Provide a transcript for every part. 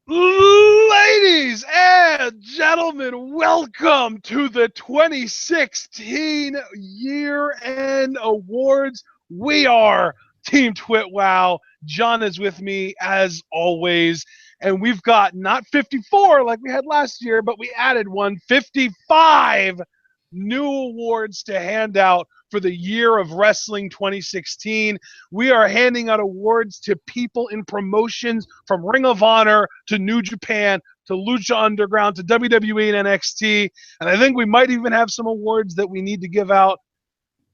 Ladies and gentlemen, welcome to the 2016 year-end awards. We are Team TWitWoW. John is with me as always, and we've got not 54 like we had last year, but we added 55 new awards to hand out for the year of wrestling 2016. We are handing out awards to people in promotions from Ring of Honor to New Japan to Lucha Underground to WWE and NXT. And I think we might even have some awards that we need to give out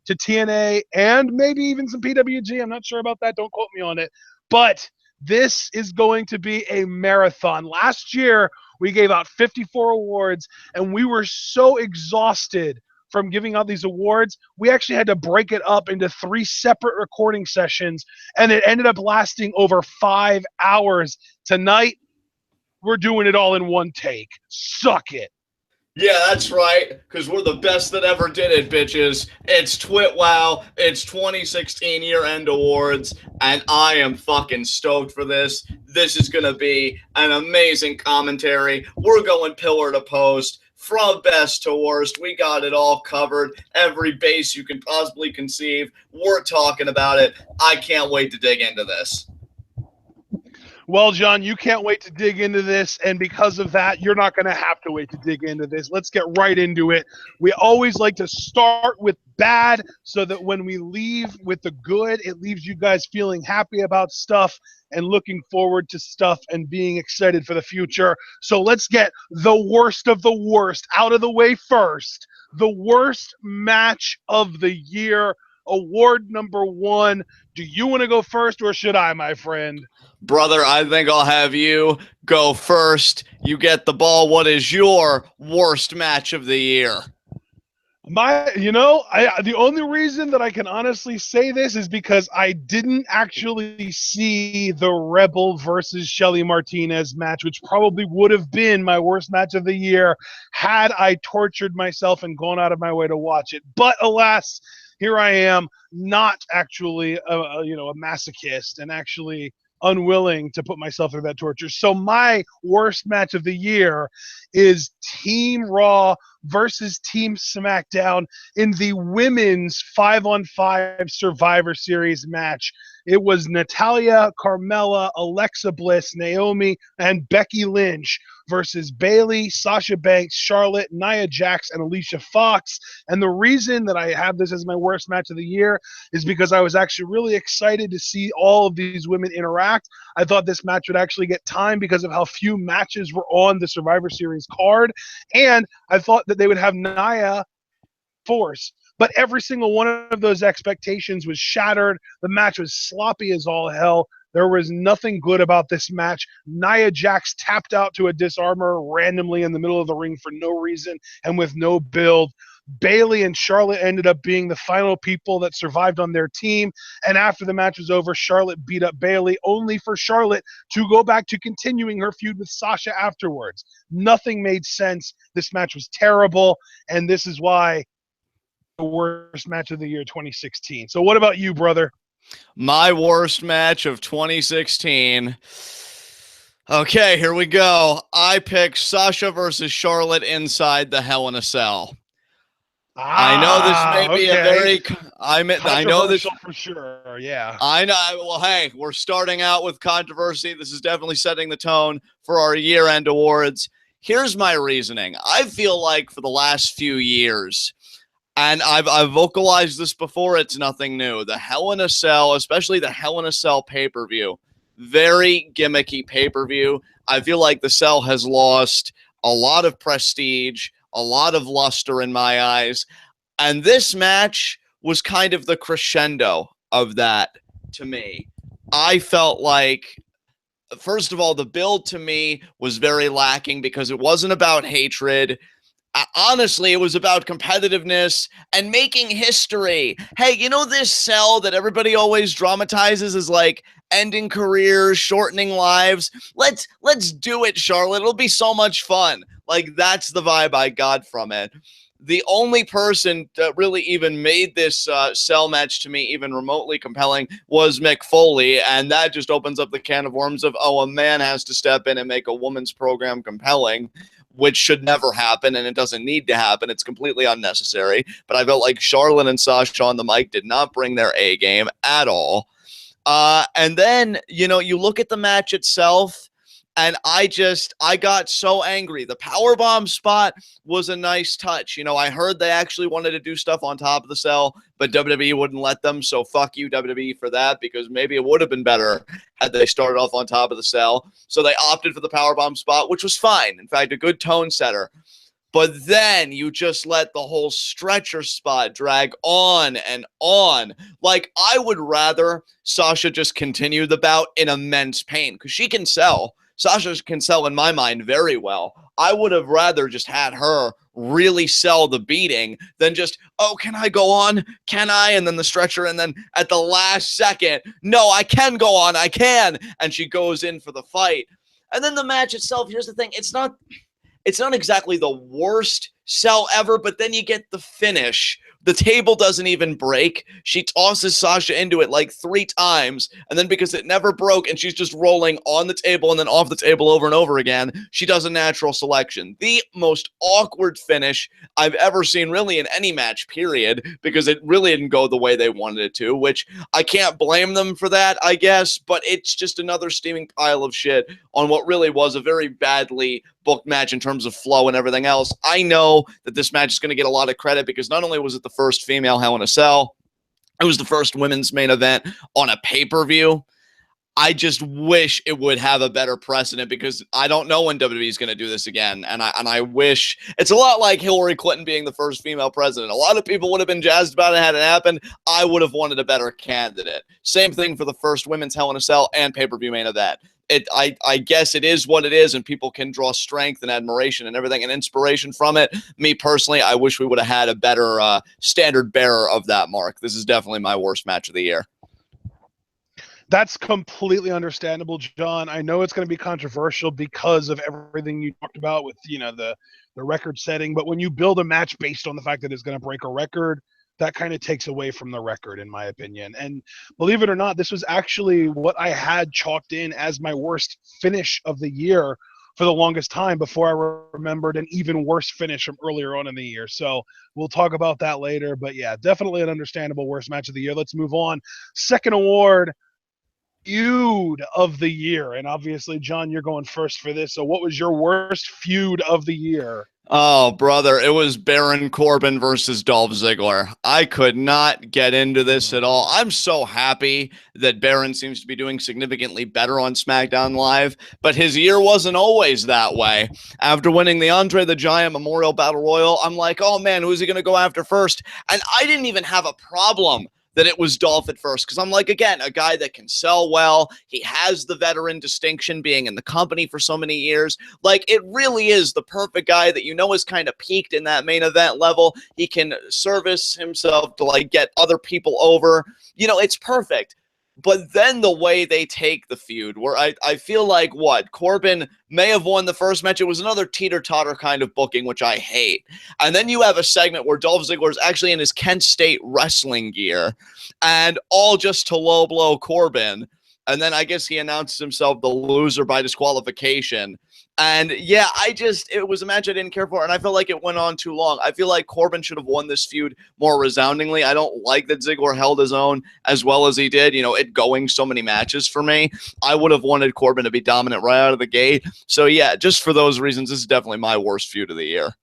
to TNA and maybe even some PWG. I'm not sure about that. Don't quote me on it. But this is going to be a marathon. Last year, we gave out 54 awards, and we were so exhausted from giving out these awards, we actually had to break it up into 3 separate recording sessions, and it ended up lasting over 5 hours. Tonight, we're doing it all in one take. Suck it. Yeah, that's right, because we're the best that ever did it, bitches. It's TWitWoW, it's 2016 year-end awards, and I am fucking stoked for this. This is going to be an amazing commentary. We're going pillar to post, from best to worst. We got it all covered. Every base you can possibly conceive. We're talking about it. I can't wait to dig into this. Well, John, you can't wait to dig into this, and because of that, you're not going to have to wait to dig into this. Let's get right into it. We always like to start with bad so that when we leave with the good, it leaves you guys feeling happy about stuff and looking forward to stuff and being excited for the future. So let's get the worst of the worst out of the way first. The worst match of the year, award number 1. Do you want to go first, or should I, my friend? Brother, I think I'll have you go first. You get the ball. What is your worst match of the year? The only reason that I can honestly say this is because I didn't actually see the Rebel versus Shelly Martinez match, which probably would have been my worst match of the year had I tortured myself and gone out of my way to watch it. But alas, here I am, not actually a masochist and actually unwilling to put myself through that torture. So my worst match of the year is Team Raw versus Team SmackDown in the women's 5-on-5 Survivor Series match. It was Natalya, Carmella, Alexa Bliss, Naomi, and Becky Lynch versus Bayley, Sasha Banks, Charlotte, Nia Jax, and Alicia Fox. And the reason that I have this as my worst match of the year is because I was actually really excited to see all of these women interact. I thought this match would actually get time because of how few matches were on the Survivor Series card. And I thought that they would have Nia force. But every single one of those expectations was shattered. The match was sloppy as all hell. There was nothing good about this match. Nia Jax tapped out to a disarmor randomly in the middle of the ring for no reason and with no build. Bayley and Charlotte ended up being the final people that survived on their team. And after the match was over, Charlotte beat up Bayley, only for Charlotte to go back to continuing her feud with Sasha afterwards. Nothing made sense. This match was terrible. And this is why the worst match of the year 2016. So what about you, brother? My worst match of 2016. Okay, here we go. I picked Sasha versus Charlotte inside the Hell in a Cell. I know this may be a very I know this for sure. Yeah. I know. Well, hey, we're starting out with controversy. This is definitely setting the tone for our year-end awards. Here's my reasoning. I feel like for the last few years, and I've vocalized this before, it's nothing new. The Hell in a Cell, especially the Hell in a Cell pay-per-view, very gimmicky pay-per-view. I feel like the Cell has lost a lot of prestige, a lot of luster in my eyes. And this match was kind of the crescendo of that to me. I felt like, first of all, the build to me was very lacking because it wasn't about hatred. Honestly, it was about competitiveness and making history. Hey, you know this Cell that everybody always dramatizes as like ending careers, shortening lives? Let's do it, Charlotte. It'll be so much fun. Like, that's the vibe I got from it. the only person that really even made this cell match to me even remotely compelling was Mick Foley, and that just opens up the can of worms of, oh, a man has to step in and make a woman's program compelling, which should never happen, and it doesn't need to happen. It's completely unnecessary. But I felt like Charlotte and Sasha on the mic did not bring their A game at all. And then, you know, you look at the match itself, and I got so angry. The powerbomb spot was a nice touch. You know, I heard they actually wanted to do stuff on top of the cell, but WWE wouldn't let them. So fuck you, WWE, for that, because maybe it would have been better had they started off on top of the cell. So they opted for the powerbomb spot, which was fine. In fact, a good tone setter. But then you just let the whole stretcher spot drag on and on. Like, I would rather Sasha just continue the bout in immense pain, because she can sell. Sasha can sell in my mind very well. I would have rather just had her really sell the beating than just, oh, can I go on? Can I? And then the stretcher, and then at the last second, no, I can go on. I can. And she goes in for the fight. And then the match itself, here's the thing. It's not exactly the worst sell ever, but then you get the finish. The table doesn't even break. She tosses Sasha into it like 3 times, and then because it never broke and she's just rolling on the table and then off the table over and over again, she does a natural selection. The most awkward finish I've ever seen really in any match, period, because it really didn't go the way they wanted it to, which I can't blame them for that, I guess, but it's just another steaming pile of shit on what really was a very badly booked match in terms of flow and everything else. I know that this match is going to get a lot of credit because not only was it the first female Hell in a Cell, it was the first women's main event on a pay-per-view. I just wish it would have a better precedent, because I don't know when WWE is going to do this again. And I wish it's a lot like Hillary Clinton being the first female president. A lot of people would have been jazzed about it had it happened. I would have wanted a better candidate. Same thing for the first women's Hell in a Cell and pay-per-view main event. I guess it is what it is, and people can draw strength and admiration and everything and inspiration from it. Me personally, I wish we would have had a better standard bearer of that mark. This is definitely my worst match of the year. That's completely understandable, John. I know it's going to be controversial because of everything you talked about with, you know, the record setting. But when you build a match based on the fact that it's going to break a record, that kind of takes away from the record, in my opinion. And believe it or not, this was actually what I had chalked in as my worst finish of the year for the longest time before I remembered an even worse finish from earlier on in the year. So we'll talk about that later. But yeah, definitely an understandable worst match of the year. Let's move on. Second award, feud of the year. And obviously, John, you're going first for this. So what was your worst feud of the year? Oh, brother, it was Baron Corbin versus Dolph Ziggler. I could not get into this at all. I'm so happy that Baron seems to be doing significantly better on SmackDown Live, but his year wasn't always that way. After winning the Andre the Giant Memorial Battle Royal, I'm like, oh man, who's he going to go after first? And I didn't even have a problem that it was Dolph at first, because I'm like, again, a guy that can sell well. He has the veteran distinction, being in the company for so many years. Like, it really is the perfect guy that you know is kind of peaked in that main event level. He can service himself to, like, get other people over. You know, it's perfect. But then the way they take the feud, where I feel like, what, Corbin may have won the first match. It was another teeter-totter kind of booking, which I hate. And then you have a segment where Dolph Ziggler is actually in his Kent State wrestling gear, and all just to low blow Corbin. And then I guess he announced himself the loser by disqualification. And yeah, it was a match I didn't care for, and I felt like it went on too long. I feel like Corbin should have won this feud more resoundingly. I don't like that Ziggler held his own as well as he did, you know, it going so many matches for me. I would have wanted Corbin to be dominant right out of the gate. So yeah, just for those reasons, this is definitely my worst feud of the year.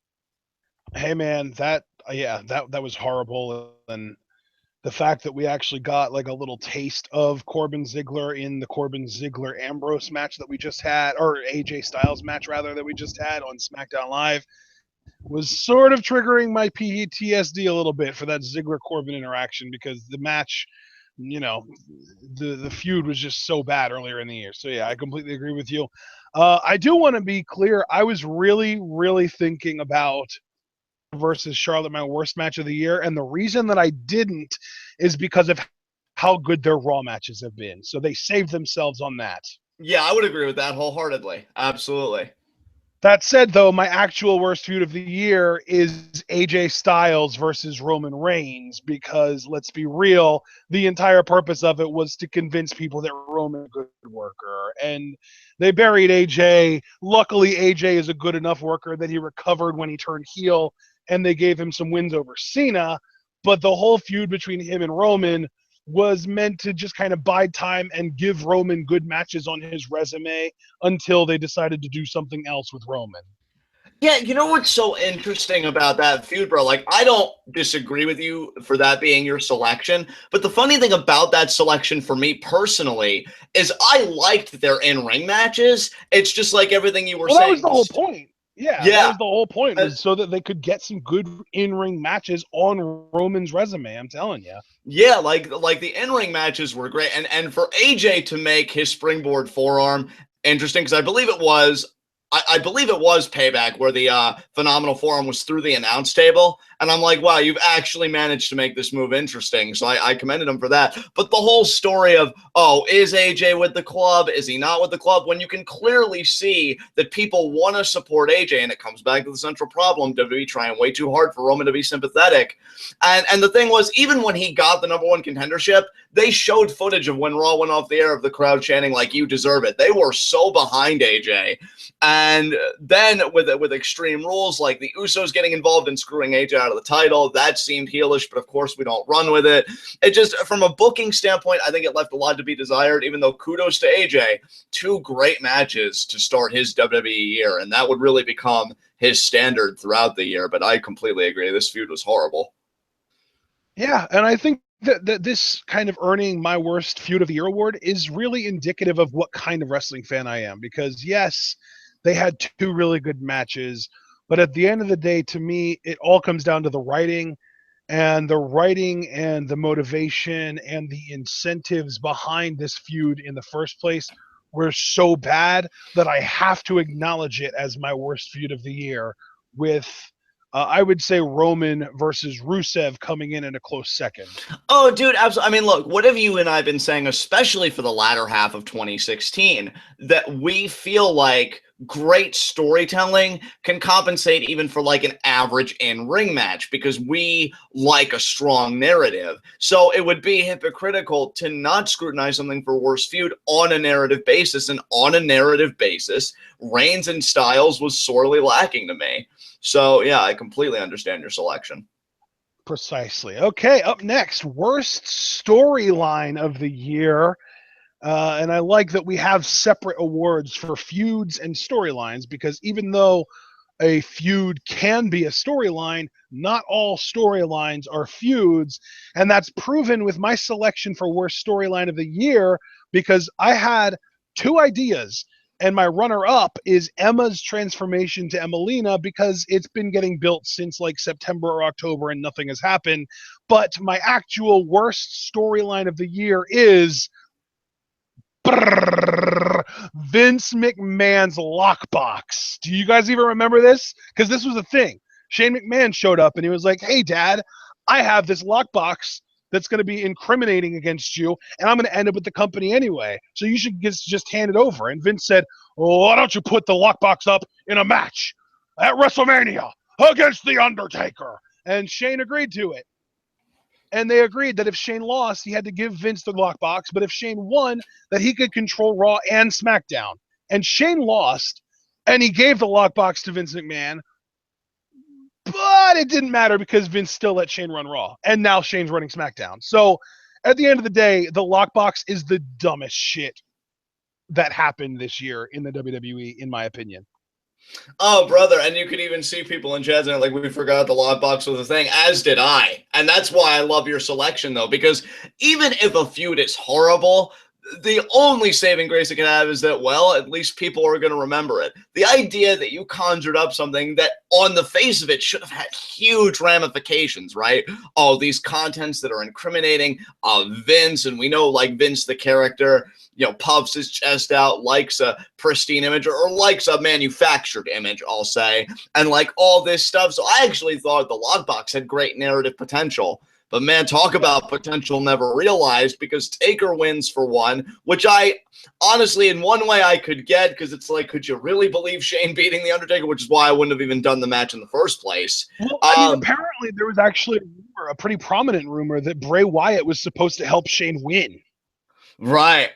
Hey man, that was horrible. And the fact that we actually got like a little taste of Corbin Ziggler in the Corbin Ziggler Ambrose match that we just had, or AJ Styles match rather, that we just had on SmackDown Live, was sort of triggering my PTSD a little bit for that Ziggler Corbin interaction, because the match, you know, the feud was just so bad earlier in the year. So yeah, I completely agree with you. I do want to be clear. I was really thinking about versus Charlotte my worst match of the year, and the reason that I didn't is because of how good their Raw matches have been. So they saved themselves on that. Yeah, I would agree with that wholeheartedly. Absolutely. That said, though, my actual worst feud of the year is AJ Styles versus Roman Reigns, because let's be real, the entire purpose of it was to convince people that Roman is a good worker. And they buried AJ. Luckily, AJ is a good enough worker that he recovered when he turned heel, and they gave him some wins over Cena. But the whole feud between him and Roman was meant to just kind of bide time and give Roman good matches on his resume until they decided to do something else with Roman. Yeah, you know what's so interesting about that feud, bro? Like, I don't disagree with you for that being your selection, but the funny thing about that selection for me personally is I liked their in-ring matches. It's just like everything you were Well, that was saying. the whole point. Yeah, that Yeah. was the whole point, was so that they could get some good in-ring matches on Roman's resume. I'm telling you. Yeah, like the in-ring matches were great, and for AJ to make his springboard forearm interesting, because I believe it was Payback where the phenomenal forearm was through the announce table, and I'm like, wow, you've actually managed to make this move interesting. So I commended him for that. But the whole story of, oh, is AJ with the club? Is he not with the club? When you can clearly see that people want to support AJ, and it comes back to the central problem: WWE trying way too hard for Roman to be sympathetic. And the thing was, even when he got the #1 contendership, they showed footage of when Raw went off the air of the crowd chanting like, "You deserve it." They were so behind AJ. And then with Extreme Rules, like the Usos getting involved in screwing AJ out of the title, that seemed heelish, but of course we don't run with it. It just, from a booking standpoint, I think it left a lot to be desired, even though kudos to AJ. 2 great matches to start his WWE year, and that would really become his standard throughout the year. But I completely agree. This feud was horrible. Yeah, and I think that this kind of earning my worst feud of the year award is really indicative of what kind of wrestling fan I am. Because yes, they had 2 really good matches, but at the end of the day, to me, it all comes down to the writing, and the motivation and the incentives behind this feud in the first place were so bad that I have to acknowledge it as my worst feud of the year, with I would say Roman versus Rusev coming in a close second. Oh, dude, absolutely. I mean, look, what have you and I been saying, especially for the latter half of 2016, that we feel like great storytelling can compensate even for like an average in-ring match, because we like a strong narrative. So it would be hypocritical to not scrutinize something for worst feud on a narrative basis, and on a narrative basis, Reigns and Styles was sorely lacking to me. So yeah, I completely understand your selection. Precisely. Okay, up next, worst storyline of the year. And I like that we have separate awards for feuds and storylines, because even though a feud can be a storyline, not all storylines are feuds. And that's proven with my selection for worst storyline of the year, because I had 2 ideas. And my runner-up is Emma's transformation to Emelina, because it's been getting built since like September or October and nothing has happened. But my actual worst storyline of the year is Vince McMahon's lockbox. Do you guys even remember this? Because this was a thing. Shane McMahon showed up and he was like, "Hey, Dad, I have this lockbox that's going to be incriminating against you, and I'm going to end up with the company anyway. So you should just hand it over." And Vince said, "Oh, why don't you put the lockbox up in a match at WrestleMania against The Undertaker?" And Shane agreed to it. And they agreed that if Shane lost, he had to give Vince the lockbox, but if Shane won, that he could control Raw and SmackDown. And Shane lost, and he gave the lockbox to Vince McMahon, but it didn't matter because Vince still let Shane run Raw, and now Shane's running SmackDown. So at the end of the day, the lockbox is the dumbest shit that happened this year in the WWE, in my opinion. Oh, brother, and you could even see people in chat saying, like, we forgot the lockbox was a thing, as did I. And that's why I love your selection, though, because even if a feud is horrible, the only saving grace it can have is that, well, at least people are going to remember it. The idea that you conjured up something that on the face of it should have had huge ramifications, right? Oh, these contents that are incriminating Vince, and we know, like, Vince the character, you know, puffs his chest out, likes a pristine image, or likes a manufactured image, I'll say, and like all this stuff. So I actually thought the lockbox had great narrative potential. But man, talk about potential never realized, because Taker wins for one, which I honestly, in one way, I could get, because it's like, could you really believe Shane beating The Undertaker? Which is why I wouldn't have even done the match in the first place. Well, I mean, apparently there was actually a pretty prominent rumor that Bray Wyatt was supposed to help Shane win. Right.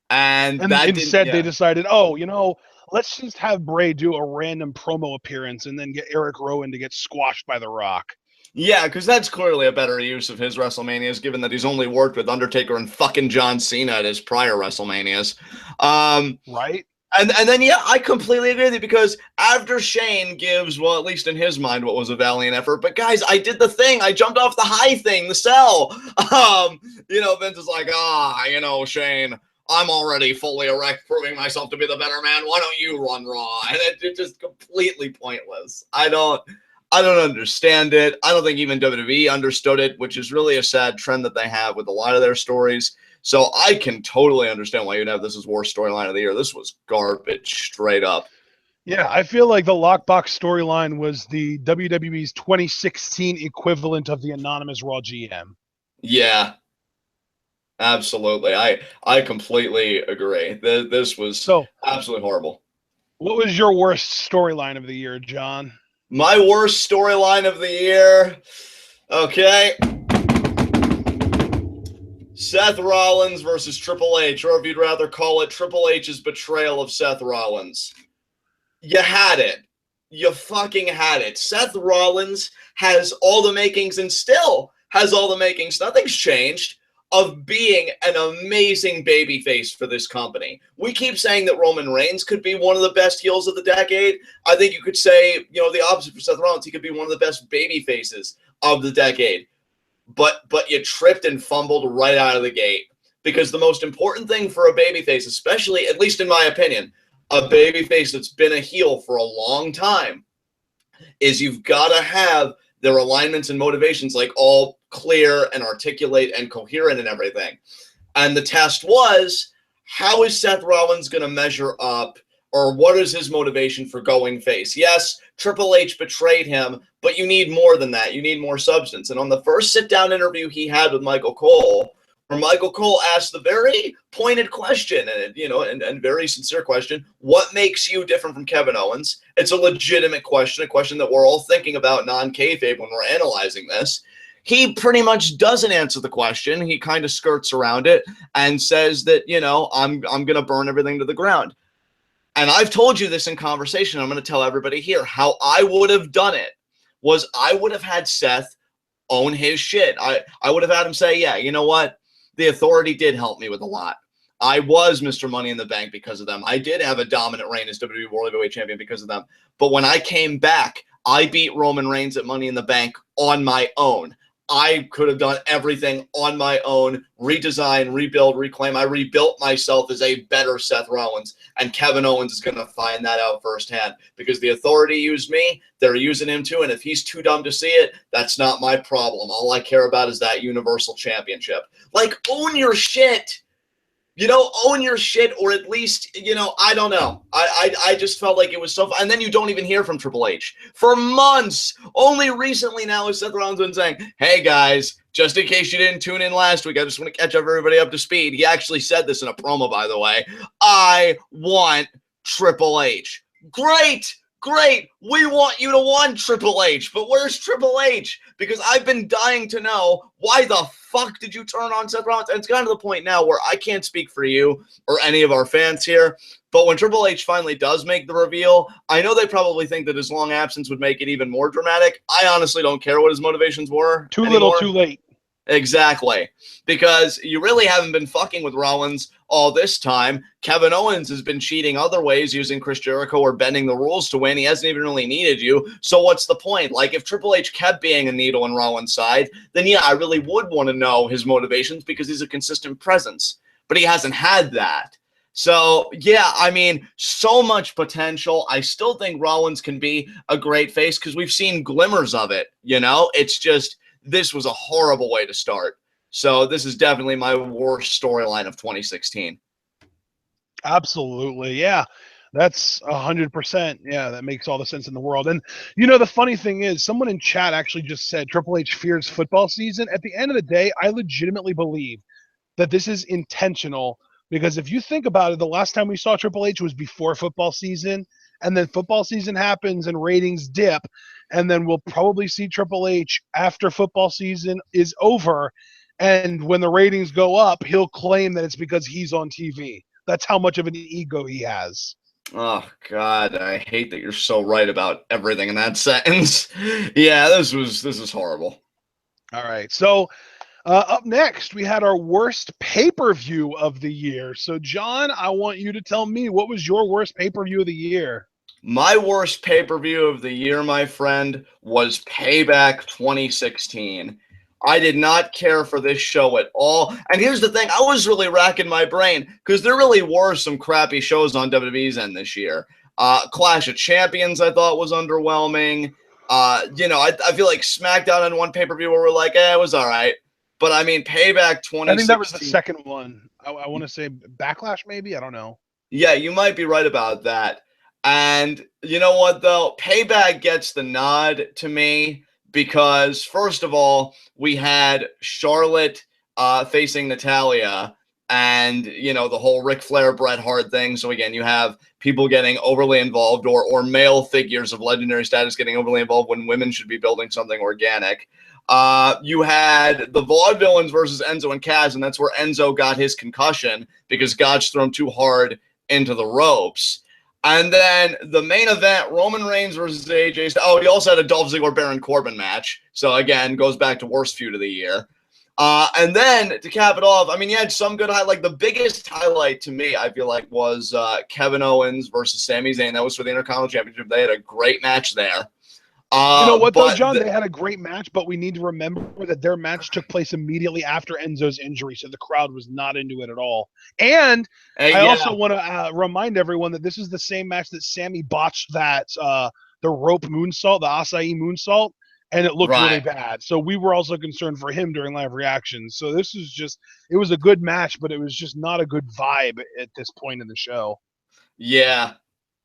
And that instead they decided, oh, let's just have Bray do a random promo appearance and then get Eric Rowan to get squashed by The Rock. Yeah, because that's clearly a better use of his WrestleManias, given that he's only worked with Undertaker and fucking John Cena at his prior WrestleManias. Right? And then, yeah, I completely agree with you, because after Shane gives, well, at least in his mind, what was a valiant effort, but guys, I did the thing. I jumped off the high thing, the cell. Vince is like, Shane, I'm already fully erect, proving myself to be the better man. Why don't you run Raw? And it's just completely pointless. I don't understand it. I don't think even WWE understood it, which is really a sad trend that they have with a lot of their stories. So I can totally understand why you'd have this as worst storyline of the year. This was garbage, straight up. Yeah, I feel like the Lockbox storyline was the WWE's 2016 equivalent of the Anonymous Raw GM. Yeah, absolutely. I completely agree. This was absolutely horrible. What was your worst storyline of the year, John? My worst storyline of the year. Okay. Seth Rollins versus Triple H, or if you'd rather call it Triple H's betrayal of Seth Rollins. You had it. You fucking had it. Seth Rollins has all the makings, and still has all the makings, nothing's changed, of being an amazing babyface for this company. We keep saying that Roman Reigns could be one of the best heels of the decade. I think you could say, the opposite for Seth Rollins. He could be one of the best baby faces of the decade. But you tripped and fumbled right out of the gate, because the most important thing for a babyface, especially, at least in my opinion, a babyface that's been a heel for a long time, is you've got to have their alignments and motivations like all clear and articulate and coherent and everything. And the test was, how is Seth Rollins going to measure up, or what is his motivation for going face? Yes, Triple H betrayed him, but you need more than that. You need more substance. And on the first sit-down interview he had with Michael Cole, where Michael Cole asked the very pointed question, and very sincere question, what makes you different from Kevin Owens? It's a legitimate question, a question that we're all thinking about non-kayfabe when we're analyzing this. He pretty much doesn't answer the question. He kind of skirts around it and says that, I'm going to burn everything to the ground. And I've told you this in conversation. I'm going to tell everybody here how I would have done it. Was I would have had Seth own his shit. I would have had him say, yeah, you know what? The Authority did help me with a lot. I was Mr. Money in the Bank because of them. I did have a dominant reign as WWE World Heavyweight Champion because of them. But when I came back, I beat Roman Reigns at Money in the Bank on my own. I could have done everything on my own, redesign, rebuild, reclaim. I rebuilt myself as a better Seth Rollins, and Kevin Owens is going to find that out firsthand, because the Authority used me. They're using him too, and if he's too dumb to see it, that's not my problem. All I care about is that Universal Championship. Like, own your shit. Own your shit, or at least, I don't know. I just felt like it was so fun. And then you don't even hear from Triple H for months. Only recently now is Seth Rollins been saying, hey guys, just in case you didn't tune in last week, I just want to catch everybody up to speed. He actually said this in a promo, by the way. I want Triple H. Great. We want you to want Triple H, but where's Triple H? Because I've been dying to know, why the fuck did you turn on Seth Rollins? And it's gotten to the point now where I can't speak for you or any of our fans here, but when Triple H finally does make the reveal, I know they probably think that his long absence would make it even more dramatic. I honestly don't care what his motivations were. Too little, too late. Exactly. Because you really haven't been fucking with Rollins all this time. Kevin Owens has been cheating other ways, using Chris Jericho or bending the rules to win. He hasn't even really needed you. So what's the point? Like, if Triple H kept being a needle in Rollins' side, then yeah, I really would want to know his motivations, because he's a consistent presence. But he hasn't had that. So, yeah, I mean, so much potential. I still think Rollins can be a great face, because we've seen glimmers of it, It's just, this was a horrible way to start. So this is definitely my worst storyline of 2016. Absolutely, yeah. That's 100%. Yeah, that makes all the sense in the world. And you know, the funny thing is, someone in chat actually just said Triple H fears football season. At the end of the day, I legitimately believe that this is intentional because if you think about it, the last time we saw Triple H was before football season, and then football season happens and ratings dip, and then we'll probably see Triple H after football season is over. And when the ratings go up, he'll claim that it's because he's on TV. That's how much of an ego he has. Oh God, I hate that you're so right about everything in that sentence. Yeah, this is horrible. All right. So up next, we had our worst pay per view of the year. So, John, I want you to tell me what was your worst pay per view of the year? My worst pay-per-view of the year, my friend, was Payback 2016. I did not care for this show at all. And here's the thing, I was really racking my brain because there really were some crappy shows on WWE's end this year. Clash of Champions I thought was underwhelming. I feel like SmackDown on one pay-per-view where we're like, it was all right. But I mean, Payback 2016. I think that was the second one. I want to say Backlash, maybe? I don't know. Yeah, you might be right about that. And you know what, though? Payback gets the nod to me because, first of all, we had Charlotte facing Natalia and, the whole Ric Flair, Bret Hart thing. So, again, you have people getting overly involved or male figures of legendary status getting overly involved when women should be building something organic. You had the Vaudevillains versus Enzo and Kaz, and that's where Enzo got his concussion because Gotch threw him too hard into the ropes. And then the main event, Roman Reigns versus AJ Styles. Oh, he also had a Dolph Ziggler Baron Corbin match. So again, goes back to worst feud of the year. And then to cap it off, I mean, you had some good highlight. Like the biggest highlight to me, I feel like, was Kevin Owens versus Sami Zayn. That was for the Intercontinental Championship. They had a great match there. You know what, though, John? They had a great match, but we need to remember that their match took place immediately after Enzo's injury, so the crowd was not into it at all. And I also want to remind everyone that this is the same match that Sammy botched the rope moonsault, the acai moonsault, and it looked really bad. So we were also concerned for him during live reactions. So this is just, it was a good match, but it was just not a good vibe at this point in the show. Yeah.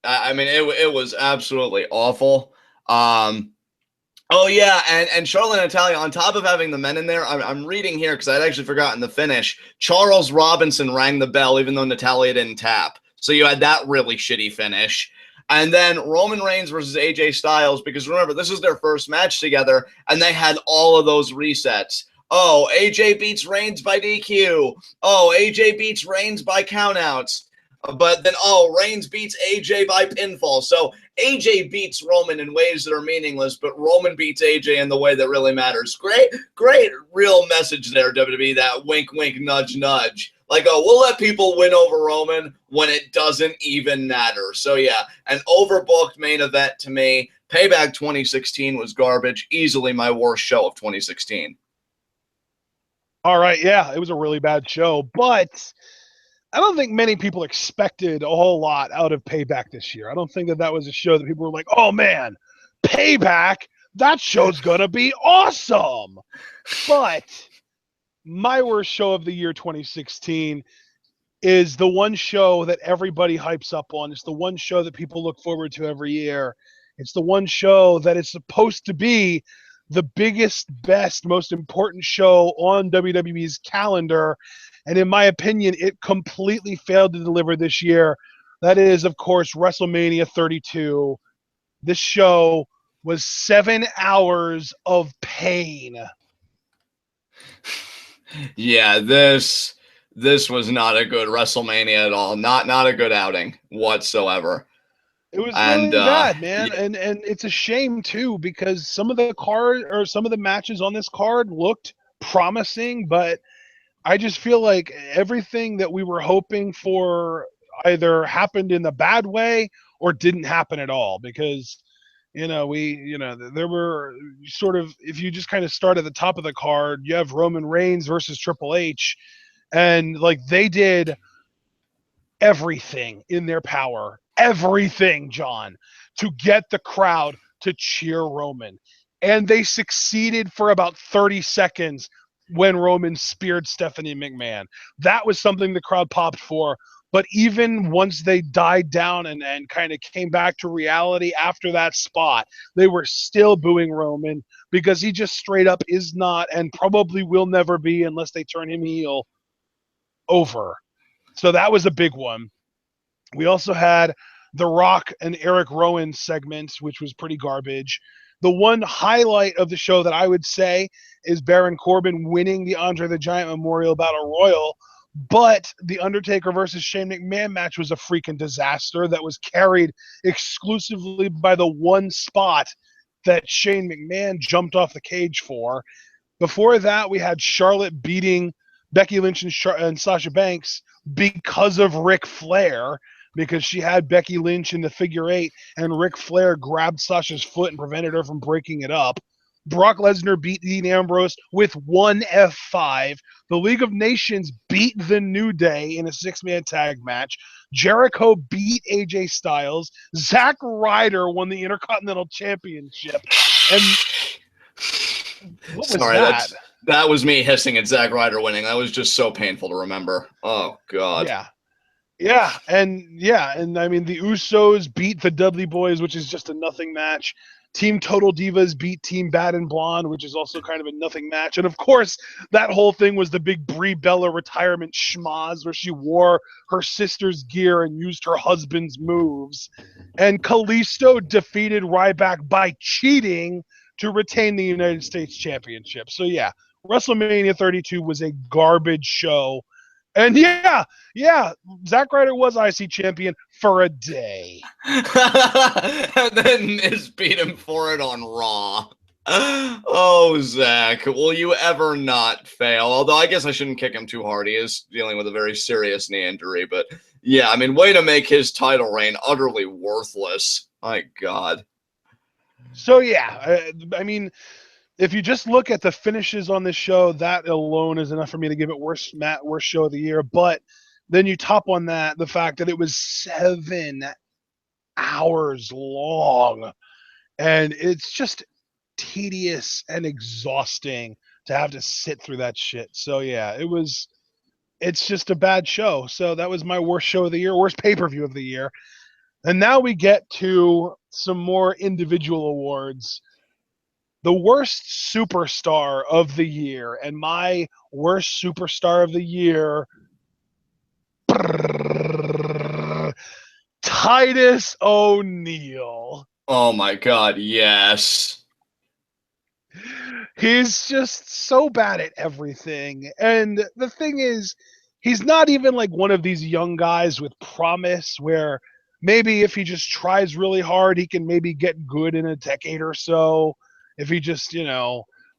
I mean, it was absolutely awful. Oh yeah, and Charlotte and Natalia, on top of having the men in there, I'm reading here because I'd actually forgotten the finish. Charles Robinson rang the bell even though Natalia didn't tap. So you had that really shitty finish. And then Roman Reigns versus AJ Styles, because remember, this was their first match together, and they had all of those resets. Oh, AJ beats Reigns by DQ. Oh, AJ beats Reigns by countouts. But then, Reigns beats AJ by pinfall. So AJ beats Roman in ways that are meaningless, but Roman beats AJ in the way that really matters. Great real message there, WWE, that wink, wink, nudge, nudge. Like, we'll let people win over Roman when it doesn't even matter. So, yeah, an overbooked main event to me. Payback 2016 was garbage. Easily my worst show of 2016. All right, yeah, it was a really bad show, but I don't think many people expected a whole lot out of Payback this year. I don't think that was a show that people were like, oh man, Payback, that show's going to be awesome. But my worst show of the year 2016 is the one show that everybody hypes up on. It's the one show that people look forward to every year. It's the one show that is supposed to be the biggest, best, most important show on WWE's calendar. And in my opinion, it completely failed to deliver this year. That is, of course, WrestleMania 32. This show was 7 hours of pain. Yeah, this was not a good WrestleMania at all. Not a good outing whatsoever. It was really bad, man. Yeah. And it's a shame too, because some of the matches on this card looked promising, but I just feel like everything that we were hoping for either happened in the bad way or didn't happen at all, because there were sort of, if you just kind of start at the top of the card, you have Roman Reigns versus Triple H, and like they did everything in their power, everything, John, to get the crowd to cheer Roman. And they succeeded for about 30 seconds when Roman speared Stephanie McMahon. That was something the crowd popped for. But even once they died down and kind of came back to reality after that spot, they were still booing Roman because he just straight up is not and probably will never be unless they turn him heel over. So that was a big one. We also had The Rock and Eric Rowan segments, which was pretty garbage. The one highlight of the show that I would say is Baron Corbin winning the Andre the Giant Memorial Battle Royal, but the Undertaker versus Shane McMahon match was a freaking disaster that was carried exclusively by the one spot that Shane McMahon jumped off the cage for. Before that, we had Charlotte beating Becky Lynch and Sasha Banks because of Ric Flair, because she had Becky Lynch in the figure eight, and Ric Flair grabbed Sasha's foot and prevented her from breaking it up. Brock Lesnar beat Dean Ambrose with one F5. The League of Nations beat The New Day in a six-man tag match. Jericho beat AJ Styles. Zack Ryder won the Intercontinental Championship. And what was that? That was me hissing at Zack Ryder winning. That was just so painful to remember. Oh, God. Yeah, and I mean the Usos beat the Dudley Boys, which is just a nothing match. Team Total Divas beat Team Bad and Blonde, which is also kind of a nothing match. And of course, that whole thing was the big Brie Bella retirement schmoz where she wore her sister's gear and used her husband's moves. And Kalisto defeated Ryback by cheating to retain the United States Championship. So yeah, WrestleMania 32 was a garbage show. And yeah, Zack Ryder was IC champion for a day. And then Miz beat him for it on Raw. Oh, Zack, will you ever not fail? Although I guess I shouldn't kick him too hard. He is dealing with a very serious knee injury. But yeah, I mean, way to make his title reign utterly worthless. My God. So yeah, I mean, if you just look at the finishes on this show, that alone is enough for me to give it worst show of the year. But then you top on that the fact that it was 7 hours long, and it's just tedious and exhausting to have to sit through that shit. So yeah, it's just a bad show. So that was my worst show of the year, worst pay-per-view of the year. And now we get to some more individual awards. The worst superstar of the year, and my worst superstar of the year, Titus O'Neil. Oh my God, yes. He's just so bad at everything. And the thing is, he's not even like one of these young guys with promise where maybe if he just tries really hard, he can maybe get good in a decade or so. If he just,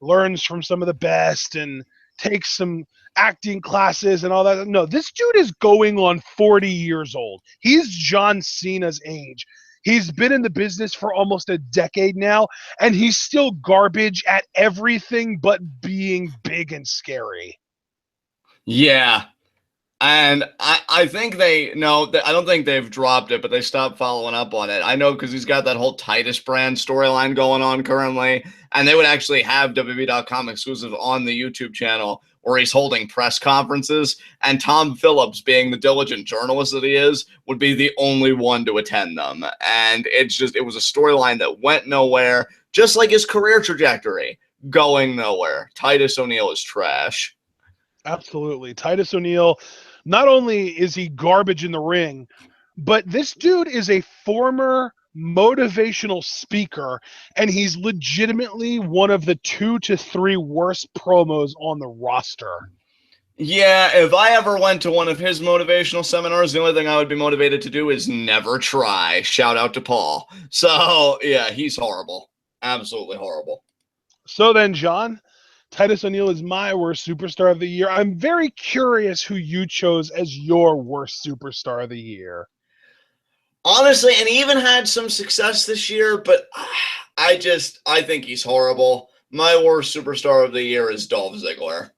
learns from some of the best and takes some acting classes and all that. No, this dude is going on 40 years old. He's John Cena's age. He's been in the business for almost a decade now, and he's still garbage at everything but being big and scary. Yeah. And I think I don't think they've dropped it, but they stopped following up on it. I know because he's got that whole Titus brand storyline going on currently, and they would actually have WWE.com exclusive on the YouTube channel where he's holding press conferences, and Tom Phillips, being the diligent journalist that he is, would be the only one to attend them. And it was a storyline that went nowhere, just like his career trajectory, going nowhere. Titus O'Neil is trash. Absolutely. Titus O'Neil, not only is he garbage in the ring, but this dude is a former motivational speaker, and he's legitimately one of the 2 to 3 worst promos on the roster. Yeah, if I ever went to one of his motivational seminars, the only thing I would be motivated to do is never try. Shout out to Paul. So, yeah, he's horrible. Absolutely horrible. So then, John, Titus O'Neil is my worst superstar of the year. I'm very curious who you chose as your worst superstar of the year. Honestly, and he even had some success this year, but I think he's horrible. My worst superstar of the year is Dolph Ziggler.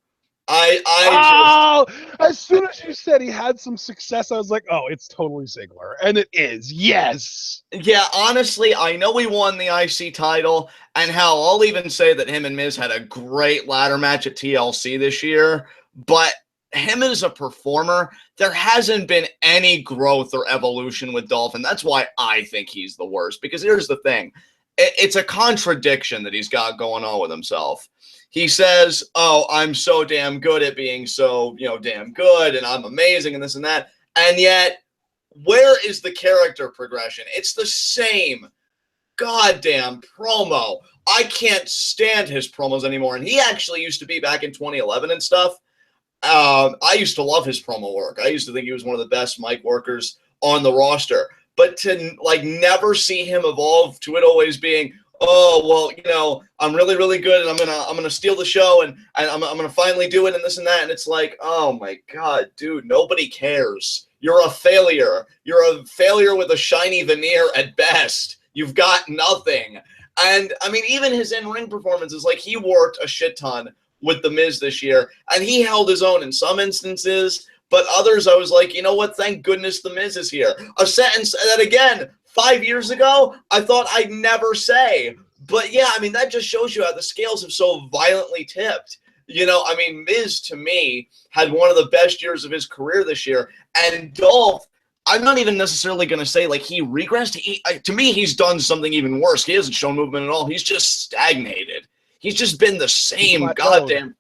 As soon as you said he had some success, I was like, oh, it's totally Ziggler. And it is. Yes. Yeah, honestly, I know he won the IC title, and hell, I'll even say that him and Miz had a great ladder match at TLC this year, but him as a performer, there hasn't been any growth or evolution with Dolph, and that's why I think he's the worst. Because here's the thing. It's a contradiction that he's got going on with himself. He says, oh, I'm so damn good at being so, damn good, and I'm amazing, and this and that. And yet, where is the character progression? It's the same goddamn promo. I can't stand his promos anymore. And he actually used to be back in 2011 and stuff. I used to love his promo work. I used to think he was one of the best mic workers on the roster. But to never see him evolve to it always being, oh well, I'm really, really good, and I'm gonna steal the show, and I'm gonna finally do it, and this and that, and it's like, oh my god, dude, nobody cares. You're a failure. You're a failure with a shiny veneer at best. You've got nothing. And I mean, even his in-ring performances, he worked a shit ton with The Miz this year, and he held his own in some instances, but others I was like, you know what? Thank goodness The Miz is here. A sentence that, again, 5 years ago, I thought I'd never say. But yeah, I mean, that just shows you how the scales have so violently tipped. Miz, to me, had one of the best years of his career this year. And Dolph, I'm not even necessarily going to say, he regressed. To me, he's done something even worse. He hasn't shown movement at all. He's just stagnated. He's just been the same goddamn.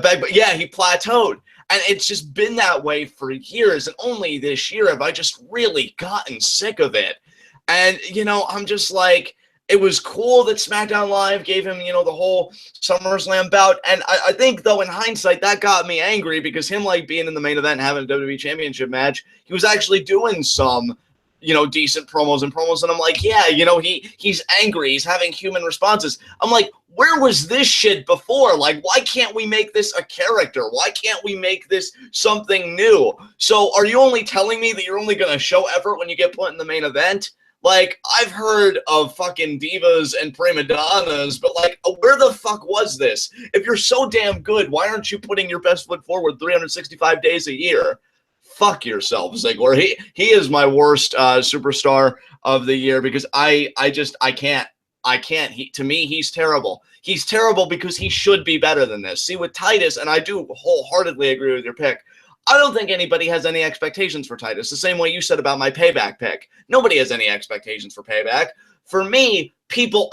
But yeah, he plateaued. And it's just been that way for years. And only this year have I just really gotten sick of it. And, I'm just like, it was cool that SmackDown Live gave him, the whole SummerSlam bout. And I think, though, in hindsight, that got me angry because him, being in the main event and having a WWE Championship match, he was actually doing some, decent promos. And I'm like, yeah, he's angry. He's having human responses. I'm like, where was this shit before? Why can't we make this a character? Why can't we make this something new? So are you only telling me that you're only going to show effort when you get put in the main event? I've heard of fucking divas and prima donnas, but where the fuck was this? If you're so damn good, why aren't you putting your best foot forward 365 days a year? Fuck yourself, Ziggler. He is my worst superstar of the year because I can't. To me, he's terrible. He's terrible because he should be better than this. See, with Titus, and I do wholeheartedly agree with your pick, I don't think anybody has any expectations for Titus, the same way you said about my Payback pick. Nobody has any expectations for Payback. For me,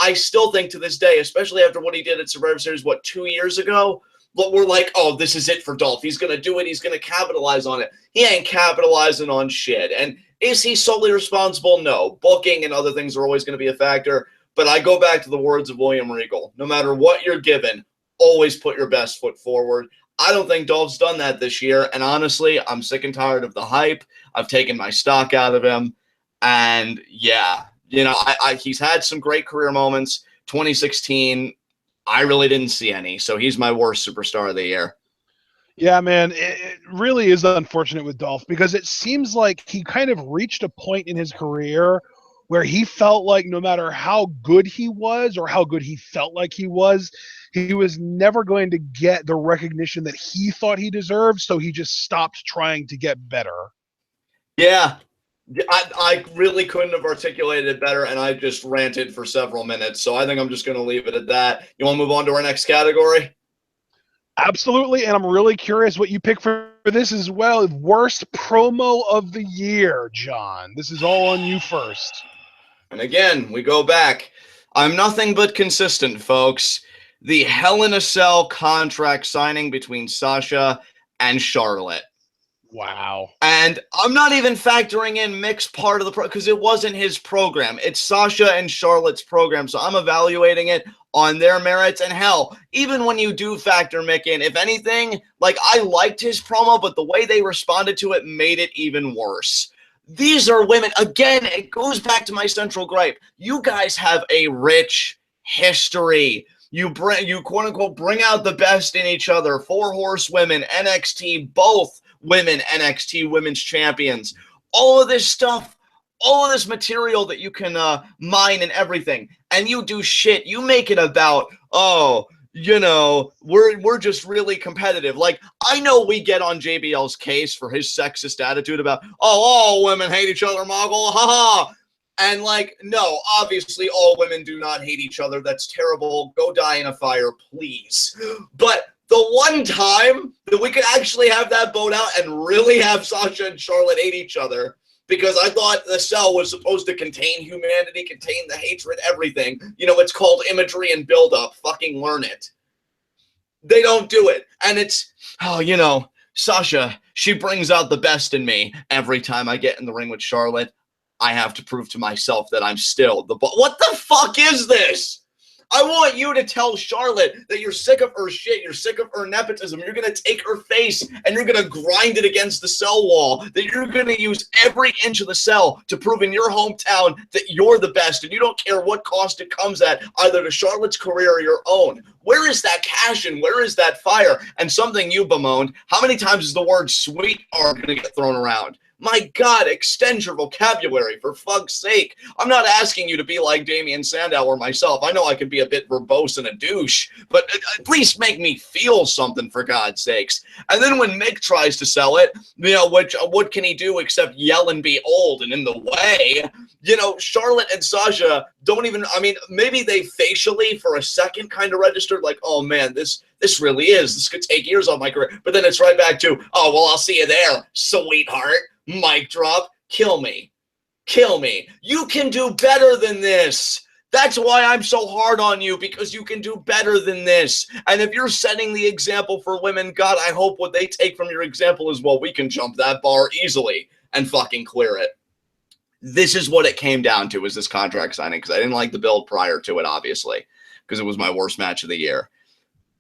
I still think to this day, especially after what he did at Survivor Series, 2 years ago, but we're like, oh, this is it for Dolph. He's going to do it. He's going to capitalize on it. He ain't capitalizing on shit. And is he solely responsible? No. Booking and other things are always going to be a factor. But I go back to the words of William Regal. No matter what you're given, always put your best foot forward. I don't think Dolph's done that this year. And honestly, I'm sick and tired of the hype. I've taken my stock out of him. And yeah, he's had some great career moments. 2016, I really didn't see any. So he's my worst superstar of the year. Yeah, man, it really is unfortunate with Dolph because it seems like he kind of reached a point in his career where he felt like no matter how good he was or how good he felt like he was never going to get the recognition that he thought he deserved, so he just stopped trying to get better. Yeah, I really couldn't have articulated it better, and I just ranted for several minutes, so I think I'm just going to leave it at that. You want to move on to our next category? Absolutely, and I'm really curious what you pick for this as well. Worst promo of the year, John. This is all on you first. And again, we go back. I'm nothing but consistent, folks. The Hell in a Cell contract signing between Sasha and Charlotte. Wow. And I'm not even factoring in Mick's part of the because it wasn't his program. It's Sasha and Charlotte's program. So I'm evaluating it on their merits. And hell, even when you do factor Mick in, if anything, I liked his promo, but the way they responded to it made it even worse. These are women. Again, it goes back to my central gripe. You guys have a rich history. You quote unquote bring out the best in each other. 4 horsewomen, NXT, both women NXT women's champions. All of this stuff, all of this material that you can mine and everything. And you do shit. You make it about, we're just really competitive. I know we get on JBL's case for his sexist attitude about, all women hate each other, Mogul, haha. And no, obviously all women do not hate each other. That's terrible. Go die in a fire, please. But The one time that we could actually have that vote out and really have Sasha and Charlotte hate each other, because I thought the cell was supposed to contain humanity, contain the hatred, everything. You know, it's called imagery and build-up. Fucking learn it. They don't do it. And it's, oh, you know, Sasha, she brings out the best in me. Every time I get in the ring with Charlotte, I have to prove to myself that I'm still the boss. What the fuck is this? I want you to tell Charlotte that you're sick of her shit, you're sick of her nepotism, you're going to take her face and you're going to grind it against the cell wall, that you're going to use every inch of the cell to prove in your hometown that you're the best, and you don't care what cost it comes at, either to Charlotte's career or your own. Where is that passion? Where is that fire? And something you bemoaned, how many times is the word sweetheart going to get thrown around? My God, extend your vocabulary, for fuck's sake. I'm not asking you to be like Damian Sandow or myself. I know I can be a bit verbose and a douche, but at least make me feel something, for God's sakes. And then when Mick tries to sell it, you know, what can he do except yell and be old and in the way? You know, Charlotte and Sasha don't even, I mean, maybe they facially for a second kind of registered like, oh man, this really is, this could take years off my career. But then it's right back to, oh, well, I'll see you there, sweetheart. Mic drop, kill me. Kill me. You can do better than this. That's why I'm so hard on you, because you can do better than this. And if you're setting the example for women, God, I hope what they take from your example is, well, we can jump that bar easily and fucking clear it. This is what it came down to, is this contract signing, because I didn't like the build prior to it, obviously, because it was my worst match of the year.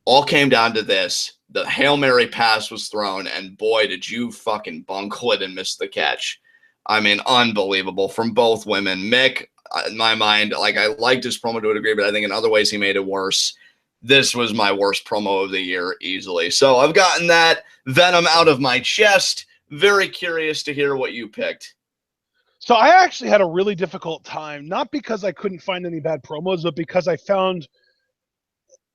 All came down to this. The Hail Mary pass was thrown, and boy, did you fucking bungle it and miss the catch. I mean, unbelievable from both women. Mick, in my mind, like, I liked his promo to a degree, but I think in other ways he made it worse. This was my worst promo of the year, easily. So I've gotten that venom out of my chest. Very curious to hear what you picked. So I actually had a really difficult time, not because I couldn't find any bad promos, but because I found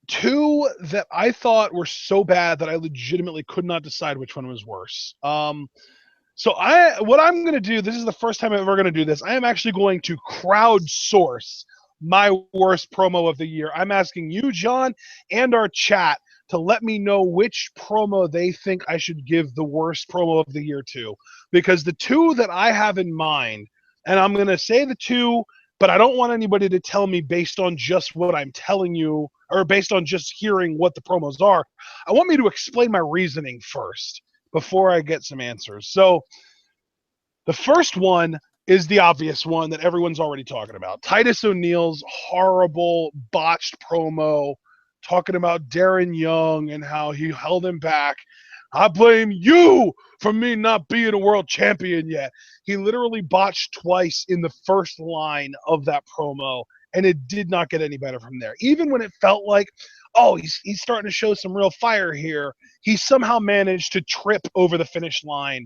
two that I thought were so bad that I legitimately could not decide which one was worse. So what I'm going to do, this is the first time I'm ever going to do this, I am actually going to crowdsource my worst promo of the year. I'm asking you, John, and our chat to let me know which promo they think I should give the worst promo of the year to. Because the two that I have in mind, and I'm going to say the two, but I don't want anybody to tell me based on just what I'm telling you, or based on just hearing what the promos are. I want me to explain my reasoning first before I get some answers. So the first one is the obvious one that everyone's already talking about. Titus O'Neil's horrible, botched promo talking about Darren Young and how he held him back. I blame you for me not being a world champion yet. He literally botched twice in the first line of that promo, and it did not get any better from there. Even when it felt like, oh, he's starting to show some real fire here, he somehow managed to trip over the finish line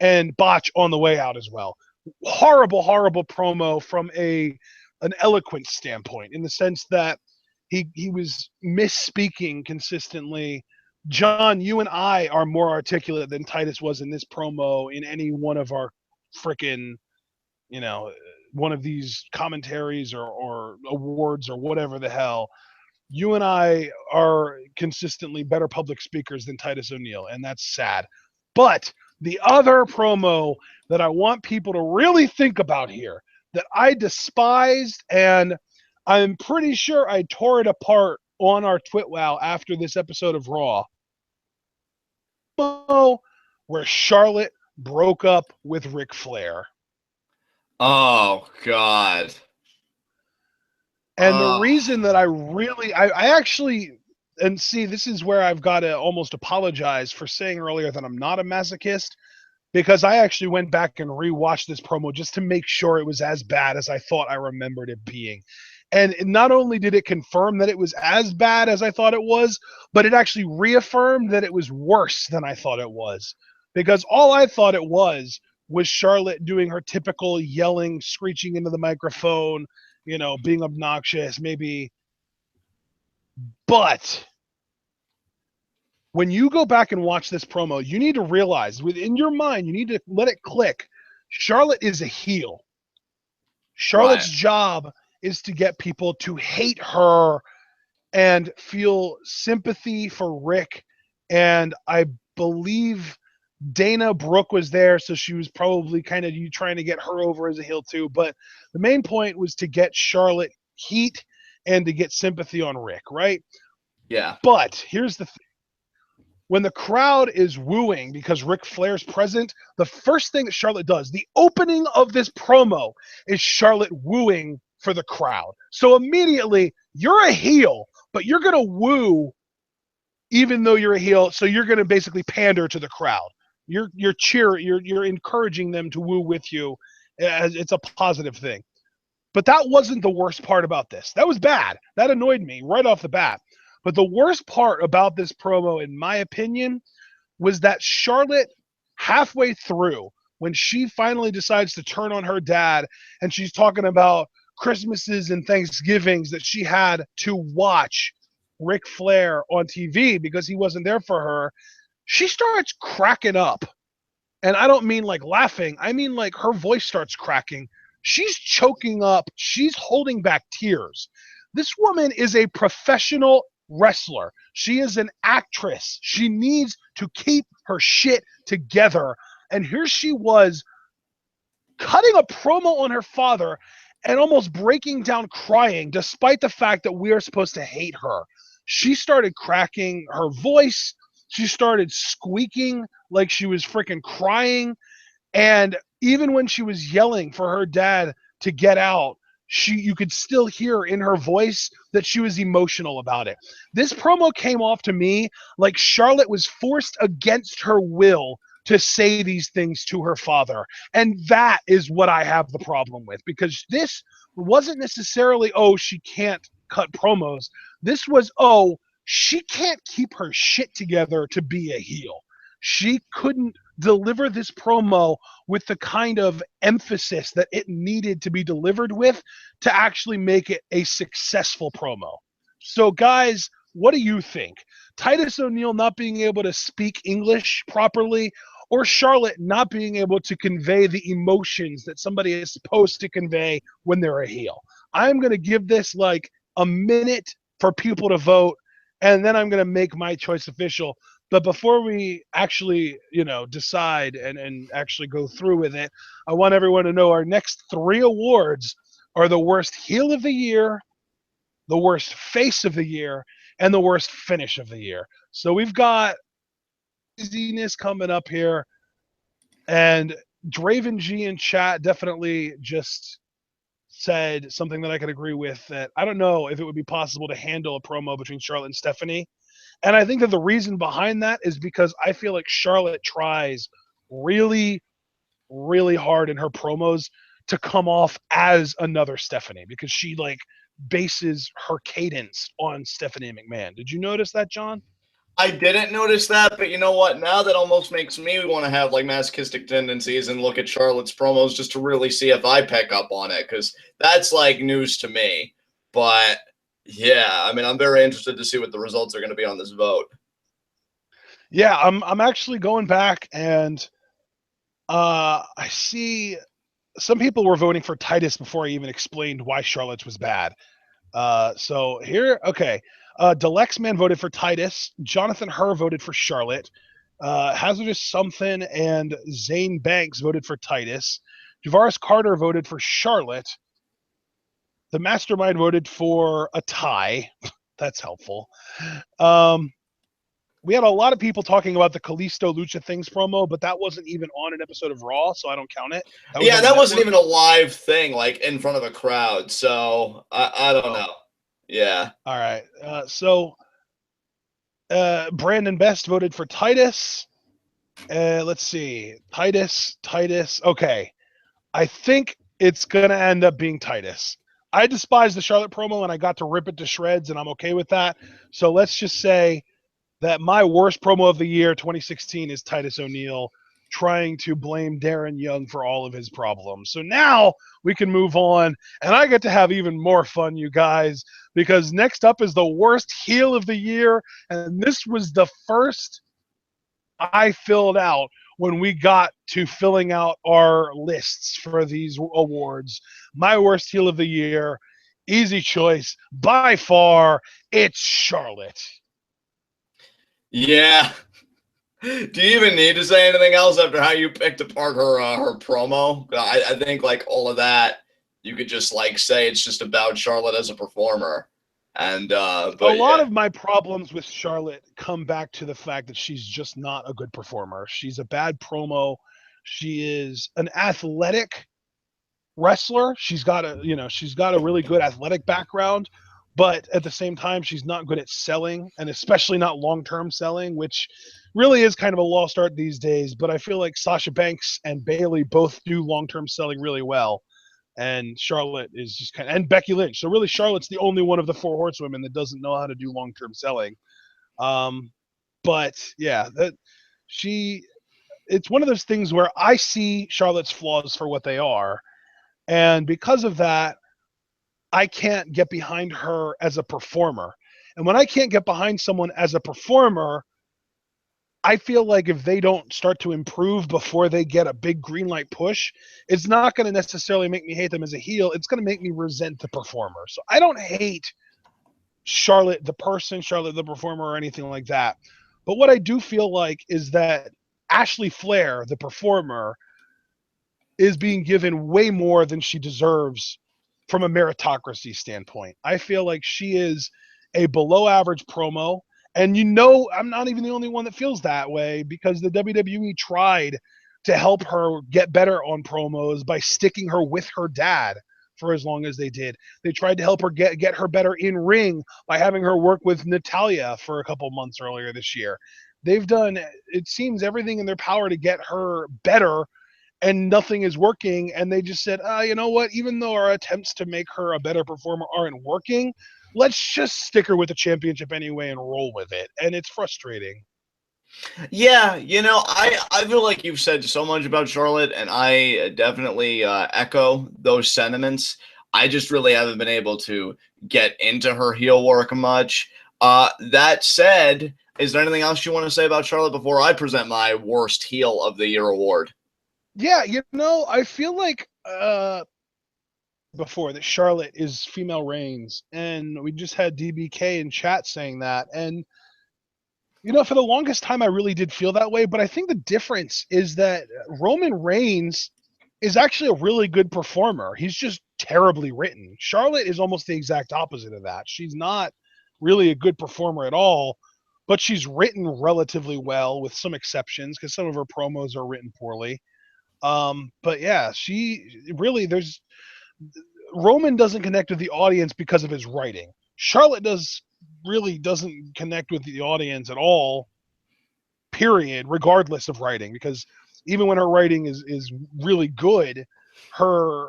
and botch on the way out as well. Horrible, horrible promo from an eloquent standpoint, in the sense that he was misspeaking consistently. John, you and I are more articulate than Titus was in this promo in any one of our frickin', you know, one of these commentaries or awards or whatever the hell. You and I are consistently better public speakers than Titus O'Neil, and that's sad. But the other promo that I want people to really think about here, that I despised, and I'm pretty sure I tore it apart on our TWitWoW after this episode of Raw, where Charlotte broke up with Ric Flair. Oh, God. And the reason that I actually, and see, this is where I've got to almost apologize for saying earlier that I'm not a masochist, because I actually went back and rewatched this promo just to make sure it was as bad as I thought I remembered it being. And not only did it confirm that it was as bad as I thought it was, but it actually reaffirmed that it was worse than I thought it was. Because all I thought it was Charlotte doing her typical yelling, screeching into the microphone, you know, being obnoxious, maybe. But when you go back and watch this promo, you need to realize, within your mind, you need to let it click. Charlotte is a heel. Charlotte's job is to get people to hate her and feel sympathy for Rick. And I believe Dana Brooke was there, so she was probably kind of you trying to get her over as a heel too. But the main point was to get Charlotte heat and to get sympathy on Rick, right? Yeah. But here's the thing. When the crowd is wooing because Ric Flair's present, the first thing that Charlotte does, the opening of this promo, is Charlotte wooing for the crowd. So immediately, you're a heel, but you're going to woo even though you're a heel, so you're going to basically pander to the crowd. You're encouraging them to woo with you. As it's a positive thing. But that wasn't the worst part about this. That was bad. That annoyed me right off the bat. But the worst part about this promo, in my opinion, was that Charlotte, halfway through, when she finally decides to turn on her dad and she's talking about Christmases and Thanksgivings that she had to watch Ric Flair on TV because he wasn't there for her, she starts cracking up. And I don't mean like laughing, I mean like her voice starts cracking. She's choking up, she's holding back tears. This woman is a professional wrestler. She is an actress. She needs to keep her shit together. And here she was cutting a promo on her father and almost breaking down crying, despite the fact that we are supposed to hate her. She started cracking her voice. She started squeaking like she was freaking crying. And even when she was yelling for her dad to get out, you could still hear in her voice that she was emotional about it. This promo came off to me like Charlotte was forced against her will to say these things to her father. And that is what I have the problem with, because this wasn't necessarily, oh, she can't cut promos. This was, oh, she can't keep her shit together to be a heel. She couldn't deliver this promo with the kind of emphasis that it needed to be delivered with to actually make it a successful promo. So, guys, what do you think? Titus O'Neil not being able to speak English properly, or Charlotte not being able to convey the emotions that somebody is supposed to convey when they're a heel? I'm going to give this like a minute for people to vote, and then I'm going to make my choice official. But before we actually, decide and actually go through with it, I want everyone to know our next 3 awards are the worst heel of the year, the worst face of the year, and the worst finish of the year. So we've got craziness coming up here. And Draven G in chat definitely just said something that I could agree with, that I don't know if it would be possible to handle a promo between Charlotte and Stephanie. And I think that the reason behind that is because I feel like Charlotte tries really, really hard in her promos to come off as another Stephanie, because she like bases her cadence on Stephanie McMahon. Did you notice that, John? I didn't notice that, but you know what? Now that almost makes me want to have like masochistic tendencies and look at Charlotte's promos just to really see if I pick up on it, because that's like news to me. But yeah, I mean, I'm very interested to see what the results are going to be on this vote. Yeah, I'm actually going back, and I see some people were voting for Titus before I even explained why Charlotte's was bad. So here, okay. Deluxe Man voted for Titus. Jonathan Herr voted for Charlotte. Hazardous Something and Zane Banks voted for Titus. Javaris Carter voted for Charlotte. The Mastermind voted for a tie. That's helpful. We had a lot of people talking about the Kalisto Lucha Things promo, but that wasn't even on an episode of Raw, so I don't count it. That wasn't even a live thing, like in front of a crowd. So I don't know. Yeah. All right. So Brandon Best voted for Titus. Let's see. Titus. Okay. I think it's going to end up being Titus. I despise the Charlotte promo, and I got to rip it to shreds, and I'm okay with that. So let's just say that my worst promo of the year, 2016, is Titus O'Neil trying to blame Darren Young for all of his problems. So now we can move on, and I get to have even more fun, you guys, because next up is the worst heel of the year, and this was the first I filled out when we got to filling out our lists for these awards. My worst heel of the year Easy choice. By far, it's Charlotte. Yeah. Do you even need to say anything else after how you picked apart her promo? I think like all of that, you could just like say it's just about Charlotte as a performer. And A but lot yeah. of my problems with Charlotte come back to the fact that she's just not a good performer. She's a bad promo. She is an athletic wrestler. She's got a really good athletic background, but at the same time, she's not good at selling, and especially not long-term selling, which really is kind of a lost art these days. But I feel like Sasha Banks and Bailey both do long-term selling really well, and Charlotte is just and Becky Lynch. So really, Charlotte's the only one of the four horsewomen that doesn't know how to do long-term selling. Um, but yeah, that she. It's one of those things where I see Charlotte's flaws for what they are, and because of that, I can't get behind her as a performer. And when I can't get behind someone as a performer, I feel like if they don't start to improve before they get a big green light push, it's not going to necessarily make me hate them as a heel. It's going to make me resent the performer. So I don't hate Charlotte the person, Charlotte the performer, or anything like that. But what I do feel like is that Ashley Flair, the performer, is being given way more than she deserves from a meritocracy standpoint. I feel like she is a below average promo. And I'm not even the only one that feels that way, because the WWE tried to help her get better on promos by sticking her with her dad for as long as they did. They tried to help her get her better in ring by having her work with Natalia for a couple months earlier this year. They've done, it seems, everything in their power to get her better, and nothing is working. And they just said, you know what? Even though our attempts to make her a better performer aren't working, let's just stick her with the championship anyway and roll with it. And it's frustrating. Yeah, I feel like you've said so much about Charlotte, and I definitely echo those sentiments. I just really haven't been able to get into her heel work much. That said, is there anything else you want to say about Charlotte before I present my worst heel of the year award? Yeah, I feel like before that Charlotte is female Reigns, and we just had DBK in chat saying that. And for the longest time, I really did feel that way. But I think the difference is that Roman Reigns is actually a really good performer. He's just terribly written. Charlotte is almost the exact opposite of that. She's not really a good performer at all, but she's written relatively well, with some exceptions, because some of her promos are written poorly. But yeah, Roman doesn't connect with the audience because of his writing. Charlotte really doesn't connect with the audience at all, period, regardless of writing, because even when her writing is really good, her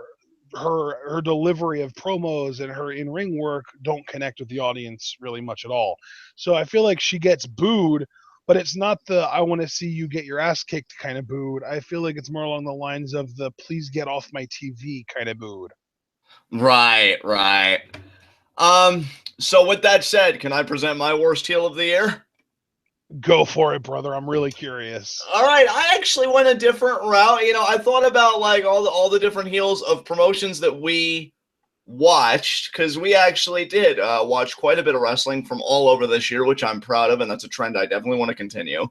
her delivery of promos and her in-ring work don't connect with the audience really much at all. So I feel like she gets booed, but it's not the "I want to see you get your ass kicked" kind of booed. I feel like it's more along the lines of the "please get off my TV" kind of booed. Right, right. Um, so with that said, can I present my worst heel of the year? Go for it, brother. I'm really curious. All right, I actually went a different route. I thought about like all the different heels of promotions that we watched, because we actually did watch quite a bit of wrestling from all over this year, which I'm proud of, and that's a trend I definitely want to continue.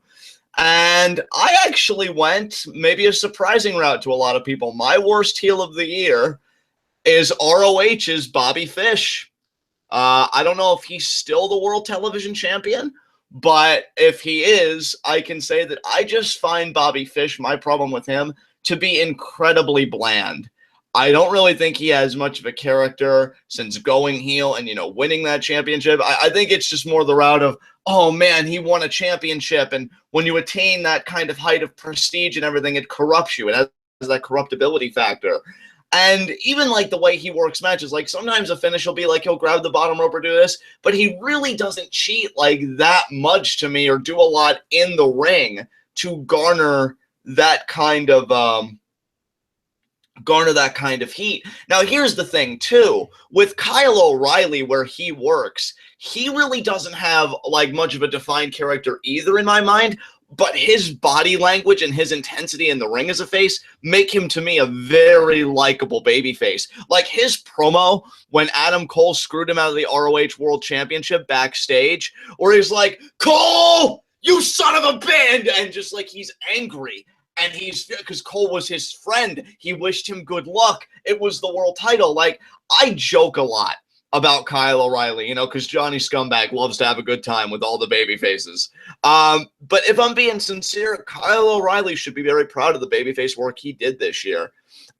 And I actually went maybe a surprising route to a lot of people. My worst heel of the year is ROH's Bobby Fish. I don't know if he's still the world television champion, but if he is, I can say that I just find Bobby Fish, my problem with him, to be incredibly bland. I don't really think he has much of a character since going heel and, winning that championship. I think it's just more the route of, oh man, he won a championship. And when you attain that kind of height of prestige and everything, it corrupts you. It has that corruptibility factor. And even like the way he works matches, like sometimes a finish will be like he'll grab the bottom rope or do this, but he really doesn't cheat like that much to me or do a lot in the ring to garner that kind of heat. Now, here's the thing too, with Kyle O'Reilly, where he works, he really doesn't have like much of a defined character either in my mind, but his body language and his intensity in the ring as a face make him, to me, a very likable babyface. Like his promo when Adam Cole screwed him out of the ROH World Championship backstage, where he's like, Cole, you son of a bitch, and just like he's angry. And he's, because Cole was his friend, he wished him good luck. It was the world title. Like, I joke a lot about Kyle O'Reilly, you know, because Johnny Scumbag loves to have a good time with all the baby faces. But if I'm being sincere, Kyle O'Reilly should be very proud of the babyface work he did this year.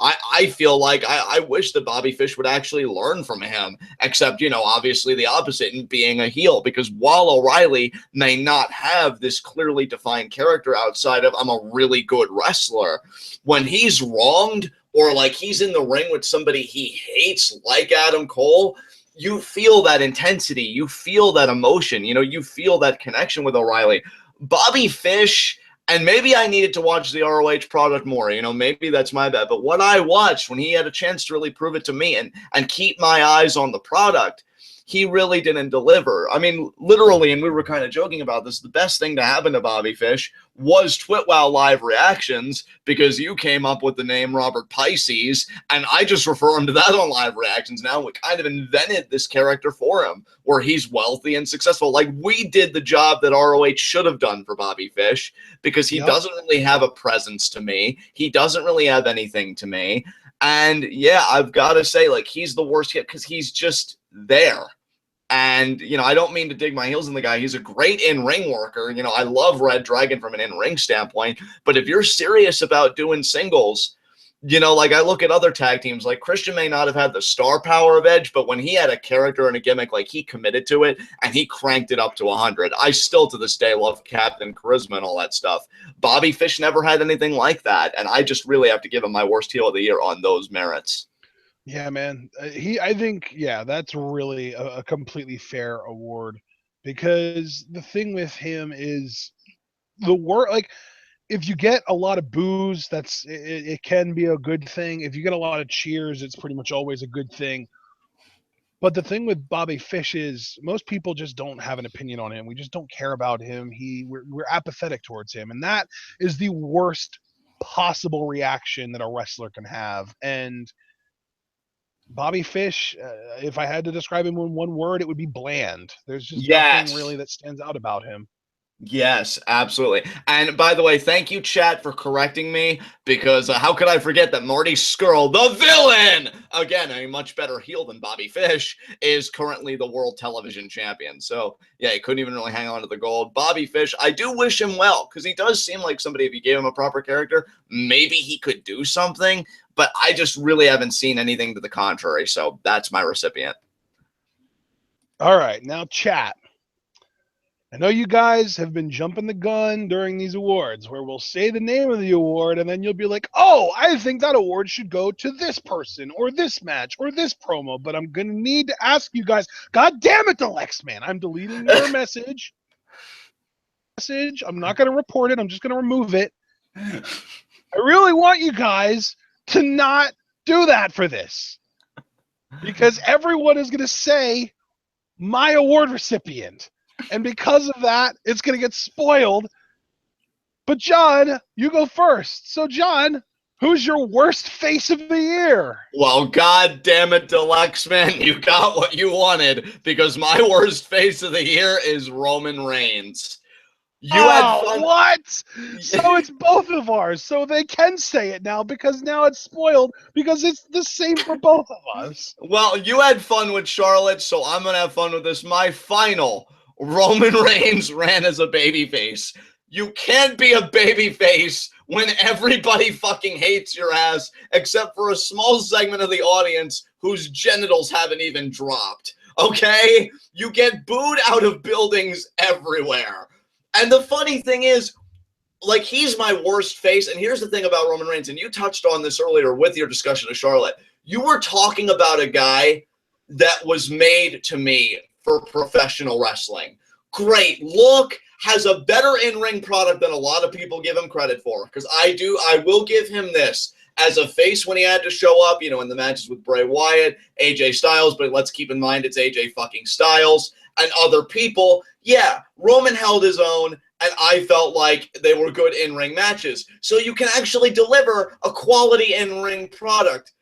I feel like I wish that Bobby Fish would actually learn from him, except, you know, obviously the opposite in being a heel, because while O'Reilly may not have this clearly defined character outside of I'm a really good wrestler, when he's wronged or like he's in the ring with somebody he hates like Adam Cole, you feel that intensity, you feel that emotion, you know, you feel that connection with O'Reilly. Bobby Fish, and maybe I needed to watch the ROH product more, you know, maybe that's my bad. But what I watched when he had a chance to really prove it to me and keep my eyes on the product, he really didn't deliver. I mean, literally, and we were kind of joking about this, the best thing to happen to Bobby Fish was TWitWoW live reactions, because you came up with the name Robert Pisces, and I just refer him to that on live reactions now. We kind of invented this character for him, where he's wealthy and successful. Like, we did the job that ROH should have done for Bobby Fish, because he doesn't really have a presence to me. He doesn't really have anything to me. And yeah, I've got to say, like, he's the worst hit because he's just there. And, you know, I don't mean to dig my heels in the guy. He's a great in-ring worker. You know, I love Red Dragon from an in-ring standpoint. But if you're serious about doing singles, you know, like I look at other tag teams, like Christian may not have had the star power of Edge, but when he had a character and a gimmick, like he committed to it and he cranked it up to 100. I still to this day love Captain Charisma and all that stuff. Bobby Fish never had anything like that. And I just really have to give him my worst heel of the year on those merits. Yeah, man. I think, yeah, that's really a completely fair award, because the thing with him is the work. Like, if you get a lot of boos, it can be a good thing. If you get a lot of cheers, it's pretty much always a good thing. But the thing with Bobby Fish is most people just don't have an opinion on him. We just don't care about him. We're apathetic towards him, and that is the worst possible reaction that a wrestler can have. And Bobby Fish, if I had to describe him in one word, it would be bland. There's just nothing really that stands out about him. Yes, absolutely. And by the way, thank you, chat, for correcting me, because how could I forget that Marty Scurll, the villain, again, a much better heel than Bobby Fish, is currently the world television champion. So, yeah, he couldn't even really hang on to the gold. Bobby Fish, I do wish him well, because he does seem like somebody, if you gave him a proper character, maybe he could do something, but I just really haven't seen anything to the contrary. So that's my recipient. All right, now chat. I know you guys have been jumping the gun during these awards, where we'll say the name of the award and then you'll be like, oh, I think that award should go to this person or this match or this promo. But I'm going to need to ask you guys, God damn it, Deluxe Man, I'm deleting your message. I'm not going to report it. I'm just going to remove it. I really want you guys to not do that for this, because everyone is going to say my award recipient. And because of that, it's going to get spoiled. But John, you go first. So John, who's your worst face of the year? Well, God damn it, Deluxe Man, you got what you wanted, because my worst face of the year is Roman Reigns. You had fun. What? So it's both of ours. So they can say it now, because now it's spoiled, because it's the same for both of us. Well, you had fun with Charlotte, so I'm going to have fun with this. My final, Roman Reigns ran as a babyface. You can't be a babyface when everybody fucking hates your ass, except for a small segment of the audience whose genitals haven't even dropped. Okay? You get booed out of buildings everywhere. And the funny thing is, like, he's my worst face. And here's the thing about Roman Reigns, and you touched on this earlier with your discussion of Charlotte. You were talking about a guy that was made to me for professional wrestling. Great look, has a better in-ring product than a lot of people give him credit for. Because I will give him this. As a face when he had to show up, you know, in the matches with Bray Wyatt, AJ Styles, but let's keep in mind it's AJ fucking Styles, and other people. Yeah, Roman held his own, and I felt like they were good in-ring matches. So you can actually deliver a quality in-ring product.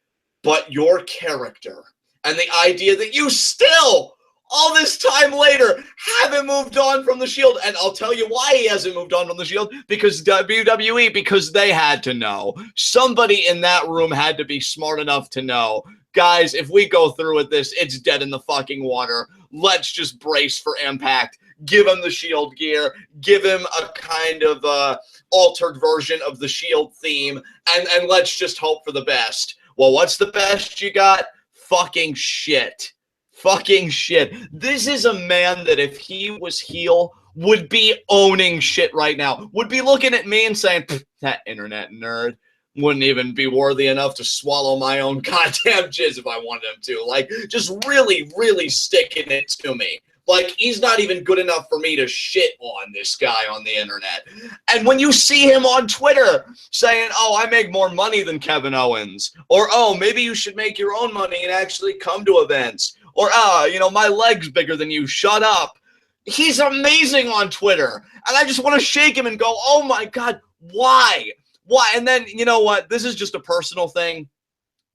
But your character and the idea that you still, all this time later, haven't moved on from the Shield. And I'll tell you why he hasn't moved on from the Shield. Because WWE, because they had to know. Somebody in that room had to be smart enough to know. Guys, if we go through with this, it's dead in the fucking water. Let's just brace for impact. Give him the Shield gear. Give him a kind of altered version of the Shield theme. And let's just hope for the best. Well, what's the best you got? Fucking shit. Fucking shit. This is a man that if he was heel would be owning shit right now. Would be looking at me and saying, that internet nerd wouldn't even be worthy enough to swallow my own goddamn jizz if I wanted him to. Like, just really, really sticking it to me. Like, he's not even good enough for me to shit on this guy on the internet. And when you see him on Twitter saying, oh, I make more money than Kevin Owens, or, oh, maybe you should make your own money and actually come to events, or, you know, my leg's bigger than you, shut up. He's amazing on Twitter. And I just want to shake him and go, oh my God, why? Why? And then, you know what? This is just a personal thing.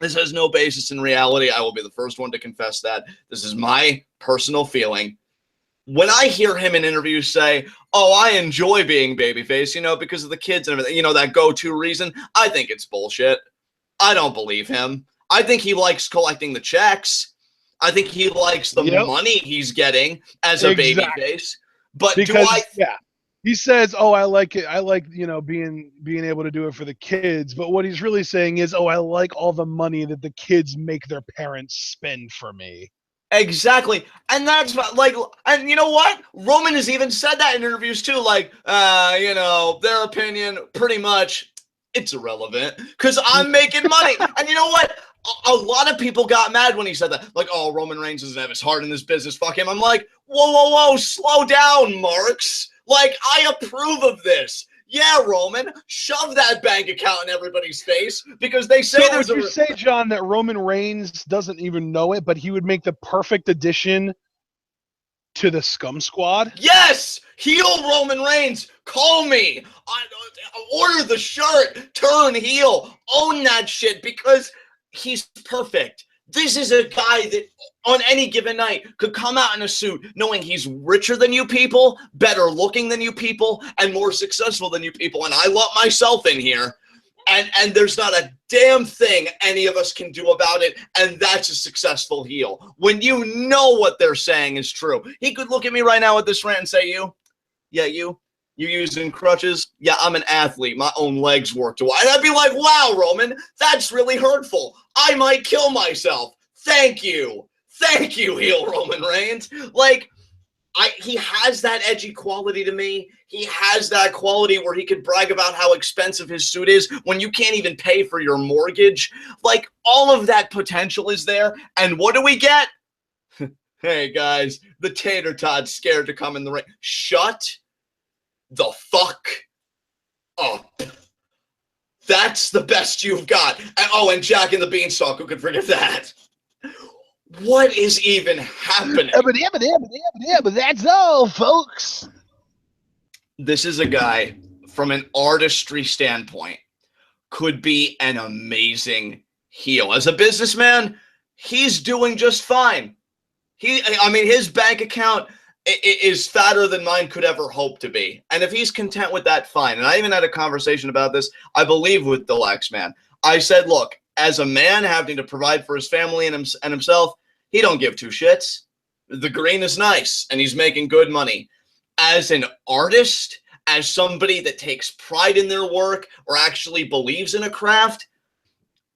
This has no basis in reality. I will be the first one to confess that. This is my personal feeling. When I hear him in interviews say, oh, I enjoy being babyface, you know, because of the kids and everything, you know, that go-to reason, I think it's bullshit. I don't believe him. I think he likes collecting the checks. I think he likes the money he's getting as a babyface. But because, he says, oh, I like it. I like, you know, being able to do it for the kids. But what he's really saying is, oh, I like all the money that the kids make their parents spend for me. Exactly. And that's like, and you know what? Roman has even said that in interviews too. Like, you know, their opinion pretty much it's irrelevant because I'm making money. And you know what? A lot of people got mad when he said that. Like, oh, Roman Reigns doesn't have his heart in this business. Fuck him. I'm like, whoa, whoa, whoa, slow down, Marks. Like, I approve of this. Yeah, Roman, shove that bank account in everybody's face because they say there's a... Would you say, John, that Roman Reigns doesn't even know it, but he would make the perfect addition to the Scum Squad? Yes! Heel Roman Reigns. Call me. Order the shirt. Turn heel. Own that shit because he's perfect. This is a guy that on any given night could come out in a suit knowing he's richer than you people, better looking than you people, and more successful than you people. And I lump myself in here. And there's not a damn thing any of us can do about it. And that's a successful heel. When you know what they're saying is true. He could look at me right now with this rant and say, you using crutches? Yeah, I'm an athlete. My own legs work to. And I'd be like, wow, Roman, that's really hurtful. I might kill myself. Thank you. Thank you, heel Roman Reigns. Like, he has that edgy quality to me. He has that quality where he could brag about how expensive his suit is when you can't even pay for your mortgage. Like, all of that potential is there. And what do we get? Hey, guys, the tater tot's scared to come in the ring. Shut the fuck up. That's the best you've got. And Jack and the Beanstalk, who could forget that? What is even happening? But that's all, folks. This is a guy, from an artistry standpoint, could be an amazing heel. As a businessman, he's doing just fine. His bank account is fatter than mine could ever hope to be. And if he's content with that, fine. And I even had a conversation about this, I believe, with Deluxe Man. I said, look, as a man having to provide for his family and himself, he don't give two shits. The green is nice, and he's making good money. As an artist, as somebody that takes pride in their work or actually believes in a craft,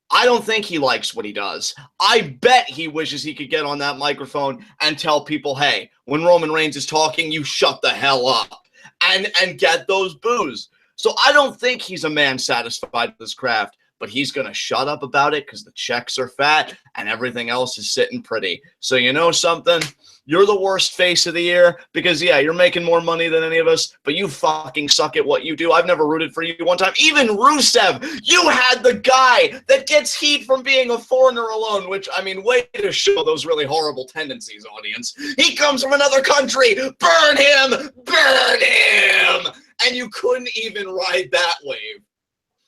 I don't think he likes what he does. I bet he wishes he could get on that microphone and tell people, hey, when Roman Reigns is talking, you shut the hell up and get those boos. So I don't think he's a man satisfied with his craft. but he's going to shut up about it because the checks are fat and everything else is sitting pretty. So you know something? You're the worst face of the year because, yeah, you're making more money than any of us, but you fucking suck at what you do. I've never rooted for you one time. Even Rusev, you had the guy that gets heat from being a foreigner alone, which, I mean, way to show those really horrible tendencies, audience. He comes from another country. Burn him! Burn him! And you couldn't even ride that wave.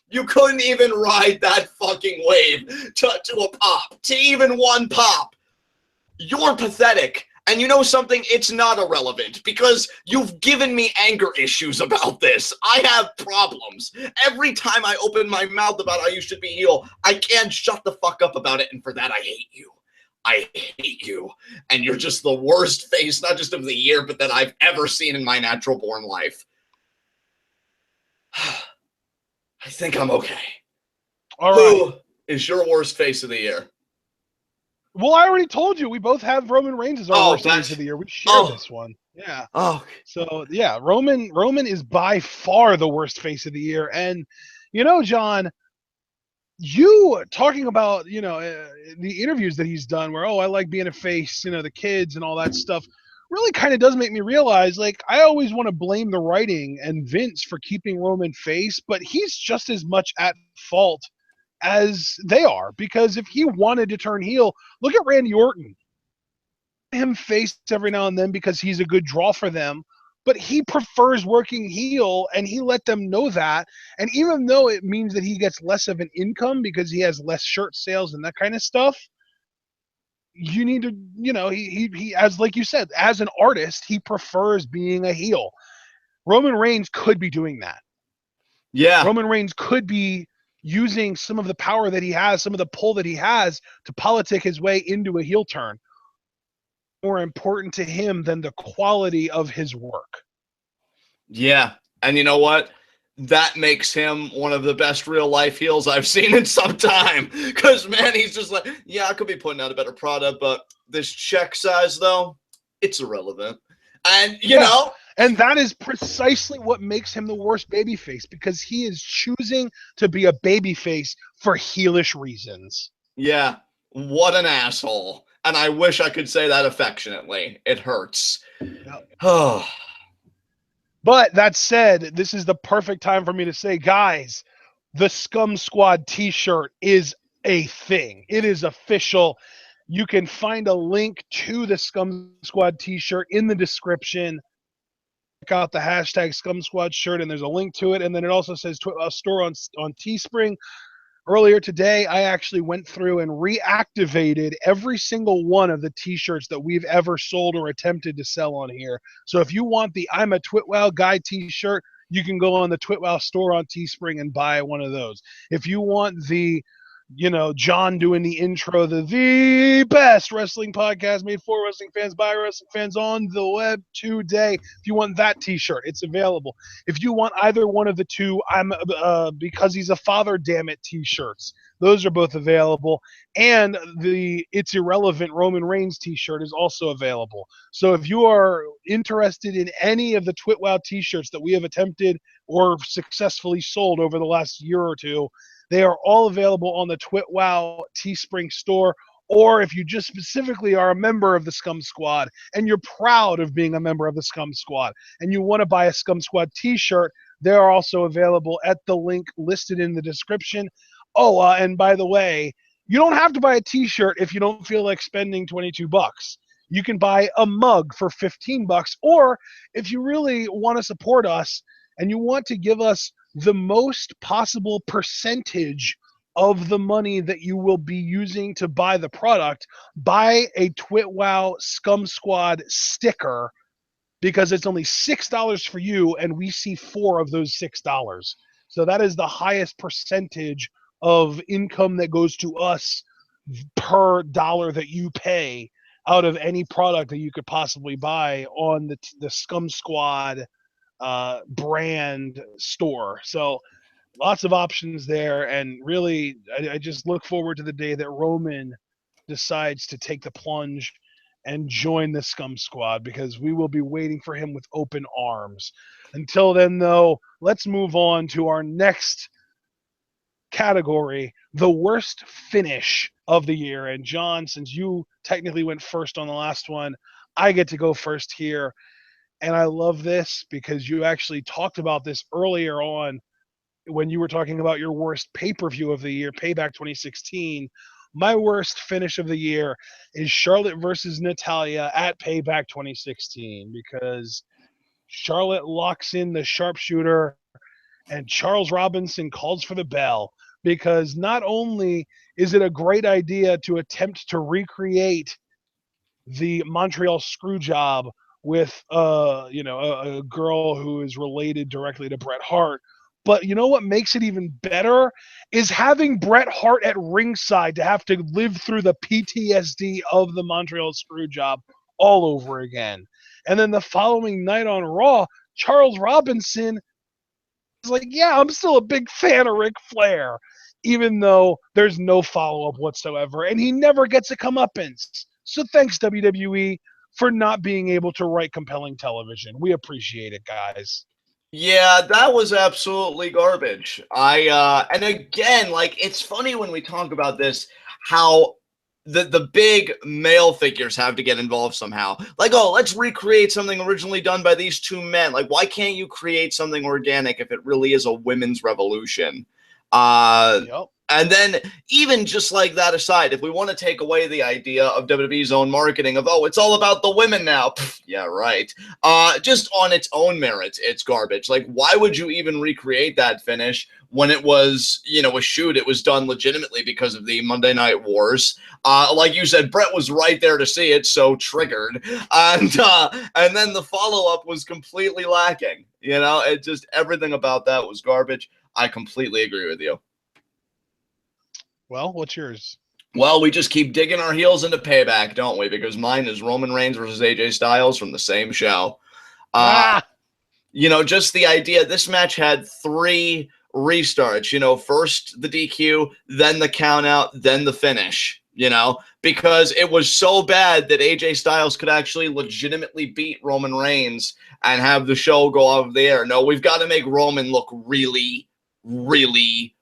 You couldn't even ride that fucking wave to a pop, to even one pop. You're pathetic. And you know something? It's not irrelevant because you've given me anger issues about this. I have problems. Every time I open my mouth about how you should be heel, I can't shut the fuck up about it. And for that, I hate you. I hate you. And you're just the worst face, not just of the year, but that I've ever seen in my natural born life. I think I'm okay. All right. Who is your worst face of the year? Well, I already told you we both have Roman Reigns as our worst face of the year. We share this one. Yeah. Oh. So yeah, Roman is by far the worst face of the year. And you know, John, you talking about the interviews that he's done, where I like being a face, the kids and all that stuff, really kind of does make me realize, like, I always want to blame the writing and Vince for keeping Roman face, but he's just as much at fault as they are, because if he wanted to turn heel, look at Randy Orton. Him face every now and then because he's a good draw for them, but he prefers working heel, and he let them know that. And even though it means that he gets less of an income because he has less shirt sales and that kind of stuff, you need to, he as like you said, as an artist, he prefers being a heel. Roman Reigns could be doing that. Yeah. Roman Reigns could be using some of the power that he has, some of the pull that he has, to politic his way into a heel turn. More important to him than the quality of his work. Yeah. And you know what? That makes him one of the best real life heels I've seen in some time. Because, man, he's just like, yeah, I could be putting out a better product, but this check size, though, it's irrelevant. And, you know. And that is precisely what makes him the worst babyface, because he is choosing to be a babyface for heelish reasons. Yeah. What an asshole. And I wish I could say that affectionately. It hurts. Yep. But that said, this is the perfect time for me to say, guys, the Scum Squad t-shirt is a thing. It is official. You can find a link to the Scum Squad t-shirt in the description. Check out the hashtag Scum Squad shirt, and there's a link to it. And then it also says store on Teespring. Earlier today, I actually went through and reactivated every single one of the t-shirts that we've ever sold or attempted to sell on here. So if you want the I'm a TWitWoW guy t-shirt, you can go on the TWitWoW store on Teespring and buy one of those. If you want the John doing the intro, the best wrestling podcast made for wrestling fans by wrestling fans on the web today. If you want that t-shirt, it's available. If you want either one of the two, I'm because he's a father, damn it t-shirts, those are both available. And the It's Irrelevant Roman Reigns t-shirt is also available. So if you are interested in any of the TWitWoW t-shirts that we have attempted or successfully sold over the last year or two, they are all available on the TWitWoW Teespring store. Or if you just specifically are a member of the Scum Squad and you're proud of being a member of the Scum Squad and you want to buy a Scum Squad t-shirt, they are also available at the link listed in the description. Oh, and by the way, you don't have to buy a t-shirt if you don't feel like spending $22. You can buy a mug for $15. Or if you really want to support us and you want to give us the most possible percentage of the money that you will be using to buy the product, buy a TWitWoW Scum Squad sticker, because it's only $6 for you, and we see 4 of those $6. So that is the highest percentage of income that goes to us per dollar that you pay out of any product that you could possibly buy on the Scum Squad brand store. So lots of options there, and really I just look forward to the day that Roman decides to take the plunge and join the Scum Squad, because we will be waiting for him with open arms. Until then, though, let's move on to our next category, the worst finish of the year. And John, since you technically went first on the last one, I get to go first here. And I love this because you actually talked about this earlier on when you were talking about your worst pay-per-view of the year, Payback 2016. My worst finish of the year is Charlotte versus Natalia at Payback 2016 because Charlotte locks in the sharpshooter and Charles Robinson calls for the bell because not only is it a great idea to attempt to recreate the Montreal screw job with a girl who is related directly to Bret Hart. But you know what makes it even better is having Bret Hart at ringside to have to live through the PTSD of the Montreal screw job all over again. And then the following night on Raw, Charles Robinson is like, yeah, I'm still a big fan of Ric Flair, even though there's no follow up whatsoever. And he never gets a comeuppance. So thanks, WWE, for not being able to write compelling television. We appreciate it, guys. Yeah, that was absolutely garbage. And again, like, it's funny when we talk about this, how the big male figures have to get involved somehow. Like, oh, let's recreate something originally done by these two men. Like, why can't you create something organic if it really is a women's revolution? Yep. And then, even just like that aside, if we want to take away the idea of WWE's own marketing of, oh, it's all about the women now. Pff, yeah, right. Just on its own merits, it's garbage. Like, why would you even recreate that finish when it was, a shoot? It was done legitimately because of the Monday Night Wars. Like you said, Bret was right there to see it, so triggered. And then the follow-up was completely lacking. It just, everything about that was garbage. I completely agree with you. Well, what's yours? Well, we just keep digging our heels into Payback, don't we? Because mine is Roman Reigns versus AJ Styles from the same show. Just the idea, this match had 3 restarts. First the DQ, then the countout, then the finish. Because it was so bad that AJ Styles could actually legitimately beat Roman Reigns and have the show go off the air. No, we've got to make Roman look really, really,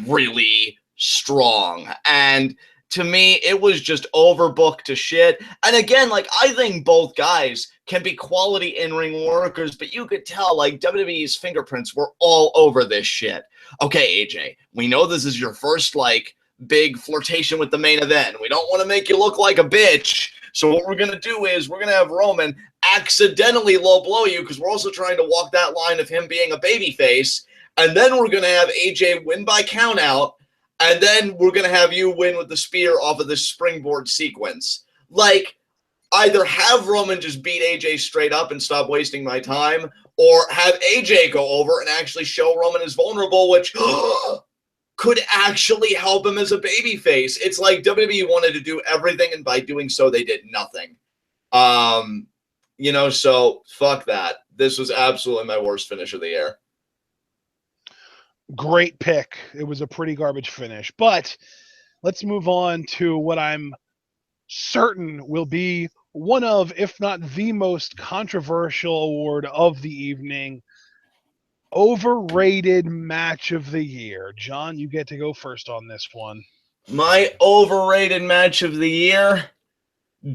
really strong. And to me, it was just overbooked to shit. And again, like, I think both guys can be quality in-ring workers, but you could tell, like, WWE's fingerprints were all over this shit. Okay, AJ, we know this is your first, like, big flirtation with the main event. We don't want to make you look like a bitch. So what we're going to do is we're going to have Roman accidentally low blow you, because we're also trying to walk that line of him being a babyface. And then we're going to have AJ win by countout. And then we're going to have you win with the spear off of this springboard sequence. Like, either have Roman just beat AJ straight up and stop wasting my time, or have AJ go over and actually show Roman is vulnerable, which could actually help him as a babyface. It's like WWE wanted to do everything, and by doing so, they did nothing. So fuck that. This was absolutely my worst finish of the year. Great pick. It was a pretty garbage finish. But let's move on to what I'm certain will be one of, if not the most controversial award of the evening. Overrated match of the year. John, you get to go first on this one. My overrated match of the year,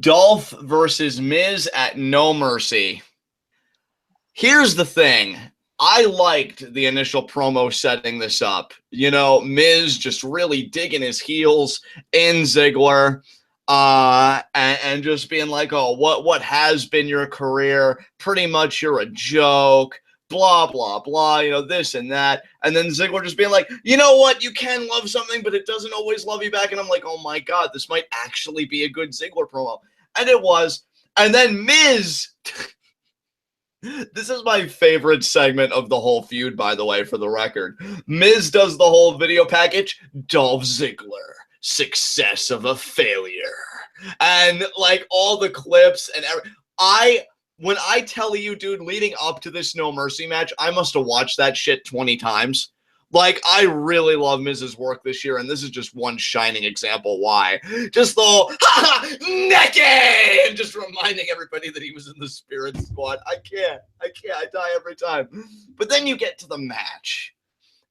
Dolph versus Miz at No Mercy. Here's the thing. I liked the initial promo setting this up. Miz just really digging his heels in Ziggler, and just being like, oh, what has been your career? Pretty much you're a joke, blah, blah, blah, this and that. And then Ziggler just being like, you know what? You can love something, but it doesn't always love you back. And I'm like, oh my God, this might actually be a good Ziggler promo. And it was. And then Miz... This is my favorite segment of the whole feud, by the way, for the record. Miz does the whole video package. Dolph Ziggler, success of a failure. And, like, all the clips and when I tell you, dude, leading up to this No Mercy match, I must have watched that shit 20 times. Like, I really love Miz's work this year, and this is just one shining example why. Just the whole, naked! And just reminding everybody that he was in the Spirit Squad. I can't. I die every time. But then you get to the match,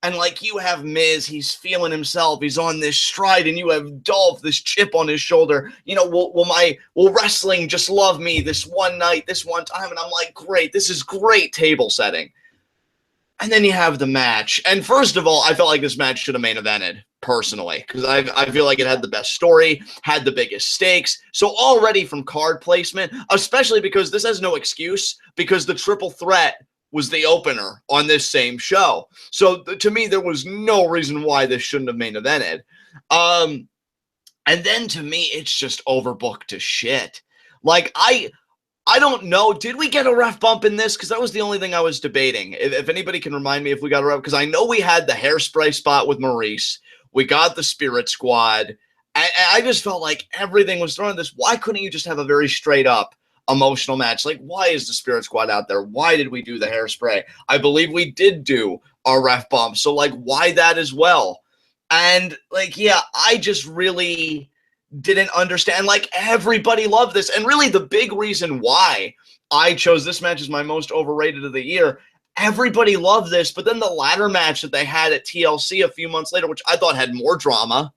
And like you have Miz, he's feeling himself. He's on this stride, and you have Dolph, this chip on his shoulder. You know, will wrestling just love me this one night, this one time? And I'm like, great, this is great table setting. And then you have the match. And first of all, I felt like this match should have main evented, personally, because I feel like it had the best story, had the biggest stakes. So already from card placement, especially because this has no excuse, because the triple threat was the opener on this same show. So to me, there was no reason why this shouldn't have main evented. And then to me, it's just overbooked to shit. Like, I don't know. Did we get a ref bump in this? Because that was the only thing I was debating. If anybody can remind me if we got a ref, because I know we had the hairspray spot with Maurice. We got the Spirit Squad. I just felt like everything was thrown in this. Why couldn't you just have a very straight up emotional match? Like, why is the Spirit Squad out there? Why did we do the hairspray? I believe we did do a ref bump. So, like, why that as well? And, like, yeah, I just really didn't understand. Like, everybody loved this. And really the big reason why I chose this match as my most overrated of the year, everybody loved this. But then the ladder match that they had at TLC a few months later, which I thought had more drama,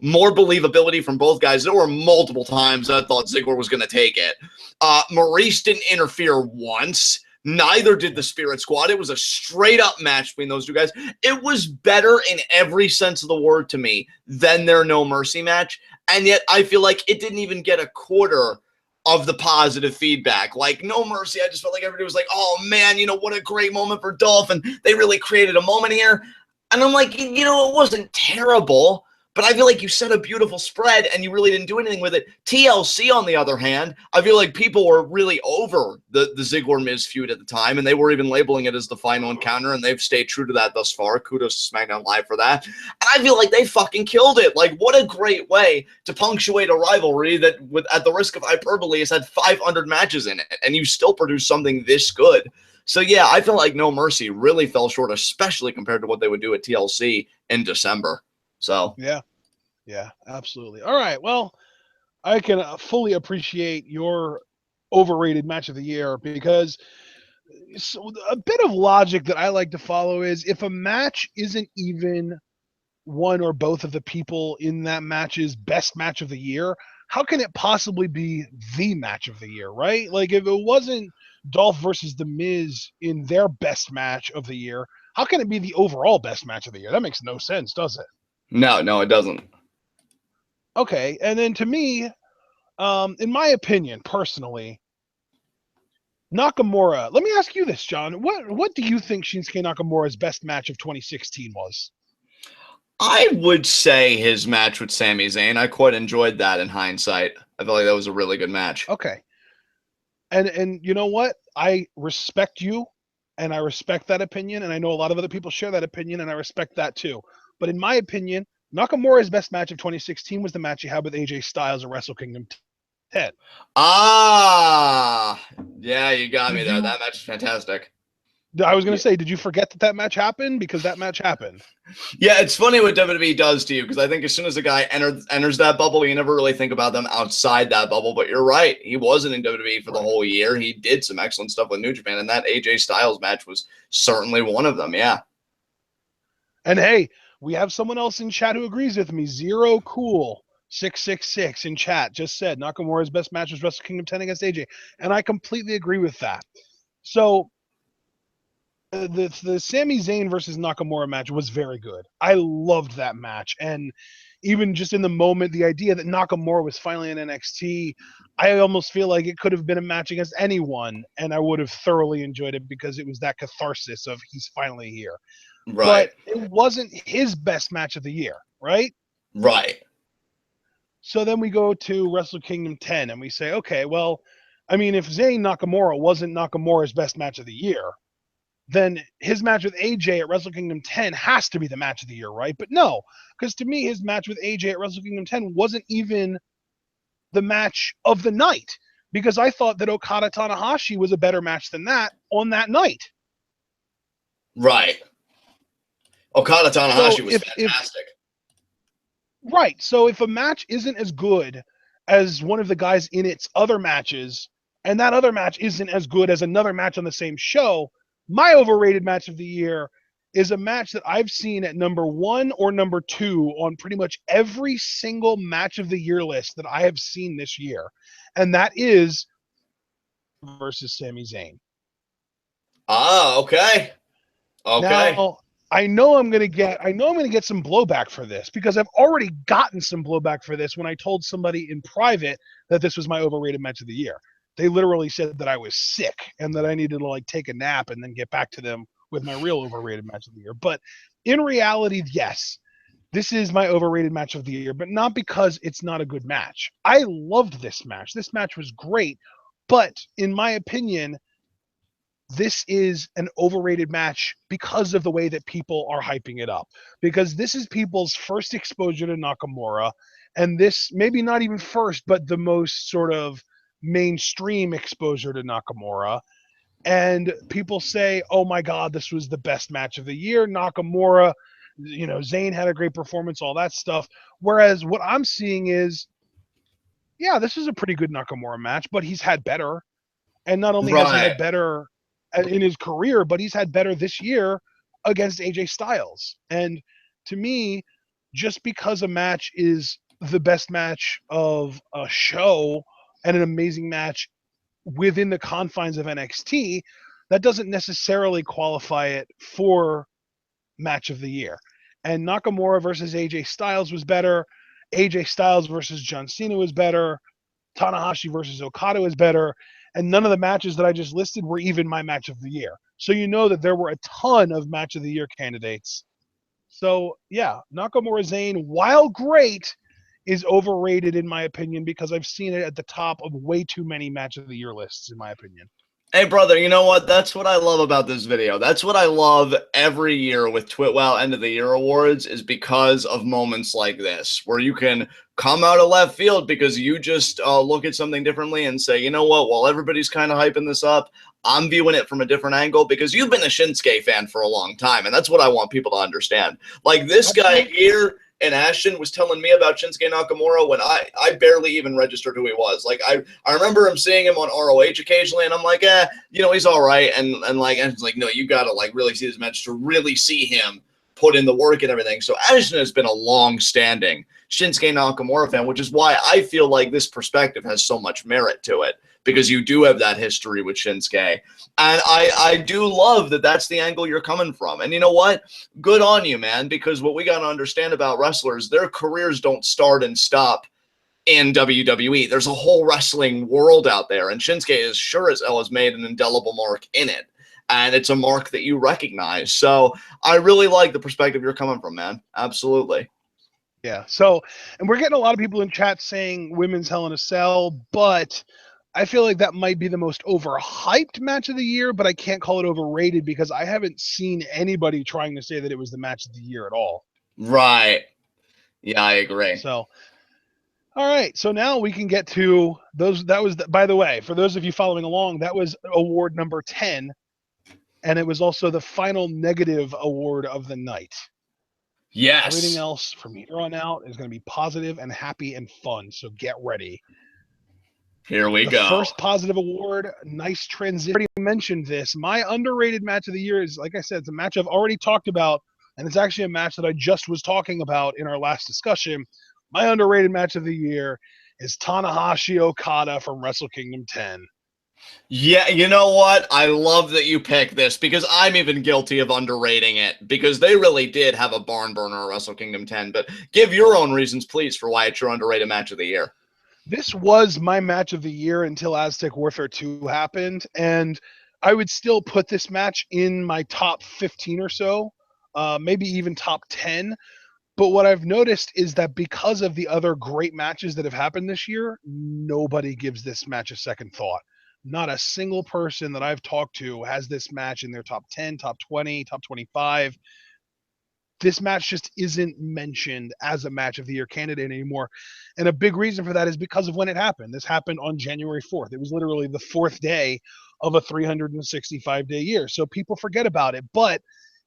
more believability from both guys. There were multiple times I thought Ziggler was going to take it. Maurice didn't interfere once. Neither did the Spirit Squad. It was a straight-up match between those two guys. It was better in every sense of the word to me than their No Mercy match, and yet I feel like it didn't even get a quarter of the positive feedback. Like, No Mercy, I just felt like everybody was like, oh, man, you know, what a great moment for Dolph, and they really created a moment here. And I'm like, you know, it wasn't terrible, but I feel like you set a beautiful spread and you really didn't do anything with it. TLC, on the other hand, I feel like people were really over the Ziggler-Miz feud at the time, and they were even labeling it as the final encounter, and they've stayed true to that thus far. Kudos to SmackDown Live for that. And I feel like they fucking killed it. Like, what a great way to punctuate a rivalry that, at the risk of hyperbole, has had 500 matches in it, and you still produce something this good. So, yeah, I feel like No Mercy really fell short, especially compared to what they would do at TLC in December. So yeah, absolutely. All right, well, I can fully appreciate your overrated match of the year, because a bit of logic that I like to follow is, if a match isn't even one or both of the people in that match's best match of the year, how can it possibly be the match of the year, right? Like, if it wasn't Dolph versus The Miz in their best match of the year, how can it be the overall best match of the year? That makes no sense, does it? No, it doesn't. Okay, and then to me, in my opinion, personally, Nakamura. Let me ask you this, John. What do you think Shinsuke Nakamura's best match of 2016 was? I would say his match with Sami Zayn. I quite enjoyed that in hindsight. I felt like that was a really good match. Okay, and you know what? I respect you, and I respect that opinion, and I know a lot of other people share that opinion, and I respect that too. But in my opinion, Nakamura's best match of 2016 was the match he had with AJ Styles at Wrestle Kingdom 10. Ah, yeah, you got me there. That match is fantastic. I was going to say, did you forget that match happened? Because that match happened. Yeah, it's funny what WWE does to you, because I think as soon as a guy enters that bubble, you never really think about them outside that bubble. But you're right. He wasn't in WWE for the whole year. He did some excellent stuff with New Japan, and that AJ Styles match was certainly one of them, yeah. And hey, we have someone else in chat who agrees with me. Zero Cool 666 in chat just said Nakamura's best match was Wrestle Kingdom 10 against AJ. And I completely agree with that. So the Sami Zayn versus Nakamura match was very good. I loved that match. And even just in the moment, the idea that Nakamura was finally in NXT, I almost feel like it could have been a match against anyone, and I would have thoroughly enjoyed it, because it was that catharsis of he's finally here. Right. But it wasn't his best match of the year, right? Right. So then we go to Wrestle Kingdom 10 and we say, okay, well, I mean, if Zayn Nakamura wasn't Nakamura's best match of the year, then his match with AJ at Wrestle Kingdom 10 has to be the match of the year, right? But no, because to me, his match with AJ at Wrestle Kingdom 10 wasn't even the match of the night, because I thought that Okada Tanahashi was a better match than that on that night. Right. Okada Tanahashi was fantastic. Right. So if a match isn't as good as one of the guys in its other matches, and that other match isn't as good as another match on the same show, my overrated match of the year is a match that I've seen at number 1 or number 2 on pretty much every single match of the year list that I have seen this year. And that is versus Sami Zayn. Ah, okay. Okay. Now, I know I'm going to get some blowback for this because I've already gotten some blowback for this when I told somebody in private that this was my overrated match of the year. They literally said that I was sick and that I needed to like take a nap and then get back to them with my real overrated match of the year. But in reality, yes, this is my overrated match of the year, but not because it's not a good match. I loved this match. This match was great, but in my opinion, this is an overrated match because of the way that people are hyping it up. Because this is people's first exposure to Nakamura, and this maybe not even first, but the most sort of mainstream exposure to Nakamura. And people say, "Oh my God, this was the best match of the year." Nakamura, Zayn had a great performance, all that stuff. Whereas what I'm seeing is, yeah, this is a pretty good Nakamura match, but he's had better. And not only has he Right. had better in his career, but he's had better this year against AJ Styles. And to me, just because a match is the best match of a show and an amazing match within the confines of NXT, that doesn't necessarily qualify it for match of the year. And Nakamura versus AJ Styles was better. AJ Styles versus John Cena was better. Tanahashi versus Okada was better, and none of the matches that I just listed were even my match of the year. So you know that there were a ton of match of the year candidates. So yeah, Nakamura Zayn, while great, is overrated in my opinion because I've seen it at the top of way too many match of the year lists, in my opinion. Hey, brother, you know what? That's what I love about this video. That's what I love every year with TWitWoW End of the Year Awards is because of moments like this where you can come out of left field because you just look at something differently and say, you know what? While everybody's kind of hyping this up, I'm viewing it from a different angle because you've been a Shinsuke fan for a long time, and that's what I want people to understand. Like this guy here and Ashton was telling me about Shinsuke Nakamura when I barely even registered who he was. Like I remember him seeing him on ROH occasionally, and I'm like, he's all right. And it's like, no, you gotta like really see this match to really see him put in the work and everything. So Ashton has been a long-standing Shinsuke Nakamura fan, which is why I feel like this perspective has so much merit to it, because you do have that history with Shinsuke. And I do love that that's the angle you're coming from. And you know what? Good on you, man, because what we got to understand about wrestlers, their careers don't start and stop in WWE. There's a whole wrestling world out there, and Shinsuke is sure as hell has made an indelible mark in it. And it's a mark that you recognize. So I really like the perspective you're coming from, man. Absolutely. Yeah. So, and we're getting a lot of people in chat saying Women's Hell in a Cell, but I feel like that might be the most overhyped match of the year, but I can't call it overrated because I haven't seen anybody trying to say that it was the match of the year at all. Right. Yeah, I agree. So, all right. So now we can get to those. That was, by the way, for those of you following along, that was award number 10. And it was also the final negative award of the night. Yes. Everything else from here on out is going to be positive and happy and fun. So get ready. Here we go. The first positive award, nice transition. I already mentioned this. My underrated match of the year is, like I said, it's a match I've already talked about, and it's actually a match that I just was talking about in our last discussion. My underrated match of the year is Tanahashi Okada from Wrestle Kingdom 10. Yeah, you know what? I love that you picked this because I'm even guilty of underrating it because they really did have a barn burner at Wrestle Kingdom 10. But give your own reasons, please, for why it's your underrated match of the year. This was my match of the year until Aztec Warfare 2 happened, and I would still put this match in my top 15 or so, maybe even top 10. But what I've noticed is that because of the other great matches that have happened this year, nobody gives this match a second thought. Not a single person that I've talked to has this match in their top 10, top 20, top 25. This match just isn't mentioned as a match of the year candidate anymore. And a big reason for that is because of when it happened. This happened on January 4th. It was literally the fourth day of a 365-day year. So people forget about it. But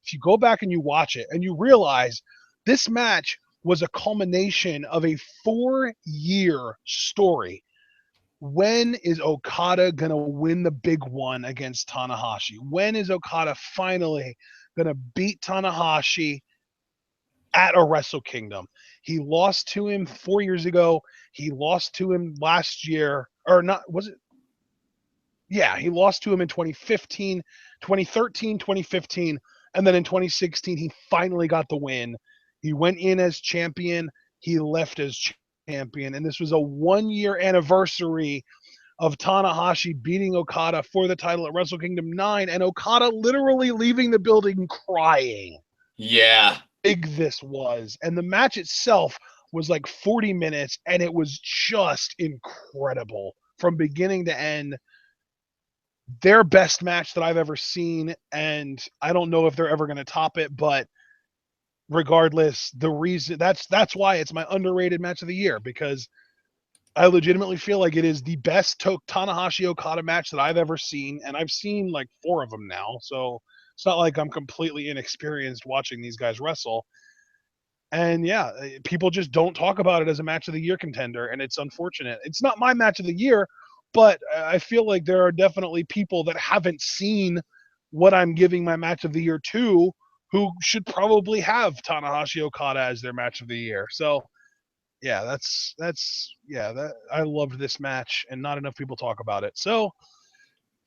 if you go back and you watch it and you realize this match was a culmination of a 4-year story. When is Okada going to win the big one against Tanahashi? When is Okada finally going to beat Tanahashi at a Wrestle Kingdom. He lost to him 4 years ago. He lost to him last year, or not, was it? Yeah, he lost to him in 2015, 2013, 2015, and then in 2016, he finally got the win. He went in as champion, he left as champion, and this was a 1 year anniversary of Tanahashi beating Okada for the title at Wrestle Kingdom 9, and Okada literally leaving the building crying. Yeah. Big this was. And the match itself was like 40 minutes, and it was just incredible from beginning to end. Their best match that I've ever seen, and I don't know if they're ever going to top it, but regardless, the reason that's why it's my underrated match of the year, because I legitimately feel like it is the best Tanahashi Okada match that I've ever seen, and I've seen like 4 of them now, so it's not like I'm completely inexperienced watching these guys wrestle. And yeah, people just don't talk about it as a match of the year contender, and it's unfortunate. It's not my match of the year, but I feel like there are definitely people that haven't seen what I'm giving my match of the year to, who should probably have Tanahashi Okada as their match of the year. So yeah, that I loved this match, and not enough people talk about it. So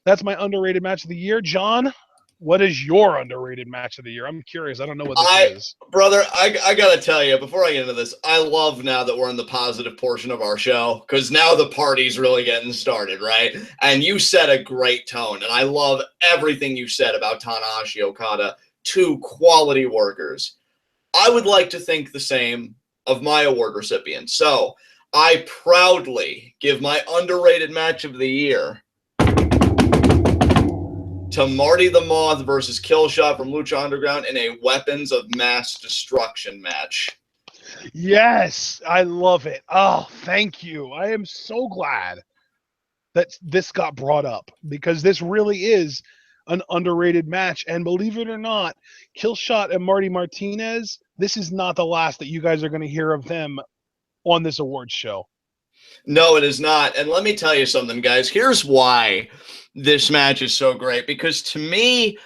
that's my underrated match of the year. John, what is your underrated match of the year? I'm curious. I don't know what this is. Brother, I gotta tell you, before I get into this, I love now that we're in the positive portion of our show, because now the party's really getting started, right? And you set a great tone, and I love everything you said about Tanahashi Okada. 2 quality workers. I would like to think the same of my award recipients. So I proudly give my underrated match of the year to Marty the Moth versus Killshot from Lucha Underground in a weapons of mass destruction match. Yes, I love it. Oh, thank you. I am so glad that this got brought up, because this really is an underrated match. And believe it or not, Killshot and Marty Martinez, this is not the last that you guys are going to hear of them on this awards show. No, it is not. And let me tell you something, guys. Here's why this match is so great. Because to me,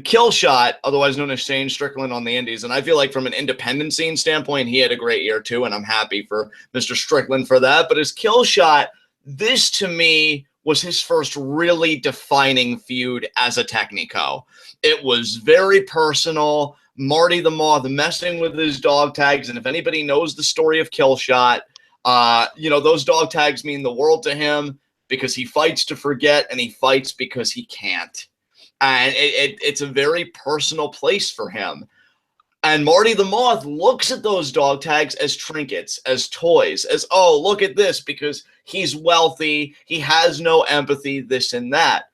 Killshot, otherwise known as Shane Strickland on the Indies, and I feel like from an independent scene standpoint, he had a great year too, and I'm happy for Mr. Strickland for that. But as Killshot, this to me was his first really defining feud as a Technico. It was very personal. Marty the Moth messing with his dog tags, and if anybody knows the story of Killshot, those dog tags mean the world to him, because he fights to forget, and he fights because he can't. And it's a very personal place for him. And Marty the Moth looks at those dog tags as trinkets, as toys, as, oh, look at this, because he's wealthy, he has no empathy, this and that.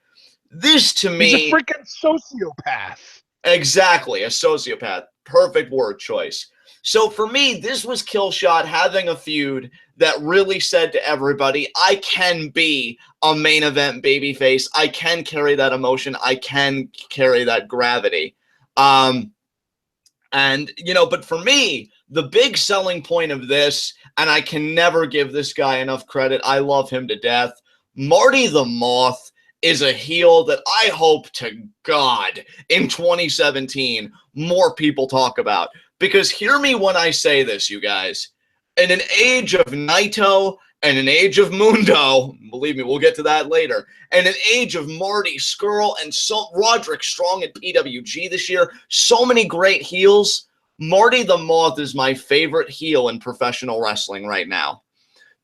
This, to me... He's a freaking sociopath. Exactly, a sociopath. Perfect word choice. So for me, this was Killshot having a feud that really said to everybody, I can be a main event babyface. I can carry that emotion. I can carry that gravity. But for me, the big selling point of this, and I can never give this guy enough credit, I love him to death, Marty the Moth is a heel that I hope to God in 2017 more people talk about. Because hear me when I say this, you guys. In an age of Naito and an age of Mundo, believe me, we'll get to that later, and an age of Marty, Skrull, and Roderick Strong at PWG this year, so many great heels. Marty the Moth is my favorite heel in professional wrestling right now.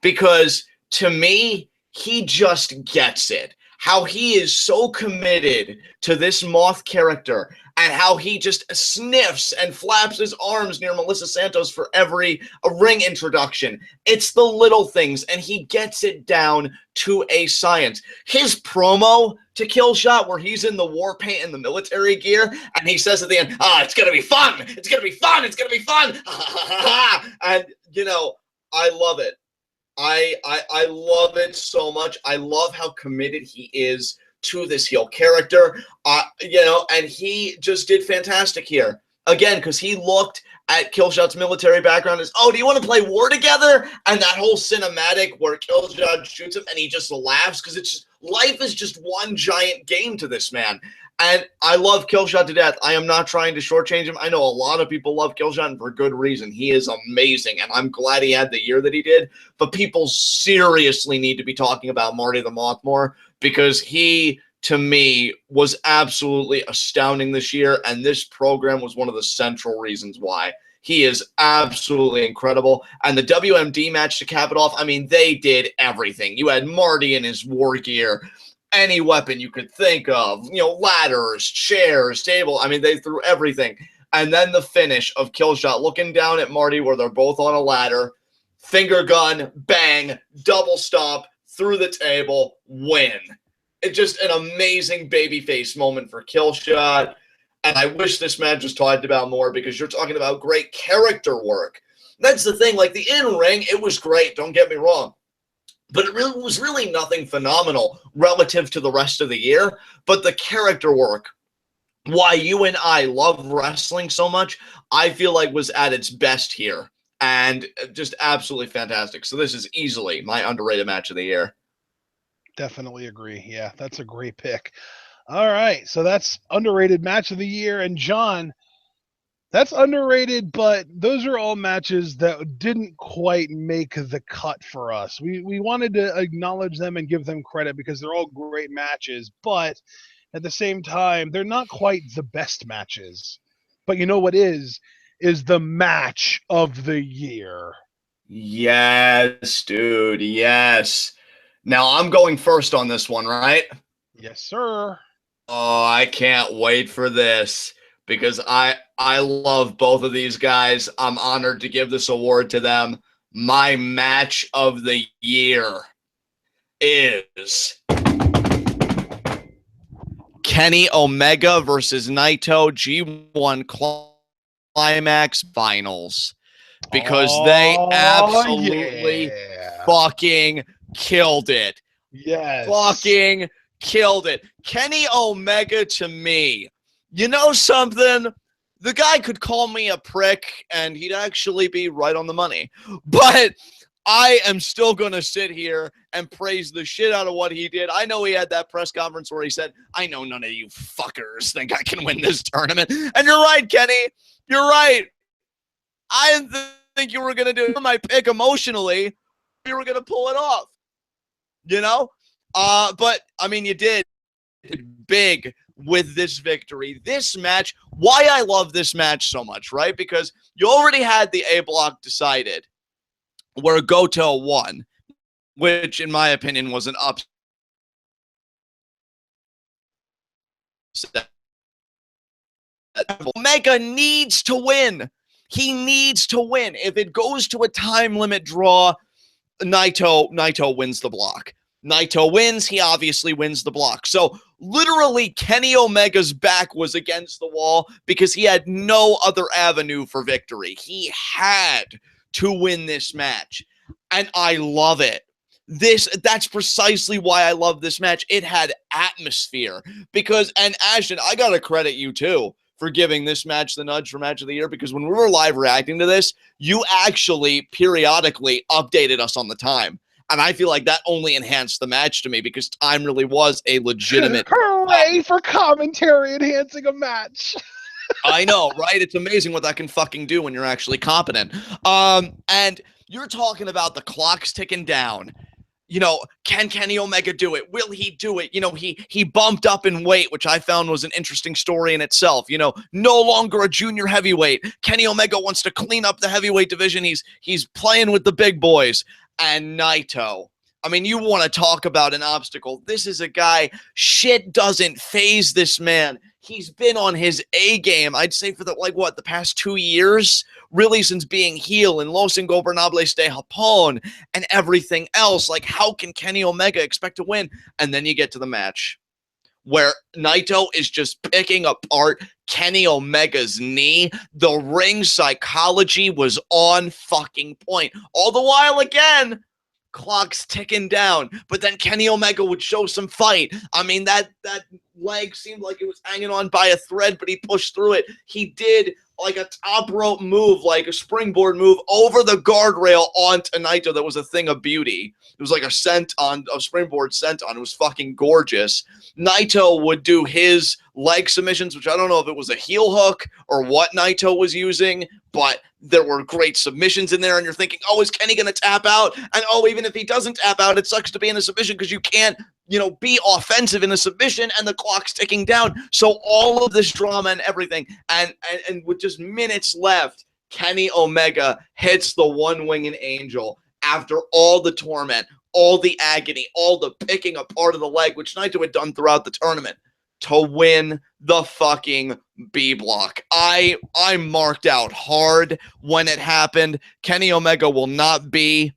Because to me, he just gets it. How he is so committed to this Moth character, and how he just sniffs and flaps his arms near Melissa Santos for every ring introduction. It's the little things, and he gets it down to a science. His promo to Killshot, where he's in the war paint and the military gear, and he says at the end, it's going to be fun. It's going to be fun. It's going to be fun. And, I love it. I love it so much. I love how committed he is to this heel character, and he just did fantastic here. Again, because he looked at Killshot's military background is, oh, do you want to play war together? And that whole cinematic where Killshot shoots him and he just laughs because it's just, life is just one giant game to this man. And I love Killshot to death. I am not trying to shortchange him. I know a lot of people love Killshot, and for good reason. He is amazing, and I'm glad he had the year that he did. But people seriously need to be talking about Marty the Moth more, because he, to me, was absolutely astounding this year, and this program was one of the central reasons why. He is absolutely incredible. And the WMD match to cap it off, I mean, they did everything. You had Marty in his war gear, any weapon you could think of, you know, ladders, chairs, table. I mean, they threw everything. And then the finish of Killshot looking down at Marty where they're both on a ladder, finger gun, bang, double stomp, through the table, win. It's just an amazing babyface moment for Killshot. And I wish this match was talked about more, because you're talking about great character work. That's the thing. Like, the in-ring, it was great. Don't get me wrong. But it really was really nothing phenomenal relative to the rest of the year. But the character work, why you and I love wrestling so much, I feel like was at its best here. And just absolutely fantastic. So this is easily my underrated match of the year. Definitely agree. Yeah, that's a great pick. All right, so that's underrated match of the year. And John, that's underrated, but those are all matches that didn't quite make the cut for us. We wanted to acknowledge them and give them credit because they're all great matches, but at the same time, they're not quite the best matches. But you know what is the match of the year. Yes, dude, yes. Now I'm going first on this one, right? Yes, sir. Oh, I can't wait for this, because I love both of these guys. I'm honored to give this award to them. My match of the year is Kenny Omega versus Naito G1 Climax Finals, because they absolutely fucking killed it. Yes. Fucking killed it. Kenny Omega, to me, you know something? The guy could call me a prick and he'd actually be right on the money. But I am still going to sit here and praise the shit out of what he did. I know he had that press conference where he said, I know none of you fuckers think I can win this tournament. And you're right, Kenny. You're right. I didn't think you were going to do my pick emotionally. You were going to pull it off. You know? But, I mean, you did big with this victory. This match, why I love this match so much, right? Because you already had the A block decided, where Goto won, which, in my opinion, was an upset. Omega needs to win. He needs to win. If it goes to a time limit draw, Naito wins the block. Naito wins, he obviously wins the block. So literally Kenny Omega's back was against the wall because he had no other avenue for victory. He had to win this match. And I love it. That's precisely why I love this match. It had atmosphere. Because, and Ashton, I gotta credit you too for giving this match the nudge for match of the year, because when we were live reacting to this, you actually periodically updated us on the time. And I feel like that only enhanced the match to me, because time really was a legitimate. Hooray for commentary enhancing a match. I know, right? It's amazing what that can fucking do when you're actually competent. And you're talking about the clock's ticking down. You know, can Kenny Omega do it? Will he do it? You know, he bumped up in weight, which I found was an interesting story in itself. You know, no longer a junior heavyweight. Kenny Omega wants to clean up the heavyweight division. He's playing with the big boys. And Naito, I mean, you want to talk about an obstacle. This is a guy, shit doesn't phase this man. He's been on his A game, I'd say, for the past 2 years, really, since being heel in Los Ingobernables de Japón and everything else. Like, how can Kenny Omega expect to win? And then you get to the match where Naito is just picking apart Kenny Omega's knee. The ring psychology was on fucking point. All the while, again, clock's ticking down. But then Kenny Omega would show some fight. I mean, that leg seemed like it was hanging on by a thread, but he pushed through it. He did like a top rope move, like a springboard move over the guardrail onto Naito. That was a thing of beauty. It was like a springboard senton. It was fucking gorgeous. Naito would do his leg submissions, which I don't know if it was a heel hook or what Naito was using, but there were great submissions in there, and you're thinking, oh, is Kenny going to tap out? And oh, even if he doesn't tap out, it sucks to be in a submission because you can't, be offensive in a submission, and the clock's ticking down. So all of this drama and everything, and with just minutes left, Kenny Omega hits the one-winged angel after all the torment, all the agony, all the picking apart of the leg, which Naito had done throughout the tournament, to win the fucking B block. I marked out hard when it happened. Kenny Omega will not be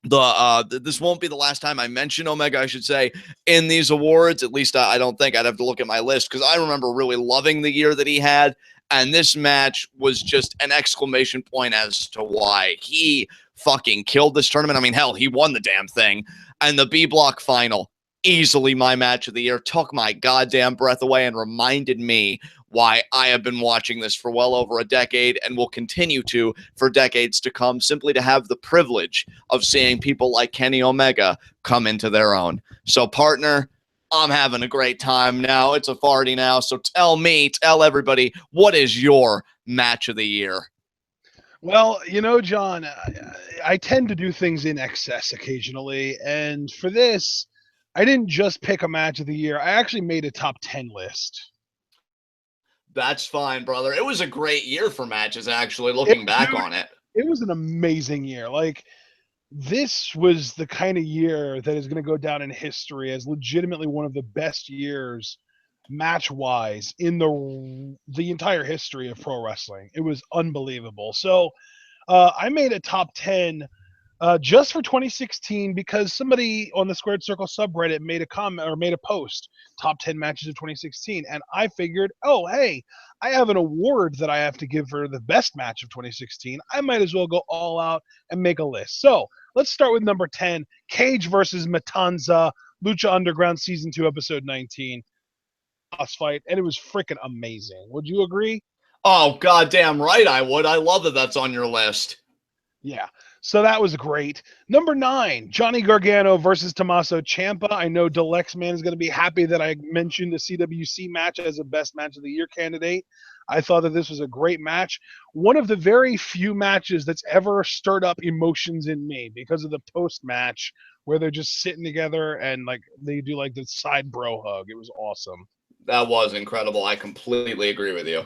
this won't be the last time I mention Omega, I should say, in these awards. At least I don't think. I'd have to look at my list because I remember really loving the year that he had. And this match was just an exclamation point as to why he fucking killed this tournament. I mean, hell, he won the damn thing. And the B block final, easily my match of the year, took my goddamn breath away and reminded me why I have been watching this for well over a decade and will continue to for decades to come, simply to have the privilege of seeing people like Kenny Omega come into their own. So, partner, I'm having a great time now. It's a party now. So tell everybody, what is your match of the year? Well, John, I tend to do things in excess occasionally. And for this, I didn't just pick a match of the year. I actually made a top 10 list. That's fine, brother. It was a great year for matches, actually, looking back on it. It was an amazing year. Like, this was the kind of year that is going to go down in history as legitimately one of the best years match-wise in the entire history of pro wrestling. It was unbelievable. So I made a top 10 just for 2016 because somebody on the Squared Circle subreddit made a comment or made a post, top 10 matches of 2016, and I figured, oh, hey, I have an award that I have to give for the best match of 2016. I might as well go all out and make a list. So let's start with number 10, Cage versus Matanza, Lucha Underground Season 2, Episode 19. Boss fight, and it was freaking amazing. Would you agree? Oh, goddamn right I would. I love that that's on your list. Yeah. So that was great. Number 9, Johnny Gargano versus Tommaso Ciampa. I know Deluxe Man is going to be happy that I mentioned the CWC match as a best match of the year candidate. I thought that this was a great match. One of the very few matches that's ever stirred up emotions in me because of the post match where they're just sitting together and like they do like the side bro hug. It was awesome. That was incredible. I completely agree with you.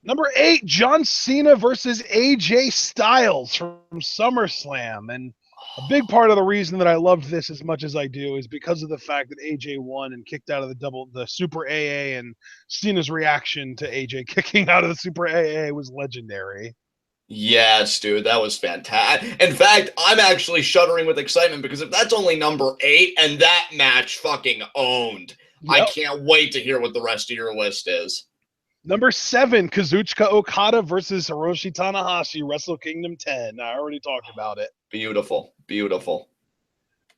Number 8, John Cena versus AJ Styles from SummerSlam. And a big part of the reason that I loved this as much as I do is because of the fact that AJ won and kicked out of the Super AA, and Cena's reaction to AJ kicking out of the Super AA was legendary. Yes, dude, that was fantastic. In fact, I'm actually shuddering with excitement because if that's only number 8 and that match fucking owned, yep. I can't wait to hear what the rest of your list is. Number 7, Kazuchika Okada versus Hiroshi Tanahashi, Wrestle Kingdom 10. I already talked about it. Beautiful. Beautiful.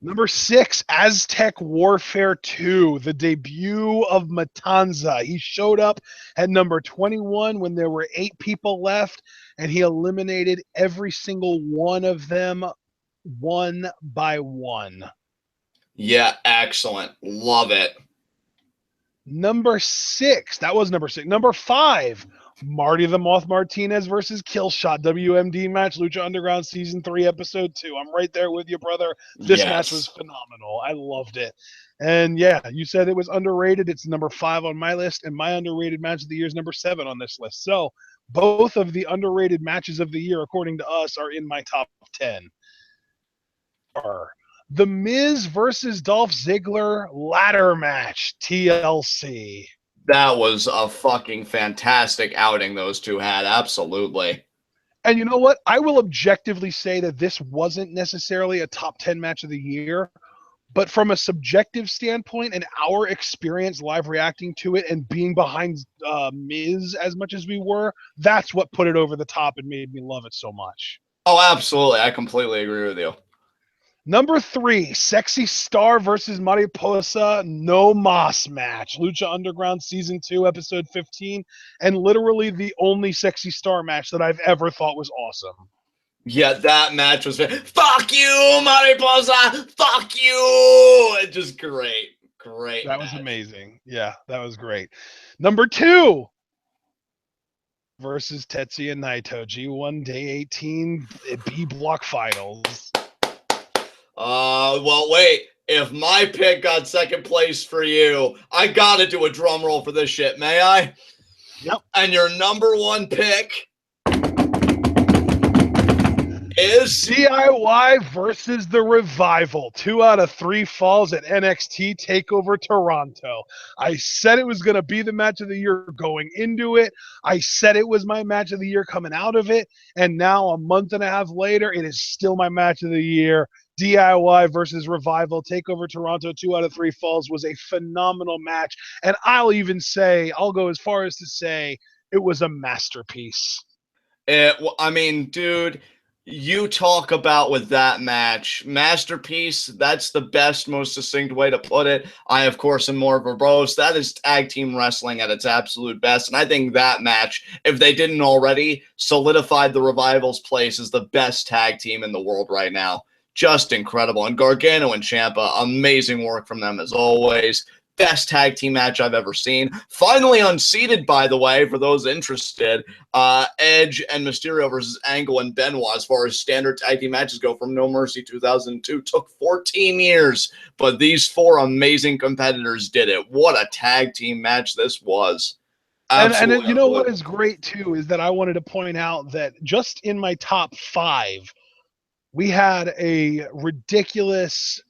Number 6, Aztec Warfare 2, the debut of Matanza. He showed up at number 21 when there were 8 people left, and he eliminated every single one of them one by one. Yeah, excellent. Love it. Number 6, that was number 6. Number 5, Marty the Moth Martinez versus Killshot, WMD match, Lucha Underground Season 3, Episode 2. I'm right there with you, brother. This match was phenomenal. I loved it. And yeah, you said it was underrated. It's number 5 on my list, and my underrated match of the year is number 7 on this list. So both of the underrated matches of the year, according to us, are in my top 10. The Miz versus Dolph Ziggler ladder match, TLC. That was a fucking fantastic outing those two had. Absolutely. And you know what? I will objectively say that this wasn't necessarily a top 10 match of the year, but from a subjective standpoint and our experience live reacting to it and being behind Miz as much as we were, that's what put it over the top and made me love it so much. Oh, absolutely. I completely agree with you. Number 3, Sexy Star versus Mariposa No Mas match. Lucha Underground Season 2, Episode 15, and literally the only Sexy Star match that I've ever thought was awesome. Yeah, that match was fuck you, Mariposa! Fuck you! It's just great. Great That match. was amazing. Yeah, that was great. Number 2 versus Tetsuya Naito, G1 Day 18 B Block Finals. Well, wait. If my pick got second place for you, I gotta do a drum roll for this shit, may I? Yep. And your number 1 pick is DIY versus the Revival. 2 out of 3 falls at NXT TakeOver Toronto. I said it was going to be the match of the year going into it. I said it was my match of the year coming out of it. And now, a month and a half later, it is still my match of the year. DIY versus Revival TakeOver Toronto. 2 out of 3 falls was a phenomenal match. And I'll go as far as to say it was a masterpiece. I mean, dude, you talk about with that match, masterpiece. That's the best, most succinct way to put it. I, of course, am more verbose. That is tag team wrestling at its absolute best. And I think that match, if they didn't already, solidified the Revival's place as the best tag team in the world right now. Just incredible. And Gargano and Ciampa, amazing work from them as always. Best tag team match I've ever seen. Finally unseated, by the way, for those interested. Edge and Mysterio versus Angle and Benoit, as far as standard tag team matches go, from No Mercy 2002. Took 14 years, but these 4 amazing competitors did it. What a tag team match this was. Absolutely. And you know what is great, too, is that I wanted to point out that just in my top 5, we had a ridiculous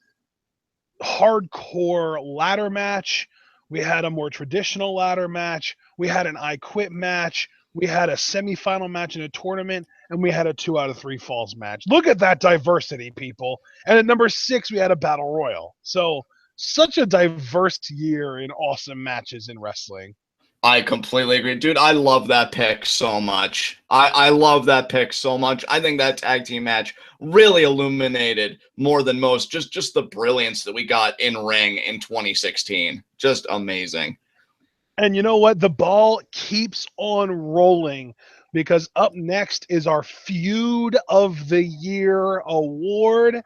hardcore ladder match. We had a more traditional ladder match. We had an I Quit match. We had a semifinal match in a tournament, and we had a 2 out of 3 falls match. Look at that diversity, people. And at number 6, we had a battle royal. So such a diverse year in awesome matches in wrestling. I completely agree. Dude, I love that pick so much. I love that pick so much. I think that tag team match really illuminated more than most just the brilliance that we got in ring in 2016. Just amazing. And you know what? The ball keeps on rolling because up next is our Feud of the Year award.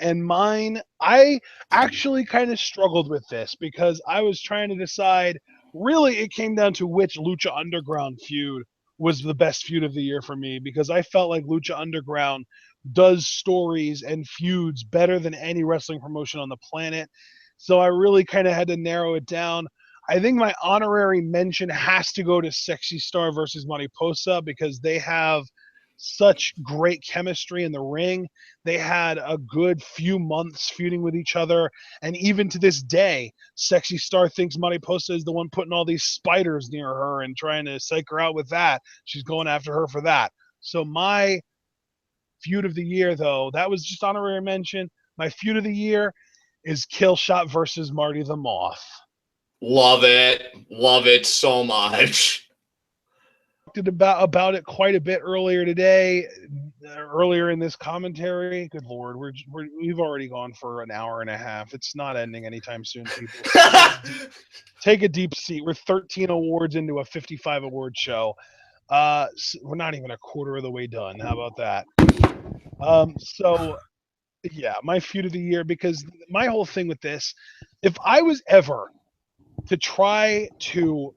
And mine, I actually kind of struggled with this because I was trying to decide. Really, it came down to which Lucha Underground feud was the best feud of the year for me because I felt like Lucha Underground does stories and feuds better than any wrestling promotion on the planet. So I really kind of had to narrow it down. I think my honorary mention has to go to Sexy Star versus Mariposa because they have such great chemistry in the ring. They had a good few months feuding with each other. And even to this day, Sexy Star thinks Mariposa is the one putting all these spiders near her and trying to psych her out with that. She's going after her for that. So my feud of the year, though, that was just honorary mention. My feud of the year is Killshot versus Marty the Moth. Love it. Love it so much. Talked about it quite a bit earlier today, earlier in this commentary. Good Lord, we've already gone for an hour and a half. It's not ending anytime soon, people. Take a deep seat. We're 13 awards into a 55 award show. We're not even a quarter of the way done. How about that? So yeah, my feud of the year, because my whole thing with this, if I was ever to try to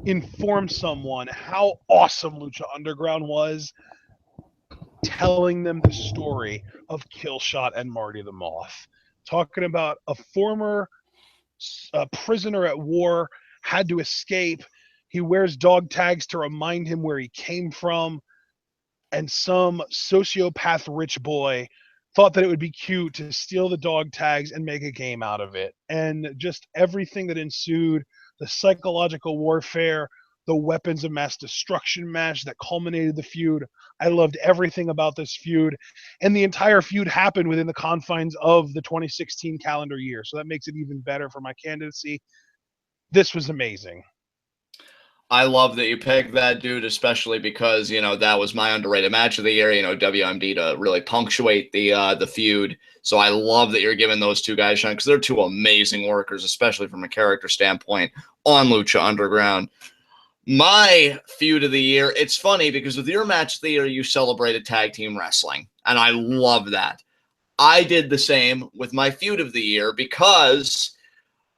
inform someone how awesome Lucha Underground was, telling them the story of Killshot and Marty the Moth. Talking about a former prisoner at war, had to escape. He wears dog tags to remind him where he came from. And some sociopath rich boy thought that it would be cute to steal the dog tags and make a game out of it. And just everything that ensued, the psychological warfare, the weapons of mass destruction match that culminated the feud. I loved everything about this feud. And the entire feud happened within the confines of the 2016 calendar year. So that makes it even better for my candidacy. This was amazing. I love that you picked that, dude, especially because, that was my underrated match of the year, WMD to really punctuate the feud. So I love that you're giving those two guys shine because they're two amazing workers, especially from a character standpoint on Lucha Underground. My feud of the year, it's funny because with your match of the year, you celebrated tag team wrestling, and I love that. I did the same with my feud of the year because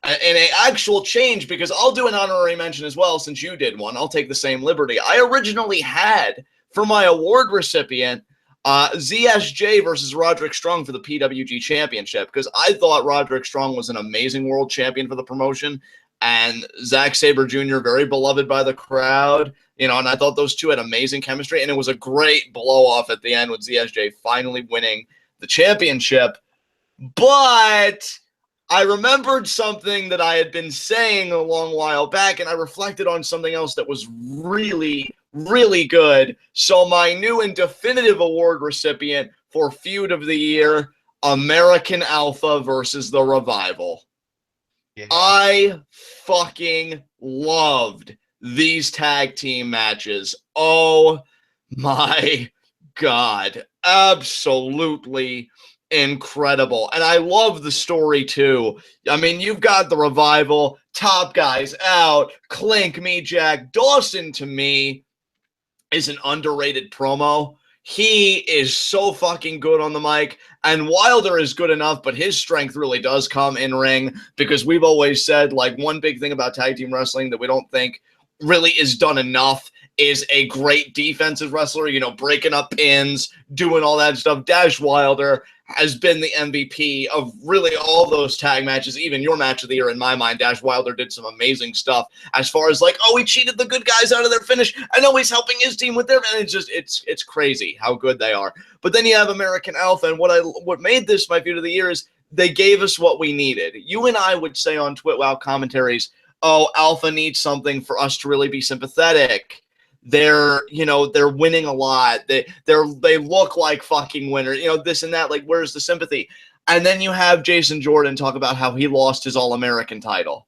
in an actual change, because I'll do an honorary mention as well since you did one. I'll take the same liberty. I originally had for my award recipient ZSJ versus Roderick Strong for the PWG Championship because I thought Roderick Strong was an amazing world champion for the promotion and Zack Sabre Jr. very beloved by the crowd, and I thought those two had amazing chemistry and it was a great blow off at the end with ZSJ finally winning the championship. But I remembered something that I had been saying a long while back, and I reflected on something else that was really, really good. So my new and definitive award recipient for Feud of the Year, American Alpha versus The Revival. Yeah. I fucking loved these tag team matches. Oh my God. Absolutely incredible. And I love the story too. I mean, you've got the Revival, top guys out, Clink me, Jack Dawson to me is an underrated promo. He is so fucking good on the mic, and Wilder is good enough, but his strength really does come in ring because we've always said, like, one big thing about tag team wrestling that we don't think really is done enough is a great defensive wrestler, breaking up pins, doing all that stuff. Dash Wilder has been the MVP of really all those tag matches, even your match of the year in my mind. Dash Wilder did some amazing stuff as far as like, oh, he cheated the good guys out of their finish. I know he's helping his team with their, and it's crazy how good they are. But then you have American Alpha, and what made this my feud of the year is they gave us what we needed. You and I would say on TWitWoW commentaries, oh, Alpha needs something for us to really be sympathetic. They're winning a lot. They look like fucking winners, this and that. Like, where's the sympathy? And then you have Jason Jordan talk about how he lost his All-American title,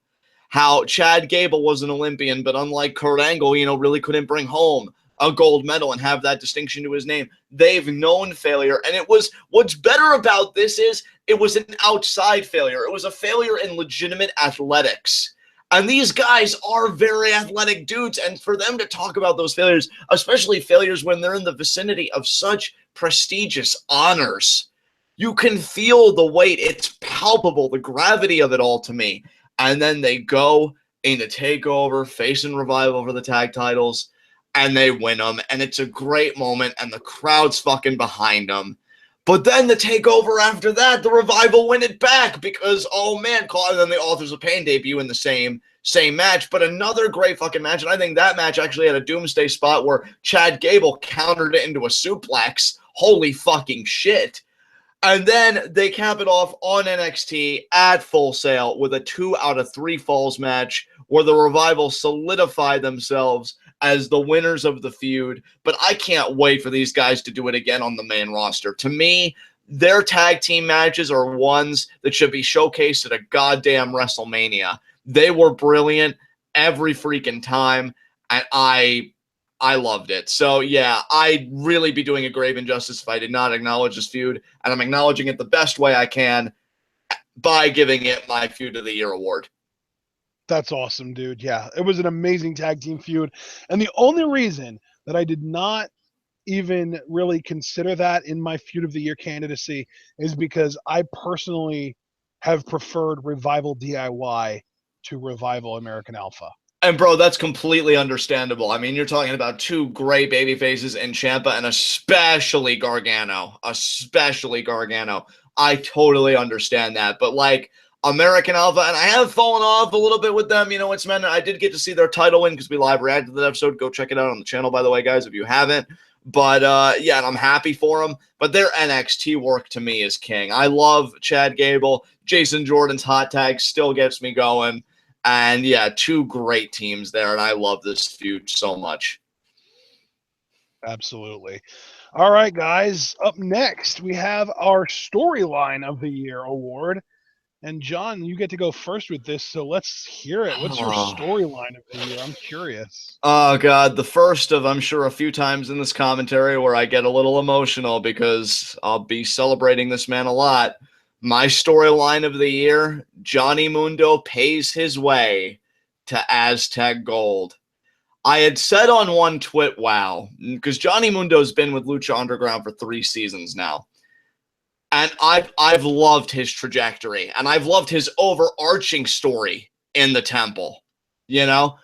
how Chad Gable was an Olympian, but unlike Kurt Angle, really couldn't bring home a gold medal and have that distinction to his name. They've known failure, and what's better about this is it was an outside failure. It was a failure in legitimate athletics. And these guys are very athletic dudes, and for them to talk about those failures, especially failures when they're in the vicinity of such prestigious honors, you can feel the weight. It's palpable, the gravity of it all to me. And then they go in the takeover, facing Revival for the tag titles, and they win them, and it's a great moment, and the crowd's fucking behind them. But then the takeover after that, the Revival win it back because, oh man, and then the Authors of Pain debut in the same match. But another great fucking match, and I think that match actually had a doomsday spot where Chad Gable countered it into a suplex. Holy fucking shit. And then they cap it off on NXT at Full Sail with a 2 out of 3 falls match where the Revival solidify themselves as the winners of the feud. But I can't wait for these guys to do it again on the main roster. To me, their tag team matches are ones that should be showcased at a goddamn WrestleMania. They were brilliant every freaking time, and I loved it. So, yeah, I'd really be doing a grave injustice if I did not acknowledge this feud, and I'm acknowledging it the best way I can by giving it my Feud of the Year award. That's awesome, dude. Yeah, it was an amazing tag team feud. And the only reason that I did not even really consider that in my Feud of the Year candidacy is because I personally have preferred Revival DIY to Revival American Alpha. And, bro, that's completely understandable. I mean, you're talking about two great baby faces in Ciampa and especially Gargano. Especially Gargano. I totally understand that. But, like, American Alpha, and I have fallen off a little bit with them. It's meant I did get to see their title win because we live reacted to that episode. Go check it out on the channel, by the way, guys, if you haven't. But, yeah, and I'm happy for them. But their NXT work to me is king. I love Chad Gable. Jason Jordan's hot tag still gets me going. And, yeah, two great teams there, and I love this feud so much. Absolutely. All right, guys. Up next, we have our Storyline of the Year award. And John, you get to go first with this, so let's hear it. What's your storyline of the year? I'm curious. Oh God, the first of I'm sure a few times in this commentary where I get a little emotional because I'll be celebrating this man a lot. My storyline of the year, Johnny Mundo pays his way to Aztec Gold. I had said on one TWitWoW, because Johnny Mundo's been with Lucha Underground for 3 seasons now. And I've loved his trajectory, and I've loved his overarching story in the temple, you know?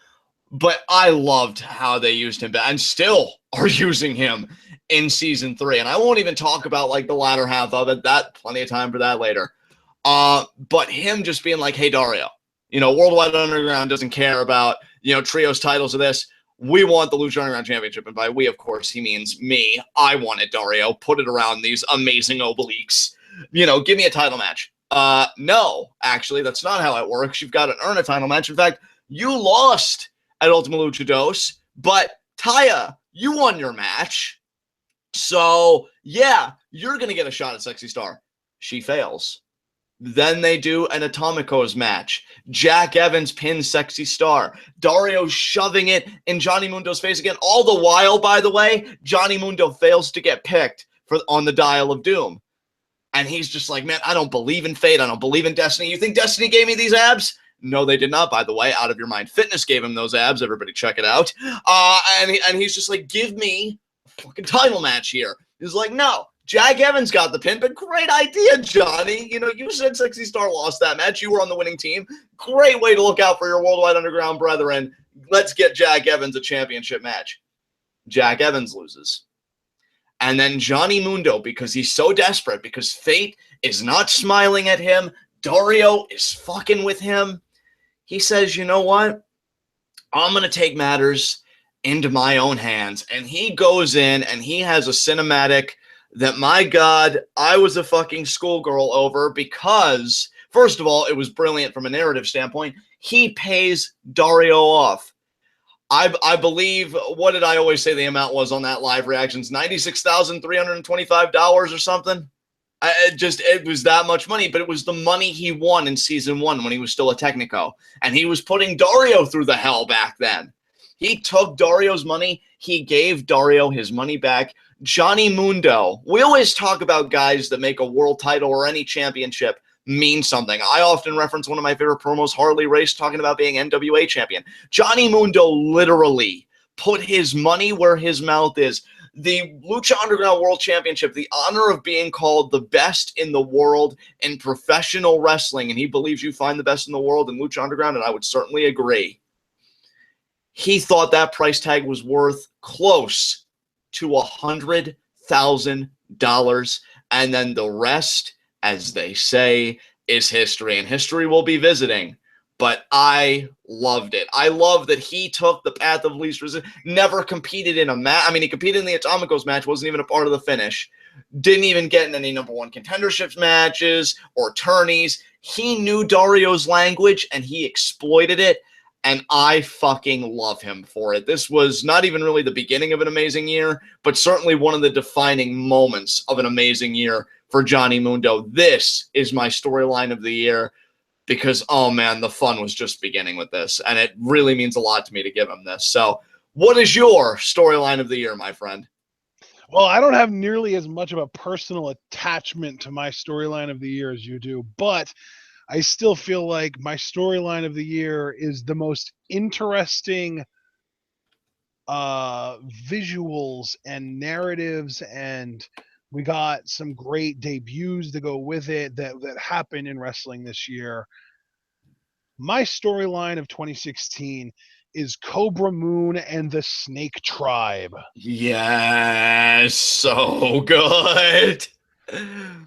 But I loved how they used him and still are using him in season 3. And I won't even talk about like the latter half of it. That plenty of time for that later. But him just being like, hey, Dario, Worldwide Underground doesn't care about, trios titles of this. We want the Lucha Underground Championship. And by we, of course, he means me. I want it, Dario. Put it around these amazing obliques. Give me a title match. No, actually, that's not how it works. You've got to earn a title match. In fact, you lost at Ultima Luchados, but Taya, you won your match. So, yeah, you're going to get a shot at Sexy Star. She fails. Then they do an Atomicos match. Jack Evans pins Sexy Star. Dario shoving it in Johnny Mundo's face again. All the while, by the way, Johnny Mundo fails to get picked on the Dial of Doom. And he's just like, man, I don't believe in fate. I don't believe in destiny. You think destiny gave me these abs? No, they did not, by the way. Out of Your Mind Fitness gave him those abs. Everybody check it out. And he's just like, give me a fucking title match here. He's like, no. Jack Evans got the pin, but great idea, Johnny. You said Sexy Star lost that match. You were on the winning team. Great way to look out for your Worldwide Underground brethren. Let's get Jack Evans a championship match. Jack Evans loses. And then Johnny Mundo, because he's so desperate, because fate is not smiling at him, Dario is fucking with him, he says, you know what? I'm going to take matters into my own hands. And he goes in and he has a cinematic that, my God, I was a fucking schoolgirl over because, first of all, it was brilliant from a narrative standpoint. He pays Dario off. I believe, what did I always say the amount was on that live reactions? $96,325 or something. It was that much money, but it was the money he won in season 1 when he was still a Technico. And he was putting Dario through the hell back then. He took Dario's money. He gave Dario his money back. Johnny Mundo. We always talk about guys that make a world title or any championship mean something. I often reference one of my favorite promos, Harley Race, talking about being NWA champion. Johnny Mundo literally put his money where his mouth is. The Lucha Underground World Championship, the honor of being called the best in the world in professional wrestling, and he believes you find the best in the world in Lucha Underground, and I would certainly agree. He thought that price tag was worth close to $100,000, and then the rest, as they say, is history, and history will be visiting. But I loved it. I love that he took the path of least resistance, never competed in a match. I mean, he competed in the Atomicos match, wasn't even a part of the finish, didn't even get in any #1 contenderships matches or tourneys. He knew Dario's language, and he exploited it, and I fucking love him for it. This was not even really the beginning of an amazing year, but certainly one of the defining moments of an amazing year for Johnny Mundo. This is my storyline of the year. Because, oh man, the fun was just beginning with this, and it really means a lot to me to give him this. So, what is your storyline of the year, my friend? Well, I don't have nearly as much of a personal attachment to my storyline of the year as you do, but I still feel like my storyline of the year is the most interesting visuals and narratives, and we got some great debuts to go with it that happened in wrestling this year. My storyline of 2016 is Cobra Moon and the Snake Tribe. Yes, so good.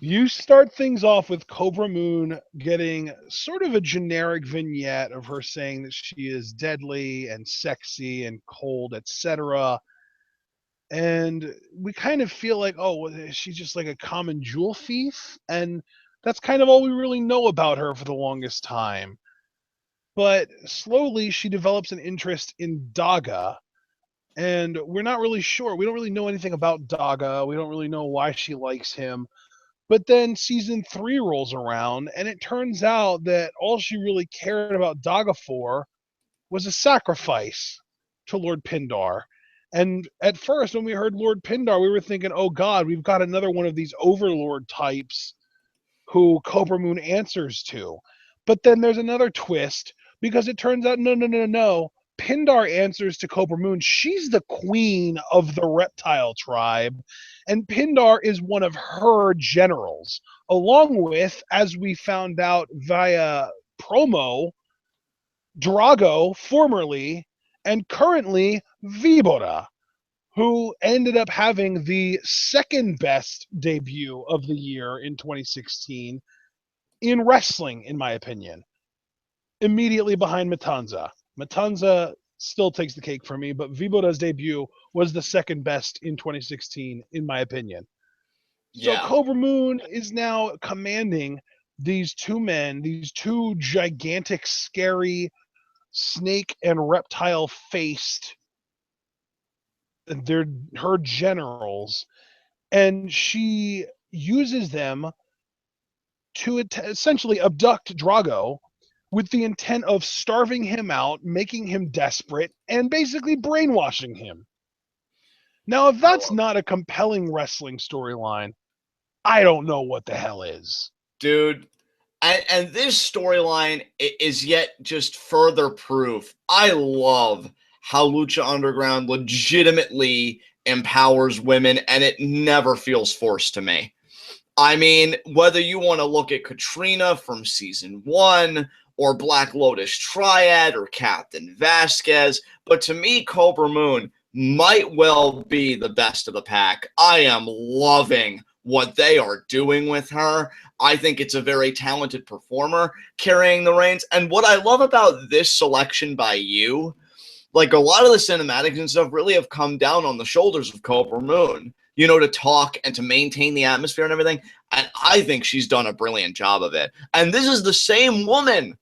You start things off with Cobra Moon getting sort of a generic vignette of her saying that she is deadly and sexy and cold, etc. And we kind of feel like, oh, she's just like a common jewel thief. And that's kind of all we really know about her for the longest time. But slowly she develops an interest in Daga, and we're not really sure. We don't really know anything about Daga. We don't really know why she likes him. But then season 3 rolls around, and it turns out that all she really cared about Daga for was a sacrifice to Lord Pindar. And at first, when we heard Lord Pindar, we were thinking, oh God, we've got another one of these overlord types who Cobra Moon answers to. But then there's another twist because it turns out, no. Pindar answers to Cobra Moon. She's the queen of the reptile tribe, and Pindar is one of her generals, along with, as we found out via promo, Drago, formerly, and currently Vibora, who ended up having the second best debut of the year in 2016 in wrestling, in my opinion, immediately behind Matanza. Matanza still takes the cake for me, but Vibora's debut was the second best in 2016, in my opinion. So Yeah. Cobra Moon is now commanding these two men, these two gigantic, scary, snake and reptile faced, they're her generals, and she uses them to essentially abduct Drago with the intent of starving him out, making him desperate, and basically brainwashing him. Now, if that's not a compelling wrestling storyline, I don't know what the hell is. Dude, and this storyline is yet just further proof. I love how Lucha Underground legitimately empowers women, and it never feels forced to me. I mean, whether you want to look at Katrina from season 1, or Black Lotus Triad, or Captain Vasquez, but to me, Cobra Moon might well be the best of the pack. I am loving what they are doing with her. I think it's a very talented performer carrying the reins. And what I love about this selection by you, like a lot of the cinematics and stuff really have come down on the shoulders of Cobra Moon, you know, to talk and to maintain the atmosphere and everything. And I think she's done a brilliant job of it. And this is the same woman.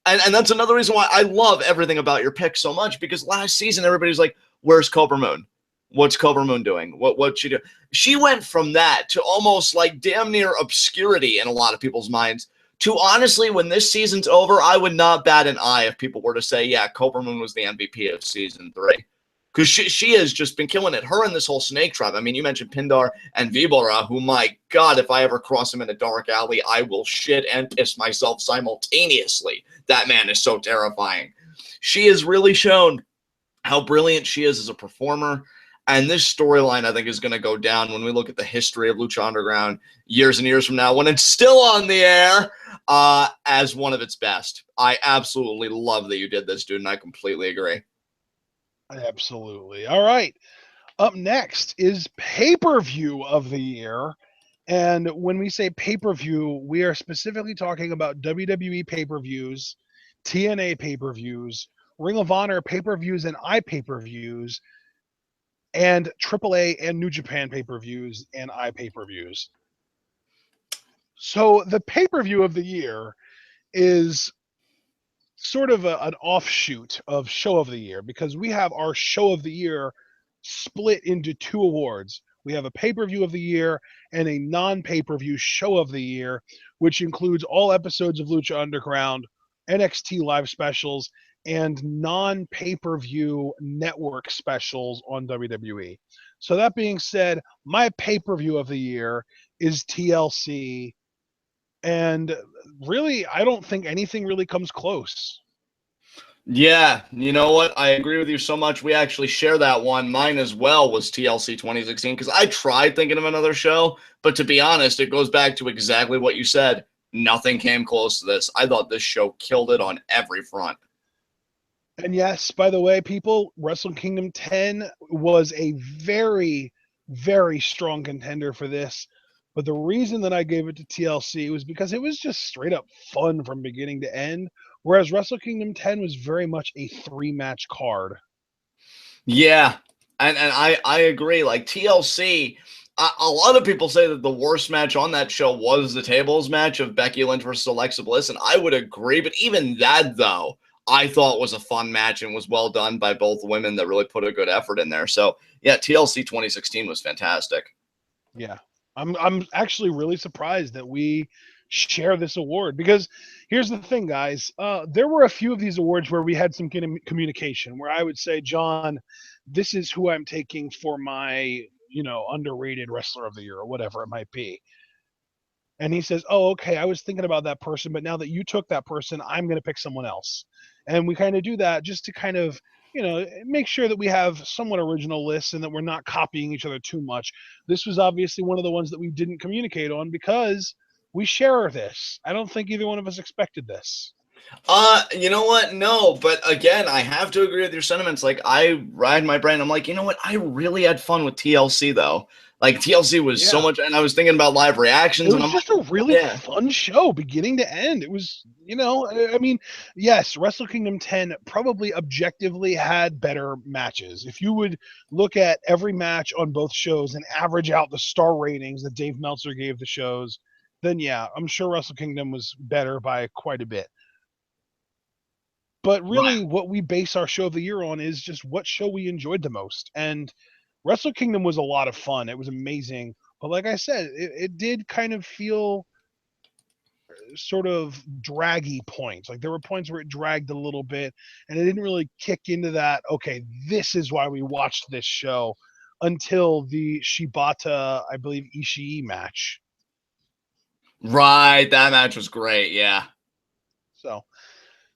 And that's another reason why I love everything about your pick so much, because last season, everybody's like, where's Cobra Moon? What's Cobra Moon doing? What's she do? She went from that to almost like damn near obscurity in a lot of people's minds to honestly, when this season's over, I would not bat an eye if people were to say, yeah, Cobra Moon was the MVP of season 3. Because she has just been killing it. Her and this whole snake tribe. I mean, you mentioned Pindar and Vibora, who, my God, if I ever cross him in a dark alley, I will shit and piss myself simultaneously. That man is so terrifying. She has really shown how brilliant she is as a performer. And this storyline, I think, is going to go down when we look at the history of Lucha Underground years and years from now, when it's still on the air, as one of its best. I absolutely love that you did this, dude, and I completely agree. Absolutely. All right. Up next is pay-per-view of the year. And when we say pay-per-view, we are specifically talking about WWE pay-per-views, TNA pay-per-views, Ring of Honor pay-per-views and iPay-per-views, and AAA and New Japan pay-per-views and iPay-per-views. So the pay-per-view of the year is sort of an offshoot of show of the year, because we have our show of the year split into 2 awards. We have a pay-per-view of the year and a non-pay-per-view show of the year, which includes all episodes of Lucha Underground, NXT live specials, and non-pay-per-view network specials on WWE. So that being said, my pay-per-view of the year is TLC, and really, I don't think anything really comes close. Yeah, you know what? I agree with you so much. We actually share that one. Mine as well was TLC 2016, because I tried thinking of another show, but to be honest, it goes back to exactly what you said. Nothing came close to this. I thought this show killed it on every front. And yes, by the way, people, Wrestle Kingdom 10 was a very, very strong contender for this. But the reason that I gave it to TLC was because it was just straight up fun from beginning to end, whereas Wrestle Kingdom 10 was very much a 3-match card. Yeah, and I agree. Like TLC, a lot of people say that the worst match on that show was the tables match of Becky Lynch versus Alexa Bliss, and I would agree. But even that, though, I thought was a fun match and was well done by both women that really put a good effort in there. So yeah, TLC 2016 was fantastic. Yeah. I'm actually really surprised that we share this award because here's the thing, guys. There were a few of these awards where we had some communication where I would say, John, this is who I'm taking for my underrated wrestler of the year or whatever it might be. And he says, "Oh, okay, I was thinking about that person, but now that you took that person, I'm going to pick someone else." And we kind of do that just to kind of, make sure that we have somewhat original lists and that we're not copying each other too much. This was obviously one of the ones that we didn't communicate on because we share this. I don't think either one of us expected this. You know what? No, but again, I have to agree with your sentiments. Like, I ride my brain. I'm like, you know what? I really had fun with TLC though. Like, TLC was so Yeah. much, and I was thinking about live It reactions, and was I'm like, just a really yeah, fun show, beginning to end. It was, I mean, yes, Wrestle Kingdom 10 probably objectively had better matches. If you would look at every match on both shows and average out the star ratings that Dave Meltzer gave the shows, then yeah, I'm sure Wrestle Kingdom was better by quite a bit. But right. really, what we base our show of the year on is just what show we enjoyed the most. And Wrestle Kingdom was a lot of fun. It was amazing. But like I said, it did kind of feel sort of draggy points. Like there were points where it dragged a little bit and it didn't really kick into that, okay, this is why we watched this show until the Shibata, I believe, Ishii match. Right, that match was great. Yeah. So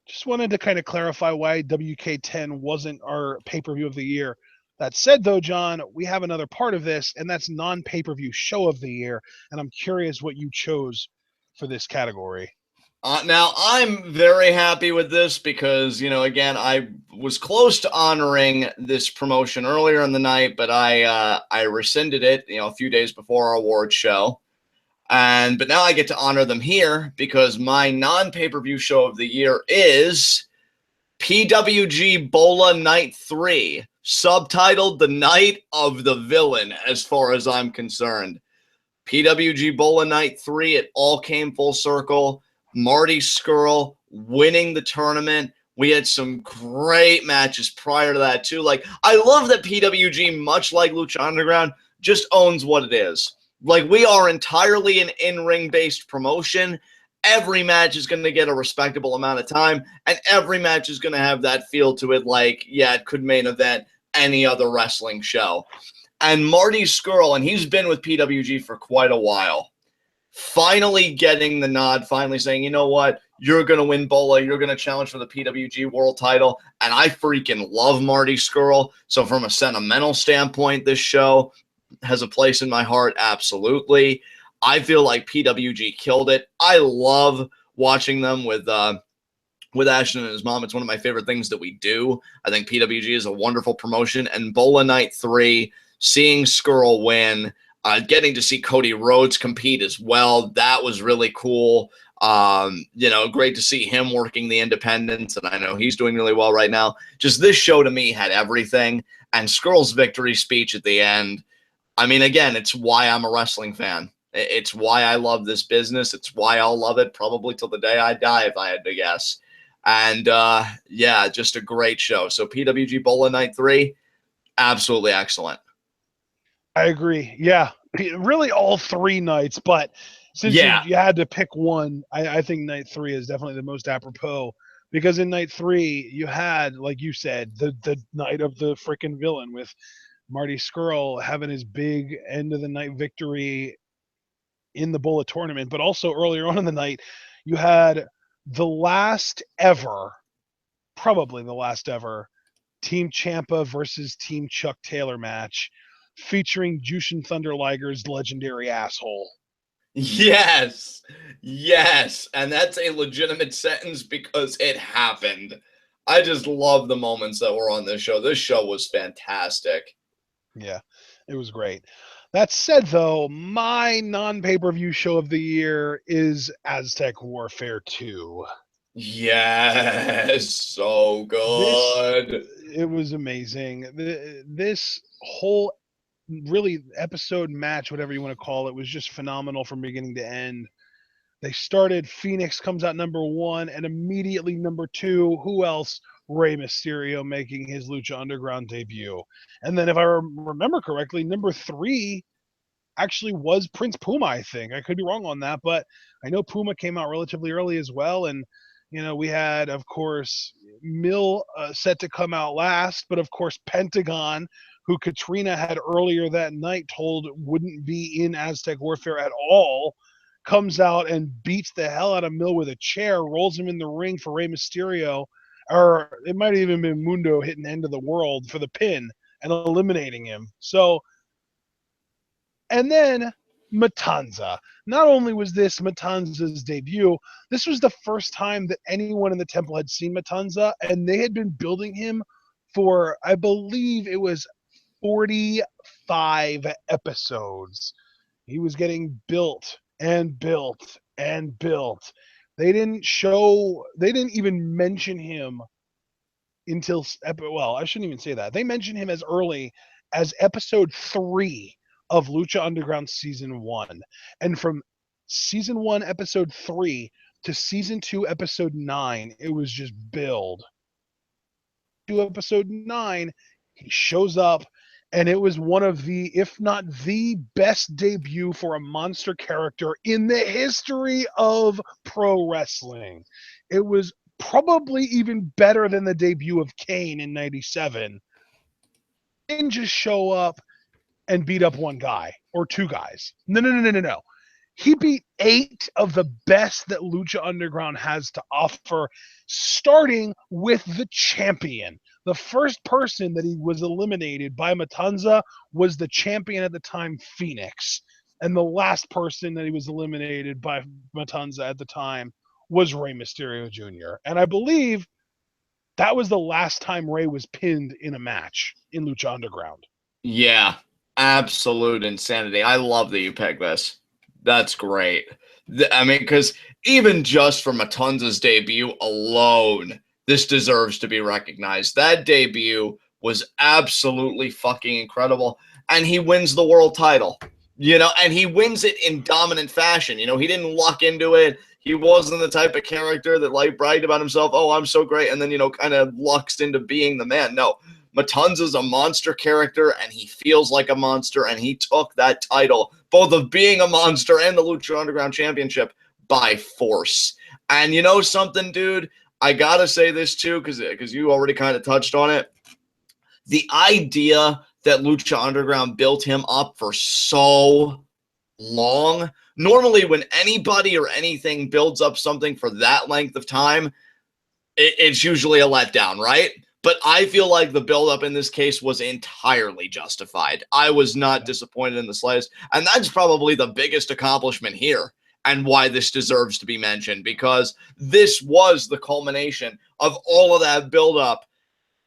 just wanted to kind of clarify why WK10 wasn't our pay per view of the year. That said, though, John, we have another part of this, and that's non pay per view show of the year. And I'm curious what you chose for this category. Now I'm very happy with this because, again, I was close to honoring this promotion earlier in the night, but I rescinded it, a few days before our award show. But now I get to honor them here because my non-pay-per-view show of the year is PWG Bola Night 3, subtitled The Night of the Villain, as far as I'm concerned. PWG Bola Night 3, it all came full circle. Marty Skrull winning the tournament. We had some great matches prior to that, too. Like, I love that PWG, much like Lucha Underground, just owns what it is. Like, we are entirely an in-ring based promotion. Every match is going to get a respectable amount of time, and every match is going to have that feel to it like, yeah, it could main event any other wrestling show. And Marty Skrull, and he's been with PWG for quite a while, finally getting the nod, finally saying, you know what, you're going to win Bola, you're going to challenge for the PWG world title. And I freaking love Marty Skrull. So from a sentimental standpoint, this show has a place in my heart, absolutely. I feel like PWG killed it. I love watching them with Ashton and his mom. It's one of my favorite things that we do. I think PWG is a wonderful promotion. And Bola Night 3, seeing Skrull win, getting to see Cody Rhodes compete as well, that was really cool. Great to see him working the independents, and I know he's doing really well right now. Just this show to me had everything. And Skrull's victory speech at the end, I mean, again, it's why I'm a wrestling fan. It's why I love this business. It's why I'll love it probably till the day I die, if I had to guess. And yeah, just a great show. So PWG Bola Night 3, absolutely excellent. I agree. Yeah, really all three nights, but since you, Yeah. you had to pick one, I think night three is definitely the most apropos because in night three you had, like you said, the night of the freaking villain with Marty Skrull having his big end of the night victory in the Bullet tournament, but also earlier on in the night you had the last ever, probably the last ever Team Champa versus Team Chuck Taylor match featuring Jushin Thunder Liger's legendary asshole. Yes. Yes. And that's a legitimate sentence because it happened. I just love the moments that were on this show. This show was fantastic. Yeah, it was great. That said, though, my non pay per view show of the year is Aztec Warfare 2. Yes. So This, good. it was amazing. This whole really episode match, whatever you want to call it, was just phenomenal from beginning to end. They started, Phoenix comes out number one, and immediately number two, who else? Rey Mysterio making his Lucha Underground debut. And then, if I remember correctly, number three actually was Prince Puma, I think. I could be wrong on that, but I know Puma came out relatively early as well. And, we had, of course, Mill set to come out last, but of course, Pentagon, who Katrina had earlier that night told wouldn't be in Aztec Warfare at all, comes out and beats the hell out of Mill with a chair, rolls him in the ring for Rey Mysterio, or it might have even been Mundo hitting End of the World for the pin and eliminating him. So, and then Matanza. Not only was this Matanza's debut, this was the first time that anyone in the temple had seen Matanza, and they had been building him for, I believe it was 45 episodes. He was getting built and built and built. They didn't even mention him until, well, I shouldn't even say that. They mentioned him as early as episode 3 of Lucha Underground season 1. And from season 1, episode 3 to season 2, episode 9, it was just build. To episode 9, he shows up, and it was one of the, if not the best debut for a monster character in the history of pro wrestling. It was probably even better than the debut of Kane in 97. Didn't just show up and beat up one guy or two guys. No. He beat 8 of the best that Lucha Underground has to offer, starting with the champion. The first person that he was eliminated by Matanza was the champion at the time, Phoenix. And the last person that he was eliminated by Matanza at the time was Rey Mysterio Jr. And I believe that was the last time Rey was pinned in a match in Lucha Underground. Yeah, absolute insanity. I love that you picked this. That's great. I mean, because even just for Matanza's debut alone, this deserves to be recognized. That debut was absolutely fucking incredible. And he wins the world title, and he wins it in dominant fashion. He didn't luck into it. He wasn't the type of character that bragged about himself. Oh, I'm so great. And then, kind of lucks into being the man. No, Matanza's a monster character, and he feels like a monster, and he took that title, both of being a monster and the Lucha Underground Championship, by force. And you know something, dude? I gotta say this too, because you already kind of touched on it. The idea that Lucha Underground built him up for so long. Normally, when anybody or anything builds up something for that length of time, it's usually a letdown, right? But I feel like the buildup in this case was entirely justified. I was not disappointed in the slightest. And that's probably the biggest accomplishment here and why this deserves to be mentioned, because this was the culmination of all of that buildup,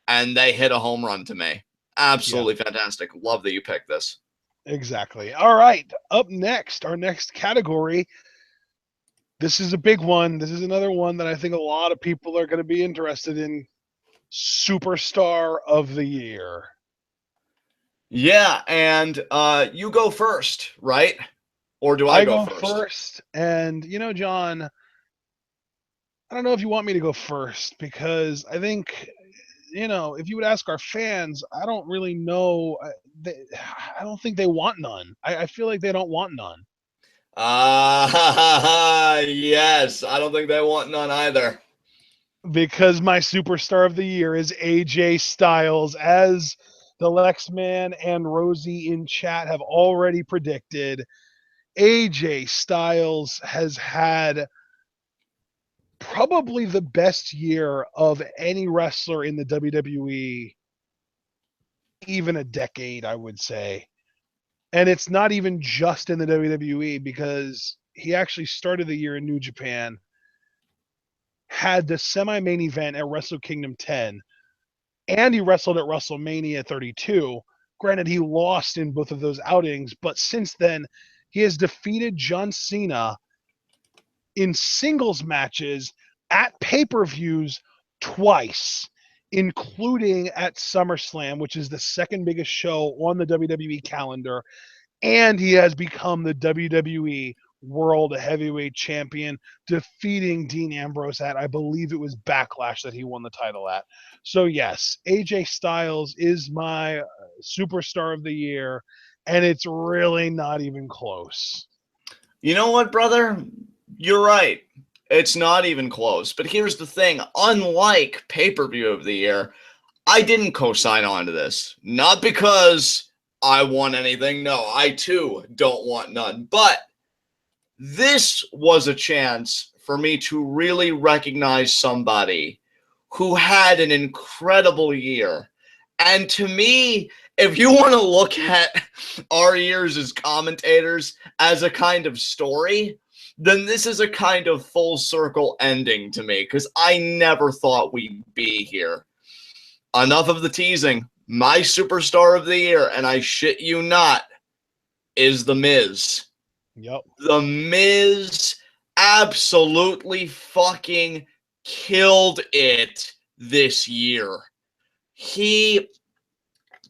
and they hit a home run to me. Absolutely fantastic. Love that you picked this. Exactly. All right. Up next, our next category. This is a big one. This is another one that I think a lot of people are going to be interested in. Superstar of the Year. Yeah, and you go first, right? Or do I go first? And, John, I don't know if you want me to go first, because I think, if you would ask our fans, I don't really know. I don't think they want none. I feel like they don't want none. Yes. I don't think they want none either. Because my superstar of the year is AJ Styles, as the Lexman and Rosie in chat have already predicted. AJ Styles has had probably the best year of any wrestler in the WWE, even a decade, I would say. And it's not even just in the WWE, because he actually started the year in New Japan, had the semi-main event at Wrestle Kingdom 10, and he wrestled at WrestleMania 32. Granted, he lost in both of those outings, but since then, he has defeated John Cena in singles matches at pay-per-views twice, including at SummerSlam, which is the second biggest show on the WWE calendar. And he has become the WWE World Heavyweight Champion, defeating Dean Ambrose at, I believe it was Backlash that he won the title at. So yes, AJ Styles is my superstar of the year, and it's really not even close. You know what, brother? You're right. It's not even close. But here's the thing. Unlike pay-per-view of the year, I didn't co-sign on to this. Not because I want anything. No, I too don't want none. But this was a chance for me to really recognize somebody who had an incredible year. And to me, if you want to look at our years as commentators as a kind of story, then this is a kind of full circle ending to me, because I never thought we'd be here. Enough of the teasing. My superstar of the year, and I shit you not, is The Miz. Yep. The Miz absolutely fucking killed it this year. He,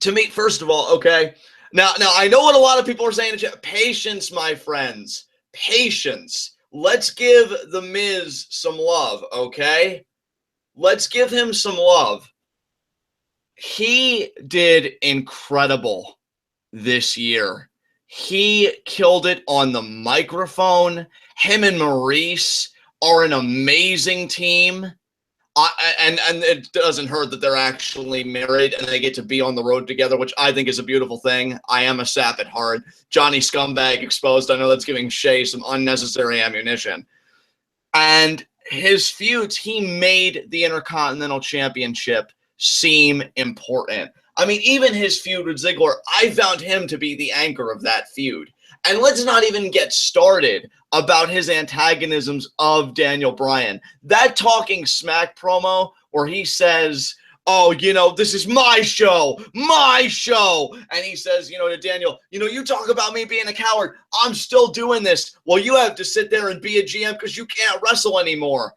to me, first of all, okay. Now I know what a lot of people are saying. Patience, my friends. Patience. Let's give The Miz some love, okay? Let's give him some love. He did incredible this year. He killed it on the microphone. Him and Maurice are an amazing team. And it doesn't hurt that they're actually married and they get to be on the road together, which I think is a beautiful thing. I am a sap at heart. Johnny Scumbag exposed. I know that's giving Shay some unnecessary ammunition. And his feuds, he made the Intercontinental Championship seem important. I mean, even his feud with Ziggler, I found him to be the anchor of that feud. And let's not even get started about his antagonisms of Daniel Bryan. That Talking Smack promo where he says, oh, this is my show. And he says, to Daniel, you talk about me being a coward. I'm still doing this. Well, you have to sit there and be a GM because you can't wrestle anymore.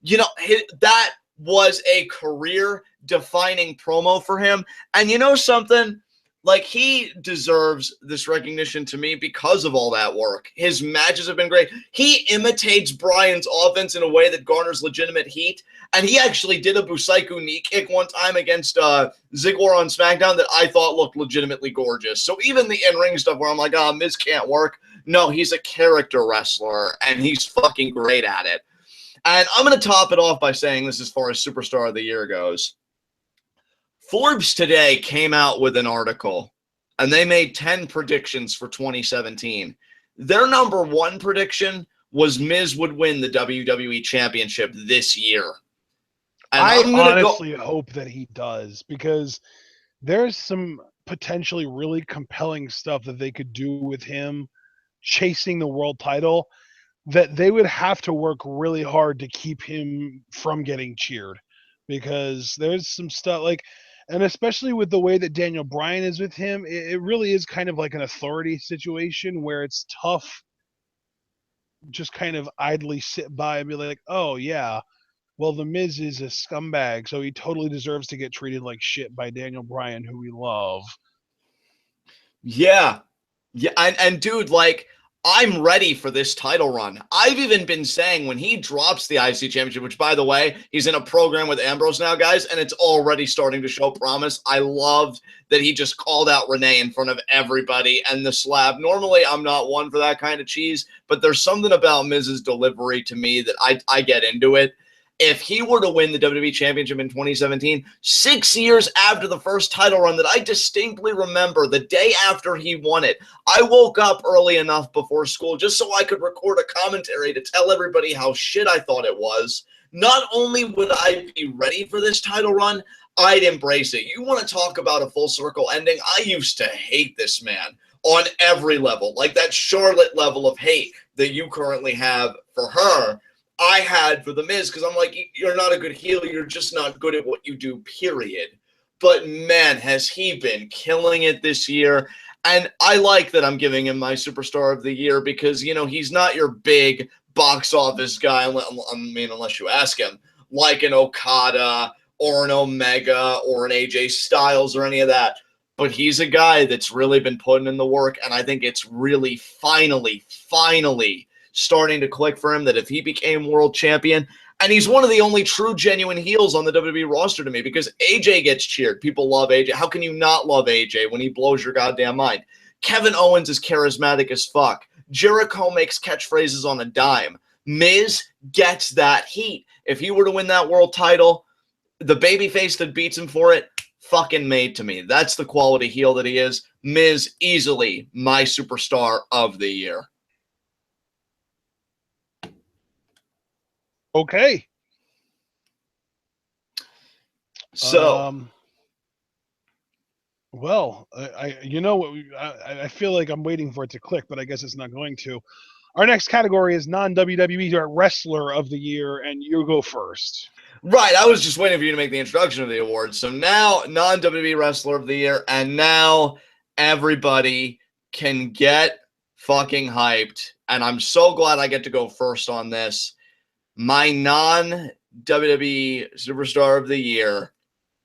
That was a career-defining promo for him. And you know something? Like, he deserves this recognition to me because of all that work. His matches have been great. He imitates Bryan's offense in a way that garners legitimate heat. And he actually did a Busaiku knee kick one time against Ziggler on SmackDown that I thought looked legitimately gorgeous. So even the in-ring stuff where I'm like, Miz can't work. No, he's a character wrestler, and he's fucking great at it. And I'm going to top it off by saying this as far as Superstar of the Year goes. Forbes today came out with an article, and they made 10 predictions for 2017. Their number one prediction was Miz would win the WWE Championship this year. And I honestly hope that he does, because there's some potentially really compelling stuff that they could do with him chasing the world title that they would have to work really hard to keep him from getting cheered, because there's some stuff like, and especially with the way that Daniel Bryan is with him, it really is kind of like an authority situation where it's tough just kind of idly sit by and be like, oh yeah, well, The Miz is a scumbag, so he totally deserves to get treated like shit by Daniel Bryan, who we love. Yeah. And dude, like, I'm ready for this title run. I've even been saying when he drops the IC Championship, which, by the way, he's in a program with Ambrose now, guys, and it's already starting to show promise. I loved that he just called out Renee in front of everybody and the slab. Normally, I'm not one for that kind of cheese, but there's something about Miz's delivery to me that I get into it. If he were to win the WWE Championship in 2017, 6 years after the first title run that I distinctly remember, the day after he won it, I woke up early enough before school just so I could record a commentary to tell everybody how shit I thought it was. Not only would I be ready for this title run, I'd embrace it. You want to talk about a full circle ending? I used to hate this man on every level, like that Charlotte level of hate that you currently have for her. I had for The Miz, because I'm like, you're not a good heel. You're just not good at what you do, period. But, man, has he been killing it this year. And I like that I'm giving him my Superstar of the Year because, he's not your big box office guy, unless you ask him, like an Okada or an Omega or an AJ Styles or any of that. But he's a guy that's really been putting in the work, and I think it's really finally starting to click for him that if he became world champion, and he's one of the only true genuine heels on the WWE roster to me, because AJ gets cheered. People love AJ. How can you not love AJ when he blows your goddamn mind? Kevin Owens is charismatic as fuck. Jericho makes catchphrases on a dime. Miz gets that heat. If he were to win that world title, the babyface that beats him for it, fucking made to me. That's the quality heel that he is. Miz, easily my superstar of the year. Okay. So, well, you know what? I feel like I'm waiting for it to click, but I guess it's not going to. Our next category is non-WWE wrestler of the year, and you go first. right, I was just waiting for you to make the introduction of the awards. So now, non-WWE wrestler of the year, and now everybody can get fucking hyped. And I'm so glad I get to go first on this. My non-WWE superstar of the year,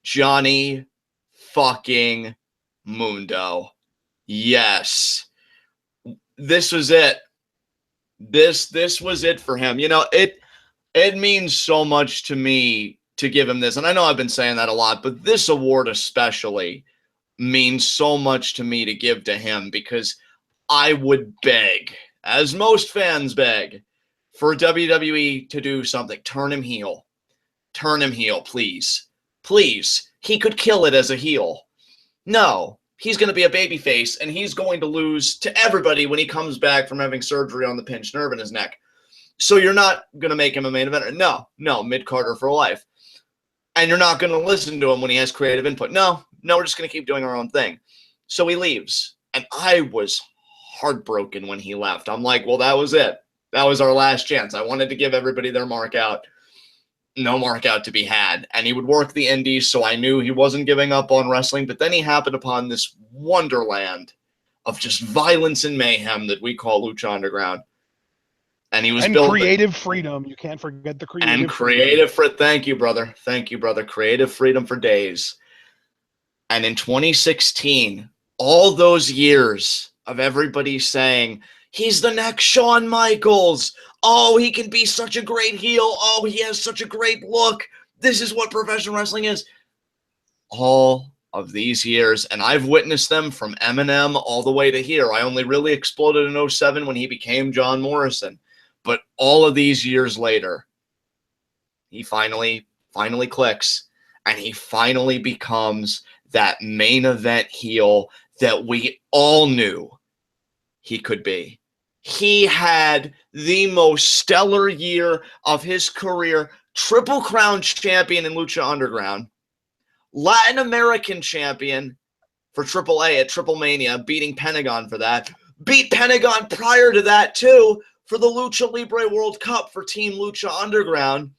Johnny fucking Mundo. Yes. This was it. This was it for him. You know, it means so much to me to give him this. And I know I've been saying that a lot, but this award especially means so much to me to give to him, because I would beg, as most fans beg, for WWE to do something. Turn him heel. Turn him heel, please. Please. He could kill it as a heel. No, he's going to be a babyface, and he's going to lose to everybody when he comes back from having surgery on the pinched nerve in his neck. So you're not going to make him a main eventer. No, mid-carder for life. And you're not going to listen to him when he has creative input. No, we're just going to keep doing our own thing. So he leaves. And I was heartbroken when he left. I'm like, well, that was it. That was our last chance. I wanted to give everybody their mark out. No mark out to be had. And he would work the indies, so I knew he wasn't giving up on wrestling. But then he happened upon this wonderland of just violence and mayhem that we call Lucha Underground. And he was building creative freedom. You can't forget the creative freedom. Thank you, brother. Thank you, brother. Creative freedom for days. And in 2016, all those years of everybody saying, he's the next Shawn Michaels. Oh, he can be such a great heel. Oh, he has such a great look. This is what professional wrestling is. All of these years, and I've witnessed them from Eminem all the way to here. I only really exploded in 07 when he became John Morrison. But all of these years later, he finally clicks, and he finally becomes that main event heel that we all knew he could be. He had the most stellar year of his career, Triple Crown champion in Lucha Underground, Latin American champion for AAA at Triple Mania, beating Pentagon for that, beat Pentagon prior to that too, for the Lucha Libre World Cup for Team Lucha Underground,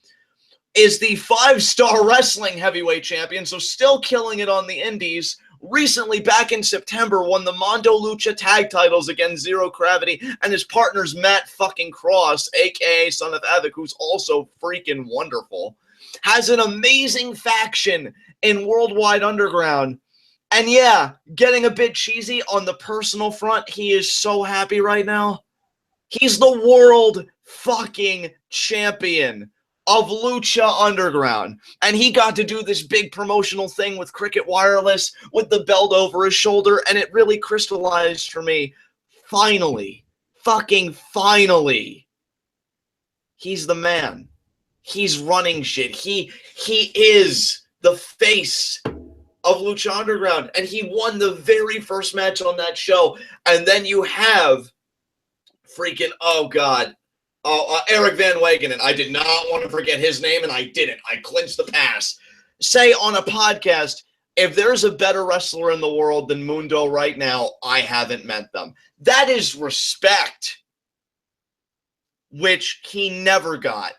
is the 5-star wrestling heavyweight champion, so still killing it on the indies. Recently, back in September, won the Mondo Lucha tag titles against Zero Gravity and his partner's Matt fucking Cross, a.k.a. Son of Havoc, who's also freaking wonderful. Has an amazing faction in Worldwide Underground. And yeah, getting a bit cheesy on the personal front, he is so happy right now. He's the world fucking champion of Lucha Underground. And he got to do this big promotional thing with Cricket Wireless with the belt over his shoulder, and it really crystallized for me. Finally, fucking finally, he's the man. He's running shit. He is the face of Lucha Underground, and he won the very first match on that show. And then you have freaking, Eric Van Wagenen. I did not want to forget his name, and I didn't. I clinched the pass. Say on a podcast, if there's a better wrestler in the world than Mundo right now, I haven't met them. That is respect, which he never got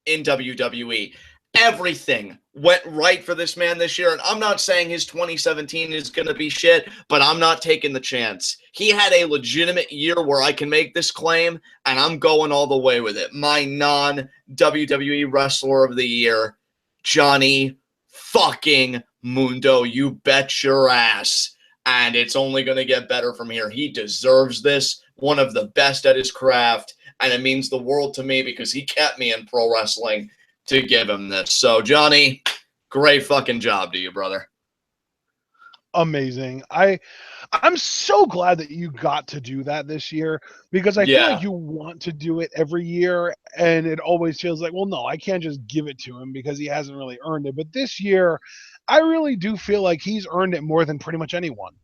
in WWE. Everything went right for this man this year, and I'm not saying his 2017 is going to be shit, but I'm not taking the chance. He had a legitimate year where I can make this claim, and I'm going all the way with it. My non-WWE wrestler of the year, Johnny fucking Mundo. You bet your ass. And it's only going to get better from here. He deserves this. One of the best at his craft, and it means the world to me because he kept me in pro wrestling to give him this. So, Johnny, great fucking job to you, brother. amazing. I'm so glad that you got to do that this year because I feel like Yeah. you want to do it every year and it always feels like, well, no, I can't just give it to him because he hasn't really earned it. But this year, I really do feel like he's earned it more than pretty much anyone.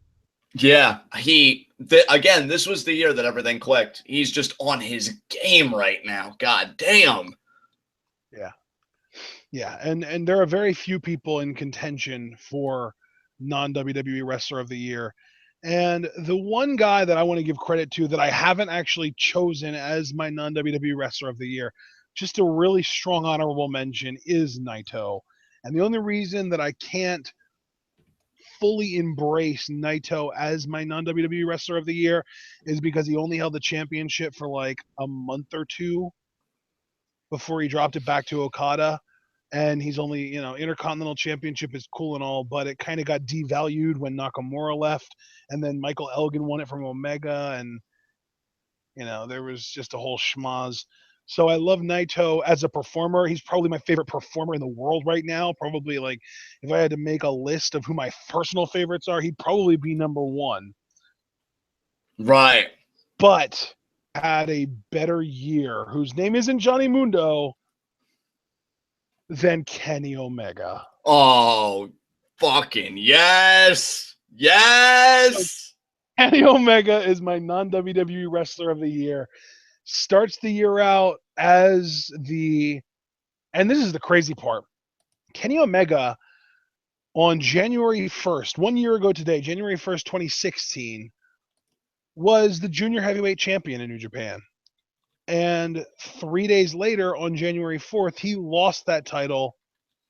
Yeah, again, this was the year that everything clicked. He's just on his game right now. God damn. Yeah. Yeah, and there are very few people in contention for non WWE wrestler of the year. And the one guy that I want to give credit to that I haven't actually chosen as my non WWE wrestler of the year, just a really strong honorable mention, is Naito. And the only reason that I can't fully embrace Naito as my non WWE wrestler of the year is because he only held the championship for like a month or two before he dropped it back to Okada. And he's only, Intercontinental Championship is cool and all, but it kind of got devalued when Nakamura left, and then Michael Elgin won it from Omega, and there was just a whole schmoz. So I love Naito as a performer. He's probably my favorite performer in the world right now. Probably like if I had to make a list of who my personal favorites are, he'd probably be number one. Right. But had a better year, whose name isn't Johnny Mundo, than Kenny Omega. Oh, fucking yes. So Yes. Kenny Omega is my non WWE wrestler of the year. Starts the year out as and this is the crazy part. Kenny Omega on January 1st, 1 year ago today, January 1st, 2016, was the junior heavyweight champion in New Japan. And 3 days later, on January 4th, he lost that title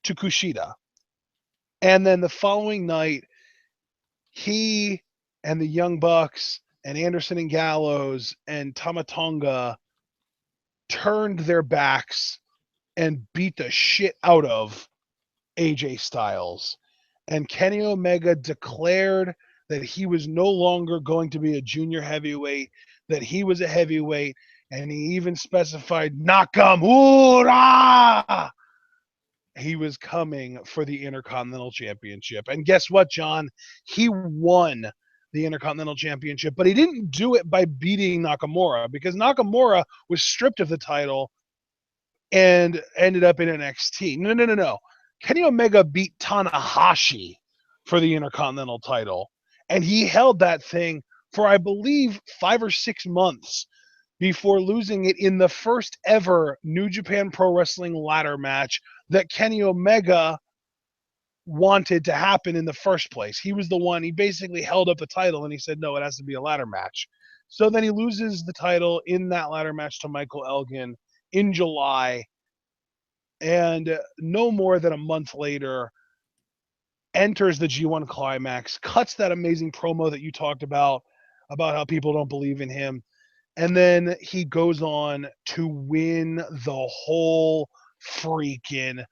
to Kushida. And then the following night, he and the Young Bucks and Anderson and Gallows and Tamatonga turned their backs and beat the shit out of AJ Styles. And Kenny Omega declared that he was no longer going to be a junior heavyweight, that he was a heavyweight, and he even specified Nakamura. He was coming for the Intercontinental Championship. And guess what, John? He won the Intercontinental Championship, but he didn't do it by beating Nakamura because Nakamura was stripped of the title and ended up in NXT. No. Kenny Omega beat Tanahashi for the Intercontinental title, and he held that thing for, I believe, 5 or 6 months before losing it in the first ever New Japan Pro Wrestling ladder match that Kenny Omega wanted to happen in the first place. He was the one, he basically held up the title and he said, no, it has to be a ladder match. So then he loses the title in that ladder match to Michael Elgin in July. And no more than a month later, enters the G1 Climax, cuts that amazing promo that you talked about how people don't believe in him. And then he goes on to win the whole freaking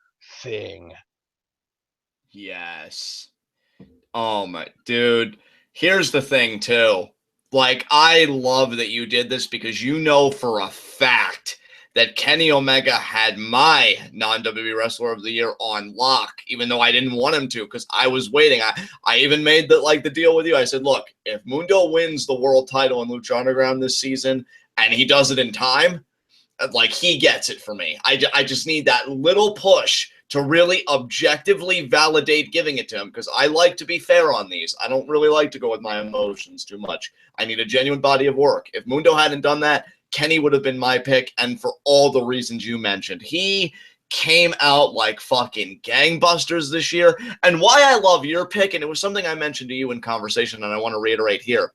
thing. Yes. Oh my dude. Here's the thing too. Like, I love that you did this because you know for a fact that Kenny Omega had my non-WWE Wrestler of the Year on lock, even though I didn't want him to because I was waiting. I even made the deal with you. I said, look, if Mundo wins the world title in Lucha Underground this season and he does it in time, like, he gets it for me. I just need that little push to really objectively validate giving it to him because I like to be fair on these. I don't really like to go with my emotions too much. I need a genuine body of work. If Mundo hadn't done that, Kenny would have been my pick, and for all the reasons you mentioned. He came out like fucking gangbusters this year, and why I love your pick, and it was something I mentioned to you in conversation, and I want to reiterate here.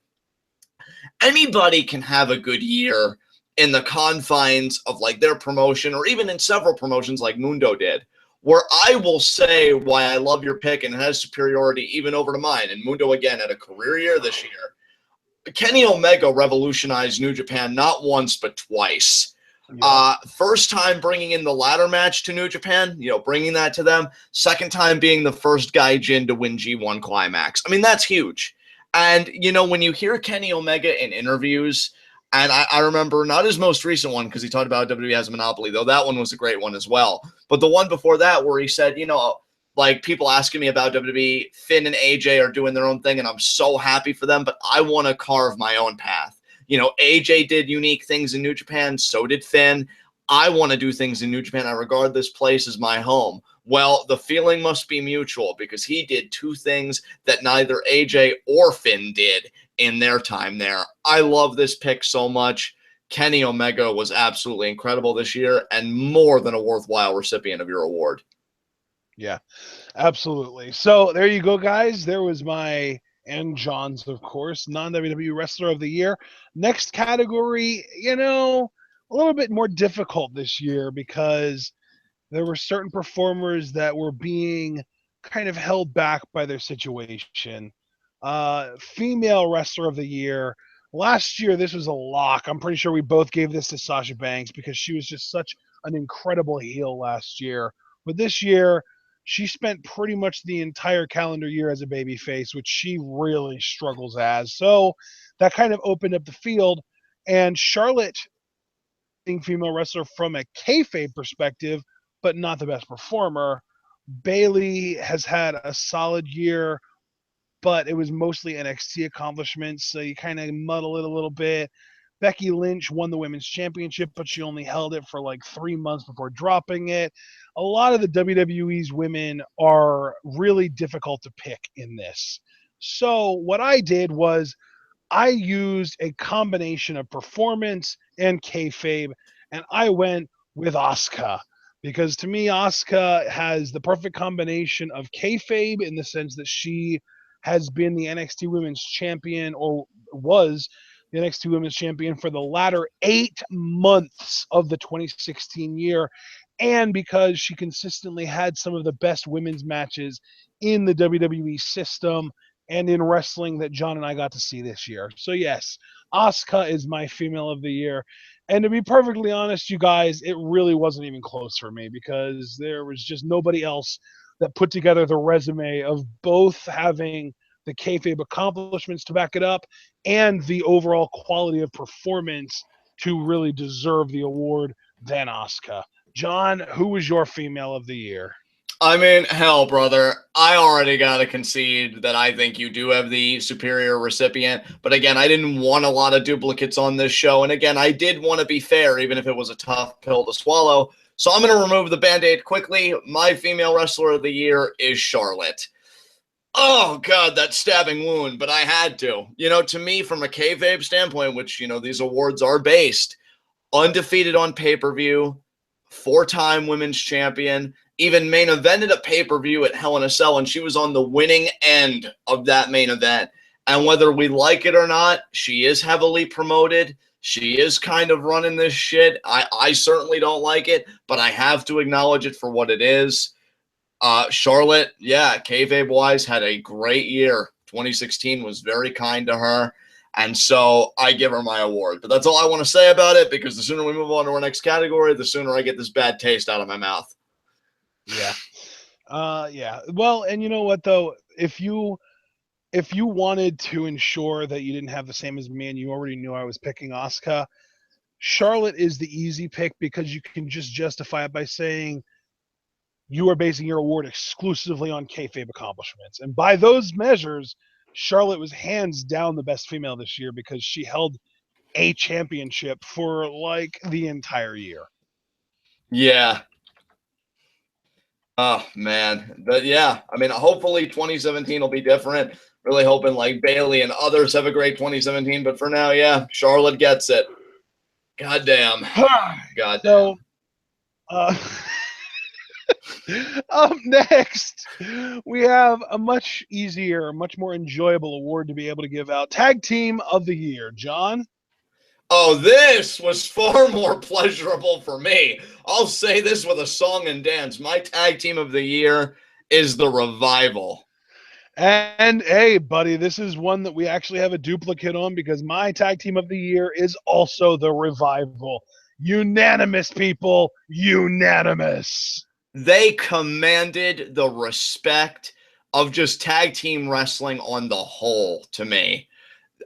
Anybody can have a good year in the confines of like their promotion or even in several promotions like Mundo did, where I will say why I love your pick and it has superiority even over to mine. And Mundo, again, had a career year this year. Kenny Omega revolutionized New Japan not once but twice. Yeah. First time bringing in the ladder match to New Japan, bringing that to them. Second time being the first Gaijin to win G1 Climax. I mean, that's huge. And, when you hear Kenny Omega in interviews, and I remember not his most recent one because he talked about WWE has a monopoly, though that one was a great one as well. But the one before that where he said, like people asking me about WWE. Finn and AJ are doing their own thing, and I'm so happy for them, but I want to carve my own path. You know, AJ did unique things in New Japan, so did Finn. I want to do things in New Japan. I regard this place as my home. Well, the feeling must be mutual because he did two things that neither AJ or Finn did in their time there. I love this pick so much. Kenny Omega was absolutely incredible this year and more than a worthwhile recipient of your award. Yeah, absolutely. So there you go, guys. There was my and John's, of course, non-WWE Wrestler of the Year. Next category, a little bit more difficult this year because there were certain performers that were being kind of held back by their situation. Female Wrestler of the Year. Last year, this was a lock. I'm pretty sure we both gave this to Sasha Banks because she was just such an incredible heel last year. But this year, she spent pretty much the entire calendar year as a babyface, which she really struggles as. So that kind of opened up the field. And Charlotte, being female wrestler from a kayfabe perspective, but not the best performer. Bailey has had a solid year, but it was mostly NXT accomplishments, so you kind of muddle it a little bit. Becky Lynch won the women's championship, but she only held it for like 3 months before dropping it. A lot of the WWE's women are really difficult to pick in this. So what I did was I used a combination of performance and kayfabe, and I went with Asuka because to me, Asuka has the perfect combination of kayfabe in the sense that she has been the NXT Women's Champion, or was the NXT Women's Champion for the latter 8 months of the 2016 year, and because she consistently had some of the best women's matches in the WWE system and in wrestling that John and I got to see this year. So yes, Asuka is my female of the year. And to be perfectly honest, you guys, it really wasn't even close for me because there was just nobody else that put together the resume of both having the kayfabe accomplishments to back it up and the overall quality of performance to really deserve the award than Asuka. John, who was your female of the year? I mean, hell, brother, I already got to concede that I think you do have the superior recipient. But again, I didn't want a lot of duplicates on this show. And again, I did want to be fair, even if it was a tough pill to swallow. So I'm going to remove the Band-Aid quickly. My female wrestler of the year is Charlotte. Oh, God, that stabbing wound, but I had to. You know, to me, from a kayfabe standpoint, which, these awards are based, undefeated on pay-per-view, 4-time women's champion, even main evented a pay-per-view at Hell in a Cell, and she was on the winning end of that main event. And whether we like it or not, she is heavily promoted. She is kind of running this shit. I certainly don't like it, but I have to acknowledge it for what it is. Charlotte, yeah, kayfabe-wise, had a great year. 2016 was very kind to her. And so I give her my award. But that's all I want to say about it, because the sooner we move on to our next category, the sooner I get this bad taste out of my mouth. Yeah. Yeah. Well, and you know what though? If you wanted to ensure that you didn't have the same as me and you already knew I was picking Asuka, Charlotte is the easy pick because you can just justify it by saying you are basing your award exclusively on kayfabe accomplishments. And by those measures, Charlotte was hands down the best female this year because she held a championship for like the entire year. Yeah. Oh, man. But yeah, I mean, hopefully 2017 will be different. Really hoping like Bailey and others have a great 2017. But for now, yeah, Charlotte gets it. Goddamn. Goddamn. So, up next, we have a much easier, much more enjoyable award to be able to give out. Tag Team of the Year. John? Oh, this was far more pleasurable for me. I'll say this with a song and dance. My tag team of the year is The Revival. And hey, buddy, this is one that we actually have a duplicate on because my tag team of the year is also The Revival. Unanimous, people. Unanimous. They commanded the respect of just tag team wrestling on the whole to me.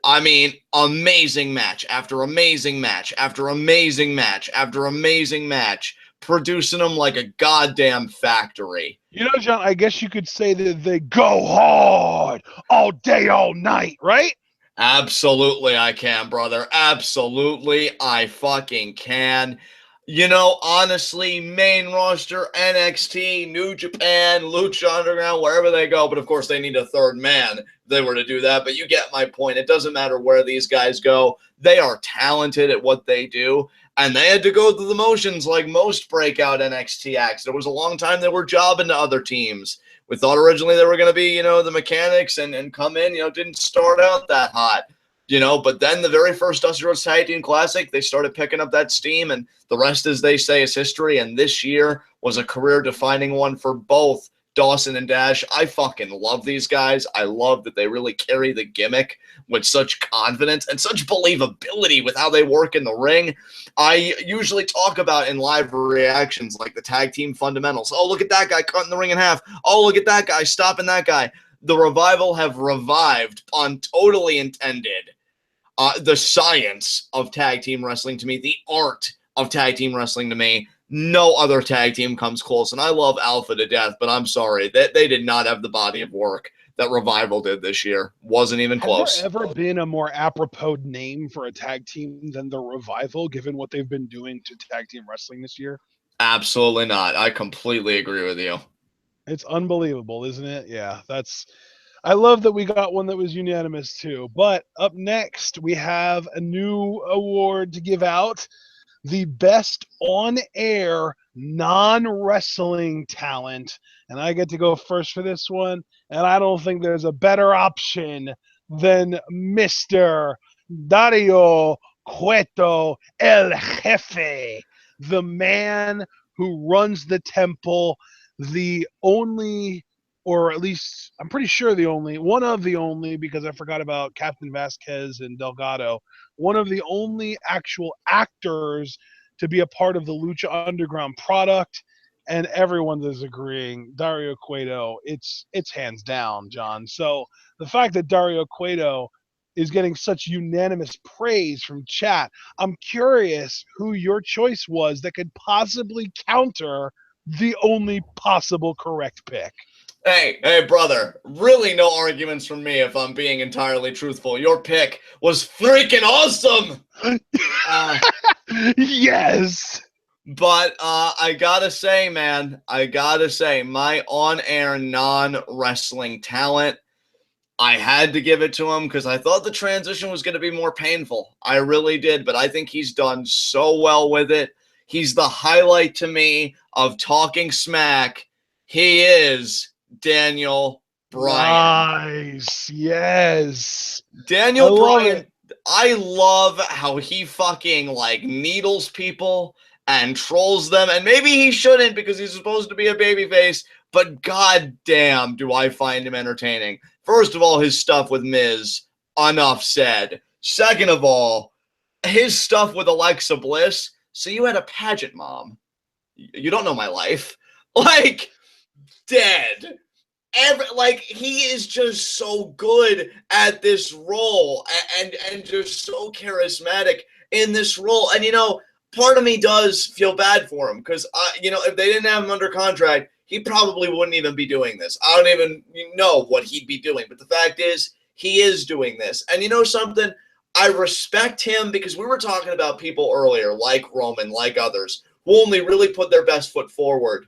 I mean, amazing match after amazing match after amazing match after amazing match. producing them like a goddamn factory. You know, John, I guess you could say that they go hard all day, all night, right? Absolutely, I can, brother. Absolutely, I fucking can. You know, honestly, main roster, NXT, New Japan, Lucha Underground, wherever they go. But of course, they need a third man if they were to do that. But you get my point. It doesn't matter where these guys go. They are talented at what they do. And they had to go through the motions like most breakout NXT acts. There was a long time they were jobbing to other teams. We thought originally they were going to be, the mechanics and come in, didn't start out that hot, but then the very first Dusty Rhodes Tag Team Classic, they started picking up that steam, and the rest, as they say, is history. And this year was a career-defining one for both Dawson and Dash. I fucking love these guys. I love that they really carry the gimmick with such confidence and such believability with how they work in the ring. I usually talk about in live reactions like the tag team fundamentals. Oh, look at that guy cutting the ring in half. Oh, look at that guy stopping that guy. The Revival have revived, on totally intended, the science of tag team wrestling to me, the art of tag team wrestling to me. No other tag team comes close, and I love Alpha to death, but I'm sorry, they did not have the body of work that Revival did this year. Wasn't even close. Has there ever been a more apropos name for a tag team than the Revival, given what they've been doing to tag team wrestling this year? Absolutely not. I completely agree with you. It's unbelievable, isn't it? Yeah, I love that we got one that was unanimous too. But up next, we have a new award to give out. The best on-air non-wrestling talent. And I get to go first for this one. And I don't think there's a better option than Mr. Dario Cueto El Jefe, the man who runs the temple, the only, or at least I'm pretty sure the only, one of the only, because I forgot about Captain Vasquez and Delgado, one of the only actual actors to be a part of the Lucha Underground product, and everyone is agreeing Dario Cueto, it's hands down, John. So the fact that Dario Cueto is getting such unanimous praise from chat, I'm curious who your choice was that could possibly counter the only possible correct pick. Hey, brother, really no arguments from me if I'm being entirely truthful. Your pick was freaking awesome! Yes! But I gotta say, man, my on-air non-wrestling talent, I had to give it to him because I thought the transition was going to be more painful. I really did, but I think he's done so well with it. He's the highlight to me of Talking Smack. He is Daniel Bryan. Nice. Yes. Daniel Bryan, I love how he fucking needles people and trolls them. And maybe he shouldn't because he's supposed to be a babyface, but goddamn do I find him entertaining. First of all, his stuff with Miz, enough said. Second of all, his stuff with Alexa Bliss. So you had a pageant mom. You don't know my life. Dead. He is just so good at this role and just so charismatic in this role. And, part of me does feel bad for him because, if they didn't have him under contract, he probably wouldn't even be doing this. I don't even know what he'd be doing. But the fact is, he is doing this. And you know something? I respect him because we were talking about people earlier, like Roman, like others, who only really put their best foot forward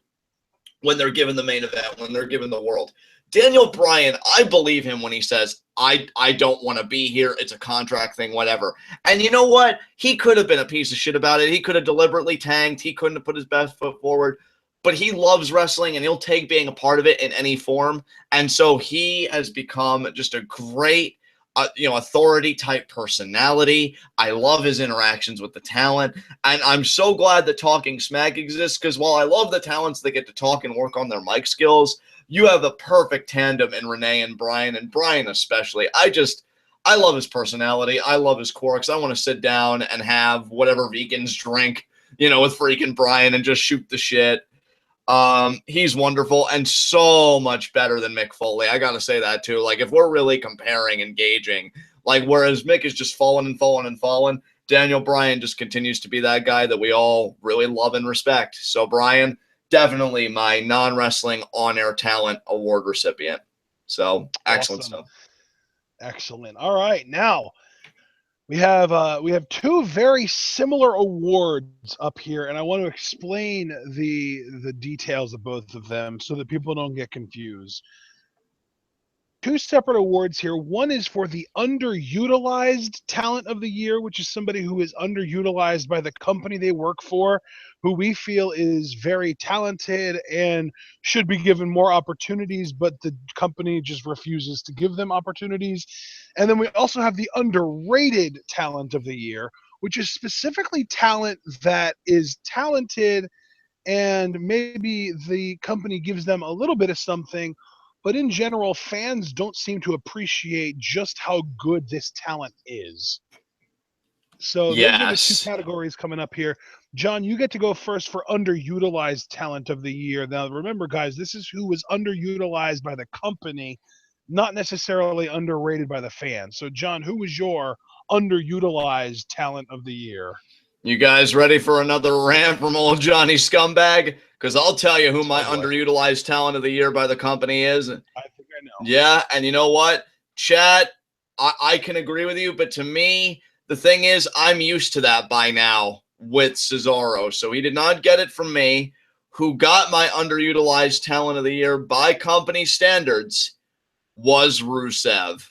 when they're given the main event, when they're given the world. Daniel Bryan, I believe him when he says, I don't want to be here. It's a contract thing, whatever. And you know what? He could have been a piece of shit about it. He could have deliberately tanked. He couldn't have put his best foot forward. But he loves wrestling, and he'll take being a part of it in any form. And so he has become just a great, authority-type personality. I love his interactions with the talent. And I'm so glad that Talking Smack exists because while I love the talents that get to talk and work on their mic skills, you have the perfect tandem in Renee and Brian especially. I love his personality. I love his quirks. I want to sit down and have whatever vegans drink, with freaking Brian and just shoot the shit. He's wonderful and so much better than Mick Foley. I got to say that too. If we're really comparing and gauging, whereas Mick is just falling and falling and falling, Daniel Bryan just continues to be that guy that we all really love and respect. So Bryan, definitely my non-wrestling on-air talent award recipient. So excellent Awesome. stuff. Excellent. All right, now we have two very similar awards up here, and I want to explain the details of both of them so that people don't get confused. Two separate awards here. One is for the underutilized talent of the year, which is somebody who is underutilized by the company they work for, who we feel is very talented and should be given more opportunities, but the company just refuses to give them opportunities. And then we also have the underrated talent of the year, which is specifically talent that is talented and maybe the company gives them a little bit of something, but in general, fans don't seem to appreciate just how good this talent is. So those are the two Yes. categories coming up here. John, you get to go first for underutilized talent of the year. Now, remember, guys, this is who was underutilized by the company, not necessarily underrated by the fans. So, John, who was your underutilized talent of the year? You guys ready for another rant from old Johnny Scumbag? Because I'll tell you who my underutilized talent of the year by the company is. I think I know. Yeah, and you know what? Chat, I can agree with you, but to me, the thing is, I'm used to that by now with Cesaro. So he did not get it from me. Who got my underutilized talent of the year by company standards was Rusev.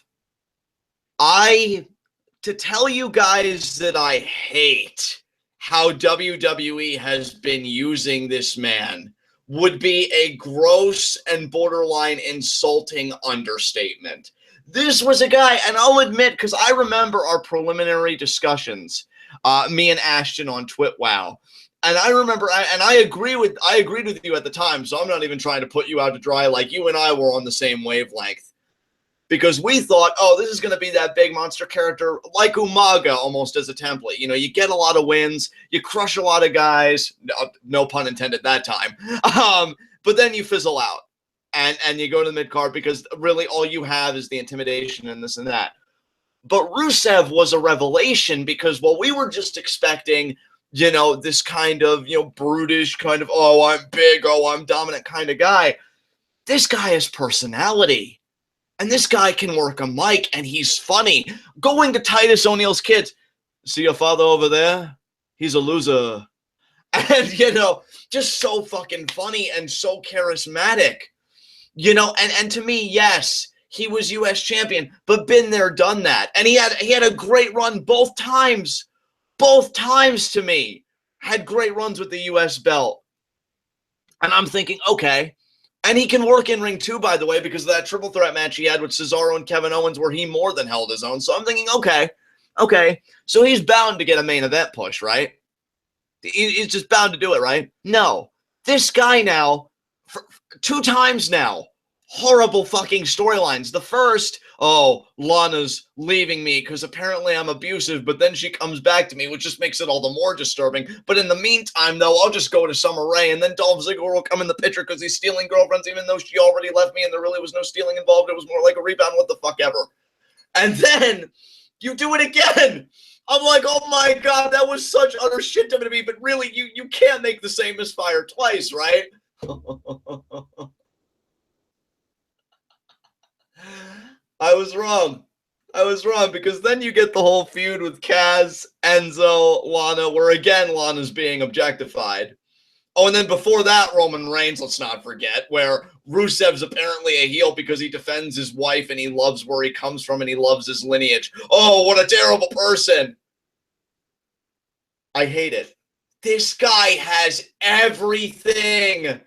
To tell you guys that I hate how WWE has been using this man would be a gross and borderline insulting understatement. This was a guy, and I'll admit, because I remember our preliminary discussions, me and Ashton on TWitWoW, and I remember, and I agreed with you at the time, so I'm not even trying to put you out to dry. Like, you and I were on the same wavelength. Because we thought, oh, this is going to be that big monster character like Umaga almost as a template. You know, you get a lot of wins, you crush a lot of guys, no pun intended that time, but then you fizzle out and you go to the mid-card because really all you have is the intimidation and this and that. But Rusev was a revelation because while we were just expecting, you know, this kind of, you know, brutish kind of, oh, I'm big, oh, I'm dominant kind of guy, this guy has personality. And this guy can work a mic, and he's funny. Going to Titus O'Neil's kids, see your father over there? He's a loser. And, you know, just so fucking funny and so charismatic. You know, and to me, yes, he was U.S. champion, but been there, done that. And he had a great run both times. Both times to me. Had great runs with the U.S. belt. And I'm thinking, okay. And he can work in ring too, by the way, because of that triple threat match he had with Cesaro and Kevin Owens where he more than held his own. So I'm thinking, okay. So he's bound to get a main event push, right? He's just bound to do it, right? No. This guy now, for 2 times now, horrible fucking storylines. The first, oh, Lana's leaving me because apparently I'm abusive, but then she comes back to me, which just makes it all the more disturbing. But in the meantime, though, I'll just go to Summer Rae, and then Dolph Ziggler will come in the picture because he's stealing girlfriends, even though she already left me and there really was no stealing involved. It was more like a rebound, what the fuck ever. And then you do it again. I'm like, oh my God, that was such utter shit to me, but really, you can't make the same misfire twice, right? I was wrong because then you get the whole feud with Kaz, Enzo, Lana, where again Lana's being objectified. Oh, and then before that, Roman Reigns, let's not forget, where Rusev's apparently a heel because he defends his wife and he loves where he comes from and he loves his lineage. Oh, what a terrible person. I hate it. This guy has everything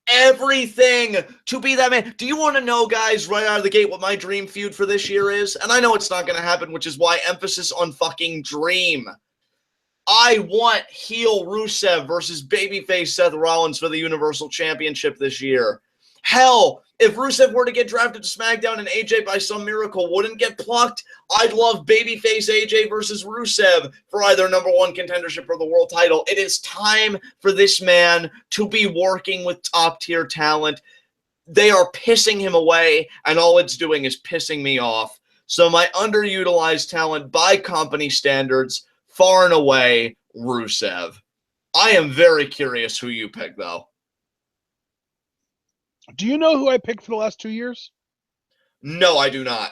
to be that man. Do you want to know, guys, right out of the gate what my dream feud for this year is? And I know it's not going to happen, which is why emphasis on fucking dream. I want heel Rusev versus babyface Seth Rollins for the Universal Championship this year. Hell, if Rusev were to get drafted to SmackDown and AJ by some miracle wouldn't get plucked, I'd love babyface AJ versus Rusev for either #1 contendership or the world title. It is time for this man to be working with top-tier talent. They are pissing him away, and all it's doing is pissing me off. So my underutilized talent by company standards far and away Rusev. I am very curious who you pick, though. Do you know who I picked for the last 2 years? No, I do not.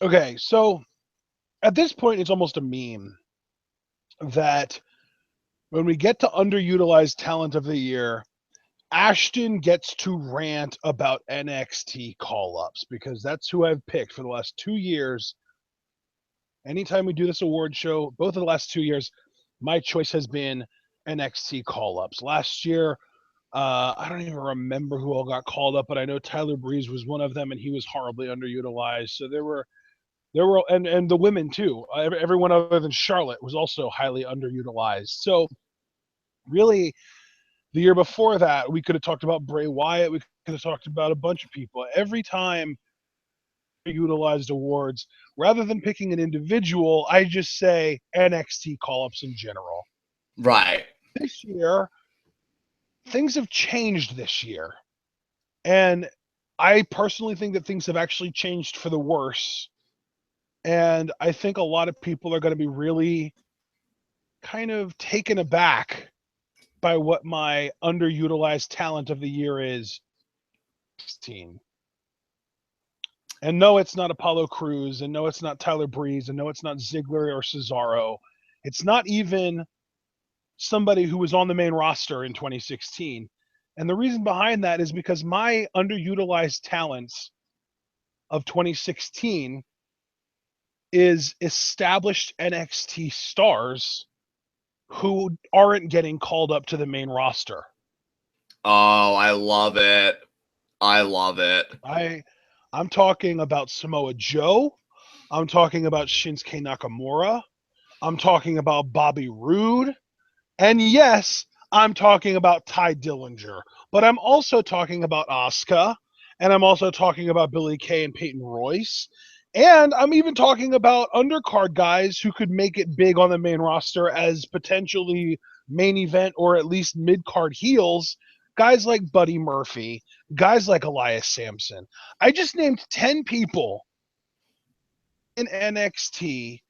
Okay, so at this point, it's almost a meme that when we get to underutilized talent of the year, Ashton gets to rant about NXT call-ups because that's who I've picked for the last 2 years. Anytime we do this award show, both of the last 2 years, my choice has been NXT call-ups. Last year, I don't even remember who all got called up, but I know Tyler Breeze was one of them, and he was horribly underutilized. So there were, and the women too. Everyone other than Charlotte was also highly underutilized. So really, the year before that, we could have talked about Bray Wyatt. We could have talked about a bunch of people. Every time utilized awards, rather than picking an individual, I just say NXT call-ups in general. Right. This year, things have changed this year. And I personally think that things have actually changed for the worse. And I think a lot of people are going to be really kind of taken aback by what my underutilized talent of the year is. 16. And no, it's not Apollo Crews, and no, it's not Tyler Breeze, and no, it's not Ziggler or Cesaro. It's not even somebody who was on the main roster in 2016. And the reason behind that is because my underutilized talents of 2016 is established NXT stars who aren't getting called up to the main roster. Oh, I love it. I love it. I'm talking about Samoa Joe. I'm talking about Shinsuke Nakamura. I'm talking about Bobby Roode. And yes, I'm talking about Ty Dillinger. But I'm also talking about Asuka. And I'm also talking about Billie Kay and Peyton Royce. And I'm even talking about undercard guys who could make it big on the main roster as potentially main event or at least mid-card heels. Guys like Buddy Murphy, guys like Elias Sampson. I just named 10 people in NXT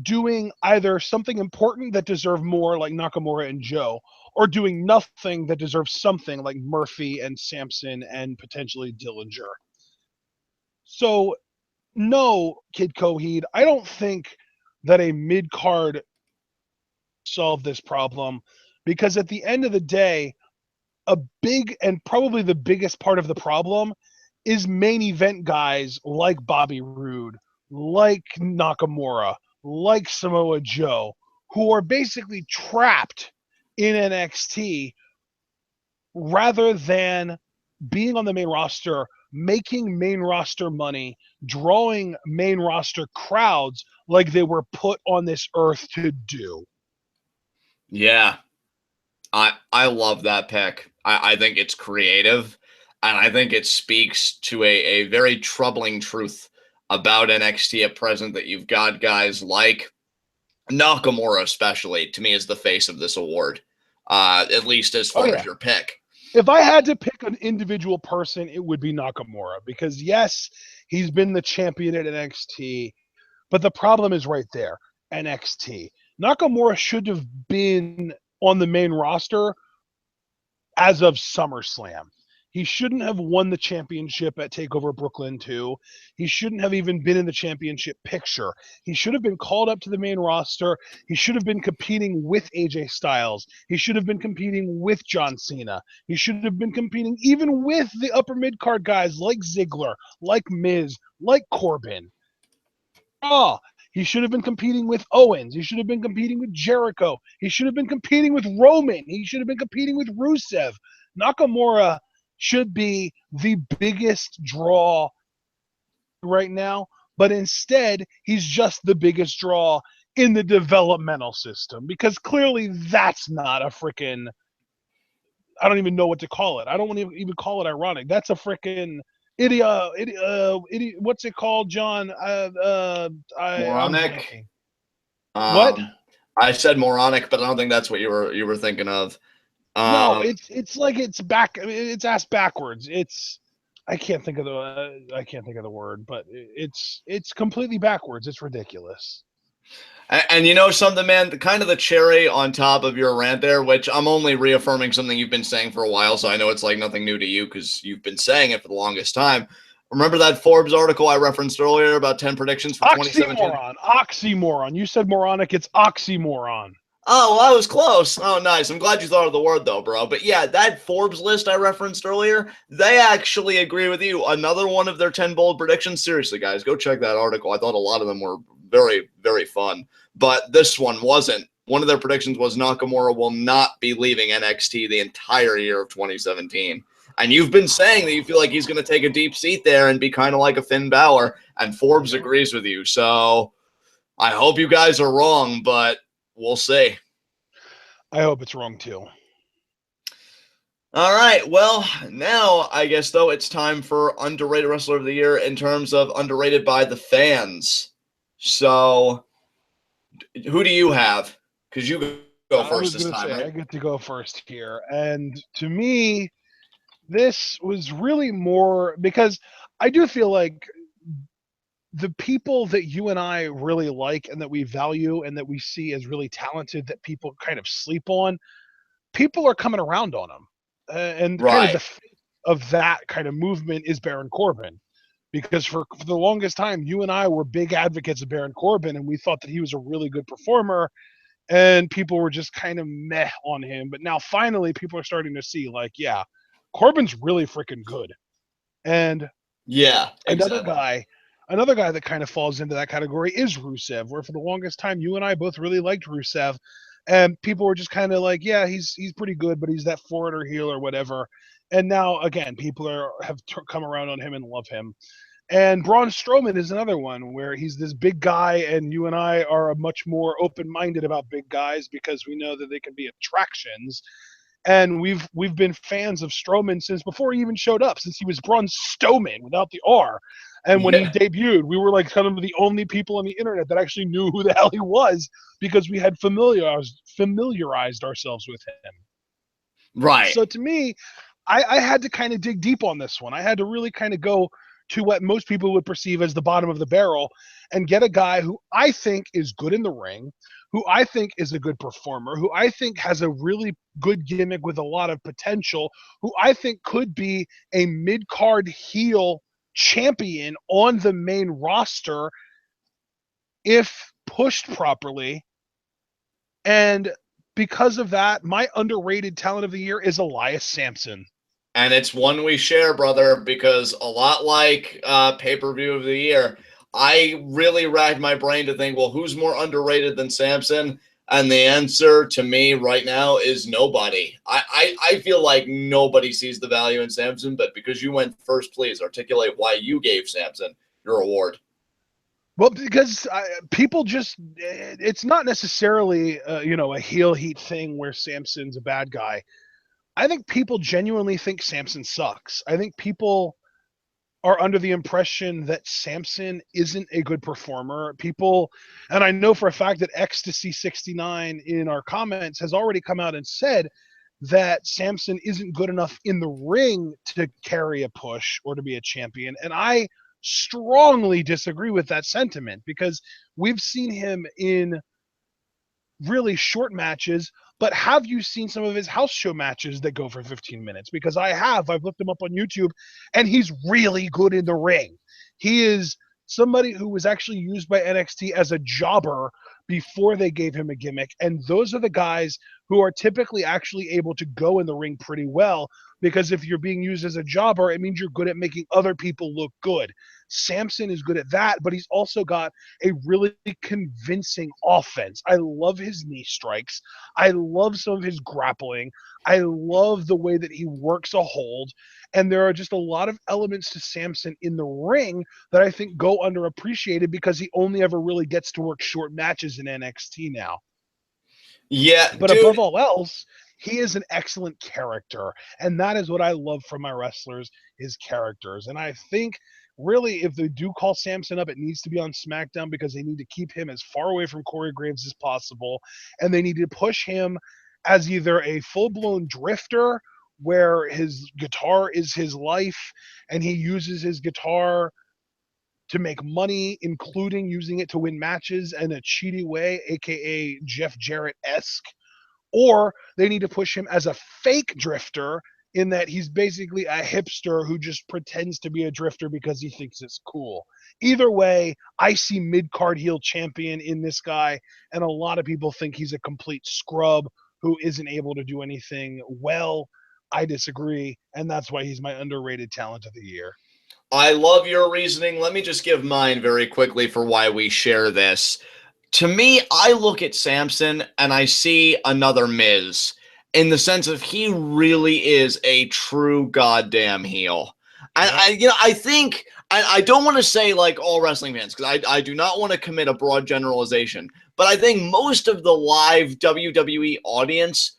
doing either something important that deserve more like Nakamura and Joe, or doing nothing that deserves something like Murphy and Sampson and potentially Dillinger. So no, Kid Coheed, I don't think that a mid-card solve this problem, because at the end of the day, a big and probably the biggest part of the problem is main event guys like Bobby Roode, like Nakamura, like Samoa Joe, who are basically trapped in NXT rather than being on the main roster, making main roster money, drawing main roster crowds like they were put on this earth to do. Yeah. I love that pick. I think it's creative, and I think it speaks to a very troubling truth about NXT at present, that you've got guys like Nakamura, especially, to me, is the face of this award, at least as far as your pick. If I had to pick an individual person, it would be Nakamura, because yes, he's been the champion at NXT, but the problem is right there, NXT. Nakamura should have been on the main roster as of SummerSlam. He shouldn't have won the championship at TakeOver Brooklyn 2. He shouldn't have even been in the championship picture. He should have been called up to the main roster. He should have been competing with AJ Styles. He should have been competing with John Cena. He should have been competing even with the upper mid-card guys like Ziggler, like Miz, like Corbin. Oh, he should have been competing with Owens. He should have been competing with Jericho. He should have been competing with Roman. He should have been competing with Rusev. Nakamura should be the biggest draw right now, but instead he's just the biggest draw in the developmental system, because clearly that's not a freaking, I don't even know what to call it. I don't want to even call it ironic. That's a freaking idiot. What's it called, John? Moronic. What? I said moronic, but I don't think that's what you were thinking of. No, it's like it's back. It's ass backwards. It's I can't think of the word, but it's completely backwards. It's ridiculous. And you know something, man, kind of the cherry on top of your rant there, which I'm only reaffirming something you've been saying for a while, so I know it's like nothing new to you because you've been saying it for the longest time. Remember that Forbes article I referenced earlier about 10 predictions for 2017? Oxymoron. You said moronic. It's oxymoron. Oh, well, I was close. Oh, nice. I'm glad you thought of the word, though, bro. But yeah, that Forbes list I referenced earlier, they actually agree with you. Another one of their 10 bold predictions. Seriously, guys, go check that article. I thought a lot of them were very, very fun. But this one wasn't. One of their predictions was Nakamura will not be leaving NXT the entire year of 2017. And you've been saying that you feel like he's going to take a deep seat there and be kind of like a Finn Balor, and Forbes agrees with you. So I hope you guys are wrong, but we'll see. I hope it's wrong too. All right. Well, now I guess though it's time for underrated wrestler of the year in terms of underrated by the fans. So, who do you have? Because you go first this time, right? I get to go first here, and to me, this was really more because I do feel like the people that you and I really like and that we value and that we see as really talented that people kind of sleep on, people are coming around on them. And kind of Right. the face of that kind of movement is Baron Corbin. Because for the longest time, you and I were big advocates of Baron Corbin, and we thought that he was a really good performer, and people were just kind of meh on him. But now finally, people are starting to see, like, yeah, Corbin's really freaking good. And Yeah. another Exactly. guy another guy that kind of falls into that category is Rusev, where for the longest time you and I both really liked Rusev, and people were just kind of like, yeah, he's pretty good, but he's that foreigner heel or whatever. And now again, people have come around on him and love him. And Braun Strowman is another one where he's this big guy, and you and I are much more open-minded about big guys because we know that they can be attractions. And we've been fans of Strowman since before he even showed up, since he was Braun Strowman without the R. And when he Yeah. debuted, we were like kind of the only people on the internet that actually knew who the hell he was because we had familiarized ourselves with him. Right. So to me, I had to kind of dig deep on this one. I had to really kind of go to what most people would perceive as the bottom of the barrel and get a guy who I think is good in the ring, who I think is a good performer, who I think has a really good gimmick with a lot of potential, who I think could be a mid card heel champion on the main roster if pushed properly. And because of that, my underrated talent of the year is Elias Sampson. And it's one we share, brother, because a lot like pay-per-view of the year, I really racked my brain to think, well, who's more underrated than Samson? And the answer to me right now is nobody. I feel like nobody sees the value in Samson, but because you went first, please articulate why you gave Samson your award. Well, because people it's not necessarily, a heel heat thing where Samson's a bad guy. I think people genuinely think Samson sucks. I think people are under the impression that Samson isn't a good performer. People, and I know for a fact that Ecstasy 69 in our comments has already come out and said that Samson isn't good enough in the ring to carry a push or to be a champion. And I strongly disagree with that sentiment because we've seen him in really short matches, but have you seen some of his house show matches that go for 15 minutes? Because I have. I've looked him up on YouTube, and he's really good in the ring. He is somebody who was actually used by NXT as a jobber before they gave him a gimmick. And those are the guys who are typically actually able to go in the ring pretty well because if you're being used as a jobber, it means you're good at making other people look good. Samson is good at that, but he's also got a really convincing offense. I love his knee strikes. I love some of his grappling. I love the way that he works a hold. And there are just a lot of elements to Samson in the ring that I think go underappreciated because he only ever really gets to work short matches in NXT now. Yeah, But dude. above all else, he is an excellent character. And that is what I love from my wrestlers, is characters. And I think really if they do call Samson up, it needs to be on SmackDown because they need to keep him as far away from Corey Graves as possible. And they need to push him as either a full-blown drifter where his guitar is his life and he uses his guitar to make money, including using it to win matches in a cheaty way, aka Jeff Jarrett-esque, or they need to push him as a fake drifter in that he's basically a hipster who just pretends to be a drifter because he thinks it's cool. Either way, I see mid-card heel champion in this guy, and a lot of people think he's a complete scrub who isn't able to do anything well. I disagree, and that's why he's my underrated talent of the year. I love your reasoning. Let me just give mine very quickly for why we share this. To me, I look at Samson and I see another Miz in the sense of he really is a true goddamn heel. And I think I don't want to say like all wrestling fans because I do not want to commit a broad generalization, but I think most of the live WWE audience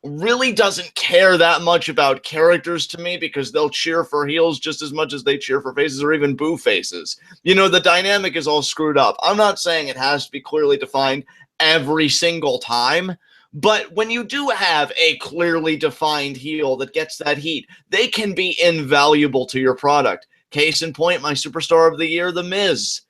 really doesn't care that much about characters to me because they'll cheer for heels just as much as they cheer for faces or even boo faces. You know, the dynamic is all screwed up. I'm not saying it has to be clearly defined every single time, but when you do have a clearly defined heel that gets that heat, they can be invaluable to your product. Case in point, my superstar of the year, The Miz.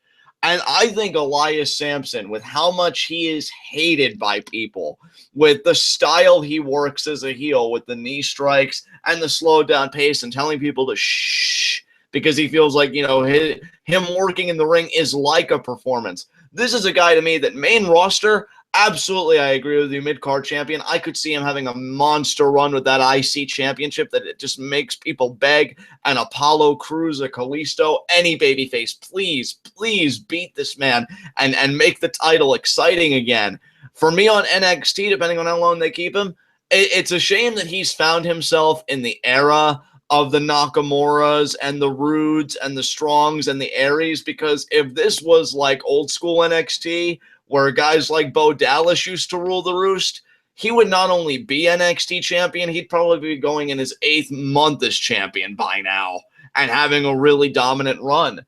And I think Elias Sampson, with how much he is hated by people, with the style he works as a heel, with the knee strikes and the slowed down pace and telling people to shh because he feels like, you know, him working in the ring is like a performance. This is a guy to me that main roster, absolutely, I agree with you, mid-card champion. I could see him having a monster run with that IC championship that it just makes people beg. An Apollo Crews, a Kalisto, any babyface, please beat this man and make the title exciting again. For me on NXT, depending on how long they keep him, it's a shame that he's found himself in the era of the Nakamura's and the Rudes and the Strongs and the Aries, because if this was like old school NXT, where guys like Bo Dallas used to rule the roost, he would not only be NXT champion, he'd probably be going in his 8th month as champion by now and having a really dominant run.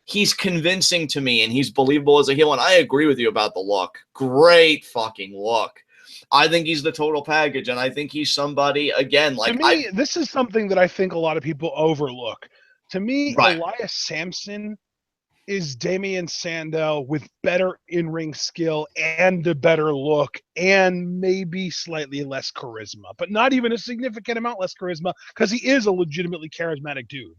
He's convincing to me, and he's believable as a heel, and I agree with you about the look. Great fucking look. I think he's the total package, and I think he's somebody, again, like... To me, this is something that I think a lot of people overlook. To me, Right. Elias Sampson is Damian Sandow with better in-ring skill and a better look and maybe slightly less charisma, but not even a significant amount less charisma because he is a legitimately charismatic dude.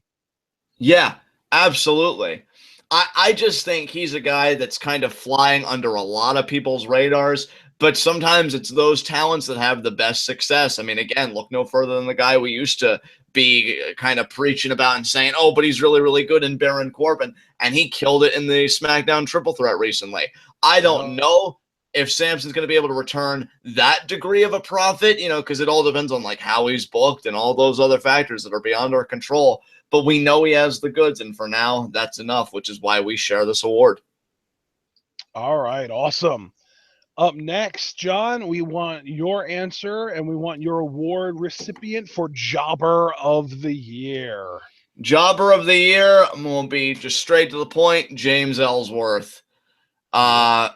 Yeah, absolutely. I just think he's a guy that's kind of flying under a lot of people's radars, but sometimes it's those talents that have the best success. I mean, again, look no further than the guy we used to be kind of preaching about and saying, oh, but he's really, really good in Baron Corbin, and he killed it in the SmackDown Triple Threat recently. I don't know if Samson's going to be able to return that degree of a profit, you know, because it all depends on like how he's booked and all those other factors that are beyond our control. But we know he has the goods, and for now, that's enough, which is why we share this award. All right, awesome. Up next, John, we want your answer, and we want your award recipient for Jobber of the Year. Jobber of the Year, I'm going to be just straight to the point, James Ellsworth. A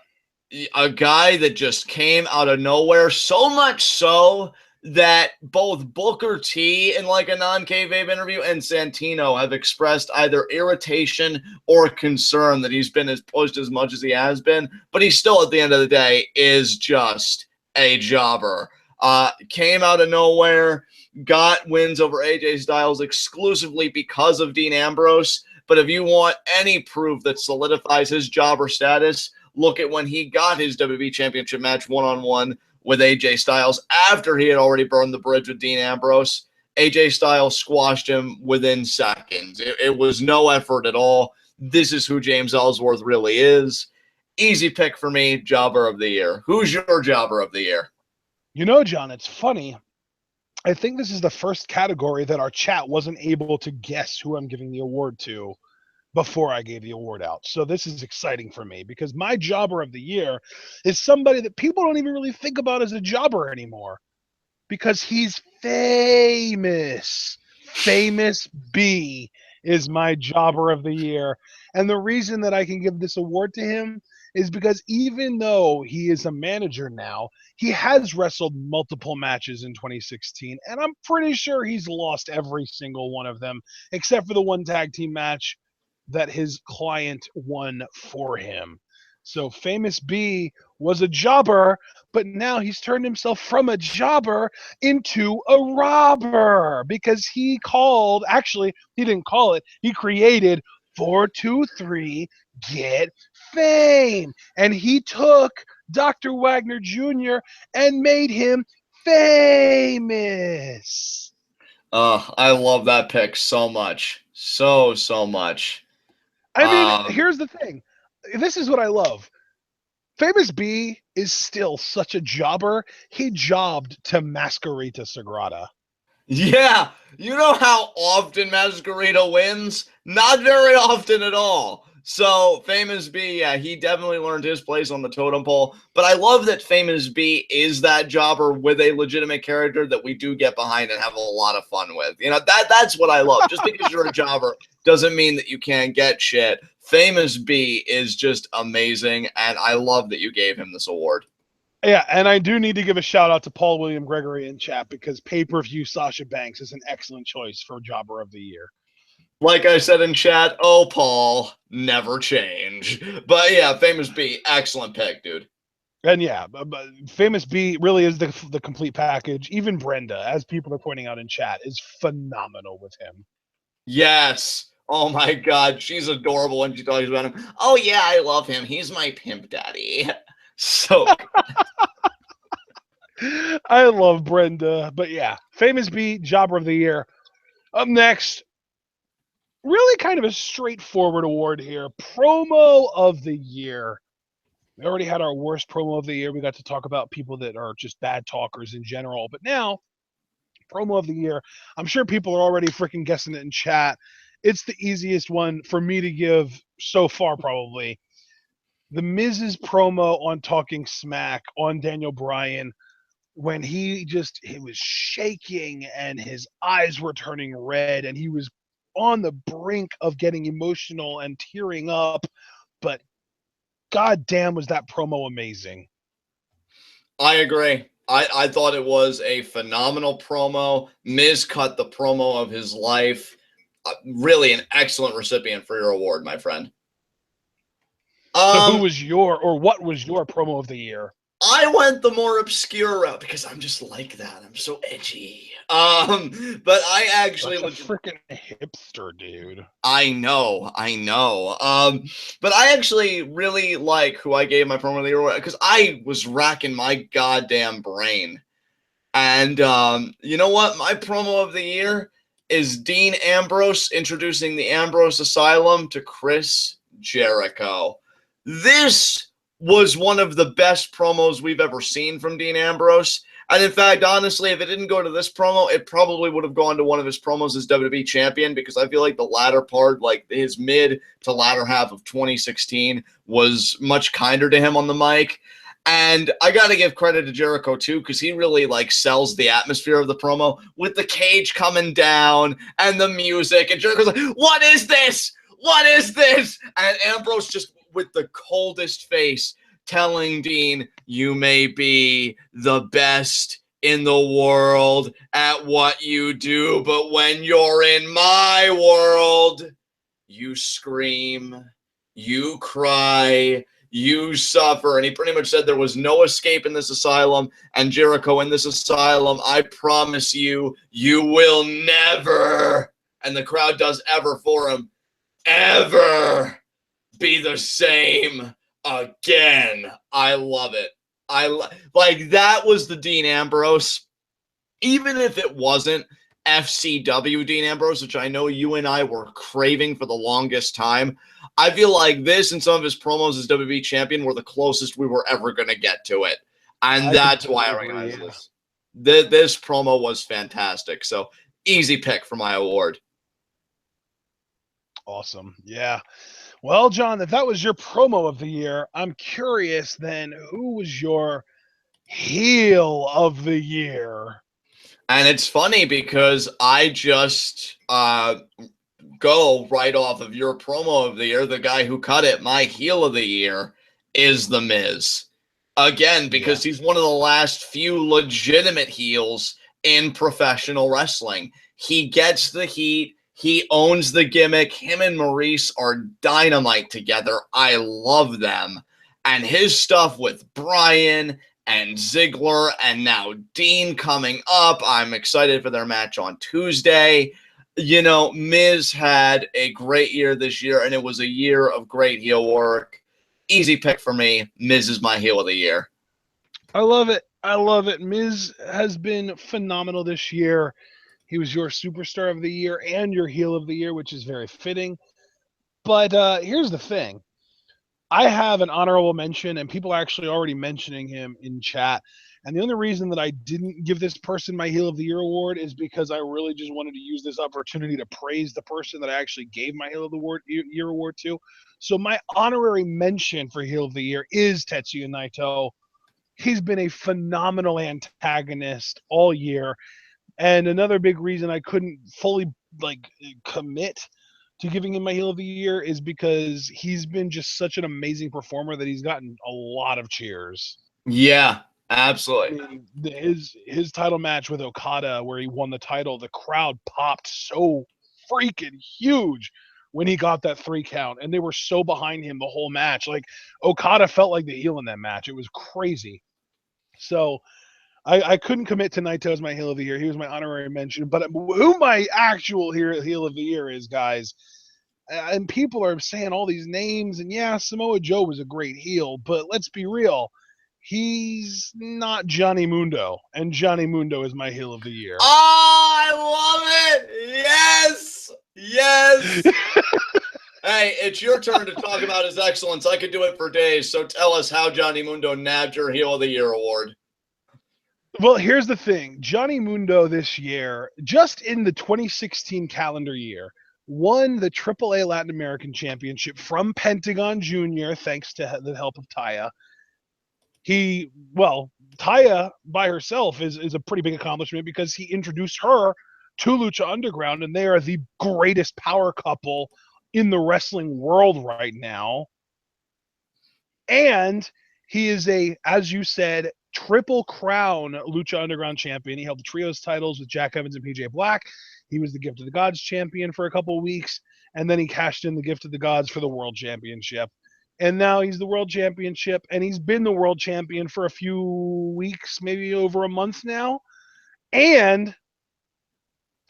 guy that just came out of nowhere, so much so that both Booker T in like a non-kayfabe interview and Santino have expressed either irritation or concern that he's been as pushed as much as he has been, but he still at the end of the day is just a jobber. Came out of nowhere, got wins over AJ Styles exclusively because of Dean Ambrose, but if you want any proof that solidifies his jobber status, look at when he got his WWE Championship match one-on-one with AJ Styles after he had already burned the bridge with Dean Ambrose. AJ Styles squashed him within seconds. It was no effort at all. This is who James Ellsworth really is. Easy pick for me, Jobber of the Year. Who's your Jobber of the Year? You know, John, it's funny. I think this is the first category that our chat wasn't able to guess who I'm giving the award to before I gave the award out. So this is exciting for me because my Jobber of the Year is somebody that people don't even really think about as a jobber anymore because he's famous. Famous B is my Jobber of the Year. And the reason that I can give this award to him is because even though he is a manager now, he has wrestled multiple matches in 2016, and I'm pretty sure he's lost every single one of them, except for the one tag team match that his client won for him. So Famous B was a jobber, but now he's turned himself from a jobber into a robber because he didn't call it, he created 423 Get Fame. And he took Dr. Wagner Jr. and made him famous. I love that pick so much. So much. I mean, here's the thing. This is what I love. Famous B is still such a jobber. He jobbed to Masquerita Sagrada. Yeah, you know how often Masquerita wins? Not very often at all. So Famous B, yeah, he definitely learned his place on the totem pole. But I love that Famous B is that jobber with a legitimate character that we do get behind and have a lot of fun with. You know, that's what I love. Just because you're a jobber doesn't mean that you can't get shit. Famous B is just amazing, and I love that you gave him this award. Yeah, and I do need to give a shout out to Paul William Gregory in chat because pay-per-view Sasha Banks is an excellent choice for Jobber of the Year. Like I said in chat, oh, Paul, never change. But yeah, Famous B, excellent pick, dude. And yeah, but Famous B really is the complete package. Even Brenda, as people are pointing out in chat, is phenomenal with him. Yes. Oh my God, she's adorable when she talks about him. Oh yeah, I love him. He's my pimp daddy. So I love Brenda, but yeah, Famous B, Jobber of the Year. Up next, really kind of a straightforward award here. Promo of the Year. We already had our worst promo of the year. We got to talk about people that are just bad talkers in general. But now, promo of the year, I'm sure people are already freaking guessing it in chat. It's the easiest one for me to give so far, probably. The Miz's promo on Talking Smack on Daniel Bryan when he was shaking and his eyes were turning red and he was on the brink of getting emotional and tearing up, but god damn was that promo amazing. I agree. I thought it was a phenomenal promo. Miz cut the promo of his life. Really an excellent recipient for your award, my friend. So what was your promo of the year? I went the more obscure route because I'm just like that. I'm so edgy. But I actually That's a freaking hipster, dude. I know. But I actually really like who I gave my promo of the year because I was racking my goddamn brain. And you know what? My promo of the year is Dean Ambrose introducing the Ambrose Asylum to Chris Jericho. This was one of the best promos we've ever seen from Dean Ambrose. And in fact, honestly, if it didn't go to this promo, it probably would have gone to one of his promos as WWE champion because I feel like the latter part, like his mid to latter half of 2016, was much kinder to him on the mic. And I got to give credit to Jericho, too, because he really, sells the atmosphere of the promo with the cage coming down and the music. And Jericho's like, what is this? What is this? And Ambrose just with the coldest face telling Dean, you may be the best in the world at what you do, but when you're in my world, you scream, you cry, you suffer. And he pretty much said there was no escape in this asylum. And Jericho, in this asylum, I promise you, you will never, and the crowd does ever for him, ever be the same again. I love it. That was the Dean Ambrose. Even if it wasn't FCW Dean Ambrose, which I know you and I were craving for the longest time, I feel like this and some of his promos as WWE champion were the closest we were ever going to get to it. And that's why I recognize this. This promo was fantastic. So easy pick for my award. Awesome. Yeah. Well, John, if that was your promo of the year, I'm curious then, who was your heel of the year? And it's funny because I just go right off of your promo of the year. The guy who cut it, my heel of the year, is The Miz. Again, because he's one of the last few legitimate heels in professional wrestling. He gets the heat. He owns the gimmick. Him and Maurice are dynamite together. I love them. And his stuff with Bryan and Ziggler and now Dean coming up. I'm excited for their match on Tuesday. You know, Miz had a great year this year, and it was a year of great heel work. Easy pick for me. Miz is my heel of the year. I love it. I love it. Miz has been phenomenal this year. He was your superstar of the year and your heel of the year, which is very fitting. But here's the thing. I have an honorable mention, and people are actually already mentioning him in chat. And the only reason that I didn't give this person my Heel of the Year award is because I really just wanted to use this opportunity to praise the person that I actually gave my Heel of the Year award to. So my honorary mention for Heel of the Year is Tetsuya Naito. He's been a phenomenal antagonist all year. And another big reason I couldn't fully commit to giving him my heel of the year is because he's been just such an amazing performer that he's gotten a lot of cheers. Yeah, absolutely. I mean, his title match with Okada, where he won the title, the crowd popped so freaking huge when he got that 3 count, and they were so behind him the whole match. Like, Okada felt like the heel in that match. It was crazy. So I couldn't commit to Naito as my heel of the year. He was my honorary mention. But who my actual heel of the year is, guys, and people are saying all these names, and yeah, Samoa Joe was a great heel, but let's be real. He's not Johnny Mundo, and Johnny Mundo is my heel of the year. Oh, I love it. Yes. Yes. Hey, it's your turn to talk about his excellence. I could do it for days. So tell us how Johnny Mundo nabbed your Heel of the Year award. Well, here's the thing. Johnny Mundo this year, just in the 2016 calendar year, won the AAA Latin American Championship from Pentagon Jr., thanks to the help of Taya. Taya by herself is a pretty big accomplishment because he introduced her to Lucha Underground, and they are the greatest power couple in the wrestling world right now. And he is as you said, Triple Crown Lucha Underground champion. He held the trios titles with Jack Evans and PJ Black. He was the Gift of the Gods champion for a couple of weeks, and then he cashed in the Gift of the Gods for the World Championship. And now he's the World Championship, and he's been the World Champion for a few weeks, maybe over a month now. And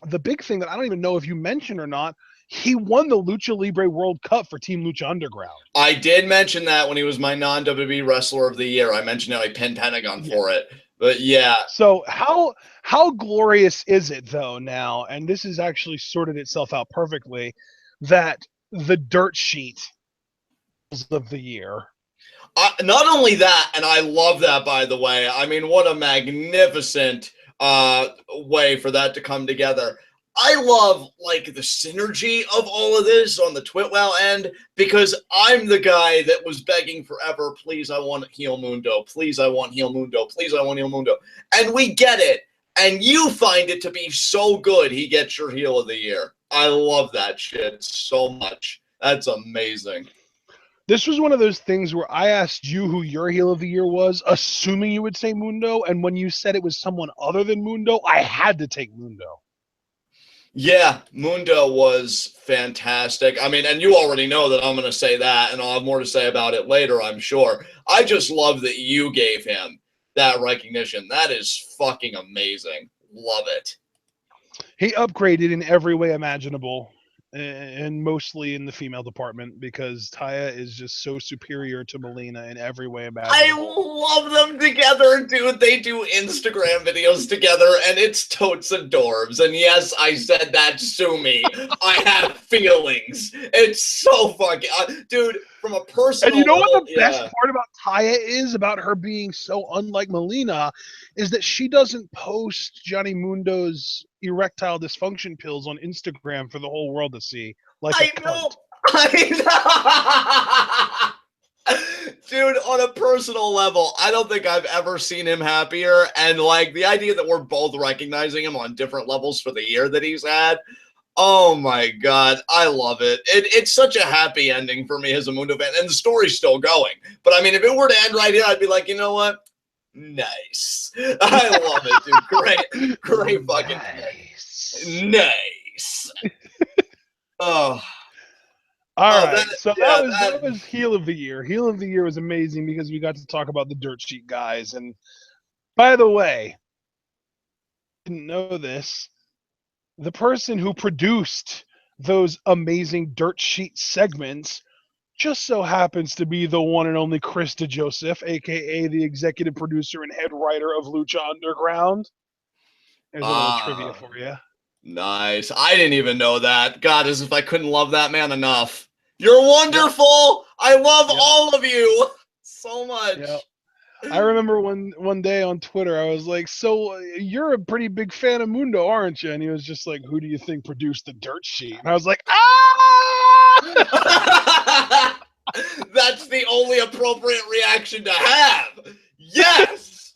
the big thing that I don't even know if you mentioned or not, he won the Lucha Libre World Cup for Team Lucha Underground. I did mention that when he was my non-WWE Wrestler of the Year. I mentioned how I pinned Pentagon for it. But yeah. So how glorious is it, though, now, and this has actually sorted itself out perfectly, that the dirt sheet of the year. Not only that, and I love that, by the way. I mean, what a magnificent way for that to come together. I love, like, the synergy of all of this on the TWitWoW end, because I'm the guy that was begging forever, please, I want Heel Mundo. Please, I want Heel Mundo. Please, I want Heel Mundo. And we get it. And you find it to be so good he gets your Heel of the Year. I love that shit so much. That's amazing. This was one of those things where I asked you who your Heel of the Year was, assuming you would say Mundo, and when you said it was someone other than Mundo, I had to take Mundo. Yeah, Mundo was fantastic. I mean, and you already know that I'm going to say that, and I'll have more to say about it later, I'm sure. I just love that you gave him that recognition. That is fucking amazing. Love it. He upgraded in every way imaginable, and mostly in the female department, because Taya is just so superior to Melina in every way imaginable. I love them together, dude. They do Instagram videos together, and it's totes adorbs. And yes, I said that, sue me. I have feelings. It's so fucking... dude, from a personal And you know level, what the best part about Taya is, about her being so unlike Melina, is that she doesn't post Johnny Mundo's erectile dysfunction pills on Instagram for the whole world to see. Like I know. Dude, on a personal level, I don't think I've ever seen him happier. And like the idea that we're both recognizing him on different levels for the year that he's had. Oh my God, I love it. It's such a happy ending for me as a Mundo fan, and the story's still going. But I mean, if it were to end right here, I'd be like, you know what? Nice. I love it, dude. Great fucking nice. Oh, All oh, right, so yeah, that was heel of the year. Heel of the year was amazing because we got to talk about the dirt sheet guys. And by the way, didn't know this. The person who produced those amazing dirt sheet segments just so happens to be the one and only Krista Joseph, aka the executive producer and head writer of Lucha Underground. There's a little trivia ah, for you. nice. I didn't even know that. God, as if I couldn't love that man enough. You're Yep, wonderful. I love yep, all of you so yep. much. I remember one day on Twitter, I was like, "So you're a pretty big fan of Mundo, aren't you?" And he was just like, "Who do you think produced the dirt sheet?" And I was like, "Ah!" That's the only appropriate reaction to have. Yes.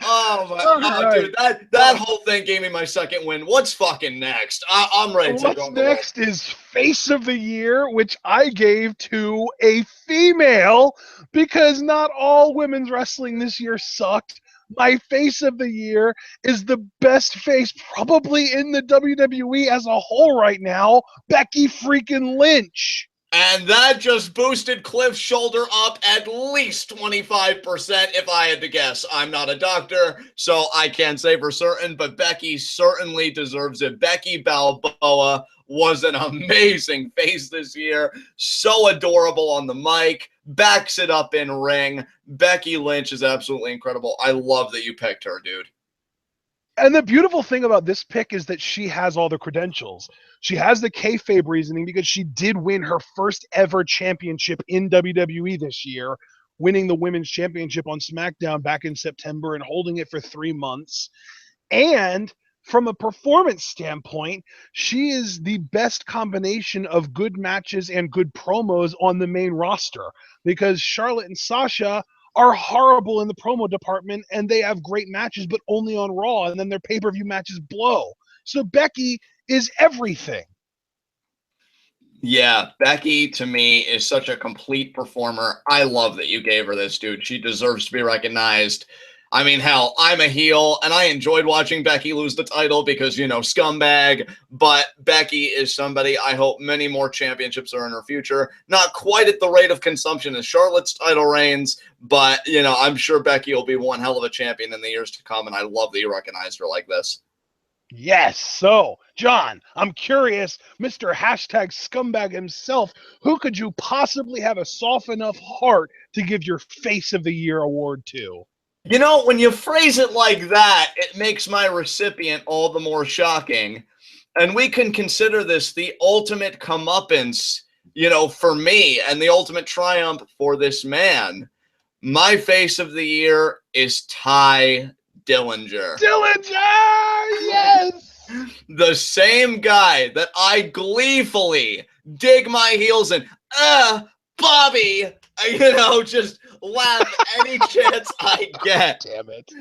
Oh my, All oh right. dude, that whole thing gave me my second win. What's fucking next? I'm ready to What's rock and roll. next is Face of the Year, which I gave to a female because not all women's wrestling this year sucked. My Face of the Year is the best face probably in the WWE as a whole right now, Becky freaking Lynch. And that just boosted Cliff's shoulder up at least 25% if I had to guess. I'm not a doctor, so I can't say for certain, but Becky certainly deserves it. Becky Balboa was an amazing face this year. So adorable on the mic, backs it up in ring. Becky Lynch is absolutely incredible. I love that you picked her, dude. And the beautiful thing about this pick is that she has all the credentials. She has the kayfabe reasoning because she did win her first ever championship in WWE this year, winning the women's championship on SmackDown back in September and holding it for 3 months. And from a performance standpoint, she is the best combination of good matches and good promos on the main roster because Charlotte and Sasha are horrible in the promo department and they have great matches, but only on Raw, and then their pay per view matches blow. So Becky is everything. Yeah, Becky to me is such a complete performer. I love that you gave her this, dude. She deserves to be recognized. I mean, hell, I'm a heel and I enjoyed watching Becky lose the title because, scumbag. But Becky is somebody I hope many more championships are in her future. Not quite at the rate of consumption as Charlotte's title reigns, but, I'm sure Becky will be one hell of a champion in the years to come. And I love that you recognized her like this. Yes. So, John, I'm curious, Mr. Hashtag Scumbag himself, who could you possibly have a soft enough heart to give your Face of the Year award to? When you phrase it like that, it makes my recipient all the more shocking. And we can consider this the ultimate comeuppance, for me, and the ultimate triumph for this man. My Face of the Year is Ty Dillinger. Dillinger! Yes! The same guy that I gleefully dig my heels in. Bobby! Just laugh any chance I get. Damn it.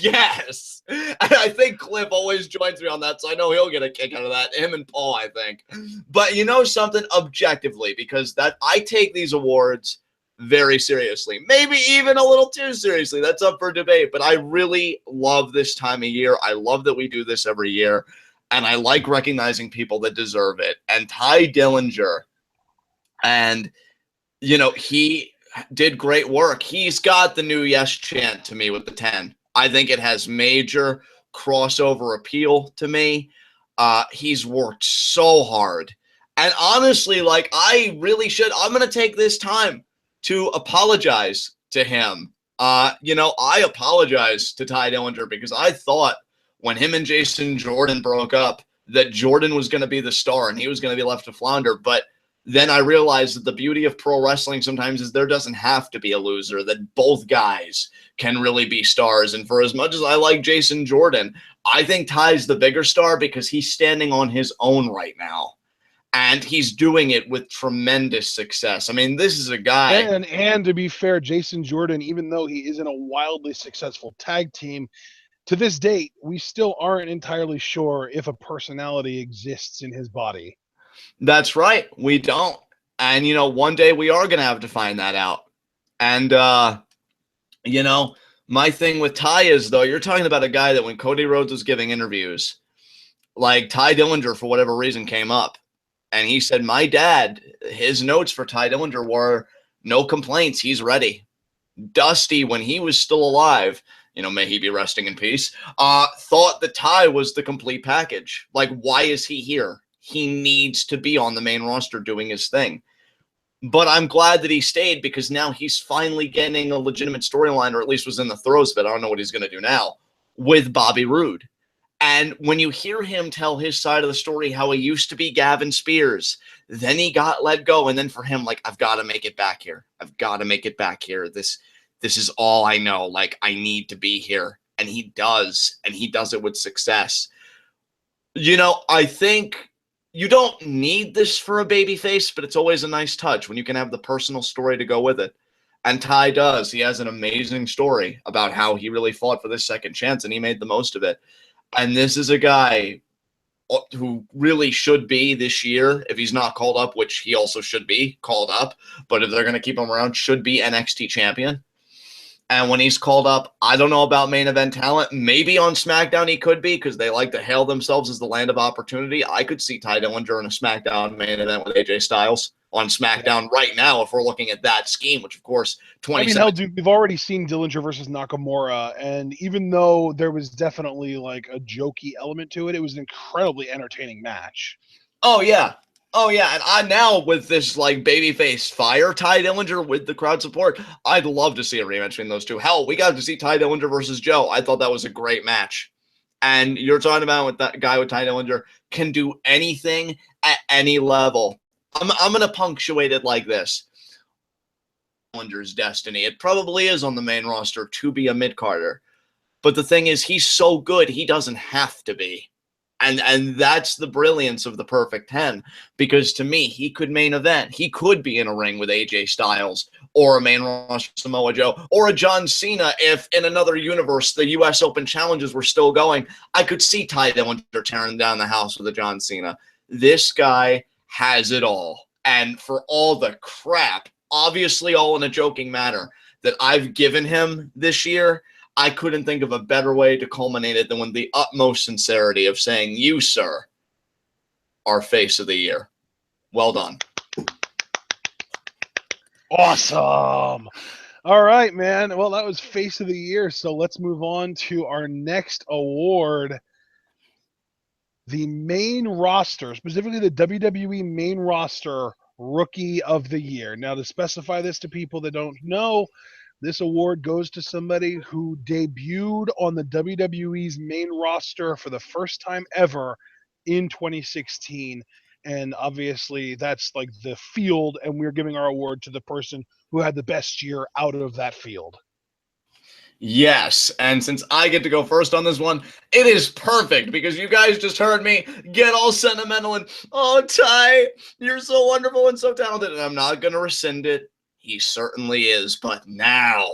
Yes. And I think Cliff always joins me on that, so I know he'll get a kick out of that. Him and Paul, I think. But something objectively, because that I take these awards very seriously. Maybe even a little too seriously. That's up for debate. But I really love this time of year. I love that we do this every year. And I like recognizing people that deserve it. And Ty Dillinger, and he did great work. He's got the new yes chant to me with the 10. I think it has major crossover appeal to me. He's worked so hard. And honestly, I really should. I'm going to take this time to apologize to him. I apologize to Ty Dillinger because I thought when him and Jason Jordan broke up that Jordan was going to be the star and he was going to be left to flounder. But then I realized that the beauty of pro wrestling sometimes is there doesn't have to be a loser, that both guys can really be stars. And for as much as I like Jason Jordan, I think Ty's the bigger star because he's standing on his own right now. And he's doing it with tremendous success. I mean, this is a guy. And to be fair, Jason Jordan, even though he isn't a wildly successful tag team, to this date, we still aren't entirely sure if a personality exists in his body. That's right. We don't. And, one day we are going to have to find that out. And, my thing with Ty is, though, you're talking about a guy that when Cody Rhodes was giving interviews, like Ty Dillinger, for whatever reason, came up. And he said, my dad, his notes for Ty Dillinger were no complaints. He's ready. Dusty, when he was still alive, may he be resting in peace, thought that Ty was the complete package. Like, why is he here? He needs to be on the main roster doing his thing. But I'm glad that he stayed, because now he's finally getting a legitimate storyline, or at least was in the throes of it. I don't know what he's going to do now with Bobby Roode. And when you hear him tell his side of the story, how he used to be Gavin Spears, then he got let go. And then for him, like, I've got to make it back here. I've got to make it back here. This is all I know. Like, I need to be here. And he does. And he does it with success. I think you don't need this for a babyface, but it's always a nice touch when you can have the personal story to go with it. And Ty does. He has an amazing story about how he really fought for this second chance, and he made the most of it. And this is a guy who really should be this year, if he's not called up, which he also should be called up, but if they're going to keep him around, should be NXT champion. And when he's called up, I don't know about main event talent. Maybe on SmackDown he could be, because they like to hail themselves as the land of opportunity. I could see Ty Dillinger in a SmackDown main event with AJ Styles on SmackDown right now, if we're looking at that scheme, which, of course, hell, dude, we've already seen Dillinger versus Nakamura, and even though there was definitely like a jokey element to it, it was an incredibly entertaining match. Oh, yeah. And I now, with this like babyface fire Ty Dillinger with the crowd support, I'd love to see a rematch between those two. Hell, we got to see Ty Dillinger versus Joe. I thought that was a great match. And you're talking about with that guy with Ty Dillinger can do anything at any level. I'm going to punctuate it like this. Dillinger's destiny. It probably is on the main roster to be a mid-carder. But the thing is, he's so good, he doesn't have to be. And that's the brilliance of the Perfect 10, because to me, he could main event. He could be in a ring with AJ Styles or a main roster Samoa Joe or a John Cena. If in another universe, the U.S. Open challenges were still going, I could see Ty Dillinger tearing down the house with a John Cena. This guy has it all. And for all the crap, obviously all in a joking manner, that I've given him this year, I couldn't think of a better way to culminate it than with the utmost sincerity of saying, you, sir, are face of the year. Well done. Awesome. All right, man. Well, that was face of the year. So let's move on to our next award. The main roster, specifically the WWE main roster Rookie of the Year. Now, to specify this to people that don't know, this award goes to somebody who debuted on the WWE's main roster for the first time ever in 2016. And obviously, that's like the field, and we're giving our award to the person who had the best year out of that field. Yes, and since I get to go first on this one, it is perfect, because you guys just heard me get all sentimental and, oh, Ty, you're so wonderful and so talented, and I'm not going to rescind it. He certainly is, but now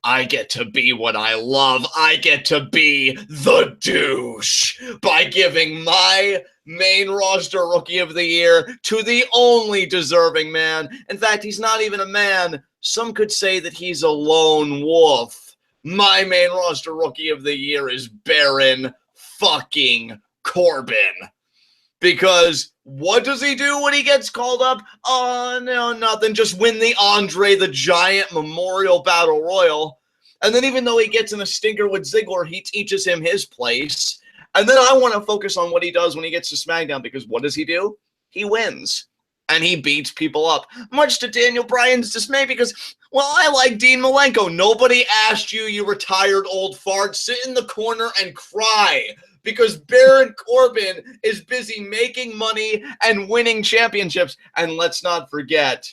I get to be what I love. I get to be the douche by giving my main roster Rookie of the Year to the only deserving man. In fact, he's not even a man. Some could say that he's a lone wolf. My main roster Rookie of the Year is Baron fucking Corbin. Because what does he do when he gets called up? Oh, no, nothing. Just win the Andre the Giant Memorial Battle Royal. And then even though he gets in a stinker with Ziggler, he teaches him his place. And then I want to focus on what he does when he gets to SmackDown, because what does he do? He wins. And he beats people up, much to Daniel Bryan's dismay, because, well, I like Dean Malenko. Nobody asked you, you retired old fart. Sit in the corner and cry, because Baron Corbin is busy making money and winning championships. And let's not forget,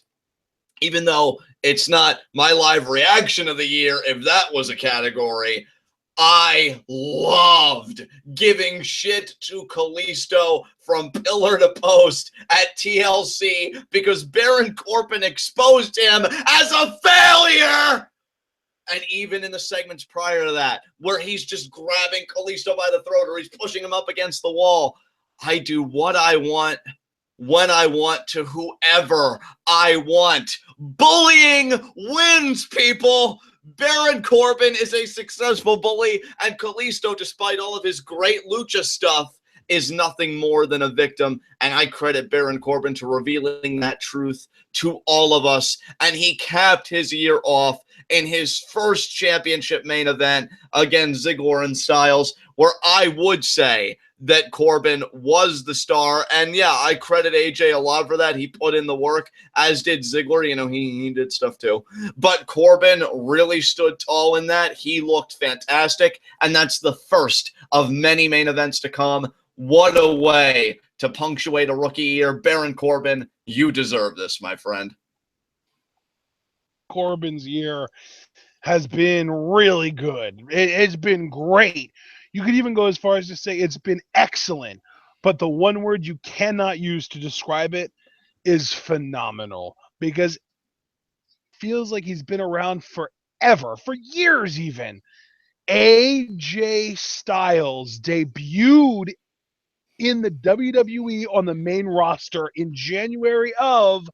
even though it's not my live reaction of the year, if that was a category, I loved giving shit to Kalisto from pillar to post at TLC, because Baron Corbin exposed him as a failure. And even in the segments prior to that, where he's just grabbing Kalisto by the throat or he's pushing him up against the wall, I do what I want, when I want, to whoever I want. Bullying wins, people. Baron Corbin is a successful bully, and Kalisto, despite all of his great lucha stuff, is nothing more than a victim. And I credit Baron Corbin to revealing that truth to all of us. And he capped his year off in his first championship main event against Ziggler and Styles, where I would say that Corbin was the star. And yeah, I credit AJ a lot for that. He put in the work, as did Ziggler. You know, he did stuff too. But Corbin really stood tall in that. He looked fantastic. And that's the first of many main events to come. What a way to punctuate a rookie year. Baron Corbin, you deserve this, my friend. Corbin's year has been really good. It's been great. You could even go as far as to say it's been excellent. But the one word you cannot use to describe it is phenomenal, because it feels like he's been around forever, for years even. AJ Styles debuted in the WWE on the main roster in January of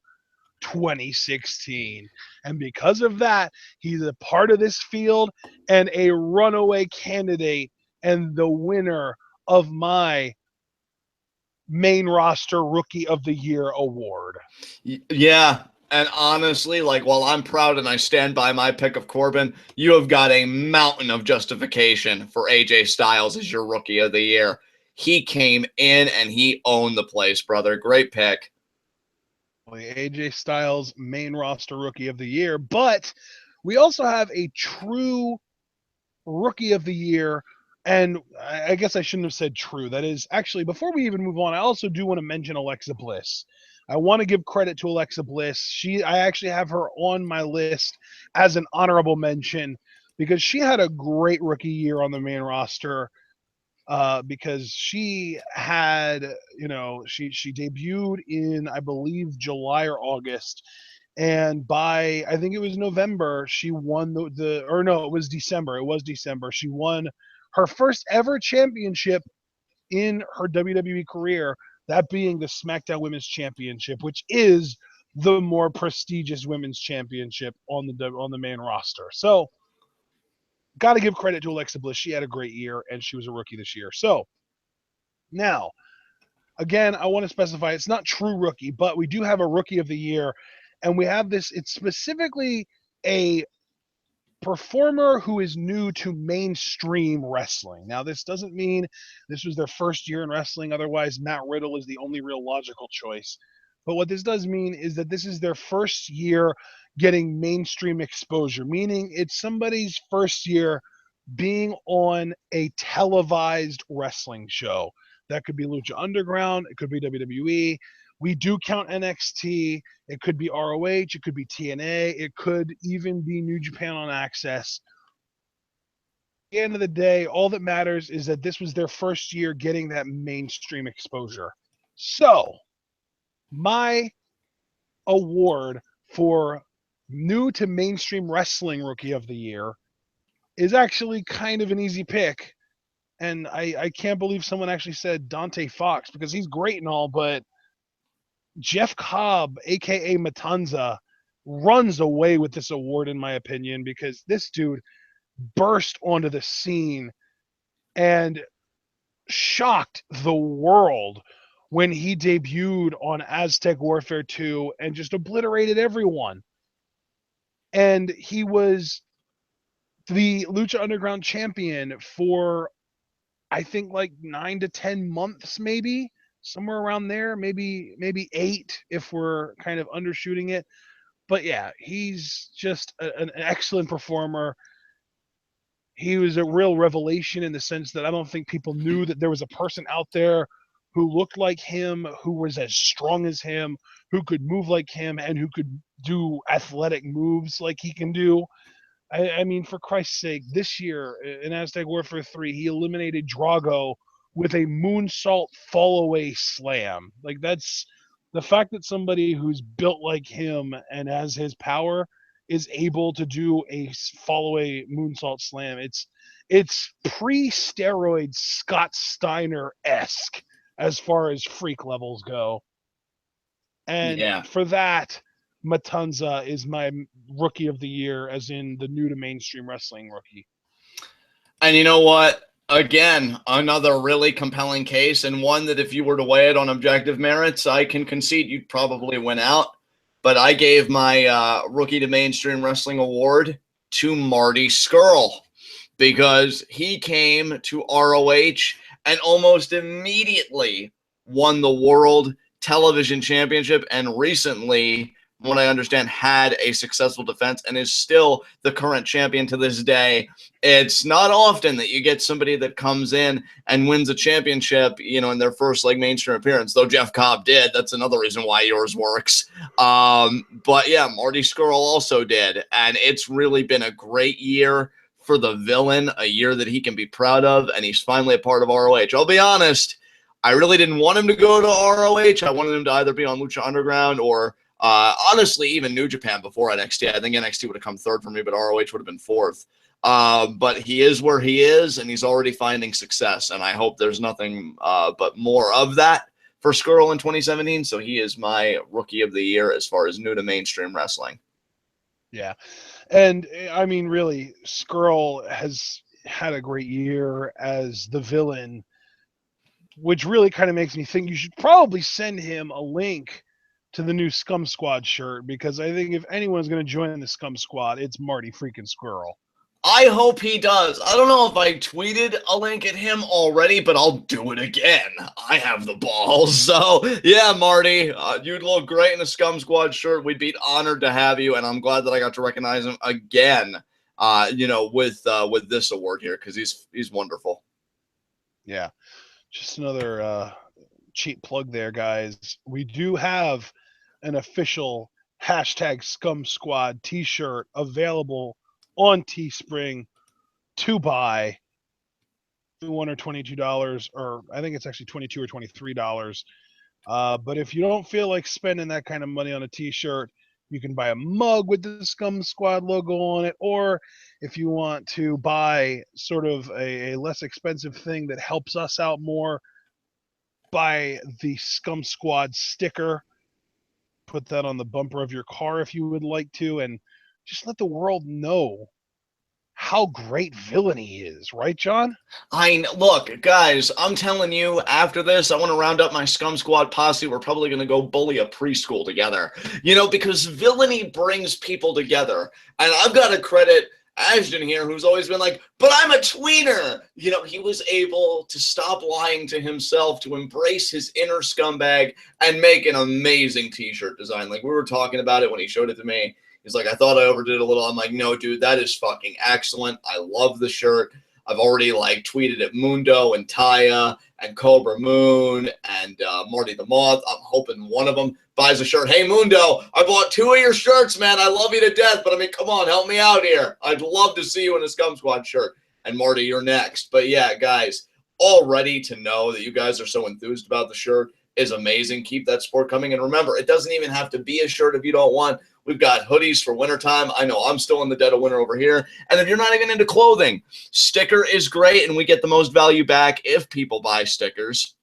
2016. And because of that, he's a part of this field and a runaway candidate and the winner of my main roster Rookie of the Year award. Yeah. And honestly, like, while I'm proud and I stand by my pick of Corbin, you have got a mountain of justification for AJ Styles as your Rookie of the Year. He came in and he owned the place, brother. Great pick. AJ Styles, main roster Rookie of the Year. But we also have a true Rookie of the Year. And I guess I shouldn't have said true. That is, actually, before we even move on, I also do want to mention Alexa Bliss. I want to give credit to Alexa Bliss. I actually have her on my list as an honorable mention because she had a great rookie year on the main roster. Because she had, she debuted in, I believe, July or August, and by, I think it was November, she won or no, it was December. It was December. She won her first ever championship in her WWE career, that being the SmackDown Women's Championship, which is the more prestigious women's championship on the main roster. So, got to give credit to Alexa Bliss. She had a great year, and she was a rookie this year. So, now, again, I want to specify it's not true rookie, but we do have a Rookie of the Year, and we have this. It's specifically a performer who is new to mainstream wrestling. Now, this doesn't mean this was their first year in wrestling. Otherwise, Matt Riddle is the only real logical choice. But what this does mean is that this is their first year getting mainstream exposure, meaning it's somebody's first year being on a televised wrestling show. That could be Lucha Underground, it could be WWE. We do count NXT. It could be ROH. It could be TNA. It could even be New Japan on Access. At the end of the day, all that matters is that this was their first year getting that mainstream exposure. So, my award for new to mainstream wrestling Rookie of the Year is actually kind of an easy pick. And I can't believe someone actually said Dante Fox, because he's great and all, but Jeff Cobb, aka Matanza, runs away with this award in my opinion, because this dude burst onto the scene and shocked the world when he debuted on Aztec Warfare 2 and just obliterated everyone. And he was the Lucha Underground champion for, I think, like 9 to 10 months, maybe somewhere around there, maybe 8 if we're kind of undershooting it. But yeah, he's just an excellent performer. He was a real revelation in the sense that I don't think people knew that there was a person out there who looked like him, who was as strong as him, who could move like him, and who could do athletic moves like he can do. I mean, for Christ's sake, this year in Aztec Warfare 3, he eliminated Drago with a moonsault fall away slam. Like, that's the fact that somebody who's built like him and has his power is able to do a fall away moonsault slam. It's pre-steroid Scott Steiner-esque as far as freak levels go. And Yeah. for that, Matanza is my Rookie of the Year, as in the new to mainstream wrestling rookie. And you know what? Again, another really compelling case, and one that if you were to weigh it on objective merits, I can concede you'd probably win out. But I gave my Rookie to Mainstream Wrestling award to Marty Scurll because he came to ROH and almost immediately won the World Television Championship, and recently, from what I understand, had a successful defense and is still the current champion to this day. It's not often that you get somebody that comes in and wins a championship, in their first mainstream appearance, though Jeff Cobb did. That's another reason why yours works. But yeah, Marty Scurll also did, and it's really been a great year for the villain, a year that he can be proud of, and he's finally a part of ROH. I'll be honest, I really didn't want him to go to ROH. I wanted him to either be on Lucha Underground or honestly, even New Japan before NXT. I think NXT would have come third for me, but ROH would have been fourth. But he is where he is, and he's already finding success. And I hope there's nothing but more of that for Scurll in 2017. So he is my Rookie of the Year as far as new to mainstream wrestling. Yeah. And I mean, really, Scurll has had a great year as the villain, which really kind of makes me think you should probably send him a link to the new Scum Squad shirt, because I think if anyone's going to join the Scum Squad, it's Marty freaking Scurll. I hope he does. I don't know if I tweeted a link at him already, but I'll do it again. I have the balls. So, yeah, Marty, you'd look great in a Scum Squad shirt. We'd be honored to have you, and I'm glad that I got to recognize him again, with this award here, because he's wonderful. Yeah. Just another cheap plug there, guys. We do have an official hashtag Scum Squad t-shirt available on Teespring to buy. $1 or $22, or I think it's actually $22 or $23. But if you don't feel like spending that kind of money on a t-shirt, you can buy a mug with the Scum Squad logo on it, or if you want to buy sort of a less expensive thing that helps us out more, buy the Scum Squad sticker, put that on the bumper of your car if you would like to, and just let the world know how great villainy is, right, John? Look, guys, I'm telling you, after this, I want to round up my Scum Squad posse. We're probably going to go bully a preschool together, because villainy brings people together. And I've got to credit Ashton here, who's always been like, but I'm a tweener. He was able to stop lying to himself, to embrace his inner scumbag, and make an amazing t-shirt design. Like, we were talking about it when he showed it to me. He's like, I thought I overdid it a little. I'm like, no, dude, that is fucking excellent. I love the shirt. I've already tweeted at Mundo and Taya and Cobra Moon and Marty the Moth. I'm hoping one of them buys a shirt. Hey, Mundo, I bought 2 of your shirts, man. I love you to death, but I mean, come on, help me out here. I'd love to see you in a Scum Squad shirt. And Marty, you're next. But yeah, guys, already to know that you guys are so enthused about the shirt is amazing. Keep that support coming. And remember, it doesn't even have to be a shirt if you don't want. We've got hoodies for wintertime. I know I'm still in the dead of winter over here. And if you're not even into clothing, sticker is great, and we get the most value back if people buy stickers.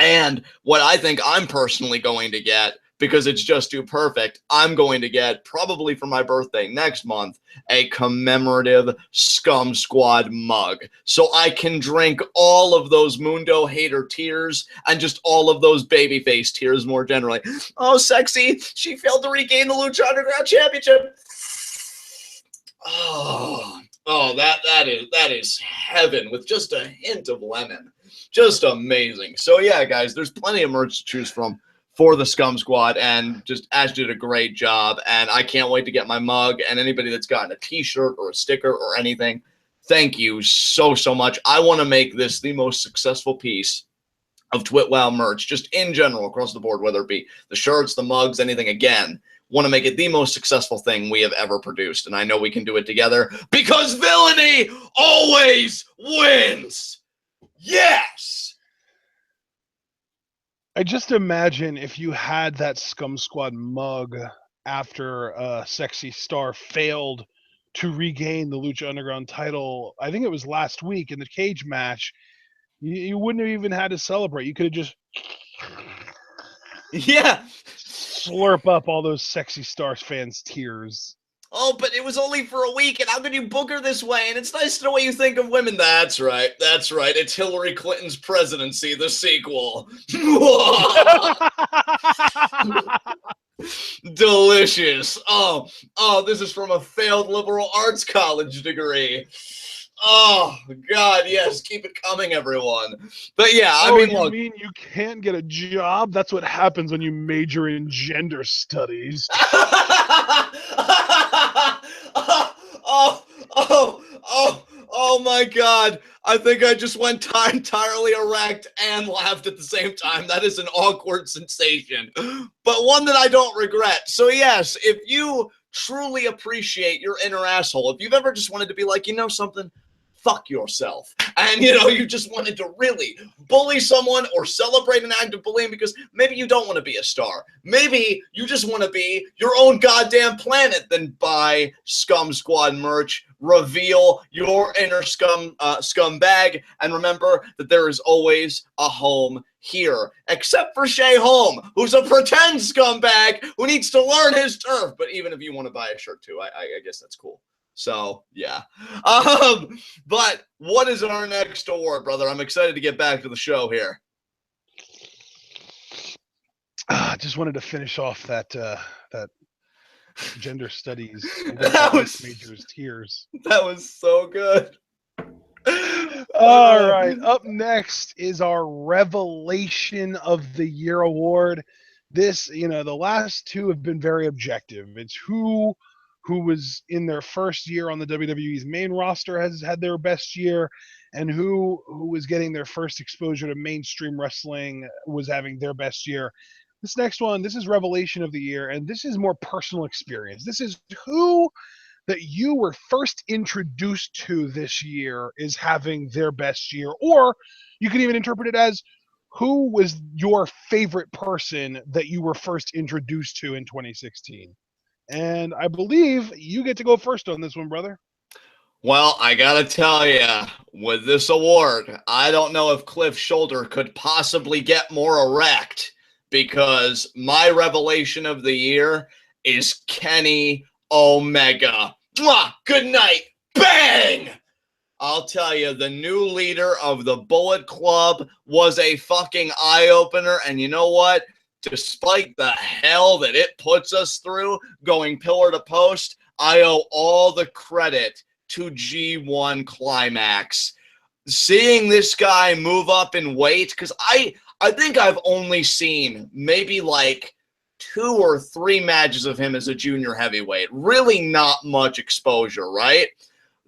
And what I think I'm personally going to get, because it's just too perfect, I'm going to get, probably for my birthday next month, a commemorative Scum Squad mug. So I can drink all of those Mundo hater tears and just all of those babyface tears more generally. Oh, sexy, she failed to regain the Lucha Underground Championship. Oh, that is heaven with just a hint of lemon. Just amazing. So yeah, guys, there's plenty of merch to choose from for the Scum Squad, and just Ash did a great job, and I can't wait to get my mug. And anybody that's gotten a t-shirt or a sticker or anything, thank you so much. I want to make this the most successful piece of TWitWoW merch, just in general across the board, whether it be the shirts, the mugs, anything. Again, want to make it the most successful thing we have ever produced, and I know we can do it together because villainy always wins. Yes. I just imagine if you had that Scum Squad mug after Sexy Star failed to regain the Lucha Underground title. I think it was last week in the cage match. You wouldn't have even had to celebrate. You could have just slurp up all those Sexy Stars fans' tears. Oh, but it was only for a week, and how could you book her this way? And it's nice to know what you think of women. That's right. That's right. It's Hillary Clinton's presidency, the sequel. Delicious. Oh, this is from a failed liberal arts college degree. Oh, God, yes. Keep it coming, everyone. But yeah, I mean, you look. mean you can't get a job? That's what happens when you major in gender studies. oh, oh, oh, oh my God. I think I just went entirely erect and laughed at the same time. That is an awkward sensation, but one that I don't regret. So yes, if you truly appreciate your inner asshole, if you've ever just wanted to be like, you know something, fuck yourself. And, you just wanted to really bully someone or celebrate an act of bullying because maybe you don't want to be a star. Maybe you just want to be your own goddamn planet. Then buy Scum Squad merch, reveal your inner scumbag, and remember that there is always a home here, except for Shay Holm, who's a pretend scumbag who needs to learn his turf. But even if you want to buy a shirt too, I guess that's cool. So, yeah. But what is our next award, brother? I'm excited to get back to the show here. I just wanted to finish off that gender studies That was majors tears. That was so good. All right. Up next is our Revelation of the Year award. This, the last two have been very objective. It's who was in their first year on the WWE's main roster has had their best year, and who was getting their first exposure to mainstream wrestling was having their best year. This next one, this is Revelation of the Year, and this is more personal experience. This is who that you were first introduced to this year is having their best year. Or you can even interpret it as who was your favorite person that you were first introduced to in 2016. And I believe you get to go first on this one, brother. Well, I gotta tell you, with this award, I don't know if Cliff's shoulder could possibly get more erect, because my revelation of the year is Kenny Omega. Mwah! Good night. Bang! I'll tell you, the new leader of the Bullet Club was a fucking eye-opener, and you know what? Despite the hell that it puts us through going pillar to post, I owe all the credit to G1 Climax. Seeing this guy move up in weight, because I think I've only seen maybe like 2 or 3 matches of him as a junior heavyweight. Really not much exposure, right?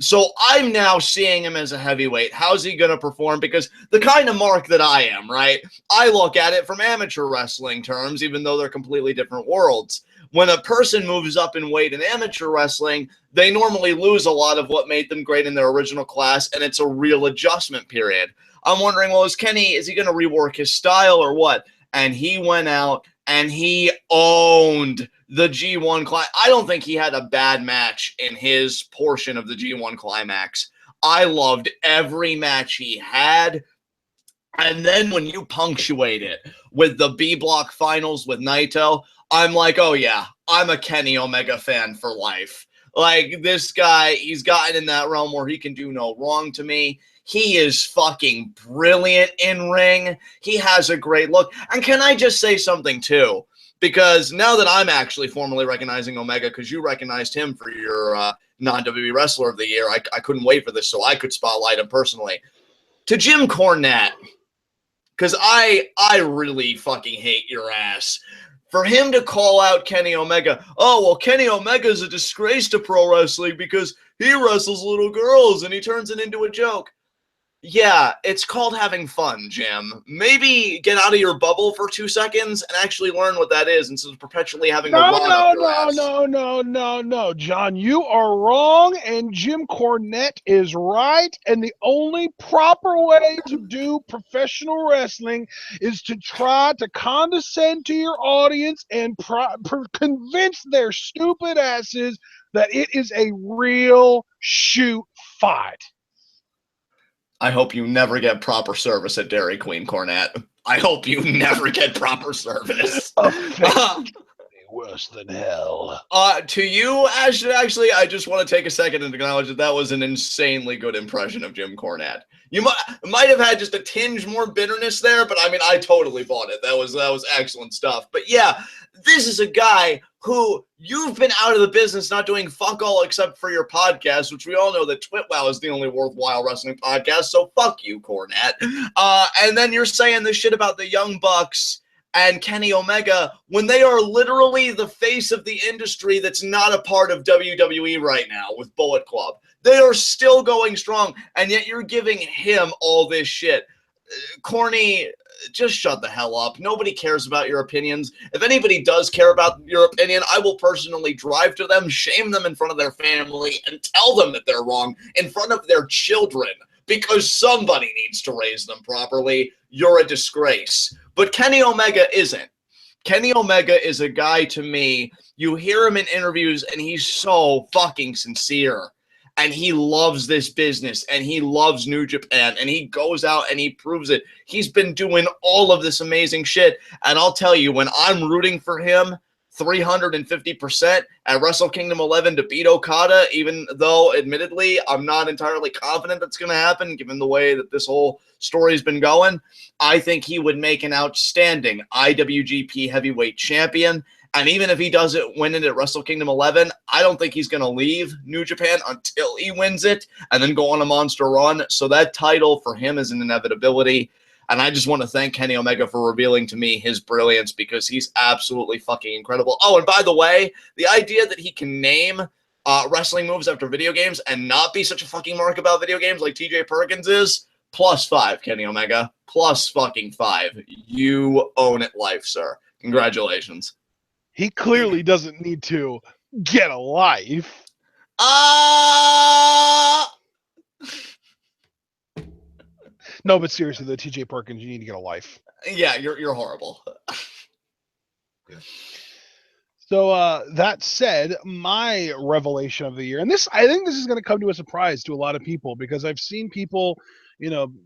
So I'm now seeing him as a heavyweight. How's he going to perform? Because the kind of mark that I am, right? I look at it from amateur wrestling terms, even though they're completely different worlds. When a person moves up in weight in amateur wrestling, they normally lose a lot of what made them great in their original class, and it's a real adjustment period. I'm wondering, well, is he going to rework his style or what? And he went out and he owned the G1 Climax. I don't think he had a bad match in his portion of the G1 Climax. I loved every match he had. And then when you punctuate it with the B Block finals with Naito, I'm like, oh yeah, I'm a Kenny Omega fan for life. Like, this guy, he's gotten in that realm where he can do no wrong to me. He is fucking brilliant in ring. He has a great look. And can I just say something too? Because now that I'm actually formally recognizing Omega, because you recognized him for your non-WWE Wrestler of the Year, I couldn't wait for this so I could spotlight him personally. To Jim Cornette, because I really fucking hate your ass. For him to call out Kenny Omega, oh, well, Kenny Omega is a disgrace to pro wrestling because he wrestles little girls and he turns it into a joke. Yeah, it's called having fun, Jim. Maybe get out of your bubble for 2 seconds and actually learn what that is instead of perpetually having No, John, you are wrong, and Jim Cornette is right. And the only proper way to do professional wrestling is to try to condescend to your audience and convince their stupid asses that it is a real shoot fight. I hope you never get proper service at Dairy Queen, Cornette. I hope you never get proper service. worse than hell. To you, Ashton, actually, I just want to take a second and acknowledge that was an insanely good impression of Jim Cornette. You might have had just a tinge more bitterness there, but I mean, I totally bought it. That was excellent stuff. But yeah, this is a guy who you've been out of the business, not doing fuck all except for your podcast, which we all know that TWitWoW is the only worthwhile wrestling podcast. So fuck you, Cornette. And then you're saying this shit about the Young Bucks and Kenny Omega when they are literally the face of the industry that's not a part of WWE right now with Bullet Club. They are still going strong, and yet you're giving him all this shit. Corny, just shut the hell up. Nobody cares about your opinions. If anybody does care about your opinion, I will personally drive to them, shame them in front of their family, and tell them that they're wrong in front of their children, because somebody needs to raise them properly. You're a disgrace. But Kenny Omega isn't. Kenny Omega is a guy, to me, you hear him in interviews and he's so fucking sincere. And he loves this business and he loves New Japan and he goes out and he proves it. He's been doing all of this amazing shit. And I'll tell you, when I'm rooting for him 350% at Wrestle Kingdom 11 to beat Okada, even though admittedly I'm not entirely confident that's going to happen given the way that this whole story's been going, I think he would make an outstanding IWGP Heavyweight Champion. And even if he doesn't win it at Wrestle Kingdom 11, I don't think he's going to leave New Japan until he wins it and then go on a monster run. So that title for him is an inevitability. And I just want to thank Kenny Omega for revealing to me his brilliance because he's absolutely fucking incredible. Oh, and by the way, the idea that he can name wrestling moves after video games and not be such a fucking mark about video games like TJ Perkins is, +5, Kenny Omega. +5. You own it life, sir. Congratulations. He clearly doesn't need to get a life. No, but seriously, though, TJ Perkins, you need to get a life. Yeah, you're horrible. So that said, my revelation of the year, and I think this is going to come to a surprise to a lot of people because I've seen people,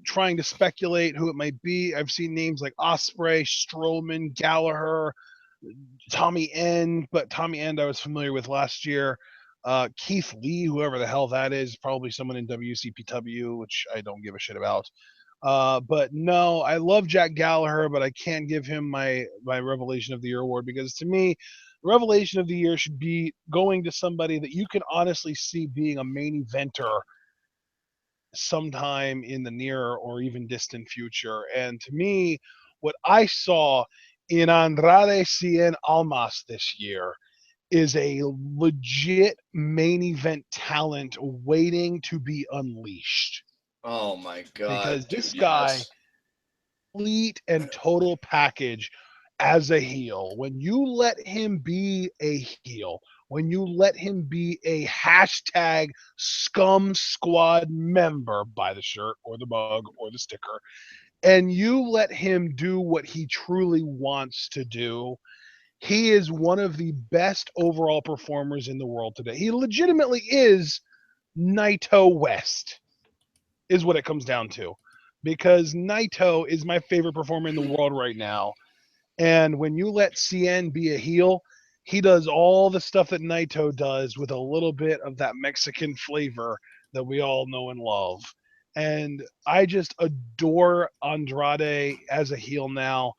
trying to speculate who it might be. I've seen names like Ospreay, Strowman, Gallagher, Tommy End, but Tommy End I was familiar with last year. Keith Lee, whoever the hell that is, probably someone in WCPW, which I don't give a shit about. But no, I love Jack Gallagher, but I can't give him my Revelation of the Year award because to me, Revelation of the Year should be going to somebody that you can honestly see being a main eventer sometime in the near or even distant future. And to me, what I saw in Andrade Cien Almas this year is a legit main event talent waiting to be unleashed. Oh my god. Because this guy, complete and total package as a heel. When you let him be a heel, when you let him be a hashtag scum squad member, buy the shirt or the mug or the sticker, and you let him do what he truly wants to do, he is one of the best overall performers in the world today. He legitimately is Naito West, is what it comes down to. Because Naito is my favorite performer in the world right now. And when you let CN be a heel, he does all the stuff that Naito does with a little bit of that Mexican flavor that we all know and love. And I just adore Andrade as a heel now.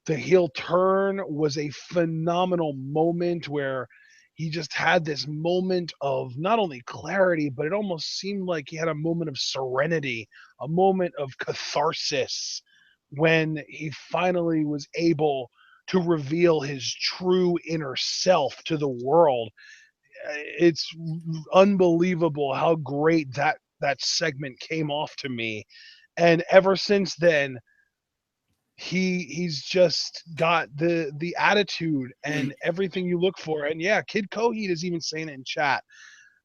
The heel turn was a phenomenal moment where he just had this moment of not only clarity, but it almost seemed like he had a moment of serenity, a moment of catharsis when he finally was able to reveal his true inner self to the world. It's unbelievable how great that segment came off to me. And ever since then, he's just got the attitude and everything you look for. And yeah, Kid Coheed is even saying it in chat.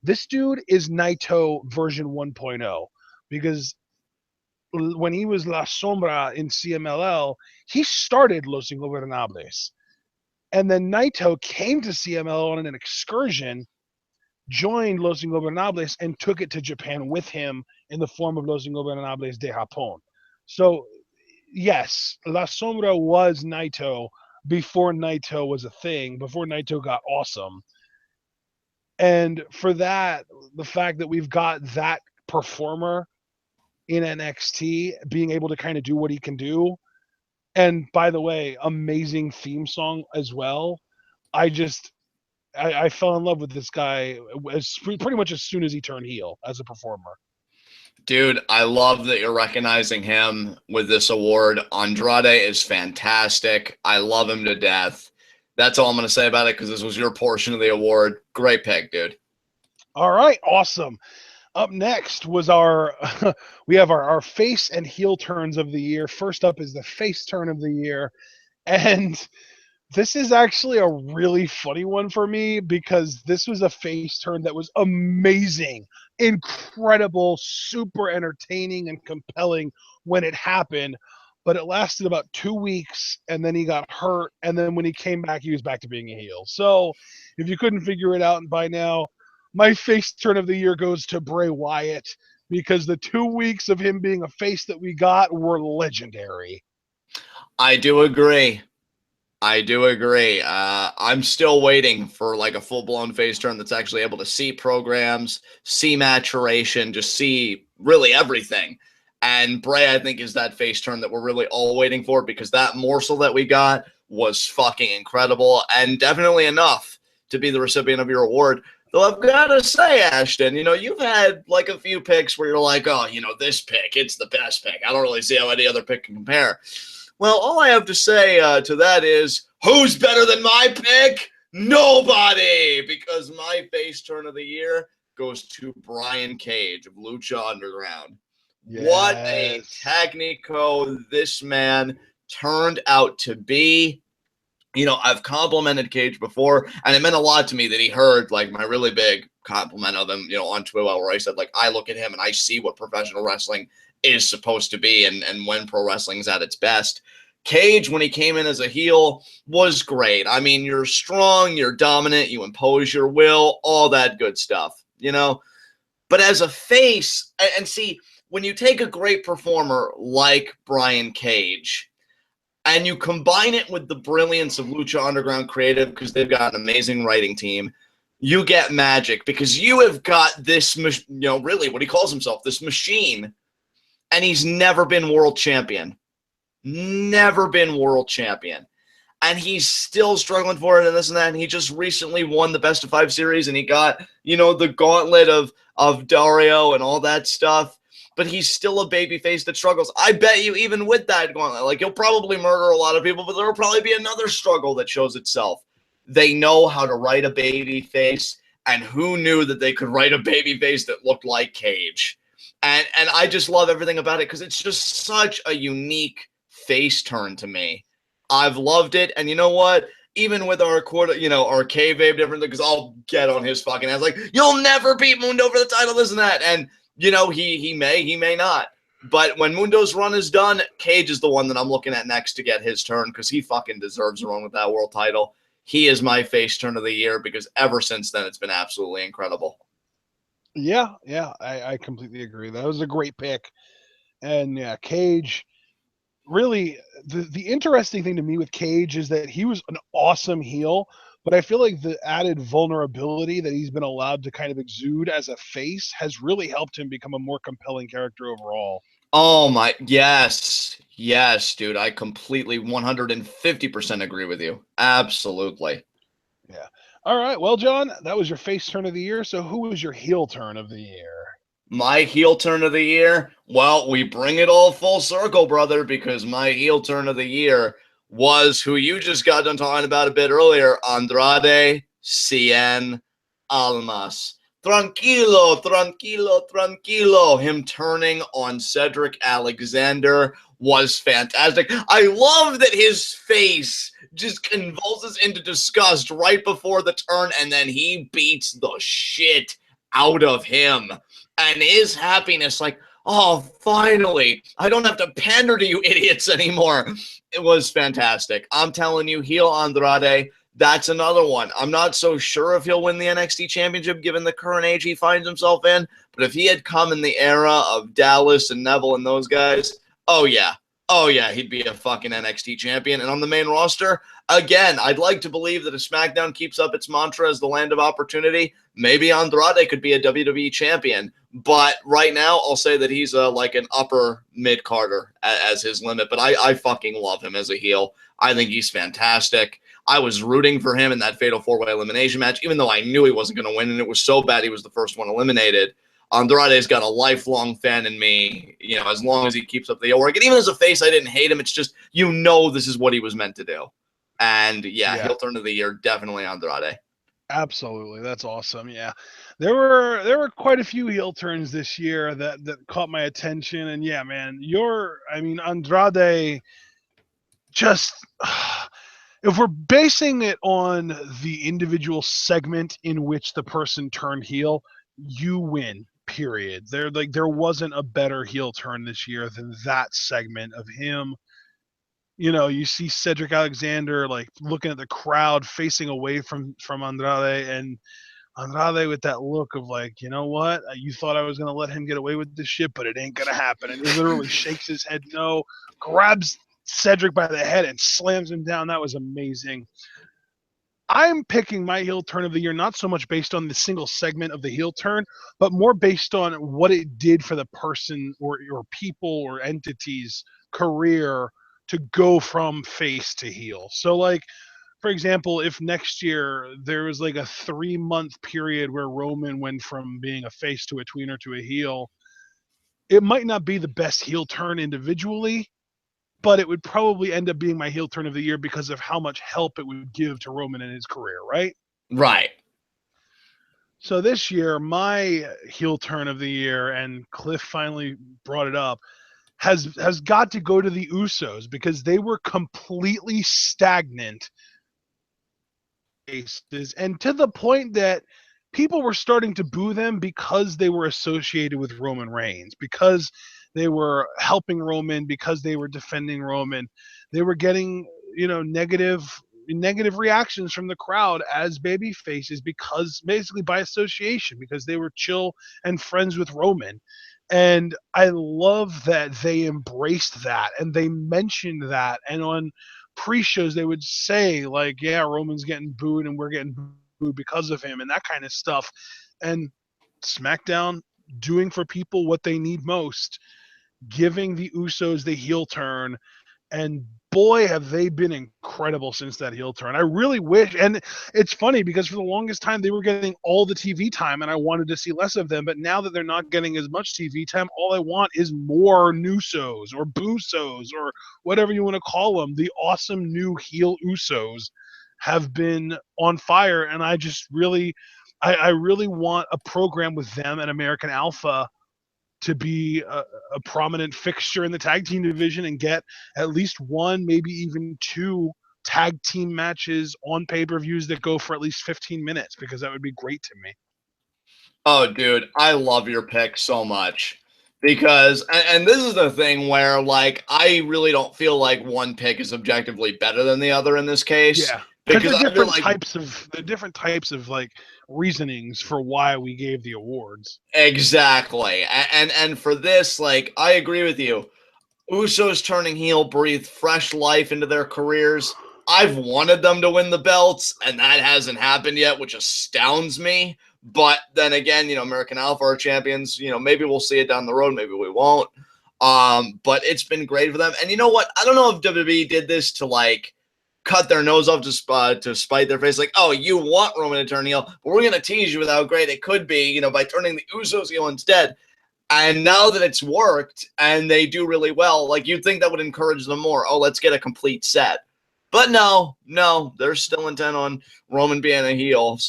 This dude is Naito version 1.0 because when he was La Sombra in CMLL, he started Los Ingobernables. And then Naito came to CMLL on an excursion, joined Los Ingobernables, and took it to Japan with him in the form of Los Ingobernables de Japón. So yes, La Sombra was Naito before Naito was a thing, before Naito got awesome. And for that, the fact that we've got that performer in NXT being able to kind of do what he can do, and by the way, amazing theme song as well. I just I fell in love with this guy pretty much as soon as he turned heel as a performer. Dude, I love that you're recognizing him with this award. Andrade is fantastic. I love him to death. That's all I'm going to say about it because this was your portion of the award. Great pick, dude. All right, awesome. Up next was our we have our face and heel turns of the year. First up is the face turn of the year. And this is actually a really funny one for me because this was a face turn that was amazing, incredible, super entertaining and compelling when it happened. But it lasted about 2 weeks and then he got hurt. And then when he came back, he was back to being a heel. So if you couldn't figure it out by now, my face turn of the year goes to Bray Wyatt because the 2 weeks of him being a face that we got were legendary. I do agree. I'm still waiting for like a full-blown face turn that's actually able to see programs, see maturation, just see really everything. And Bray, I think, is that face turn that we're really all waiting for because that morsel that we got was fucking incredible and definitely enough to be the recipient of your award. Though I've got to say, Ashton, you've had like a few picks where you're like, oh, this pick, it's the best pick. I don't really see how any other pick can compare. Well, all I have to say to that is, who's better than my pick? Nobody! Because my face turn of the year goes to Brian Cage of Lucha Underground. Yes. What a technico this man turned out to be. I've complimented Cage before, and it meant a lot to me that he heard like my really big compliment of him, on TWitWoW, where I said, like, I look at him and I see what professional wrestling is supposed to be and when pro wrestling's at its best. Cage, when he came in as a heel, was great. I mean, you're strong, you're dominant, you impose your will, all that good stuff, But as a face, and see, when you take a great performer like Brian Cage, and you combine it with the brilliance of Lucha Underground Creative, because they've got an amazing writing team, you get magic because you have got this, really what he calls himself, this machine, and he's never been world champion. Never been world champion. And he's still struggling for it and this and that. And he just recently won the best of 5 series and he got, the gauntlet of Dario and all that stuff. But he's still a babyface that struggles. I bet you even with that gauntlet, like he'll probably murder a lot of people, but there'll probably be another struggle that shows itself. They know how to write a babyface, and who knew that they could write a babyface that looked like Cage? And I just love everything about it because it's just such a unique face turn to me. I've loved it, and you know what? Even with our our kayfabe difference, because I'll get on his fucking ass like, you'll never beat Mundo for the title, this and that, and he may not. But when Mundo's run is done, Cage is the one that I'm looking at next to get his turn because he fucking deserves a run with that world title. He is my face turn of the year because ever since then, it's been absolutely incredible. Yeah, I completely agree. That was a great pick. And yeah, Cage, really, the interesting thing to me with Cage is that he was an awesome heel, but I feel like the added vulnerability that he's been allowed to kind of exude as a face has really helped him become a more compelling character overall. Oh my, yes, dude. I completely 150% agree with you. Absolutely. Yeah. All right. Well, John, that was your face turn of the year. So who was your heel turn of the year? My heel turn of the year? Well, we bring it all full circle, brother, because my heel turn of the year was who you just got done talking about a bit earlier, Andrade Cien Almas. Tranquilo. Him turning on Cedric Alexander was fantastic. I love that his face just convulses into disgust right before the turn, and then he beats the shit out of him. And his happiness, like, oh, finally, I don't have to pander to you idiots anymore. It was fantastic. I'm telling you, heel Andrade, that's another one. I'm not so sure if he'll win the NXT Championship given the current age he finds himself in, but if he had come in the era of Dallas and Neville and those guys, oh yeah, Oh, yeah, he'd be a fucking NXT champion. And on the main roster, again, I'd like to believe that if SmackDown keeps up its mantra as the land of opportunity, maybe Andrade could be a WWE champion. But right now, I'll say that he's like an upper mid-carder as his limit. But I fucking love him as a heel. I think he's fantastic. I was rooting for him in that Fatal 4-Way elimination match, even though I knew he wasn't going to win, and it was so bad he was the first one eliminated. Andrade's got a lifelong fan in me, as long as he keeps up the work. And even as a face, I didn't hate him. It's just, this is what he was meant to do. And yeah. Heel turn of the year, definitely Andrade. Absolutely. That's awesome. Yeah. There were quite a few heel turns this year that caught my attention. And yeah, man, Andrade just if we're basing it on the individual segment in which the person turned heel, you win. Period. There wasn't a better heel turn this year than that segment of him. You see Cedric Alexander like looking at the crowd, facing away from Andrade, and Andrade with that look of like, you know what? You thought I was gonna let him get away with this shit, but it ain't gonna happen. And he literally shakes his head no, grabs Cedric by the head and slams him down. That was amazing. I'm picking my heel turn of the year not so much based on the single segment of the heel turn, but more based on what it did for the person or people or entity's career to go from face to heel. So, like, for example, if next year there was like a 3-month period where Roman went from being a face to a tweener to a heel, it might not be the best heel turn individually, but it would probably end up being my heel turn of the year because of how much help it would give to Roman in his career, right? Right. So this year, my heel turn of the year, and Cliff finally brought it up, has got to go to the Usos because they were completely stagnant, and to the point that people were starting to boo them because they were associated with Roman Reigns, because they were helping Roman, because they were defending Roman. They were getting, negative reactions from the crowd as baby faces because basically by association, because they were chill and friends with Roman. And I love that they embraced that and they mentioned that. And on pre-shows, they would say like, yeah, Roman's getting booed and we're getting booed because of him and that kind of stuff. And SmackDown doing for people what they need most, giving the Usos the heel turn, and boy, have they been incredible since that heel turn. I really wish, and it's funny because for the longest time they were getting all the TV time and I wanted to see less of them, but now that they're not getting as much TV time, all I want is more Nusos or Boosos or whatever you want to call them. The awesome new heel Usos have been on fire, and I just really, I really want a program with them and American Alpha to be a prominent fixture in the tag team division and get at least one, maybe even two tag team matches on pay-per-views that go for at least 15 minutes, because that would be great to me. Oh, dude, I love your pick so much because, and this is the thing where, like, I really don't feel like one pick is objectively better than the other in this case. Yeah, because they're different types of like reasonings for why we gave the awards. Exactly. And for this, like, I agree with you. Usos turning heel breathed fresh life into their careers. I've wanted them to win the belts, and that hasn't happened yet, which astounds me. But then again, American Alpha are champions. Maybe we'll see it down the road. Maybe we won't. But it's been great for them. And you know what? I don't know if WWE did this to, like, cut their nose off to spite their face. Like, oh, you want Roman to turn heel, but we're going to tease you with how great it could be, by turning the Usos heel instead. And now that it's worked and they do really well, like, you'd think that would encourage them more. Oh, let's get a complete set. But no, they're still intent on Roman being a heel,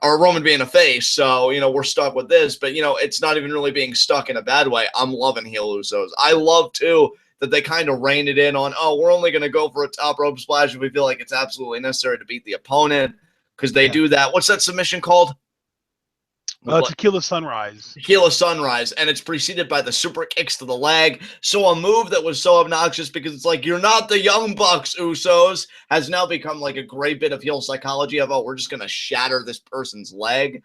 or Roman being a face. So, we're stuck with this. But, it's not even really being stuck in a bad way. I'm loving heel Usos. I love, too, that they kind of rein it in on, oh, we're only going to go for a top rope splash if we feel like it's absolutely necessary to beat the opponent, because they do that. What's that submission called? Tequila Sunrise. Tequila Sunrise, and it's preceded by the super kicks to the leg. So a move that was so obnoxious because it's like, you're not the Young Bucks, Usos, has now become like a great bit of heel psychology of, oh, we're just going to shatter this person's leg.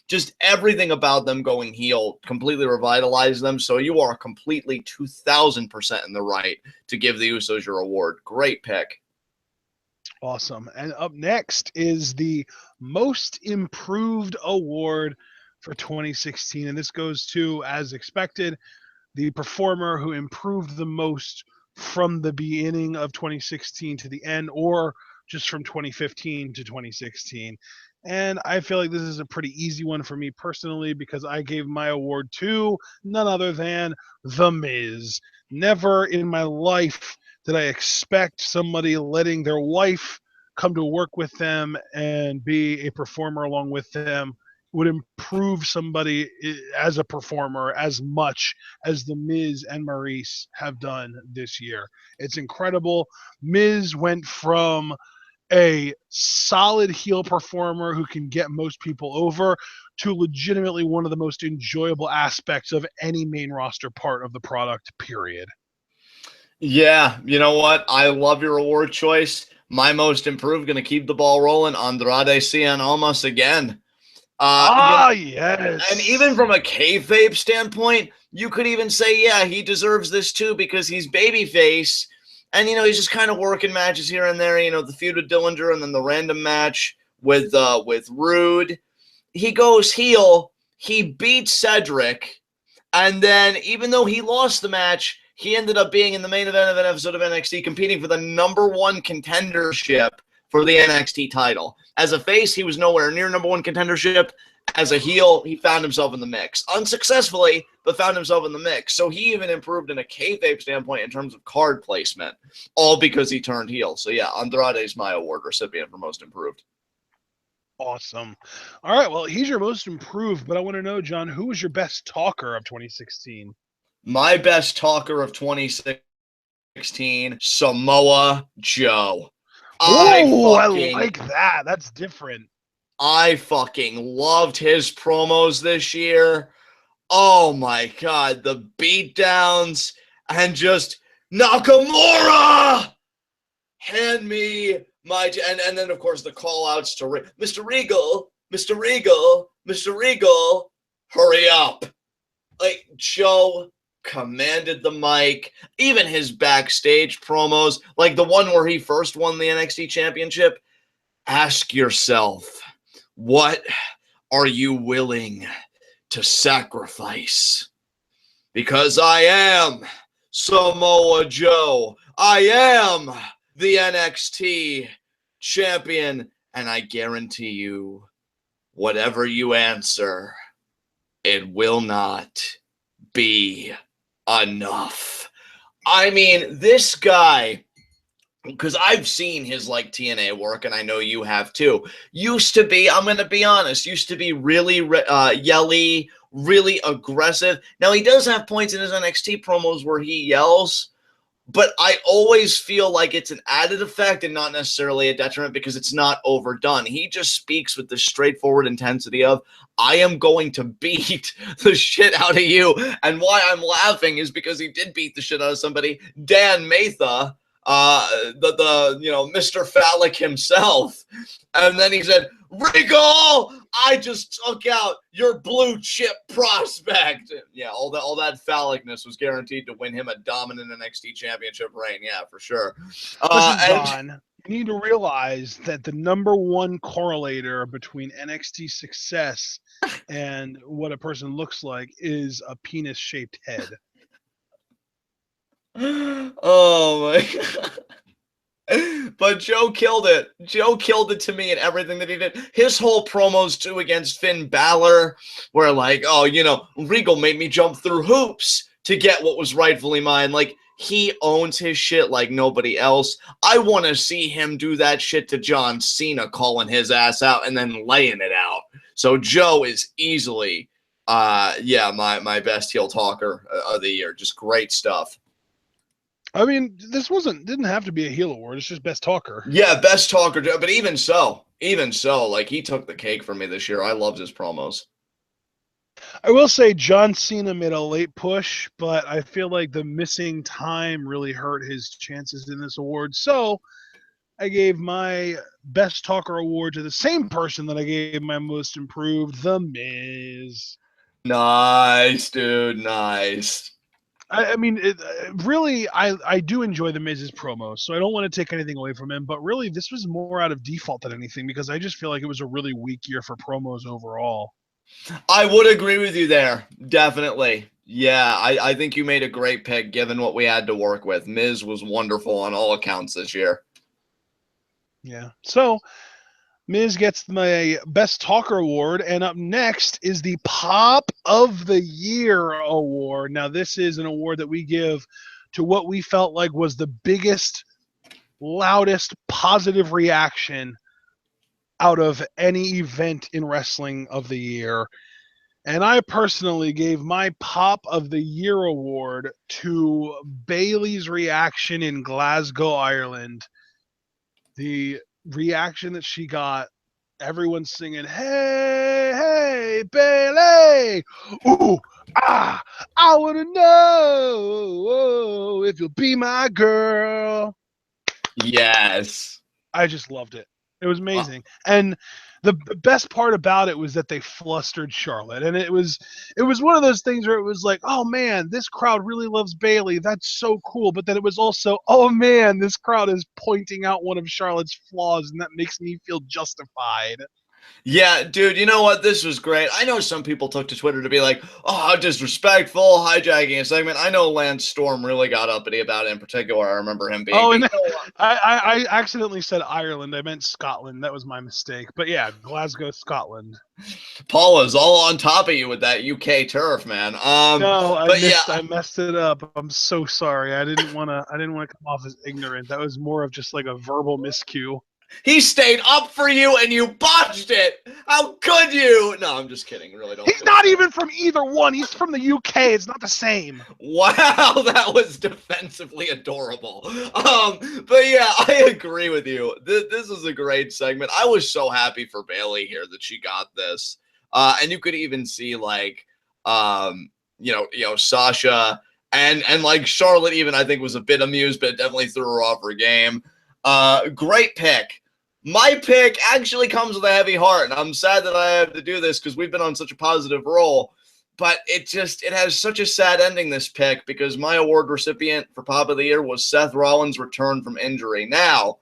Just everything about them going heel completely revitalized them. So you are completely 2,000% in the right to give the Usos your award. Great pick. Awesome. And up next is the Most Improved Award for 2016. And this goes to, as expected, the performer who improved the most from the beginning of 2016 to the end, or just from 2015 to 2016. And I feel like this is a pretty easy one for me personally because I gave my award to none other than The Miz. Never in my life did I expect somebody letting their wife come to work with them and be a performer along with them would improve somebody as a performer as much as the Miz and Maurice have done this year. It's incredible. Miz went from a solid heel performer who can get most people over to legitimately one of the most enjoyable aspects of any main roster part of the product, period. Yeah, you know what? I love your award choice. My most improved, going to keep the ball rolling. Andrade Cien Almas again. Yes. And even from a kayfabe standpoint, you could even say, yeah, he deserves this too because he's babyface. And, he's just kind of working matches here and there, the feud with Dillinger and then the random match with Rude. He goes heel. He beats Cedric. And then even though he lost the match, he ended up being in the main event of an episode of NXT competing for the #1 contendership for the NXT title. As a face, he was nowhere near #1 contendership. As a heel, he found himself in the mix. Unsuccessfully, but found himself in the mix. So he even improved in a kayfabe standpoint in terms of card placement, all because he turned heel. So yeah, Andrade is my award recipient for most improved. Awesome. All right, well, he's your most improved, but I want to know, John, who was your best talker of 2016? My best talker of 2016, Samoa Joe. I like that. That's different. I fucking loved his promos this year. Oh my God, the beatdowns and just Nakamura! Hand me my... And then, of course, the call-outs to Mr. Regal, Mr. Regal, Mr. Regal, hurry up. Like, Joe commanded the mic. Even his backstage promos, like the one where he first won the NXT Championship. Ask yourself, what are you willing to sacrifice? Because I am Samoa Joe. I am the NXT champion. And I guarantee you, whatever you answer, it will not be enough. I mean, this guy, because I've seen his TNA work, and I know you have too, used to be, I'm going to be honest, used to be really yelly, really aggressive. Now, he does have points in his NXT promos where he yells, but I always feel like it's an added effect and not necessarily a detriment because it's not overdone. He just speaks with the straightforward intensity of, I am going to beat the shit out of you. And why I'm laughing is because he did beat the shit out of somebody, Dan Matha, Mr. Phallic himself. And then he said, Regal, I just took out your blue chip prospect. Yeah, all that phallicness was guaranteed to win him a dominant NXT championship reign. Yeah, for sure. Listen, John, you need to realize that the #1 correlator between NXT success and what a person looks like is a penis-shaped head. Oh my God. But Joe killed it. Joe killed it to me in everything that he did. His whole promos too against Finn Balor were like, oh, Regal made me jump through hoops to get what was rightfully mine. Like, he owns his shit like nobody else. I want to see him do that shit to John Cena, calling his ass out and then laying it out. So Joe is easily, my best heel talker of the year. Just great stuff. I mean, this didn't have to be a heel award. It's just best talker. Yeah, best talker. But even so, he took the cake for me this year. I loved his promos. I will say John Cena made a late push, but I feel like the missing time really hurt his chances in this award. So I gave my Best Talker award to the same person that I gave my Most Improved, The Miz. Nice, dude. Nice. I mean, really, I do enjoy The Miz's promos, so I don't want to take anything away from him. But really, this was more out of default than anything because I just feel like it was a really weak year for promos overall. I would agree with you there. Definitely. Yeah, I think you made a great pick given what we had to work with. Miz was wonderful on all accounts this year. Yeah. So Miz gets my Best Talker award, and up next is the Pop of the Year award. Now, this is an award that we give to what we felt like was the biggest, loudest, positive reaction out of any event in wrestling of the year. And I personally gave my Pop of the Year award to Bayley's reaction in Glasgow, Ireland. The reaction that she got, everyone singing, "Hey, hey, Bayley! Ooh, I want to know if you'll be my girl." Yes. I just loved it. It was amazing. And the best part about it was that they flustered Charlotte. And it was one of those things where it was like, "Oh man, this crowd really loves Bayley. That's so cool." But then it was also, "Oh man, this crowd is pointing out one of Charlotte's flaws and that makes me feel justified." Yeah, dude, you know what? This was great. I know some people took to Twitter to be like, oh, how disrespectful, hijacking a segment. I know Lance Storm really got uppity about it in particular. I remember him being. Oh, But and you know what? I accidentally said Ireland. I meant Scotland. That was my mistake. But yeah, Glasgow, Scotland. Paula's all on top of you with that UK turf, man. No, But yeah, I messed it up. I'm so sorry. I didn't want to come off as ignorant. That was more of just like a verbal miscue. he stayed up for you and you botched it. How could you? No, I'm just kidding. Really don't. He's not even from either one. He's from the UK. It's not the same. Wow, that was defensively adorable. But yeah, I agree with you. This is a great segment. I was so happy for Bayley here that she got this. And you could even see like Sasha and like Charlotte even I think was a bit amused, but it definitely threw her off her game. Great pick. My pick actually comes with a heavy heart, and I'm sad that I have to do this because we've been on such a positive roll. But it has such a sad ending, this pick, because my award recipient for Pop of the Year was Seth Rollins' return from injury. Now,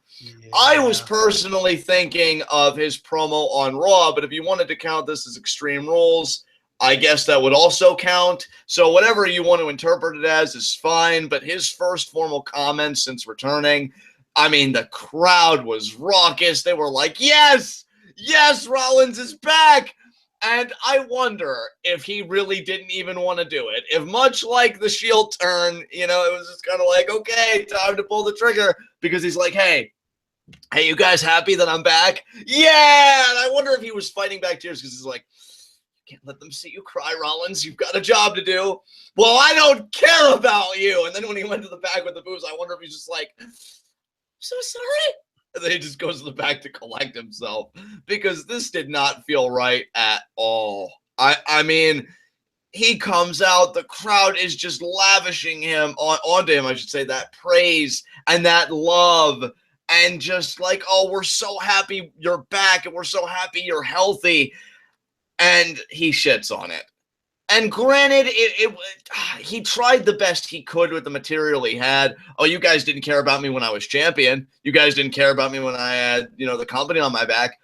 I was personally thinking of his promo on Raw, but if you wanted to count this as Extreme Rules, I guess that would also count. So whatever you want to interpret it as is fine, but his first formal comments since returning, I mean, the crowd was raucous. They were like, yes, yes, Rollins is back. And I wonder if he really didn't even want to do it. If much like the Shield turn, it was just kind of like, okay, time to pull the trigger. Because he's like, hey, you guys happy that I'm back? Yeah! And I wonder if he was fighting back tears because he's like, can't let them see you cry, Rollins. You've got a job to do. Well, I don't care about you. And then when he went to the back with the booze, I wonder if he's just like, so sorry. And then he just goes to the back to collect himself because this did not feel right at all. I mean, he comes out, the crowd is just lavishing him onto him, I should say, that praise and that love. And just like, oh, we're so happy you're back and we're so happy you're healthy. And he shits on it. And granted, he tried the best he could with the material he had. Oh, you guys didn't care about me when I was champion. You guys didn't care about me when I had, the company on my back.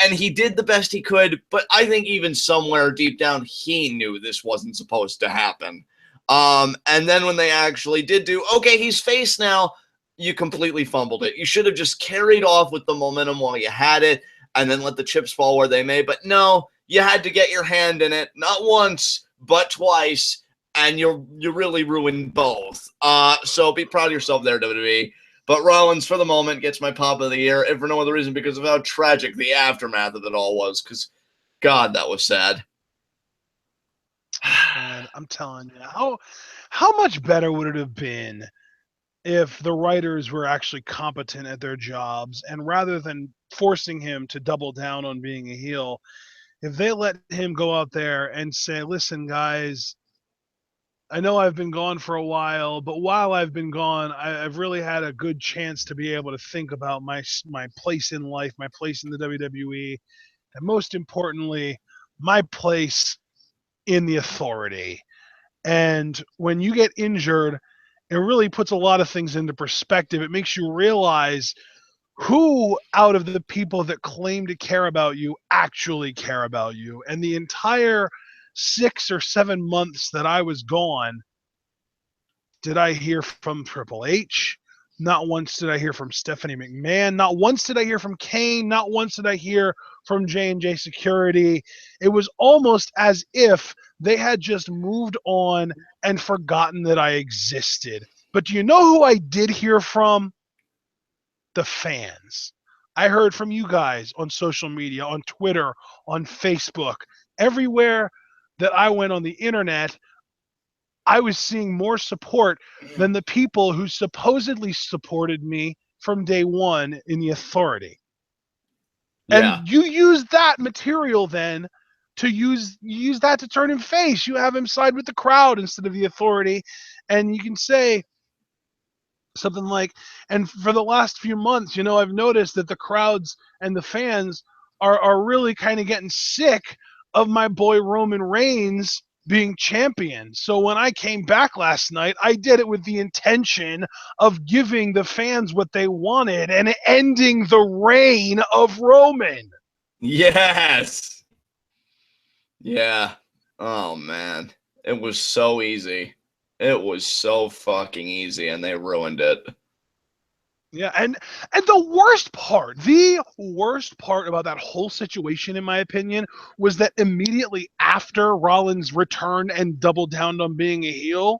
And he did the best he could, but I think even somewhere deep down, he knew this wasn't supposed to happen. And then when they actually did do, okay, he's face now, you completely fumbled it. You should have just carried off with the momentum while you had it and then let the chips fall where they may. But no, you had to get your hand in it, not once, but twice, and you really ruined both. So be proud of yourself there, WWE. But Rollins, for the moment, gets my Pop of the Year, if for no other reason because of how tragic the aftermath of it all was. Because, God, that was sad. Man, I'm telling you, how much better would it have been if the writers were actually competent at their jobs and rather than forcing him to double down on being a heel, if they let him go out there and say, listen, guys, I know I've been gone for a while, but while I've been gone, I've really had a good chance to be able to think about my place in life, my place in the WWE, and most importantly, my place in the Authority. And when you get injured, it really puts a lot of things into perspective. It makes you realize who out of the people that claim to care about you actually care about you. And the entire 6 or 7 months that I was gone, did I hear from Triple H? Not once did I hear from Stephanie McMahon. Not once did I hear from Kane. Not once did I hear from J&J Security. It was almost as if they had just moved on and forgotten that I existed. But do you know who I did hear from? The fans. I heard from you guys on social media, on Twitter, on Facebook, everywhere that I went on the internet. I was seeing more support than the people who supposedly supported me from day one in the Authority. Yeah. And you use that material then to use that to turn him face. You have him side with the crowd instead of the Authority. And you can say something like, and for the last few months, I've noticed that the crowds and the fans are really kind of getting sick of my boy Roman Reigns being champion. So when I came back last night, I did it with the intention of giving the fans what they wanted and ending the reign of Roman. Yes. Yeah. Oh, man. It was so easy. It was so fucking easy, and they ruined it. Yeah, and the worst part about that whole situation, in my opinion, was that immediately after Rollins returned and doubled down on being a heel,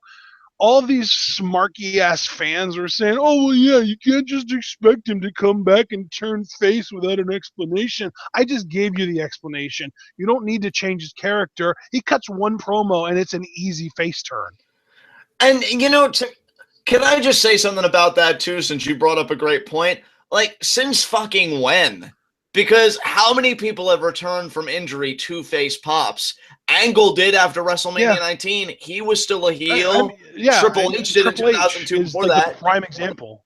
all these smarky ass fans were saying, "Oh well, yeah, you can't just expect him to come back and turn face without an explanation." I just gave you the explanation. You don't need to change his character. He cuts one promo, and it's an easy face turn. And can I just say something about that too, since you brought up a great point? Like, since fucking when? Because how many people have returned from injury to face pops? Angle did after WrestleMania 19. He was still a heel. Triple H did in 2002 is before like that. the prime example.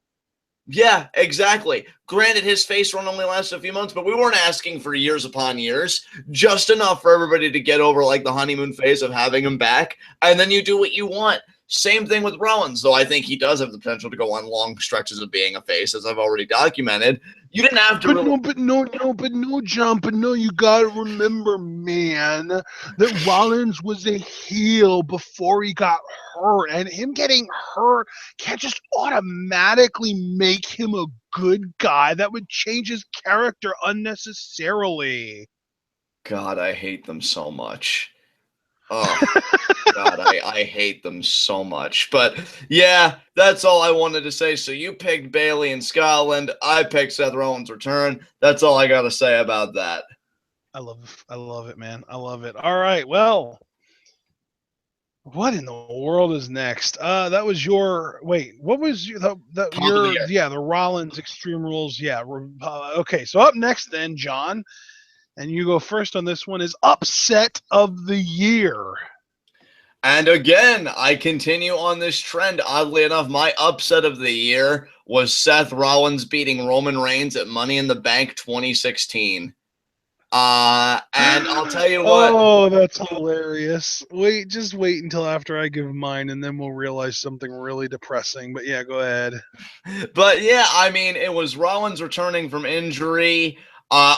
Yeah, exactly. Granted, his face run only lasted a few months, but we weren't asking for years upon years. Just enough for everybody to get over like the honeymoon phase of having him back, and then you do what you want. Same thing with Rollins, though I think he does have the potential to go on long stretches of being a face, as I've already documented. You didn't have to But no, you gotta remember, man, that Rollins was a heel before he got hurt, and him getting hurt can't just automatically make him a good guy. That would change his character unnecessarily. God, I hate them so much. Oh, God, I hate them so much. But yeah, that's all I wanted to say. So you picked Bailey in Scotland. I picked Seth Rollins' return. That's all I got to say about that. I love it, man. I love it. All right, well, what in the world is next? That was your wait. What was the Rollins Extreme Rules? Yeah. Okay, so up next then, John, and you go first on this one is upset of the year. And again, I continue on this trend. Oddly enough, my upset of the year was Seth Rollins beating Roman Reigns at Money in the Bank 2016. And I'll tell you what. Oh, that's hilarious. Just wait until after I give mine, and then we'll realize something really depressing. But yeah, go ahead. But yeah, I mean, it was Rollins returning from injury.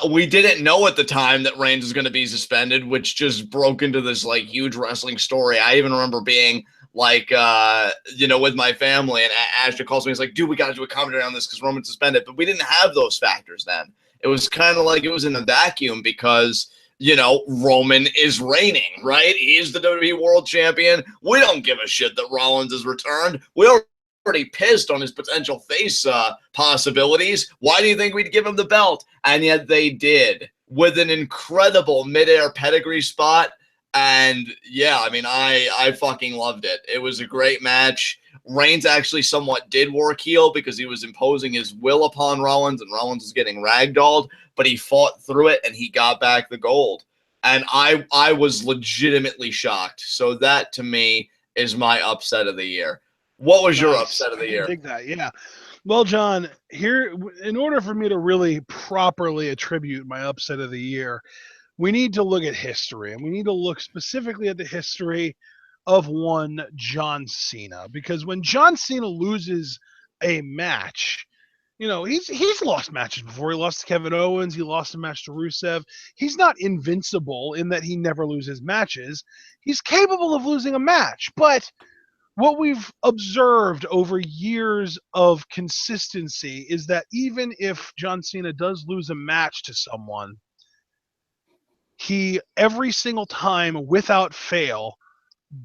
We didn't know at the time that Reigns was going to be suspended, which just broke into this like huge wrestling story. I even remember being like, with my family, and Ashley calls me. He's like, "Dude, we got to do a commentary on this because Roman's suspended." But we didn't have those factors then. It was kind of like it was in a vacuum because, Roman is reigning, right? He's the WWE World Champion. We don't give a shit that Rollins has returned. We're already pissed on his potential face possibilities. Why do you think we'd give him the belt? And yet they did with an incredible midair pedigree spot. And yeah, I mean, I fucking loved it. It was a great match. Reigns actually somewhat did work heel because he was imposing his will upon Rollins, and Rollins was getting ragdolled, but he fought through it and he got back the gold. And I was legitimately shocked. So that, to me, is my upset of the year. What was your upset of the year? I dig that. Yeah. Well, John, here, in order for me to really properly attribute my upset of the year, we need to look at history, and we need to look specifically at the history of one John Cena, because when John Cena loses a match, he's lost matches before. He lost to Kevin Owens. He lost a match to Rusev. He's not invincible in that he never loses matches. He's capable of losing a match, but what we've observed over years of consistency is that even if John Cena does lose a match to someone, he every single time without fail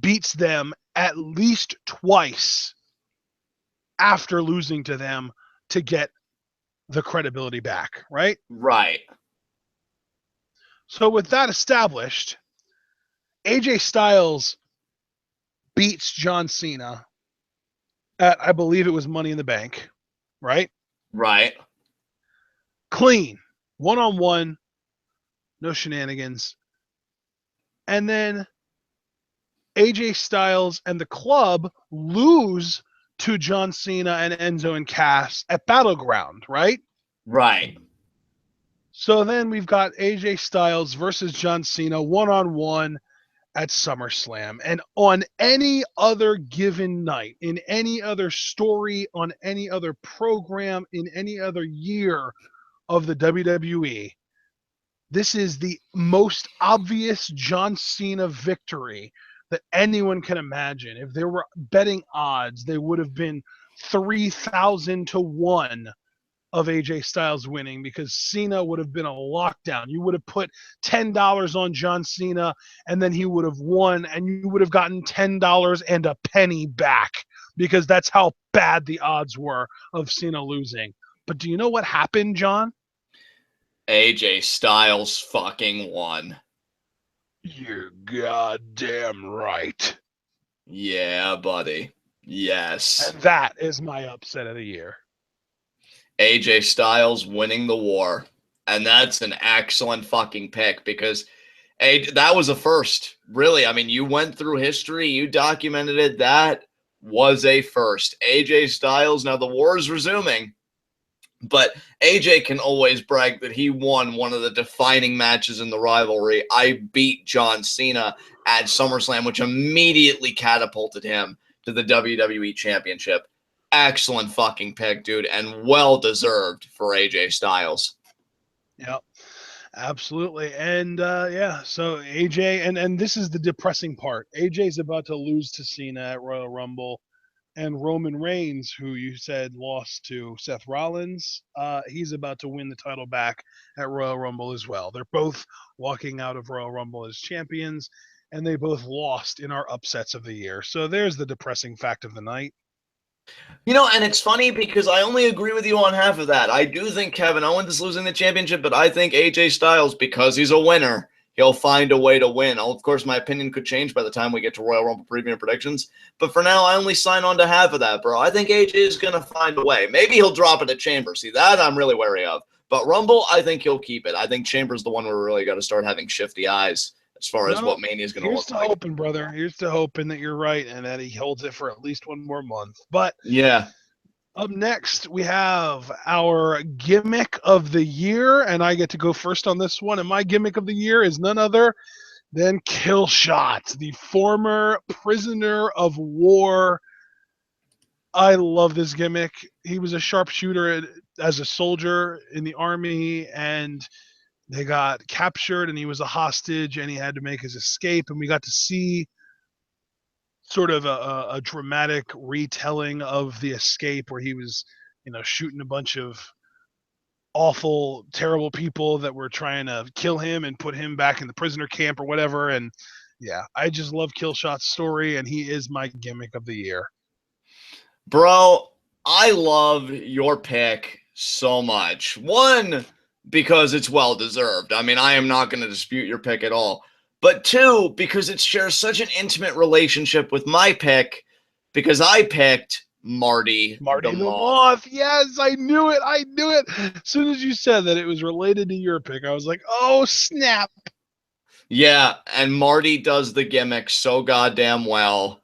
beats them at least twice after losing to them to get the credibility back, right? Right. So with that established, AJ Styles beats John Cena at, I believe it was Money in the Bank, right? Right. Clean, one-on-one, no shenanigans. And then AJ Styles and the club lose to John Cena and Enzo and Cass at Battleground, right? Right. So then we've got AJ Styles versus John Cena one-on-one at SummerSlam. And on any other given night, in any other story, on any other program, in any other year of the WWE, this is the most obvious John Cena victory that anyone can imagine. If there were betting odds, they would have been 3,000 to 1 of AJ Styles winning, because Cena would have been a lockdown. You would have put $10 on John Cena and then he would have won, and you would have gotten $10 and a penny back, because that's how bad the odds were of Cena losing. But do you know what happened, John? AJ Styles fucking won. You're goddamn right. Yeah, buddy. Yes. And that is my upset of the year. AJ Styles winning the war. And that's an excellent fucking pick, because that was a first. Really, I mean, you went through history, you documented it. That was a first. AJ Styles, now the war is resuming, but AJ can always brag that he won one of the defining matches in the rivalry. I beat John Cena at SummerSlam, which immediately catapulted him to the WWE Championship. Excellent fucking pick, dude, and well-deserved for AJ Styles. Yep, absolutely. And yeah, so AJ, and this is the depressing part. AJ's about to lose to Cena at Royal Rumble. And Roman Reigns, who you said lost to Seth Rollins, he's about to win the title back at Royal Rumble as well. They're both walking out of Royal Rumble as champions, and they both lost in our upsets of the year. So there's the depressing fact of the night. And it's funny because I only agree with you on half of that. I do think Kevin Owens is losing the championship, but I think AJ Styles, because he's a winner, he'll find a way to win. Of course, my opinion could change by the time we get to Royal Rumble preview and predictions. But for now, I only sign on to half of that, bro. I think AJ is going to find a way. Maybe he'll drop it at Chamber. See, that I'm really wary of. But Rumble, I think he'll keep it. I think Chamber's the one where we really got to start having shifty eyes as far as what Mania is going to look like. Here's to hoping, brother. Here's to hoping that you're right and that he holds it for at least one more month. But yeah. Up next, we have our gimmick of the year, and I get to go first on this one. And my gimmick of the year is none other than Killshot, the former prisoner of war. I love this gimmick. He was a sharpshooter as a soldier in the army, and they got captured, and he was a hostage, and he had to make his escape, and we got to see sort of a dramatic retelling of the escape, where he was, shooting a bunch of awful, terrible people that were trying to kill him and put him back in the prisoner camp or whatever. And yeah, I just love Killshot's story, and he is my gimmick of the year. Bro, I love your pick so much. One, because it's well-deserved. I mean, I am not going to dispute your pick at all. But two, because it shares such an intimate relationship with my pick, because I picked Marty the Moth. Yes, I knew it. As soon as you said that it was related to your pick, I was like, oh, snap. Yeah, and Marty does the gimmick so goddamn well.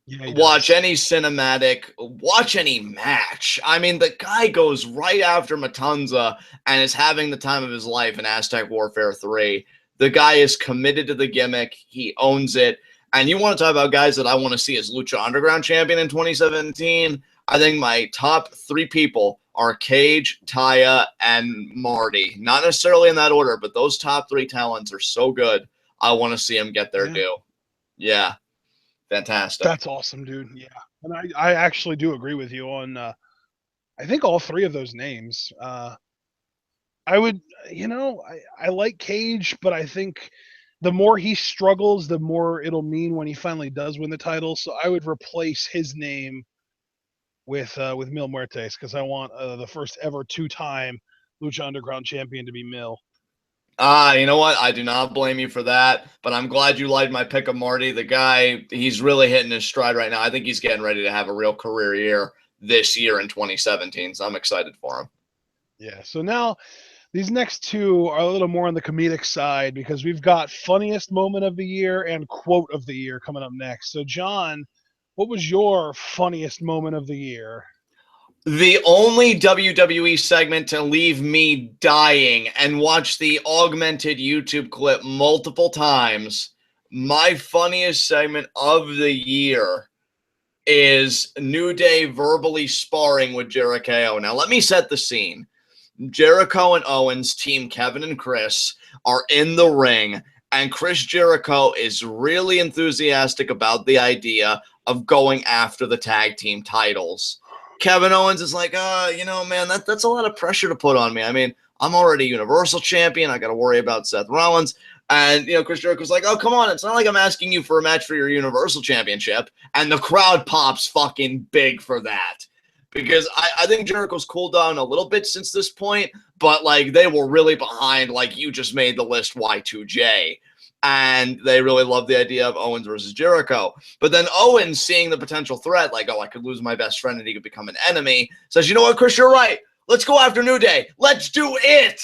Yeah, he Watch does. any cinematic, watch any match. I mean, the guy goes right after Matanza and is having the time of his life in Aztec Warfare 3. The guy is committed to the gimmick. He owns it. And you want to talk about guys that I want to see as Lucha Underground champion in 2017? I think my top 3 people are Cage, Taya, and Marty. Not necessarily in that order, but those top 3 talents are so good. I want to see them get their Yeah. due. Yeah, fantastic. That's awesome, dude. Yeah. And I actually do agree with you on I think all 3 of those names. I would, I like Cage, but I think the more he struggles, the more it'll mean when he finally does win the title. So I would replace his name with Mil Muertes because I want the first ever 2-time Lucha Underground champion to be Mil. You know what? I do not blame you for that, but I'm glad you liked my pick of Marty. The guy, he's really hitting his stride right now. I think he's getting ready to have a real career year this year in 2017, so I'm excited for him. Yeah. So now these next 2 are a little more on the comedic side because we've got funniest moment of the year and quote of the year coming up next. So John, what was your funniest moment of the year? The only WWE segment to leave me dying and watch the augmented YouTube clip multiple times. My funniest segment of the year is New Day verbally sparring with Jericho. Now, let me set the scene. Jericho and Owens, team Kevin and Chris, are in the ring, and Chris Jericho is really enthusiastic about the idea of going after the tag team titles. Kevin Owens is like, man, that's a lot of pressure to put on me. I mean, I'm already Universal Champion. I got to worry about Seth Rollins. And, Chris Jericho's like, oh, come on. It's not like I'm asking you for a match for your Universal Championship. And the crowd pops fucking big for that. Because I think Jericho's cooled down a little bit since this point, but like they were really behind, like you just made the list Y2J. And they really love the idea of Owens versus Jericho. But then Owens, seeing the potential threat, like, oh, I could lose my best friend and he could become an enemy, says, you know what, Chris, you're right. Let's go after New Day. Let's do it.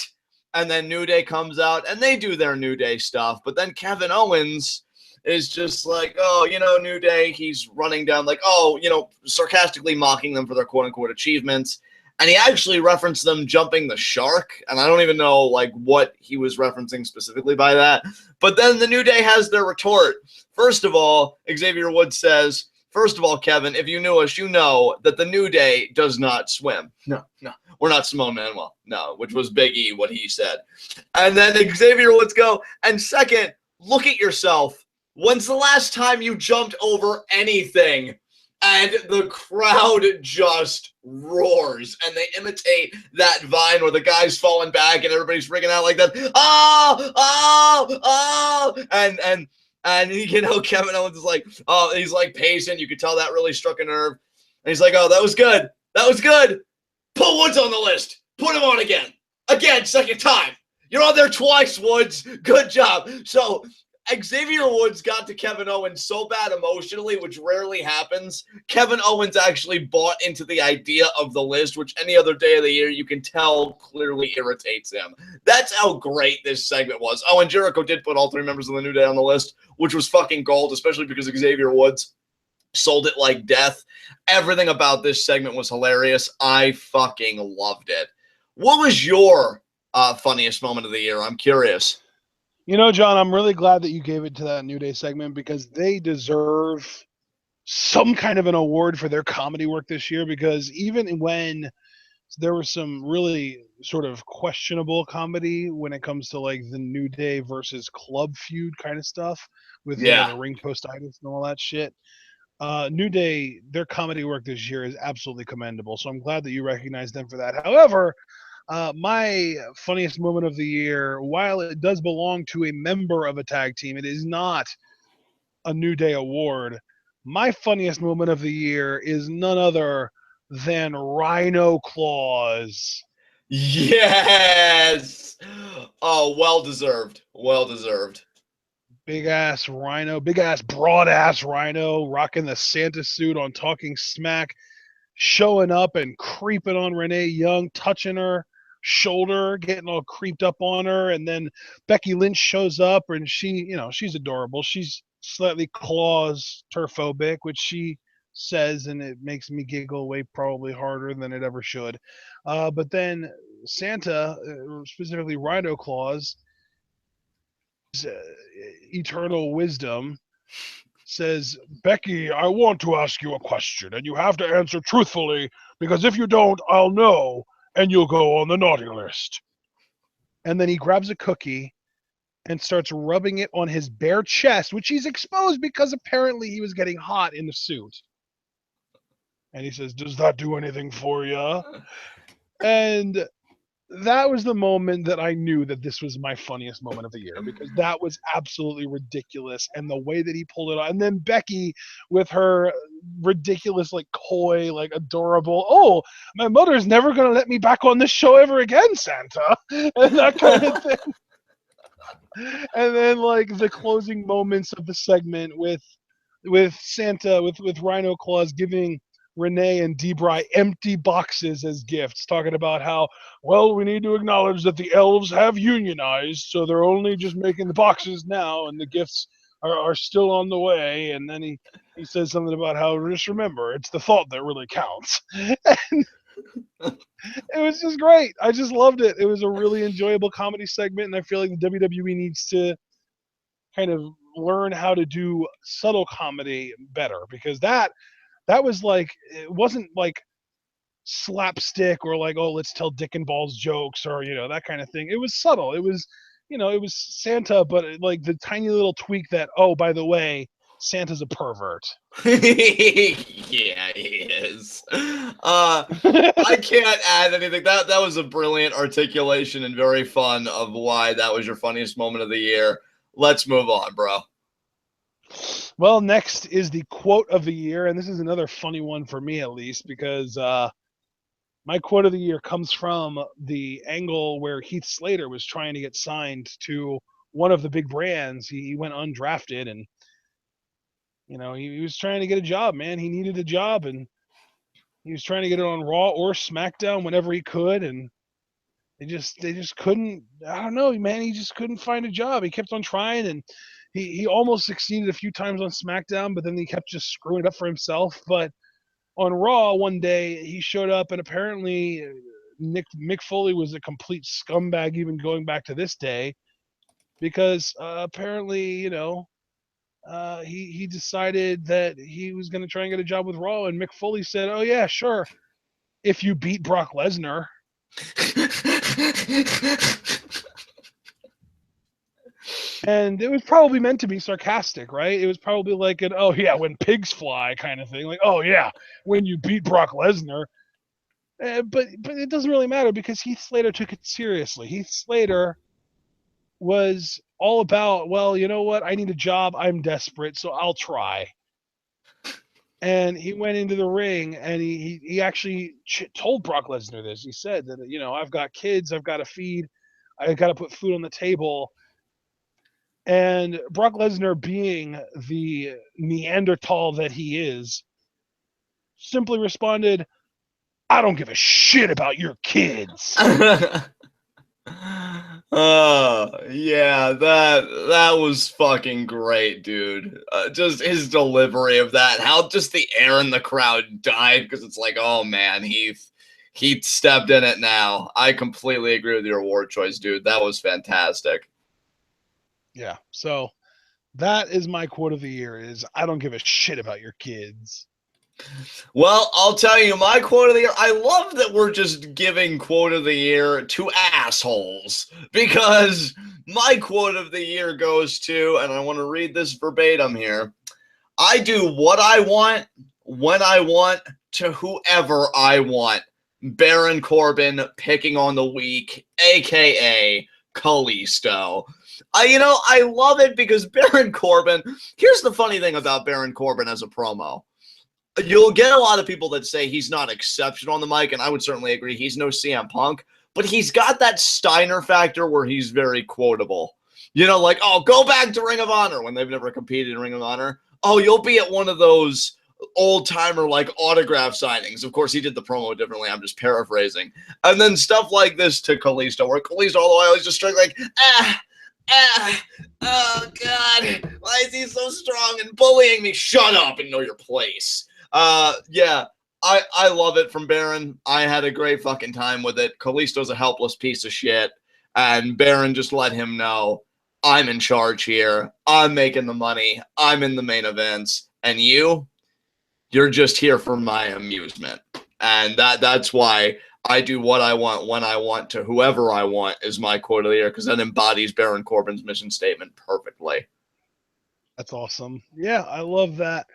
And then New Day comes out and they do their New Day stuff. But then Kevin Owens is just like, oh, New Day, he's running down like, oh, sarcastically mocking them for their quote unquote achievements. And he actually referenced them jumping the shark. And I don't even know like what he was referencing specifically by that. But then the New Day has their retort. First of all, Xavier Woods says, first of all, Kevin, if you knew us, you know that the New Day does not swim. No. We're not Simone Manuel. No, which was Big E, what he said. And then Xavier Woods go, and second, look at yourself. When's the last time you jumped over anything? And the crowd just roars, and they imitate that Vine where the guy's falling back and everybody's freaking out like that. Oh, oh, oh! And Kevin Owens is like, oh, he's like pacing. You could tell that really struck a nerve. And he's like, oh, that was good. That was good. Put Woods on the list. Put him on again. Again, second time. You're on there twice, Woods. Good job. So Xavier Woods got to Kevin Owens so bad emotionally, which rarely happens. Kevin Owens actually bought into the idea of the list, which any other day of the year you can tell clearly irritates him. That's how great this segment was. Oh, and Jericho did put all 3 members of the New Day on the list, which was fucking gold, especially because Xavier Woods sold it like death. Everything about this segment was hilarious. I fucking loved it. What was your funniest moment of the year? I'm curious. John, I'm really glad that you gave it to that New Day segment because they deserve some kind of an award for their comedy work this year because even when there was some really sort of questionable comedy when it comes to like the New Day versus Club feud kind of stuff with Yeah. the ring postitis and all that shit. New Day, their comedy work this year is absolutely commendable. So I'm glad that you recognize them for that. However, my funniest moment of the year, while it does belong to a member of a tag team, it is not a New Day award. My funniest moment of the year is none other than Rhino Claus. Yes. Oh, well deserved. Well deserved. Big ass Rhino, big ass broad ass Rhino, rocking the Santa suit on Talking Smack, showing up and creeping on Renee Young, touching her, shoulder, getting all creeped up on her. And then Becky Lynch shows up, and she's adorable. She's slightly claustrophobic, which she says, and it makes me giggle way probably harder than it ever should. But then Santa, specifically Rhino Claus, uh, eternal wisdom, says, Becky, I want to ask you a question, and you have to answer truthfully, because if you don't, I'll know, and you'll go on the naughty list. And then he grabs a cookie and starts rubbing it on his bare chest, which he's exposed because apparently he was getting hot in the suit. And he says, does that do anything for you? And that was the moment that I knew that this was my funniest moment of the year, because that was absolutely ridiculous. And the way that he pulled it off. And then Becky with her ridiculous, like coy, like adorable, oh, my mother's never going to let me back on this show ever again, Santa. And that kind of thing. And then like the closing moments of the segment with Santa, with Rhino Claus giving Renee and Debray empty boxes as gifts, talking about how, well, we need to acknowledge that the elves have unionized, so they're only just making the boxes now, and the gifts are still on the way. And then he says something about how, just remember, it's the thought that really counts. And it was just great. I just loved it. It was a really enjoyable comedy segment, and I feel like the WWE needs to kind of learn how to do subtle comedy better, because that was like, it wasn't like slapstick or like, oh, let's tell dick and balls jokes or that kind of thing. It was subtle. It was it was Santa, but like the tiny little tweak that, oh, by the way, Santa's a pervert. Yeah, he is. I can't add anything. That was a brilliant articulation and very fun of why that was your funniest moment of the year. Let's move on, bro. Well, next is the quote of the year, and this is another funny one for me, at least, because my quote of the year comes from the angle where Heath Slater was trying to get signed to one of the big brands. He went undrafted, and he was trying to get a job, man. He needed a job, and he was trying to get it on Raw or SmackDown whenever he could, and they just couldn't. I don't know, man. He just couldn't find a job. He kept on trying, and he almost succeeded a few times on SmackDown, but then he kept just screwing it up for himself. But on Raw one day, he showed up, and apparently Mick Foley was a complete scumbag, even going back to this day, because apparently, he decided that he was going to try and get a job with Raw, and Mick Foley said, "Oh yeah, sure, if you beat Brock Lesnar." And it was probably meant to be sarcastic, right? It was probably like an, oh yeah, when pigs fly kind of thing. Like, oh yeah, when you beat Brock Lesnar. But it doesn't really matter, because Heath Slater took it seriously. Heath Slater was all about, well, you know what? I need a job. I'm desperate, so I'll try. And he went into the ring, and he actually told Brock Lesnar this. He said that, I've got kids, I've got to feed, I've got to put food on the table. And Brock Lesnar, being the Neanderthal that he is, simply responded, "I don't give a shit about your kids." Yeah, that was fucking great, dude. Just his delivery of that, how just the air in the crowd died, because it's like, oh man, Heath stepped in it now. I completely agree with your award choice, dude. That was fantastic. Yeah, so that is my quote of the year, is I don't give a shit about your kids. Well, I'll tell you, my quote of the year, I love that we're just giving quote of the year to assholes, because my quote of the year goes to, and I want to read this verbatim here, I do what I want, when I want, to whoever I want. Baron Corbin picking on the weak, a.k.a. Kalisto. I love it, because Baron Corbin, here's the funny thing about Baron Corbin as a promo. You'll get a lot of people that say he's not exceptional on the mic, and I would certainly agree. He's no CM Punk, but he's got that Steiner factor where he's very quotable. Like, oh, go back to Ring of Honor, when they've never competed in Ring of Honor. Oh, you'll be at one of those old timer like autograph signings. Of course, he did the promo differently. I'm just paraphrasing. And then stuff like this to Kalisto, where Kalisto all the while is just straight like, oh God, why is he so strong and bullying me? Shut up and know your place. Yeah, I love it from Baron. I had a great fucking time with it. Kalisto's a helpless piece of shit, and Baron just let him know, I'm in charge here. I'm making the money. I'm in the main events, and you're just here for my amusement. And that's why I do what I want when I want to whoever I want is my quote of the year, because that embodies Baron Corbin's mission statement perfectly. That's awesome. Yeah, I love that.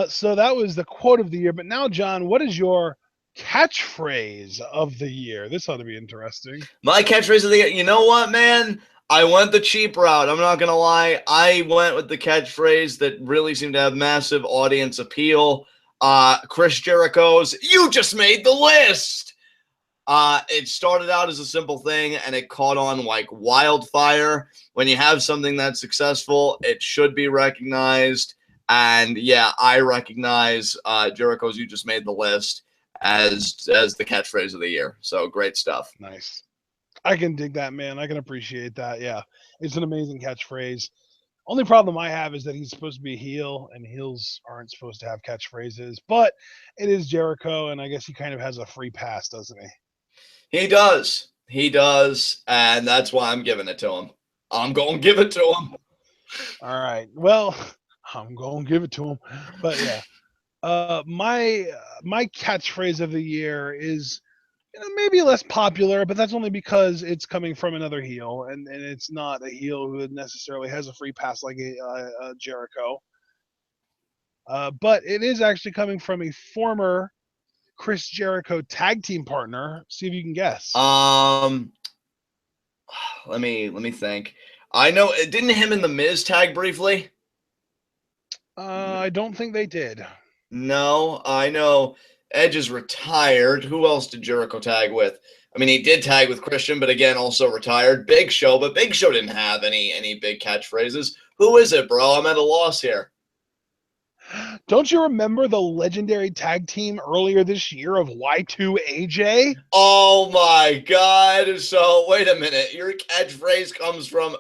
So that was the quote of the year. But now, John, what is your catchphrase of the year? This ought to be interesting. My catchphrase of the year, you know what, man? I went the cheap route. I'm not going to lie. I went with the catchphrase that really seemed to have massive audience appeal. Chris Jericho's, you just made the list. It started out as a simple thing, and it caught on like wildfire. When you have something that's successful, it should be recognized. And yeah, I recognize Jericho's "You Just Made the List" as the catchphrase of the year. So great stuff. Nice. I can dig that, man. I can appreciate that. Yeah, it's an amazing catchphrase. Only problem I have is that he's supposed to be a heel, and heels aren't supposed to have catchphrases. But it is Jericho, and I guess he kind of has a free pass, doesn't he? He does. He does. And that's why I'm giving it to him. I'm going to give it to him. All right. Well, I'm going to give it to him. But yeah, my catchphrase of the year is maybe less popular, but that's only because it's coming from another heel, and it's not a heel who necessarily has a free pass like a Jericho. But it is actually coming from a former Chris Jericho tag team partner. See if you can guess. Let me think. I know, didn't him and the Miz tag briefly? I don't think they did. No, I know Edge is retired. Who else did Jericho tag with? I mean, he did tag with Christian, but again, also retired. Big Show, but Big Show didn't have any big catchphrases. Who is it, bro? I'm at a loss here. Don't you remember the legendary tag team earlier this year of Y2AJ? Oh my God. So wait a minute. Your catchphrase comes from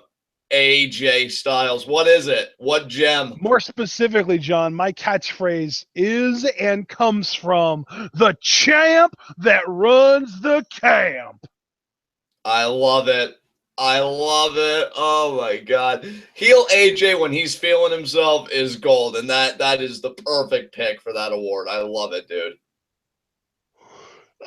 AJ Styles. What is it? What gem? More specifically, John, my catchphrase is and comes from the champ that runs the camp. I love it. I love it. Oh my God. Heel AJ when he's feeling himself is gold. And that is the perfect pick for that award. I love it, dude.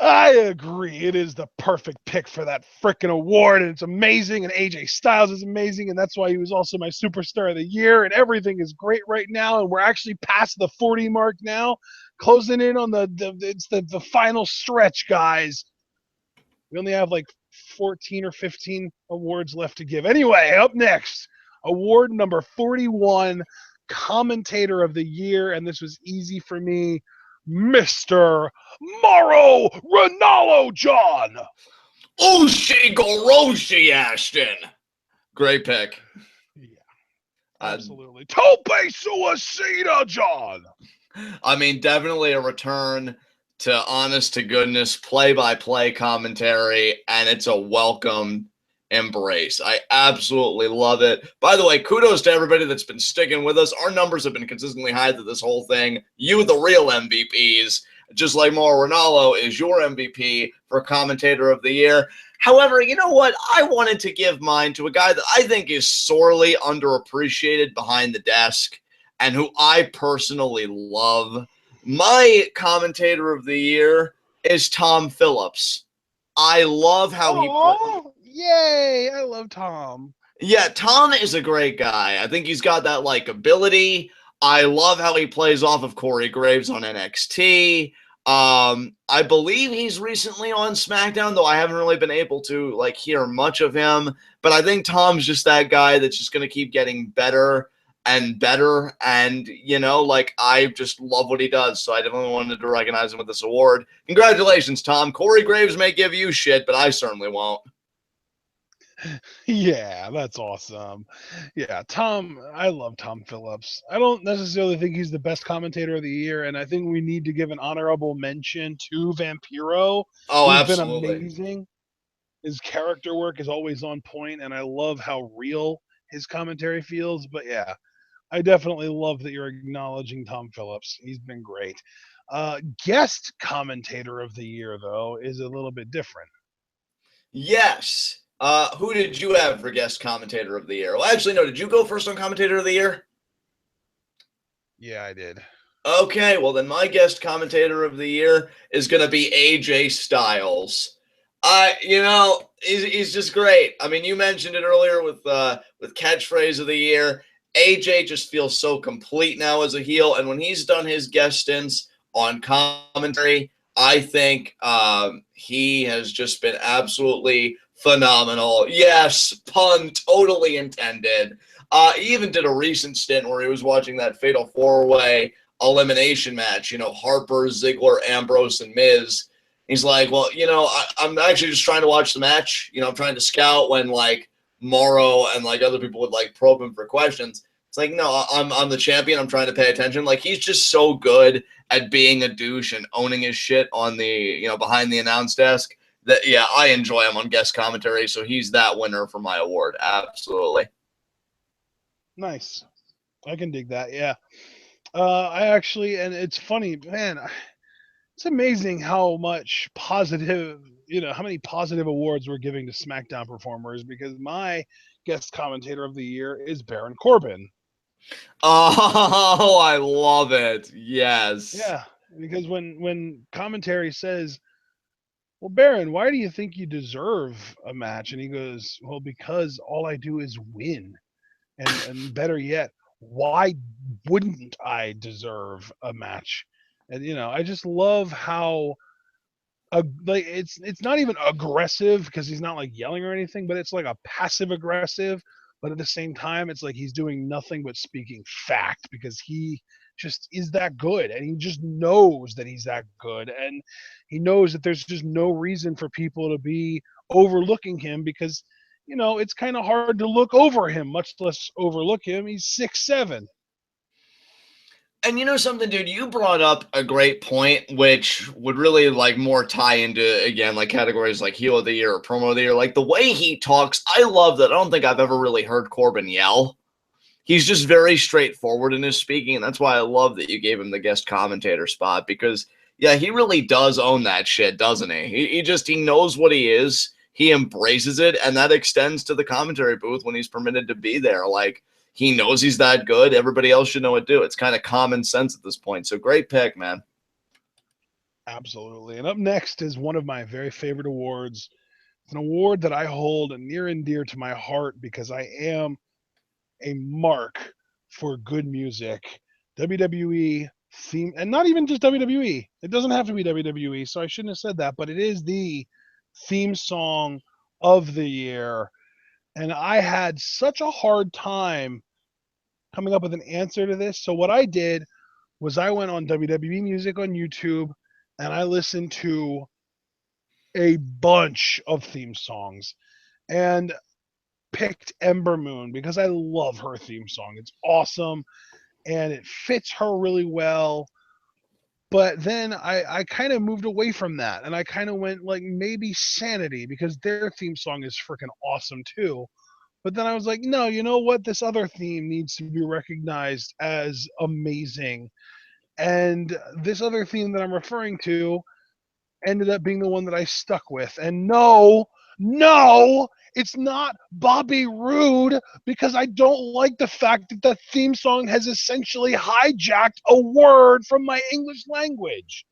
I agree. It is the perfect pick for that freaking award, and it's amazing. And AJ Styles is amazing, and that's why he was also my superstar of the year. And everything is great right now, and we're actually past the 40 mark now, closing in on the final stretch, guys. We only have like 14 or 15 awards left to give. Anyway, up next, award number 41, commentator of the year, and this was easy for me, Mr. Mauro Ranallo John. Ushigoroshi Ashton. Great pick. Yeah, absolutely. Tope Suicida John. I mean, definitely a return to honest to goodness play-by-play commentary, and it's a welcome embrace. I absolutely love it. By the way, kudos to everybody that's been sticking with us. Our numbers have been consistently high through this whole thing. You, the real MVPs, just like Mauro Ranallo is your MVP for commentator of the year. However, you know what? I wanted to give mine to a guy that I think is sorely underappreciated behind the desk and who I personally love. My commentator of the year is Tom Phillips. I love how Yay! I love Tom. Yeah, Tom is a great guy. I think he's got that likability. I love how he plays off of Corey Graves on NXT. I believe he's recently on SmackDown, though I haven't really been able to hear much of him. But I think Tom's just that guy that's just going to keep getting better and better. And, I just love what he does. So I definitely wanted to recognize him with this award. Congratulations, Tom. Corey Graves may give you shit, but I certainly won't. Yeah, that's awesome. Yeah, Tom, I love Tom Phillips. I don't necessarily think he's the best commentator of the year, and I think we need to give an honorable mention to Vampiro, Oh, who's been absolutely. amazing. His character work is always on point, and I love how real his commentary feels. But yeah, I definitely love that you're acknowledging Tom Phillips. He's been great. Guest commentator of the year, though, is a little bit different. Yes. Who did you have for guest commentator of the year? Well, actually, no. Did you go first on commentator of the year? Yeah, I did. Okay, well then my guest commentator of the year is going to be AJ Styles. He's just great. I mean, you mentioned it earlier with catchphrase of the year. AJ just feels so complete now as a heel, and when he's done his guest stints on commentary, I think he has just been absolutely phenomenal. Yes, pun totally intended. He even did a recent stint where he was watching that Fatal Four Way elimination match, Harper, Ziggler, Ambrose, and Miz. He's like, well, I'm actually just trying to watch the match. I'm trying to scout when like Morrow and like other people would like probe him for questions. It's like, no, I'm the champion. I'm trying to pay attention. Like he's just so good at being a douche and owning his shit on the, behind the announce desk that, yeah, I enjoy him on guest commentary. So he's that winner for my award. Absolutely. Nice. I can dig that. Yeah. I actually, and it's funny, man. It's amazing how much positive, how many positive awards we're giving to SmackDown performers because my guest commentator of the year is Baron Corbin. Oh, I love it. Yes. Yeah, because when commentary says, "Well, Baron, why do you think you deserve a match?" and he goes, "Well, because all I do is win." And better yet, why wouldn't I deserve a match? And I just love how like it's not even aggressive because he's not like yelling or anything, but it's like a passive aggressive. But at the same time, it's like he's doing nothing but speaking fact because he just is that good, and he just knows that he's that good, and he knows that there's just no reason for people to be overlooking him because it's kind of hard to look over him, much less overlook him. He's 6'7". And you know something, dude, you brought up a great point, which would really like more tie into again like categories like heel of the year or promo of the year. Like the way he talks, I love that. I don't think I've ever really heard Corbin yell. He's just very straightforward in his speaking, and that's why I love that you gave him the guest commentator spot because yeah, he really does own that shit, doesn't he? He knows what he is, he embraces it, and that extends to the commentary booth when he's permitted to be there. Like he knows he's that good. Everybody else should know it too. It's kind of common sense at this point. So great pick, man. Absolutely. And up next is one of my very favorite awards. It's an award that I hold near and dear to my heart because I am a mark for good music. WWE theme, and not even just WWE. It doesn't have to be WWE, so I shouldn't have said that, but it is the theme song of the year. And I had such a hard time coming up with an answer to this. So what I did was I went on WWE Music on YouTube and I listened to a bunch of theme songs and picked Ember Moon because I love her theme song. It's awesome and it fits her really well. But then I kind of moved away from that and I kind of went like maybe Sanity because their theme song is freaking awesome too. But then I was like, no, you know what? This other theme needs to be recognized as amazing. And this other theme that I'm referring to ended up being the one that I stuck with. And no, no, it's not Bobby Roode because I don't like the fact that the theme song has essentially hijacked a word from my English language.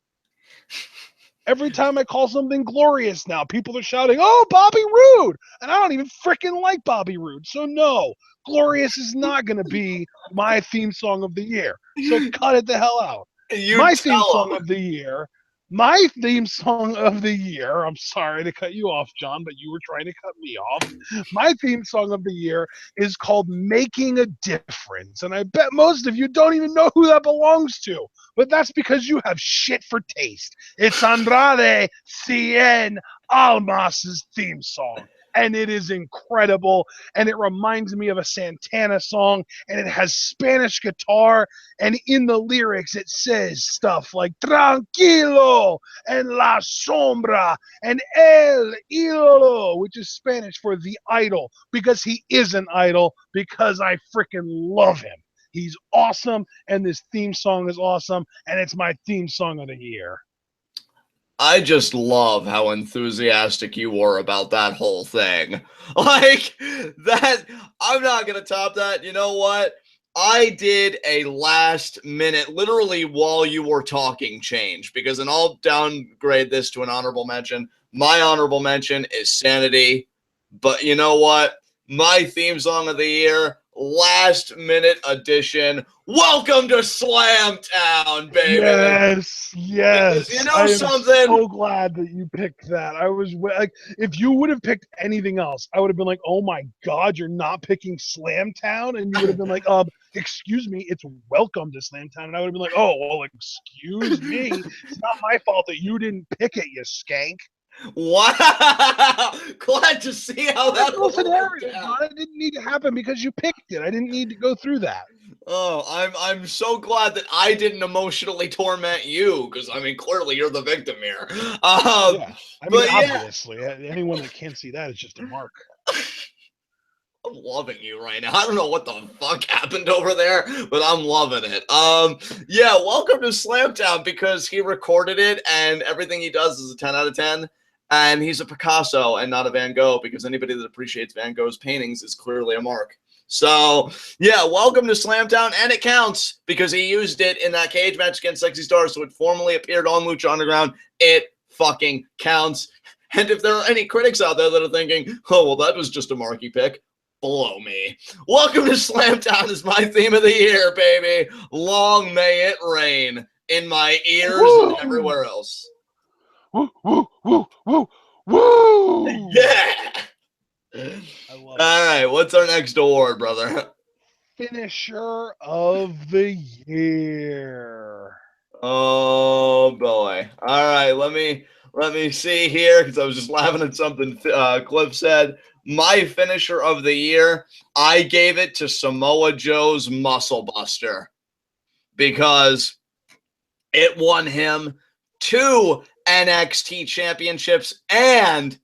Every time I call something glorious now, people are shouting, "Oh, Bobby Roode!" And I don't even freaking like Bobby Roode. So no, glorious is not going to be my theme song of the year. So cut it the hell out. You My theme tell song him. of the year, my theme song of the year. I'm sorry to cut you off, John, but you were trying to cut me off. My theme song of the year is called "Making a Difference," and I bet most of you don't even know who that belongs to. But that's because you have shit for taste. It's Andrade Cien Almas's theme song. and it is incredible. And it reminds me of a Santana song, and it has Spanish guitar, and in the lyrics it says stuff like tranquilo and la sombra and el ídolo, which is Spanish for the idol, because he is an idol, because I freaking love him. He's awesome, and this theme song is awesome, and it's my theme song of the year. I just love how enthusiastic you were about that whole thing. Like, that, I'm not going to top that. You know what? I did a last minute, literally while you were talking, change, because, and I'll downgrade this to an honorable mention. My honorable mention is Sanity. But you know what? My theme song of the year, last minute edition. Welcome to Slamtown, baby. Yes. Because you know I am something? so glad that you picked that. I was like, if you would have picked anything else, I would have been like, oh my God, you're not picking Slamtown? And you would have been like, excuse me, it's Welcome to Slamtown. And I would have been like, oh, well, excuse me. It's not my fault that you didn't pick it, you skank. Wow. Glad to see how that worked out. It didn't need to happen because you picked it. I didn't need to go through that. Oh, I'm so glad that I didn't emotionally torment you, because I mean, clearly you're the victim here. Yeah, I mean, yeah. obviously, anyone that can't see that is just a mark. I'm loving you right now. I don't know what the fuck happened over there, but I'm loving it. Yeah, welcome to Slamtown, because he recorded it and everything he does is a 10 out of 10. And he's a Picasso and not a Van Gogh, because anybody that appreciates Van Gogh's paintings is clearly a mark. So, yeah, welcome to Slamtown, and it counts because he used it in that cage match against Sexy Star, so it formally appeared on Lucha Underground. It fucking counts. And if there are any critics out there that are thinking, oh, well, that was just a marquee pick, blow me. Welcome to Slamtown is my theme of the year, baby. Long may it rain in my ears and everywhere else. Woo, woo, woo, woo, woo! Yeah! I love it. All right, what's our next award, brother? Finisher of the year. Oh boy! All right, let me see here, because I was just laughing at something Cliff said. My finisher of the year, I gave it to Samoa Joe's Muscle Buster, because it won him 2 NXT championships, and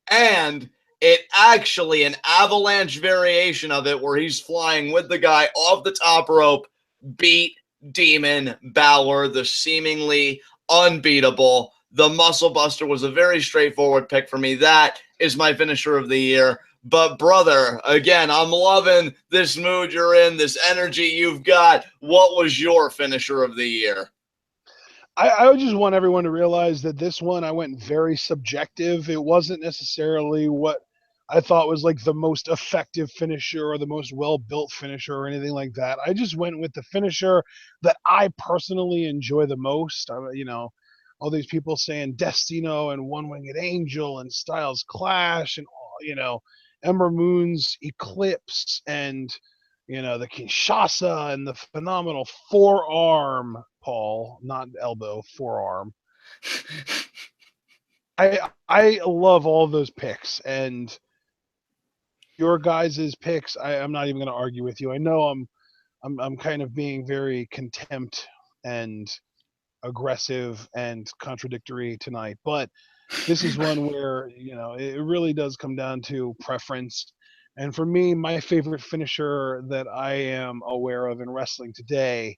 it actually, an avalanche variation of it where he's flying with the guy off the top rope, beat Demon Balor, the seemingly unbeatable. The Muscle Buster was a very straightforward pick for me. That is my finisher of the year. But brother, again, I'm loving this mood you're in, this energy you've got. What was your finisher of the year? I just want everyone to realize that this one, I went very subjective. It wasn't necessarily what I thought was like the most effective finisher or the most well-built finisher or anything like that. I just went with the finisher that I personally enjoy the most. All these people saying Destino and One Winged Angel and Styles Clash and, Ember Moon's Eclipse and, the Kinshasa and the phenomenal forearm, Paul, not elbow, forearm. I love all those picks, and your guys' picks, I'm not even going to argue with you. I know I'm kind of being very contempt and aggressive and contradictory tonight, but this is one where it really does come down to preference. And for me, my favorite finisher that I am aware of in wrestling today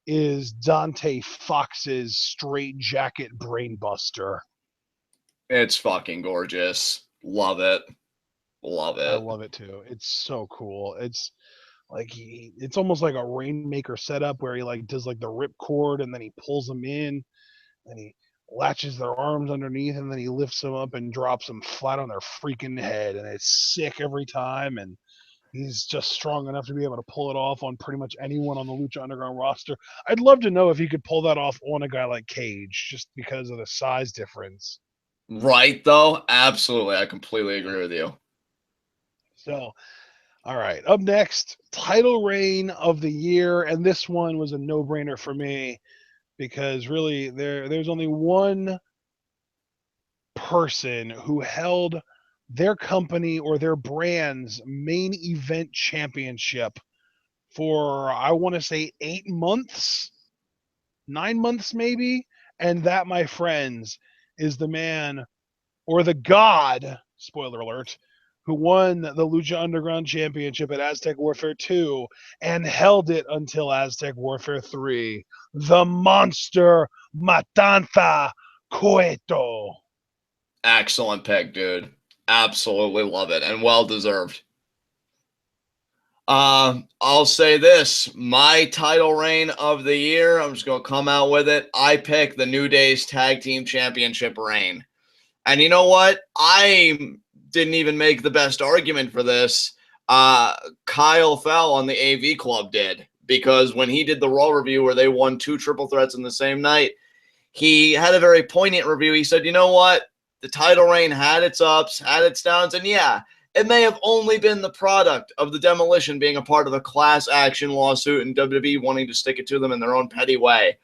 is Dante Fox's straight jacket brainbuster. It's fucking gorgeous. Love it. Love it. I love it too. It's so cool. It's like it's almost like a Rainmaker setup where he like does like the ripcord and then he pulls them in and he latches their arms underneath and then he lifts them up and drops them flat on their freaking head, and it's sick every time. And he's just strong enough to be able to pull it off on pretty much anyone on the Lucha Underground roster. I'd love to know if he could pull that off on a guy like Cage, just because of the size difference. Right, though? Absolutely. I completely agree with you. So, all right. Up next, title reign of the year. And this one was a no-brainer for me because really there's only one person who held their company or their brand's main event championship for, I want to say, 8 months, 9 months maybe. And that, my friends, is the man or the god, spoiler alert, who won the Lucha Underground Championship at Aztec Warfare 2 and held it until Aztec Warfare 3. The monster Matanza Cueto. Excellent pick, dude. Absolutely love it, and well deserved. I'll say this: my title reign of the year, I'm just gonna come out with it. I pick the New Day's Tag Team Championship reign. And you know what? I didn't even make the best argument for this. Kyle Fell on the AV Club did, because when he did the Raw review where they won 2 triple threats in the same night, he had a very poignant review. He said, you know what? The title reign had its ups, had its downs, and yeah, it may have only been the product of the Demolition being a part of a class action lawsuit and WWE wanting to stick it to them in their own petty way.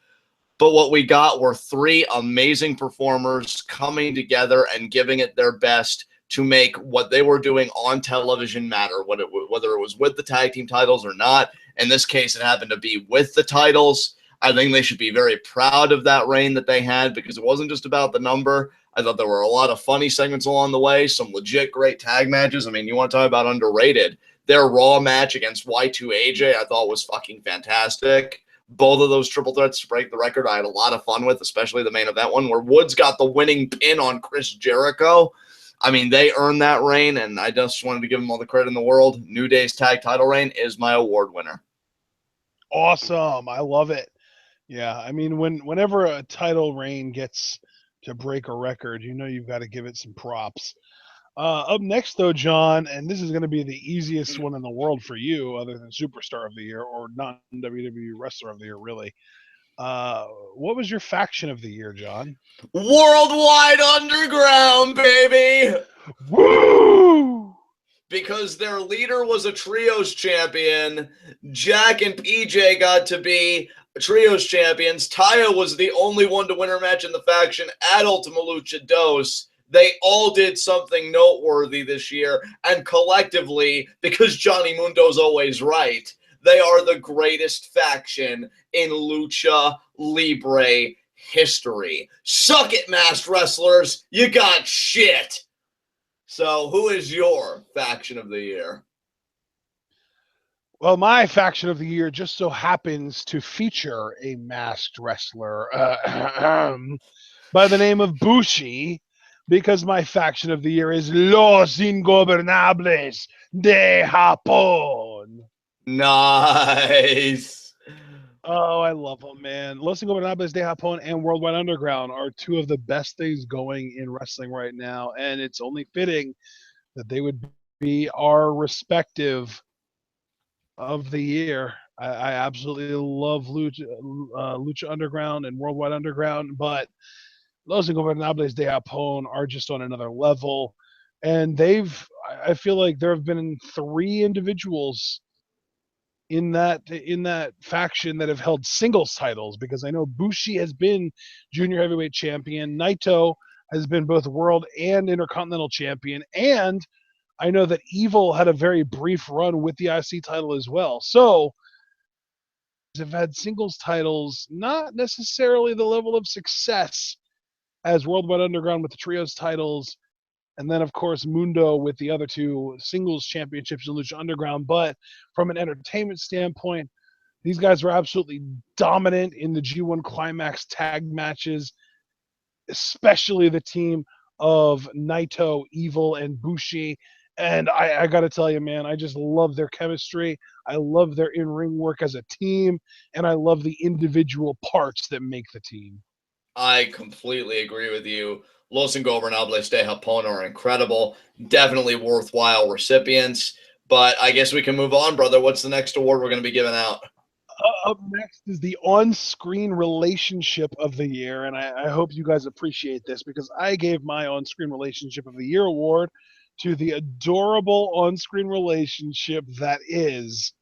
But what we got were 3 amazing performers coming together and giving it their best to make what they were doing on television matter, whether it was with the tag team titles or not. In this case, it happened to be with the titles. I think they should be very proud of that reign that they had, because it wasn't just about the number. I thought there were a lot of funny segments along the way, some legit great tag matches. I mean, you want to talk about underrated. Their Raw match against Y2AJ I thought was fucking fantastic. Both of those triple threats to break the record I had a lot of fun with, especially the main event one where Woods got the winning pin on Chris Jericho. I mean, they earned that reign, and I just wanted to give them all the credit in the world. New Day's tag title reign is my award winner. Awesome. I love it. Yeah, I mean, whenever a title reign gets to break a record, you know you've got to give it some props. Up next, though, John, and this is going to be the easiest one in the world for you, other than Superstar of the Year or non WWE Wrestler of the Year, really. What was your faction of the year, John? Worldwide Underground, baby! Woo! Because their leader was a trios champion. Jack and PJ got to be trios champions. Taya was the only one to win her match in the faction at Ultima Lucha Dos. They all did something noteworthy this year, and collectively, because Johnny Mundo's always right, they are the greatest faction in Lucha Libre history. Suck it, masked wrestlers. You got shit. So, who is your faction of the year? Well, my faction of the year just so happens to feature a masked wrestler by the name of Bushi, because my faction of the year is Los Ingobernables de Japón. Nice. Oh, I love them, man. Los Ingobernables de Japón and Worldwide Underground are 2 of the best things going in wrestling right now, and it's only fitting that they would be our respective of the year. I absolutely love Lucha Underground and Worldwide Underground, but Los Ingobernables de Japón are just on another level. And I feel like there have been 3 individuals in that faction that have held singles titles, because I know Bushi has been junior heavyweight champion, Naito has been both world and intercontinental champion, and I know that Evil had a very brief run with the IC title as well. So have had singles titles, not necessarily the level of success as Worldwide Underground with the trios titles, and then of course Mundo with the other 2 singles championships in Lucha Underground. But from an entertainment standpoint, these guys were absolutely dominant in the G1 Climax tag matches, especially the team of Naito, Evil, and Bushi. And I got to tell you, man, I just love their chemistry. I love their in-ring work as a team, and I love the individual parts that make the team. I completely agree with you. Los Ingobernables de Japón are incredible. Definitely worthwhile recipients. But I guess we can move on, brother. What's the next award we're going to be giving out? Up next is the on-screen relationship of the year, and I hope you guys appreciate this, because I gave my on-screen relationship of the year award to the adorable on-screen relationship that is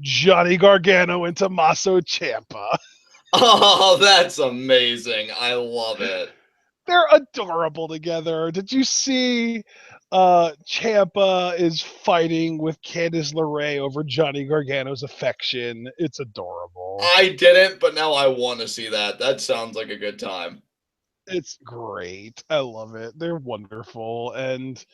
Johnny Gargano and Tommaso Ciampa. Oh, that's amazing. I love it. They're adorable together. Did you see Ciampa is fighting with Candice LeRae over Johnny Gargano's affection? It's adorable. I didn't, but now I want to see that. That sounds like a good time. It's great. I love it. They're wonderful. And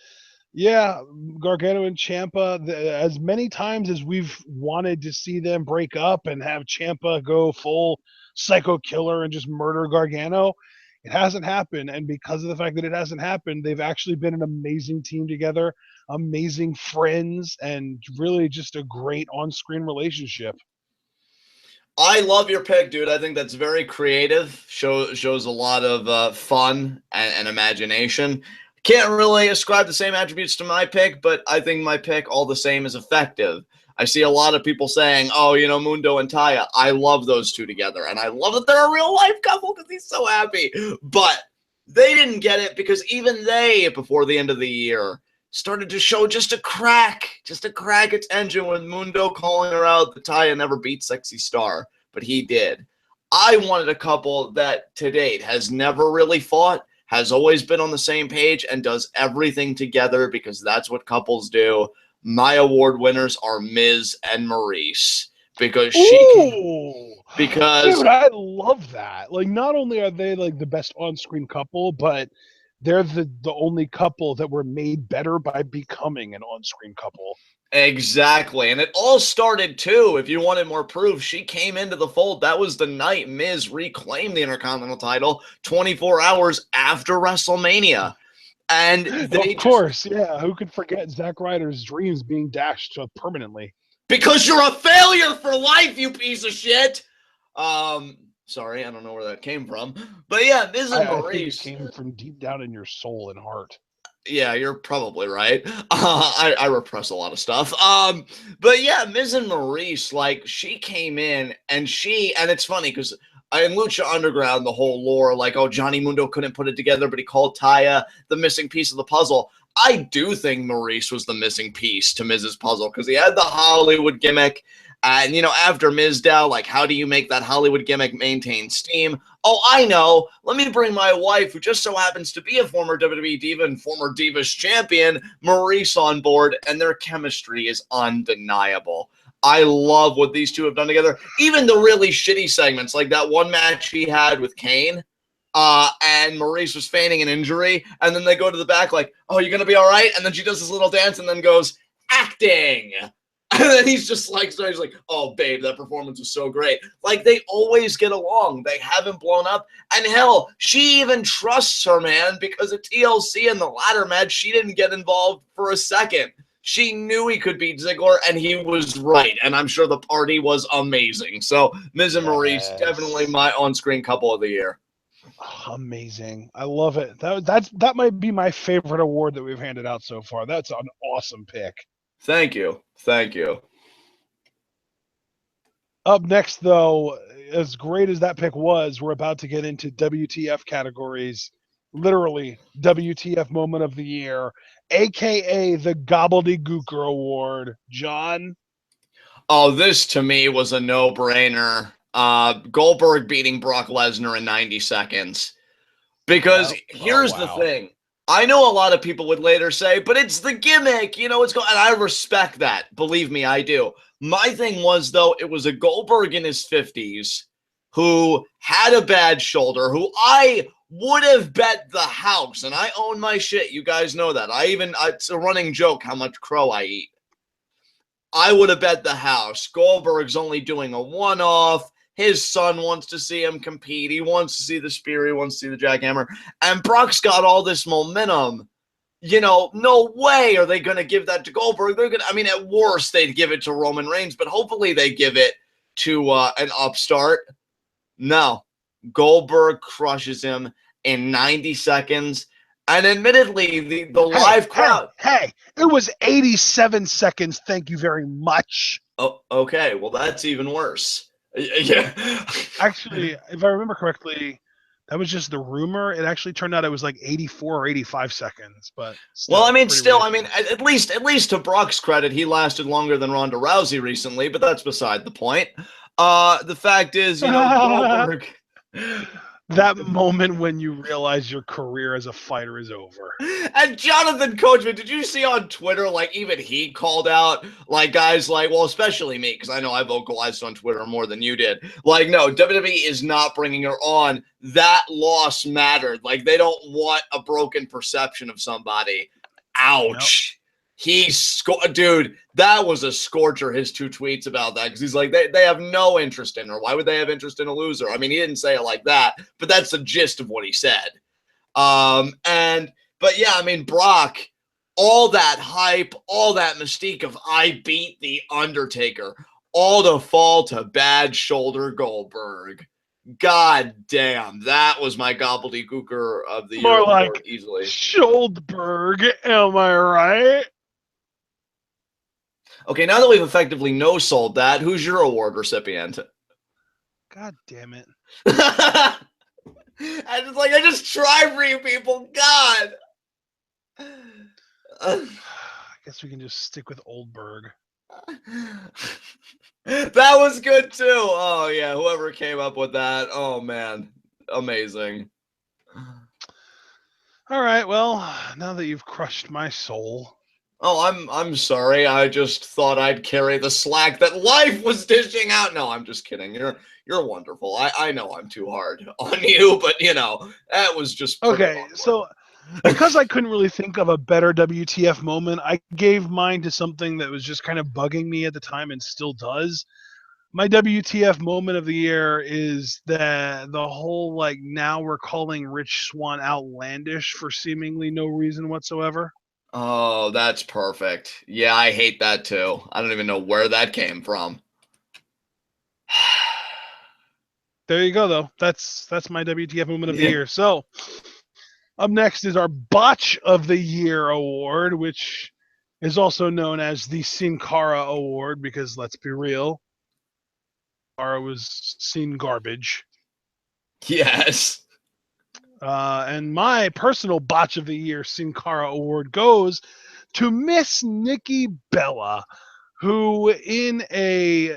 yeah, Gargano and Ciampa, as many times as we've wanted to see them break up and have Ciampa go full psycho killer and just murder Gargano, it hasn't happened. And because of the fact that it hasn't happened, they've actually been an amazing team together, amazing friends, and really just a great on-screen relationship. I love your pick, dude. I think that's very creative. Shows a lot of fun and imagination. Can't really ascribe the same attributes to my pick, but I think my pick, all the same, is effective. I see a lot of people saying, oh, you know, Mundo and Taya. I love those two together, and I love that they're a real-life couple because he's so happy. But they didn't get it because even they, before the end of the year, started to show just a crack its engine with Mundo calling her out. The Taya never beat Sexy Star, but he did. I wanted a couple that to date has never really fought, has always been on the same page, and does everything together because that's what couples do. My award winners are Miz and Maurice because Dude, I love that. Like, not only are they like the best on-screen couple, but they're the only couple that were made better by becoming an on-screen couple. Exactly. And it all started, too, if you wanted more proof, she came into the fold. That was the night Miz reclaimed the Intercontinental title 24 hours after WrestleMania. And they of course, yeah. Who could forget Zack Ryder's dreams being dashed permanently? Because you're a failure for life, you piece of shit. Sorry, I don't know where that came from. But yeah, Miz and Maurice. I think it came from deep down in your soul and heart. Yeah, you're probably right. I repress a lot of stuff. But yeah, Miz and Maurice, like, she came in and it's funny because in Lucha Underground, the whole lore, like, oh, Johnny Mundo couldn't put it together, but he called Taya the missing piece of the puzzle. I do think Maurice was the missing piece to Miz's puzzle because he had the Hollywood gimmick. And, you know, after Mizdow, like, how do you make that Hollywood gimmick maintain steam? Oh, I know. Let me bring my wife, who just so happens to be a former WWE Diva and former Divas champion, Maurice, on board, and their chemistry is undeniable. I love what these two have done together. Even the really shitty segments, like that one match he had with Kane, and Maurice was feigning an injury, and then they go to the back like, oh, you're going to be all right? And then she does this little dance and then goes, acting. And then he's just like, so he's like, oh, babe, that performance was so great. Like, they always get along. They haven't blown up. And hell, she even trusts her, man, because at TLC in the ladder match, she didn't get involved for a second. She knew he could beat Ziggler, and he was right. And I'm sure the party was amazing. So, Miz and Maurice, definitely my on-screen couple of the year. Amazing. I love it. That might be my favorite award that we've handed out so far. That's an awesome pick. Thank you. Thank you. Up next, though, as great as that pick was, we're about to get into WTF categories. Literally, WTF moment of the year, a.k.a. the Gobbledygooker Award. John? Oh, this to me was a no-brainer. Goldberg beating Brock Lesnar in 90 seconds. Because here's the thing. I know a lot of people would later say, but it's the gimmick, you know, and I respect that. Believe me, I do. My thing was, though, it was a Goldberg in his 50s who had a bad shoulder, who I would have bet the house, and I own my shit. You guys know that. It's a running joke how much crow I eat. I would have bet the house. Goldberg's only doing a one-off. His son wants to see him compete. He wants to see the spear. He wants to see the jackhammer. And Brock's got all this momentum. You know, no way are they going to give that to Goldberg. At worst, they'd give it to Roman Reigns, but hopefully they give it to an upstart. No. Goldberg crushes him in 90 seconds. And admittedly, the live crowd. Hey, it was 87 seconds. Thank you very much. Oh, okay. Well, that's even worse. Yeah. Actually, if I remember correctly, that was just the rumor. It actually turned out it was like 84 or 85 seconds. But still, at least to Brock's credit, he lasted longer than Ronda Rousey recently, but that's beside the point. The fact is, you know, Goldberg. That moment when you realize your career as a fighter is over. And Jonathan Coachman, did you see on Twitter, like, even he called out, like, guys like, well, especially me, because I know I vocalized on Twitter more than you did. Like, no, WWE is not bringing her on. That loss mattered. Like, they don't want a broken perception of somebody. Ouch. Dude, that was a scorcher, his 2 tweets about that, because he's like, they have no interest in her. Why would they have interest in a loser? I mean, he didn't say it like that, but that's the gist of what he said. But yeah, I mean, Brock, all that hype, all that mystique of I beat The Undertaker, all to fall to bad shoulder Goldberg. God damn, that was my gobbledygooker of the year. More like easily. Schuldberg, am I right? Okay, now that we've effectively no-sold that, who's your award recipient? God damn it. I just tried for you people. God. I guess we can just stick with Oldberg. That was good too. Oh yeah, whoever came up with that. Oh man, amazing. All right, well, now that you've crushed my soul. Oh, I'm sorry. I just thought I'd carry the slack that life was dishing out. No, I'm just kidding. You're wonderful. I know I'm too hard on you, but you know, that was just okay. So because I couldn't really think of a better WTF moment, I gave mine to something that was just kind of bugging me at the time and still does. My WTF moment of the year is the whole, like, now we're calling Rich Swann outlandish for seemingly no reason whatsoever. Oh, that's perfect. Yeah, I hate that too. I don't even know where that came from. There you go, though. That's my WTF moment of the year. So up next is our Botch of the Year award, which is also known as the Sin Cara award, because let's be real, Cara was seen garbage. Yes. And my personal Botch of the Year Sin Cara award goes to Miss Nikki Bella, who in a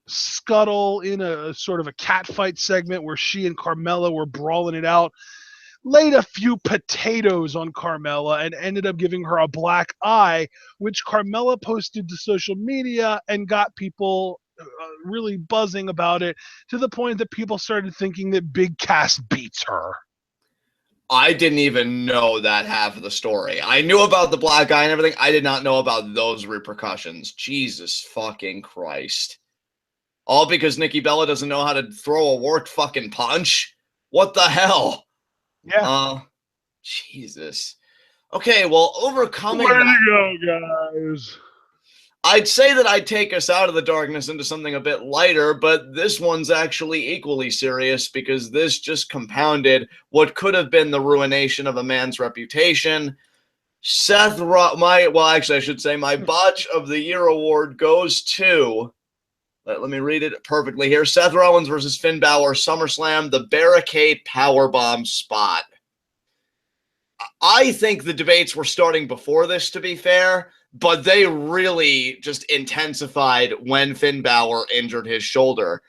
scuttle, in a sort of a catfight segment where she and Carmella were brawling it out, laid a few potatoes on Carmella and ended up giving her a black eye, which Carmella posted to social media and got people really buzzing about it, to the point that people started thinking that Big Cass beats her. I didn't even know that half of the story. I knew about the black eye and everything. I did not know about those repercussions. Jesus fucking Christ. All because Nikki Bella doesn't know how to throw a worked fucking punch? What the hell? Yeah. Jesus. Okay, well, overcoming Way that, to go, guys. I'd say that I'd take us out of the darkness into something a bit lighter, but this one's actually equally serious, because this just compounded what could have been the ruination of a man's reputation. My Botch of the Year award goes to, let me read it perfectly here, Seth Rollins versus Finn Balor, SummerSlam, the barricade powerbomb spot. I think the debates were starting before this, to be fair, but they really just intensified when Finn Balor injured his shoulder.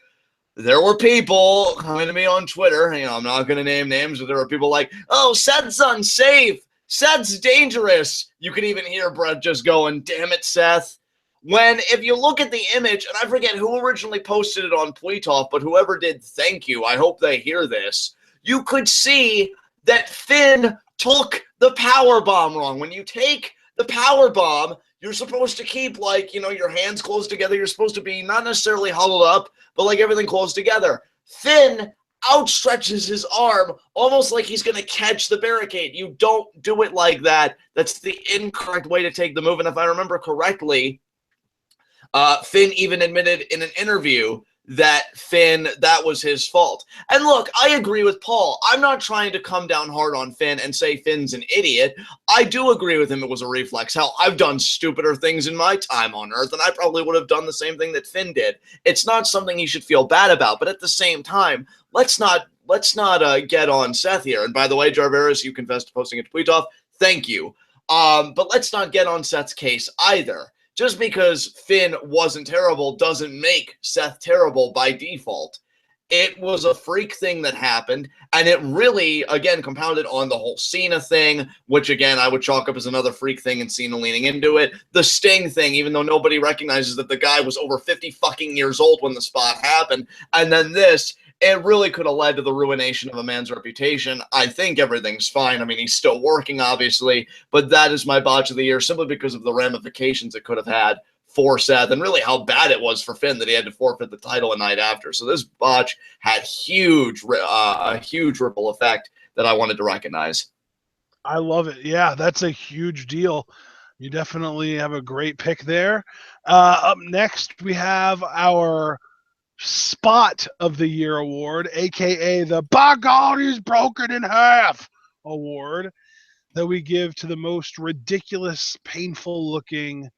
There were people coming to me on Twitter, I'm not going to name names, but there were people like, oh, Seth's unsafe, Seth's dangerous. You could even hear Brett just going, damn it, Seth. When, if you look at the image, and I forget who originally posted it on TWitWoW, but whoever did, thank you. I hope they hear this. You could see that Finn took the power bomb wrong. When you take the power bomb, you're supposed to keep, your hands close together. You're supposed to be not necessarily huddled up, but like everything close together. Finn outstretches his arm almost like he's going to catch the barricade. You don't do it like that. That's the incorrect way to take the move. And if I remember correctly, Finn even admitted in an interview that was his fault. And look, I agree with Paul. I'm not trying to come down hard on Finn and say Finn's an idiot. I do agree with him it was a reflex. Hell, I've done stupider things in my time on Earth, and I probably would have done the same thing that Finn did. It's not something he should feel bad about, but at the same time, let's not get on Seth here. And by the way, Jarveris, you confessed to posting it to TWitWoW. Thank you. But let's not get on Seth's case either. Just because Finn wasn't terrible doesn't make Seth terrible by default. It was a freak thing that happened, and it really, again, compounded on the whole Cena thing, which, again, I would chalk up as another freak thing and Cena leaning into it. The Sting thing, even though nobody recognizes that the guy was over 50 fucking years old when the spot happened. And then this, it really could have led to the ruination of a man's reputation. I think everything's fine. I mean, he's still working, obviously, but that is my botch of the year simply because of the ramifications it could have had for Seth, and really how bad it was for Finn that he had to forfeit the title a night after. So this botch had a huge ripple effect that I wanted to recognize. I love it. Yeah, that's a huge deal. You definitely have a great pick there. Up next, we have our Spot of the Year award, aka the By God He's Broken in Half award, that we give to the most ridiculous, painful looking.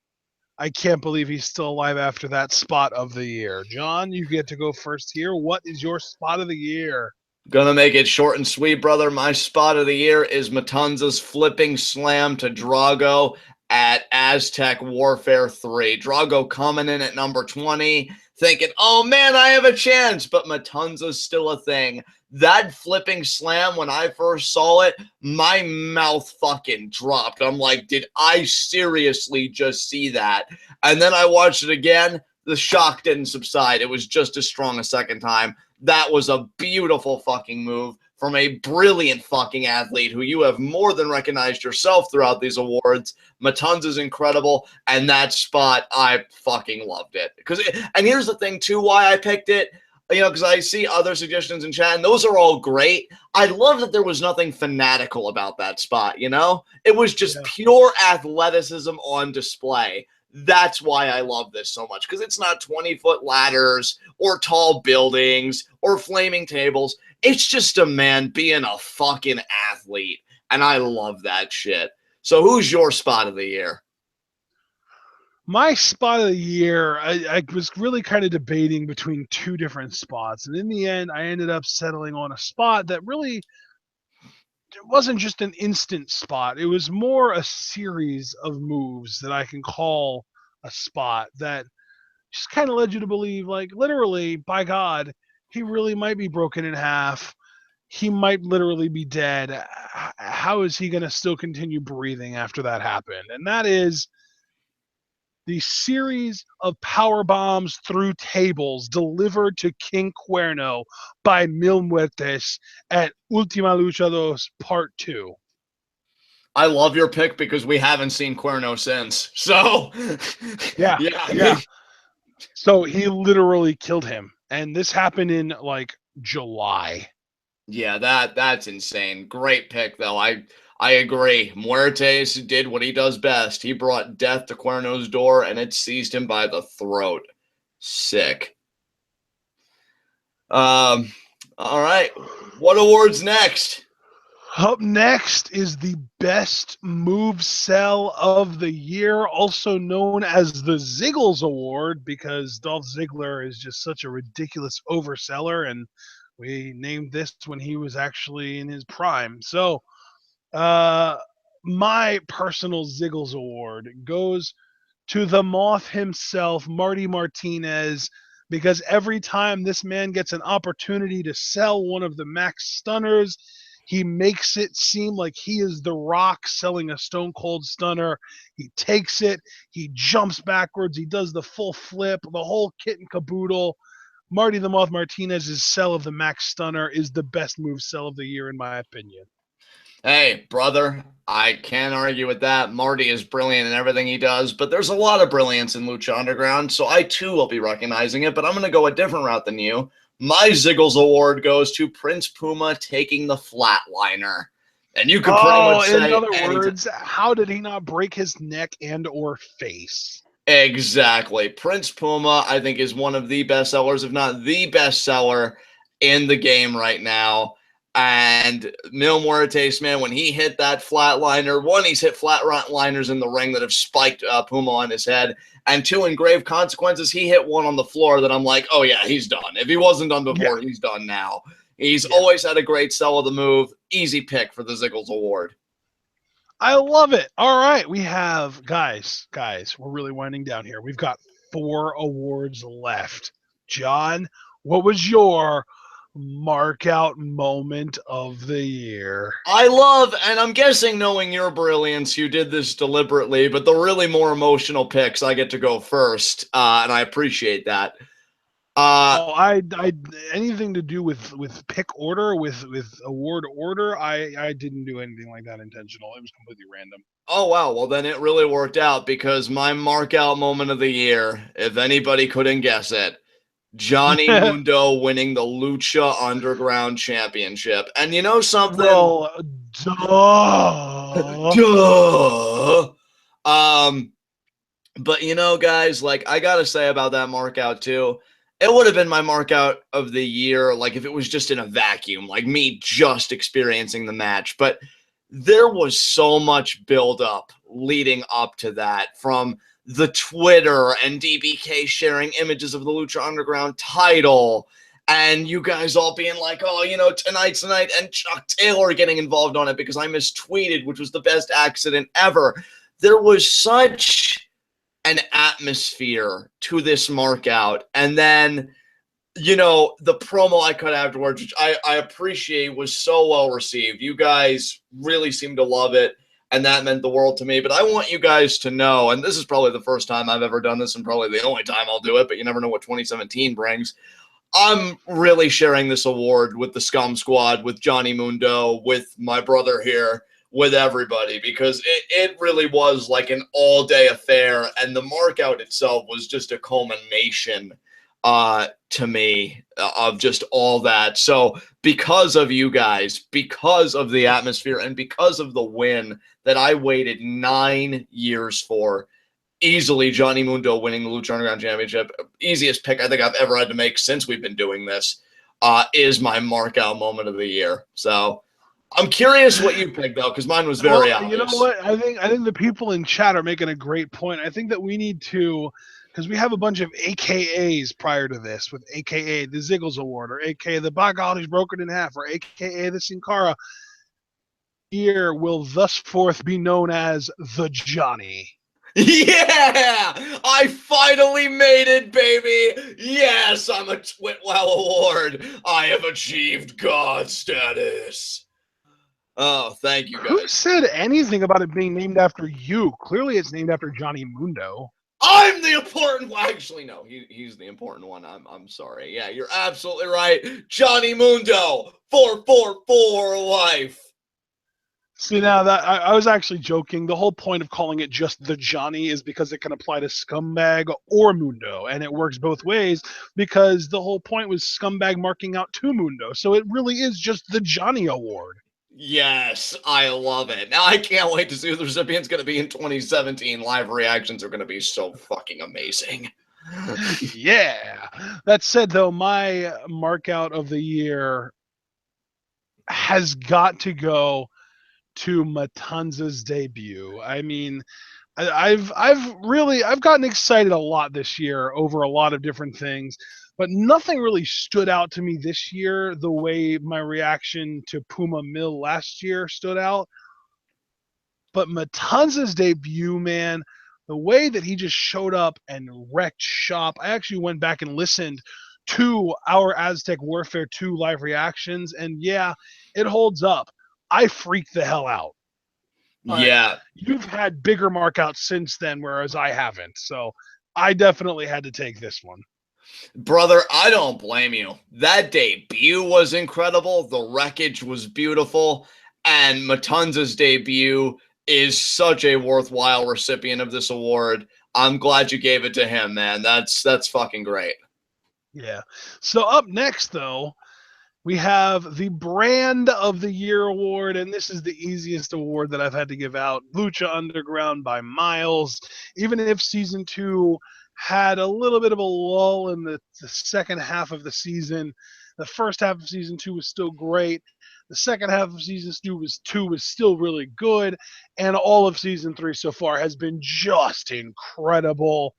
I can't believe he's still alive after that spot of the year. John, you get to go first here. What is your spot of the year? Gonna make it short and sweet, brother. My spot of the year is Matanza's flipping slam to Drago at Aztec Warfare 3. Drago coming in at number 20, thinking, oh man, I have a chance, but Matanza's still a thing. That flipping slam, when I first saw it, my mouth fucking dropped. I'm like, did I seriously just see that? And then I watched it again. The shock didn't subside. It was just as strong a second time. That was a beautiful fucking move from a brilliant fucking athlete who you have more than recognized yourself throughout these awards. Matanza's incredible, and that spot, I fucking loved it. And here's the thing, too, why I picked it. Because I see other suggestions in chat, and those are all great. I love that there was nothing fanatical about that spot, It was just pure athleticism on display. That's why I love this so much, because it's not 20-foot ladders or tall buildings or flaming tables. It's just a man being a fucking athlete, and I love that shit. So who's your spot of the year? My spot of the year, I was really kind of debating between two different spots. And in the end, I ended up settling on a spot that really it wasn't just an instant spot. It was more a series of moves that I can call a spot that just kind of led you to believe, like, literally, by God, he really might be broken in half. He might literally be dead. How is he going to still continue breathing after that happened? And that is the series of power bombs through tables delivered to King Cuerno by Mil Muertes at Ultima Lucha 2 Part 2. I love your pick because we haven't seen Cuerno since. So, yeah. So he literally killed him. And this happened in, like, July. Yeah, that's insane. Great pick, though. I agree. Muertes did what he does best. He brought death to Cuerno's door, and it seized him by the throat. Sick. All right. What awards next? Up next is the Best Move Sell of the Year, also known as the Ziggles Award, because Dolph Ziggler is just such a ridiculous overseller, and we named this when he was actually in his prime. So, my personal Ziggles Award goes to the Moth himself, Marty Martinez, because every time this man gets an opportunity to sell one of the Max Stunners, he makes it seem like he is The Rock selling a Stone Cold Stunner. He takes it, he jumps backwards, he does the full flip, the whole kit and caboodle. Marty the Moth Martinez's sell of the Max Stunner is the best move sell of the year, in my opinion. Hey, brother, I can't argue with that. Marty is brilliant in everything he does, but there's a lot of brilliance in Lucha Underground, so I too will be recognizing it, but I'm going to go a different route than you. My Ziggles Award goes to Prince Puma taking the flatliner. And you could pretty much say, in other words, how did he not break his neck and or face? Exactly. Prince Puma, I think, is one of the best sellers, if not the best seller in the game right now. And Mil Muertes, man, when he hit that flatliner, one, he's hit flatliners in the ring that have spiked Puma on his head. And two, in grave consequences, he hit one on the floor that I'm like, oh, yeah, he's done. If he wasn't done before, he's done now. He's always had a great sell of the move. Easy pick for the Ziggles Award. I love it. All right, we have, guys, we're really winding down here. We've got 4 awards left. John, what was your mark out moment of the year. I love, and I'm guessing knowing your brilliance, you did this deliberately, but the really more emotional picks, I get to go first, and I appreciate that. I anything to do with pick order, with award order, I didn't do anything like that intentional. It was completely random. Oh, wow. Well, then it really worked out because my mark out moment of the year, if anybody couldn't guess it, Johnny Mundo winning the Lucha Underground Championship. And you know something? Well, duh. Duh. Um, but you know, guys, like I gotta say about that mark out too, it would have been my mark out of the year, like if it was just in a vacuum, like me just experiencing the match. But there was so much build up leading up to that from the Twitter and DBK sharing images of the Lucha Underground title and you guys all being like, oh, you know, tonight's the night, and Chuck Taylor getting involved on it because I mistweeted, which was the best accident ever. There was such an atmosphere to this mark out. And then, you know, the promo I cut afterwards, which I appreciate, was so well received. You guys really seemed to love it, and that meant the world to me. But I want you guys to know, and this is probably the first time I've ever done this and probably the only time I'll do it, but you never know what 2017 brings. I'm really sharing this award with the Scum Squad, with Johnny Mundo, with my brother here, with everybody, because it really was like an all-day affair, and the markout itself was just a culmination to me of just all that. So because of you guys, because of the atmosphere, and because of the win that I waited 9 years for, easily Johnny Mundo winning the Lucha Underground Championship, easiest pick I think I've ever had to make since we've been doing this, is my mark out moment of the year. So I'm curious what you picked though, because mine was very obvious. You know what? I think the people in chat are making a great point. I think that we need to, because we have a bunch of AKAs prior to this, with AKA the Ziggles Award, or AKA the By Golly's Broken in Half, or AKA the Sin Cara. Year will thus forth be known as the Johnny. Yeah, I finally made it, baby. Yes, I'm a TWitWoW award. I have achieved God status. Oh, thank you guys. Who said anything about it being named after you? Clearly, it's named after Johnny Mundo. I'm the important one. Actually, no, he's the important one. I'm sorry. Yeah, you're absolutely right. Johnny Mundo, 444 life. See, now that I was actually joking. The whole point of calling it just the Johnny is because it can apply to Scumbag or Mundo, and it works both ways because the whole point was Scumbag marking out to Mundo. So it really is just the Johnny Award. Yes, I love it. Now I can't wait to see who the recipient's going to be in 2017. Live reactions are going to be so fucking amazing. Yeah. That said, though, my mark out of the year has got to go to Matanza's debut. I mean, I've gotten excited a lot this year over a lot of different things, but nothing really stood out to me this year the way my reaction to Puma Mill last year stood out. But Matanza's debut, man, the way that he just showed up and wrecked shop. I actually went back and listened to our Aztec Warfare 2 live reactions, and yeah, it holds up. I freaked the hell out. But yeah. you've had bigger markouts since then, whereas I haven't. So I definitely had to take this one. Brother, I don't blame you. That debut was incredible. The wreckage was beautiful. And Matanza's debut is such a worthwhile recipient of this award. I'm glad you gave it to him, man. That's fucking great. Yeah. So up next, though, we have the Brand of the Year award, and this is the easiest award that I've had to give out. Lucha Underground by miles. Even if season 2 had a little bit of a lull in the second half of the season, the first half of season 2 was still great. The second half of season 2 was still really good, and all of season 3 so far has been just incredible.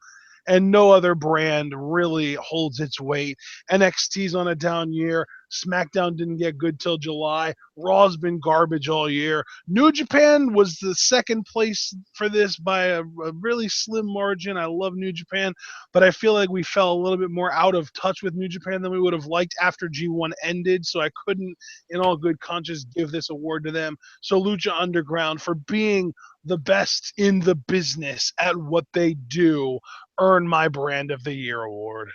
and no other brand really holds its weight. NXT's on a down year. SmackDown didn't get good till July. Raw's been garbage all year. New Japan was the second place for this by a really slim margin. I love New Japan, but I feel like we fell a little bit more out of touch with New Japan than we would have liked after G1 ended, so I couldn't, in all good conscience, give this award to them. So Lucha Underground, for being the best in the business at what they do, earn my Brand of the Year award.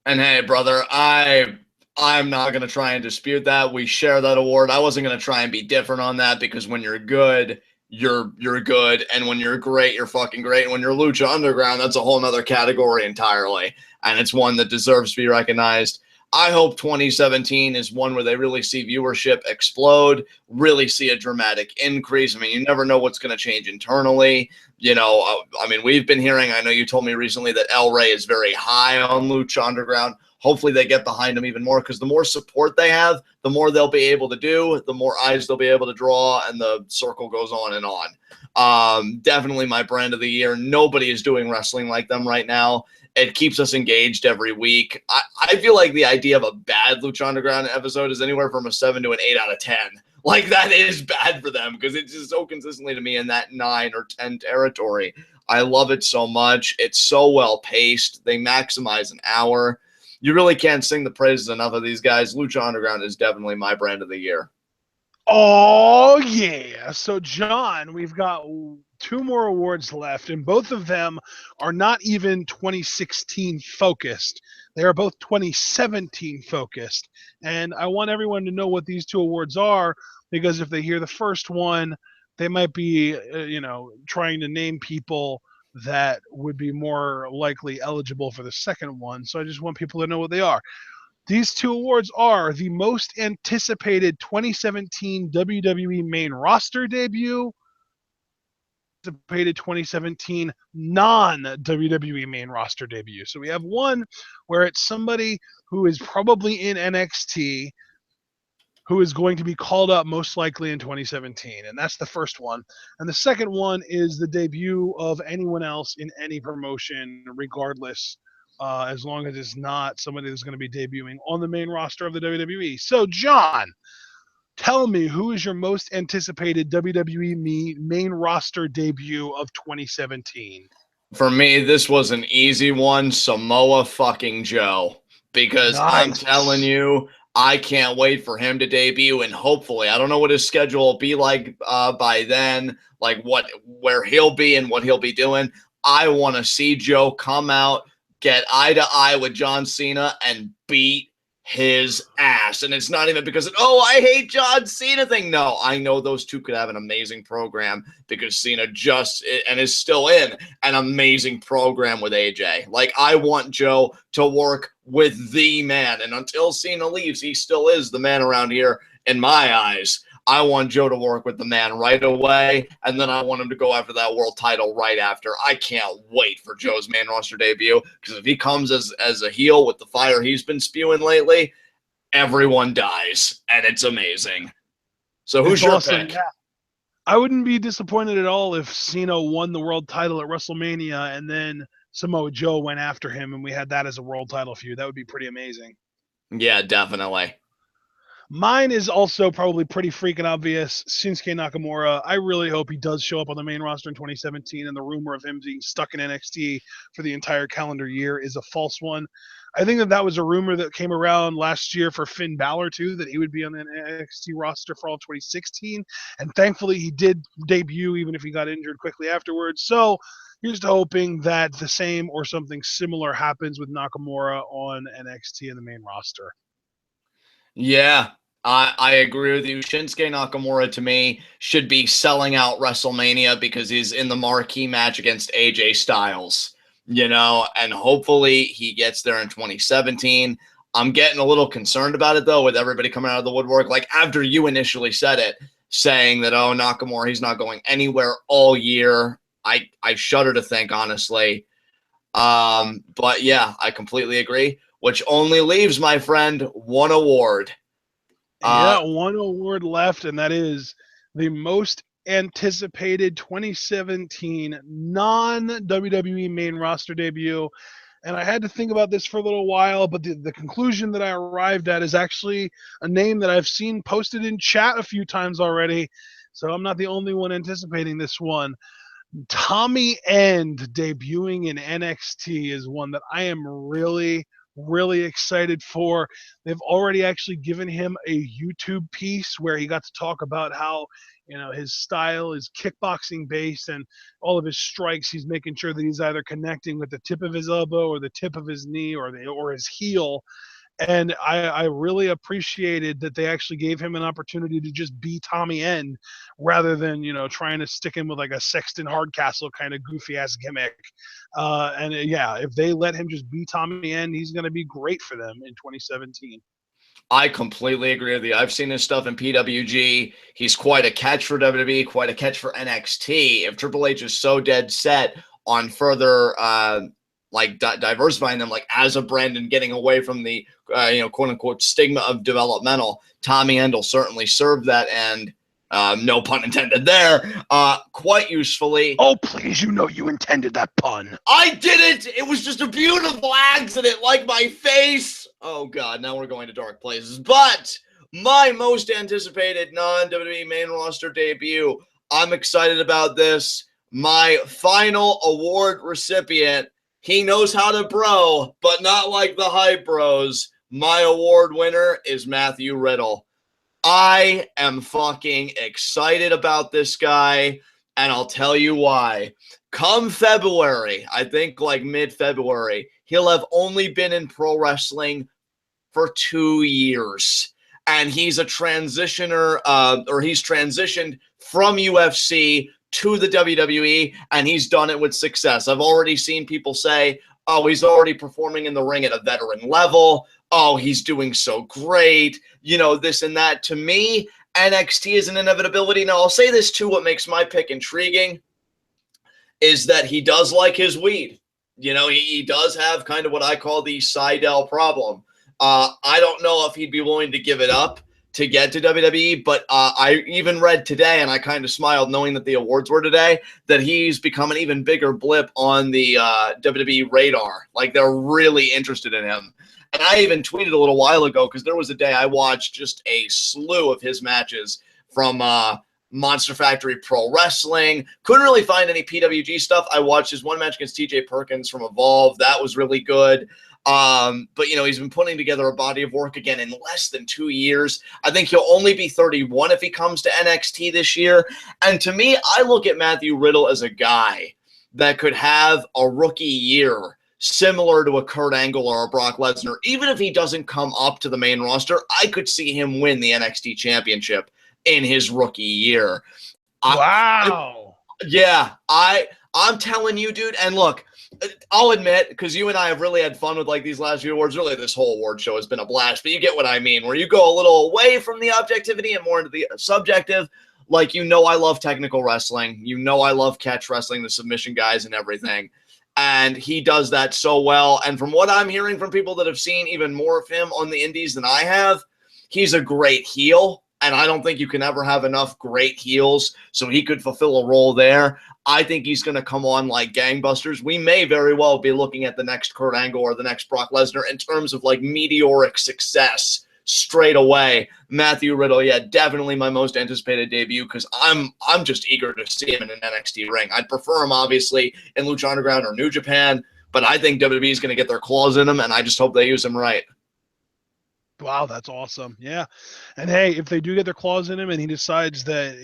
And hey, brother, I'm not going to try and dispute that. We share that award. I wasn't going to try and be different on that, because when you're good, you're good, and when you're great, you're fucking great. And when you're Lucha Underground, that's a whole nother category entirely, and it's one that deserves to be recognized. I hope 2017 is one where they really see viewership explode, really see a dramatic increase. I mean, you never know what's going to change internally. You know, I mean, we've been hearing, I know you told me recently that El Rey is very high on Lucha Underground. Hopefully they get behind him even more, because the more support they have, the more they'll be able to do, the more eyes they'll be able to draw, and the circle goes on and on. Definitely my Brand of the Year. Nobody is doing wrestling like them right now. It keeps us engaged every week. I feel like the idea of a bad Lucha Underground episode is anywhere from a 7 to an 8 out of 10. Like, that is bad for them, because it's just so consistently to me in that 9 or 10 territory. I love it so much. It's so well paced. They maximize an hour. You really can't sing the praises enough of these guys. Lucha Underground is definitely my Brand of the Year. Oh, yeah. So, John, we've got 2 more awards left, and both of them are not even 2016 focused. They are both 2017 focused. And I want everyone to know what these 2 awards are, because if they hear the first one, they might be, trying to name people that would be more likely eligible for the second one. So I just want people to know what they are. These 2 awards are the most anticipated 2017 WWE main roster debut, anticipated 2017 non-WWE main roster debut. So we have one where it's somebody who is probably in NXT, who is going to be called up most likely in 2017. And that's the first one. And the second one is the debut of anyone else in any promotion, regardless, as long as it's not somebody that's going to be debuting on the main roster of the WWE. So, John, tell me, who is your most anticipated WWE main roster debut of 2017? For me, this was an easy one. Samoa fucking Joe. Because Nice. I'm telling you, I can't wait for him to debut, and hopefully, I don't know what his schedule will be like by then, like where he'll be and what he'll be doing. I want to see Joe come out, get eye to eye with John Cena, and beat his ass. And it's not even because I hate John Cena thing. No, I know those two could have an amazing program, because Cena just and is still in an amazing program with AJ. Like, I want Joe to work with the man, and until Cena leaves, he still is the man around here in my eyes. I want Joe to work with the man right away, and then I want him to go after that world title right after. I can't wait for Joe's main roster debut, because if he comes as a heel with the fire he's been spewing lately, everyone dies, and it's amazing. So who's your pick? Yeah. I wouldn't be disappointed at all if Cena won the world title at WrestleMania and then Samoa Joe went after him and we had that as a world title feud. That would be pretty amazing. Yeah, definitely. Mine is also probably pretty freaking obvious. Shinsuke Nakamura. I really hope he does show up on the main roster in 2017, and the rumor of him being stuck in NXT for the entire calendar year is a false one. I think that was a rumor that came around last year for Finn Balor, too, that he would be on the NXT roster for all of 2016. And thankfully, he did debut, even if he got injured quickly afterwards. So here's to hoping that the same or something similar happens with Nakamura on NXT in the main roster. Yeah, I agree with you. Shinsuke Nakamura, to me, should be selling out WrestleMania, because he's in the marquee match against AJ Styles, and hopefully he gets there in 2017. I'm getting a little concerned about it, though, with everybody coming out of the woodwork. Like, after you initially said it, saying that, Nakamura, he's not going anywhere all year. I shudder to think, honestly. But yeah, I completely agree. Which only leaves, my friend, one award. One award left, and that is the most anticipated 2017 non-WWE main roster debut. and I had to think about this for a little while, but the conclusion that I arrived at is actually a name that I've seen posted in chat a few times already. So I'm not the only one anticipating this one. Tommy End debuting in NXT is one that I am really, really excited for. They've already actually given him a YouTube piece where he got to talk about how, his style is kickboxing based, and all of his strikes, he's making sure that he's either connecting with the tip of his elbow or the tip of his knee or his heel. And I really appreciated that they actually gave him an opportunity to just be Tommy End rather than, trying to stick him with like a Sexton Hardcastle kind of goofy ass gimmick. And yeah, if they let him just be Tommy End, he's going to be great for them in 2017. I completely agree with you. I've seen his stuff in PWG. He's quite a catch for WWE, quite a catch for NXT. If Triple H is so dead set on further diversifying them, like as a brand and getting away from the quote unquote stigma of developmental, Tommy End will certainly serve that end. No pun intended there. Quite usefully. Oh, please, you intended that pun. I didn't. It was just a beautiful accident, like my face. Oh, God, now we're going to dark places. But my most anticipated non-WWE main roster debut, I'm excited about this. My final award recipient, he knows how to bro, but not like the hype bros. My award winner is Matthew Riddle. I am fucking excited about this guy, and I'll tell you why. Come February, I think like mid-February, he'll have only been in pro wrestling for 2 years. And he's a transitioner, or he's transitioned from UFC to the WWE, and he's done it with success. I've already seen people say, oh, he's already performing in the ring at a veteran level. Oh, he's doing so great. This and that. To me, NXT is an inevitability. Now, I'll say this too. What makes my pick intriguing is that he does like his weed. He does have kind of what I call the Seidel problem. I don't know if he'd be willing to give it up to get to WWE, but I even read today, and I kind of smiled knowing that the awards were today, that he's become an even bigger blip on the WWE radar. Like, they're really interested in him. And I even tweeted a little while ago, because there was a day I watched just a slew of his matches from Monster Factory Pro Wrestling. Couldn't really find any PWG stuff. I watched his one match against TJ Perkins from Evolve. That was really good. But he's been putting together a body of work again in less than 2 years. I think he'll only be 31 if he comes to NXT this year. And to me, I look at Matthew Riddle as a guy that could have a rookie year similar to a Kurt Angle or a Brock Lesnar. Even if he doesn't come up to the main roster, I could see him win the NXT championship in his rookie year. Wow. I'm telling you, dude. And look, I'll admit, because you and I have really had fun with like these last few awards. Really, this whole award show has been a blast. But you get what I mean, where you go a little away from the objectivity and more into the subjective. Like, I love technical wrestling. I love catch wrestling, the submission guys and everything. And he does that so well. And from what I'm hearing from people that have seen even more of him on the indies than I have, he's a great heel. And I don't think you can ever have enough great heels, so he could fulfill a role there. I think he's going to come on like gangbusters. We may very well be looking at the next Kurt Angle or the next Brock Lesnar in terms of like meteoric success straight away. Matthew Riddle, yeah, definitely my most anticipated debut, because I'm just eager to see him in an NXT ring. I'd prefer him, obviously, in Lucha Underground or New Japan, but I think WWE is going to get their claws in him, and I just hope they use him right. Wow, that's awesome. Yeah. And hey, if they do get their claws in him and he decides that,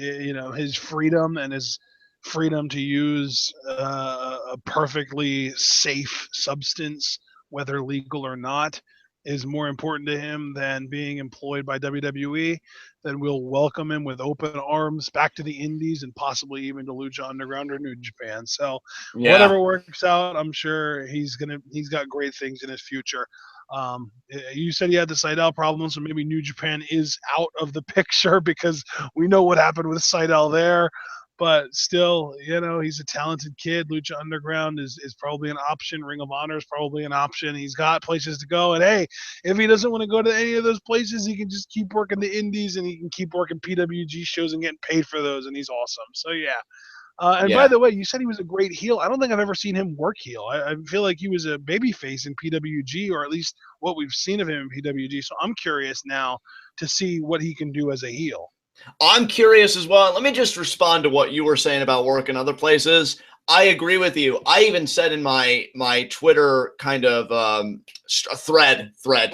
his freedom and his freedom to use a perfectly safe substance, whether legal or not, is more important to him than being employed by WWE, then we'll welcome him with open arms back to the indies and possibly even to Lucha Underground or New Japan. So whatever works out, I'm sure he's got great things in his future. You said he had the Seidel problem, so maybe New Japan is out of the picture because we know what happened with Seidel there. But still, he's a talented kid. Lucha Underground is probably an option. Ring of Honor is probably an option. He's got places to go. And hey, if he doesn't want to go to any of those places, he can just keep working the indies and he can keep working PWG shows and getting paid for those. And he's awesome. So yeah, And Yeah. by the way, you said he was a great heel. I don't think I've ever seen him work heel. I feel like he was a babyface in PWG, or at least what we've seen of him in PWG. So I'm curious now to see what he can do as a heel. I'm curious as well. Let me just respond to what you were saying about work in other places. I agree with you. I even said in my Twitter kind of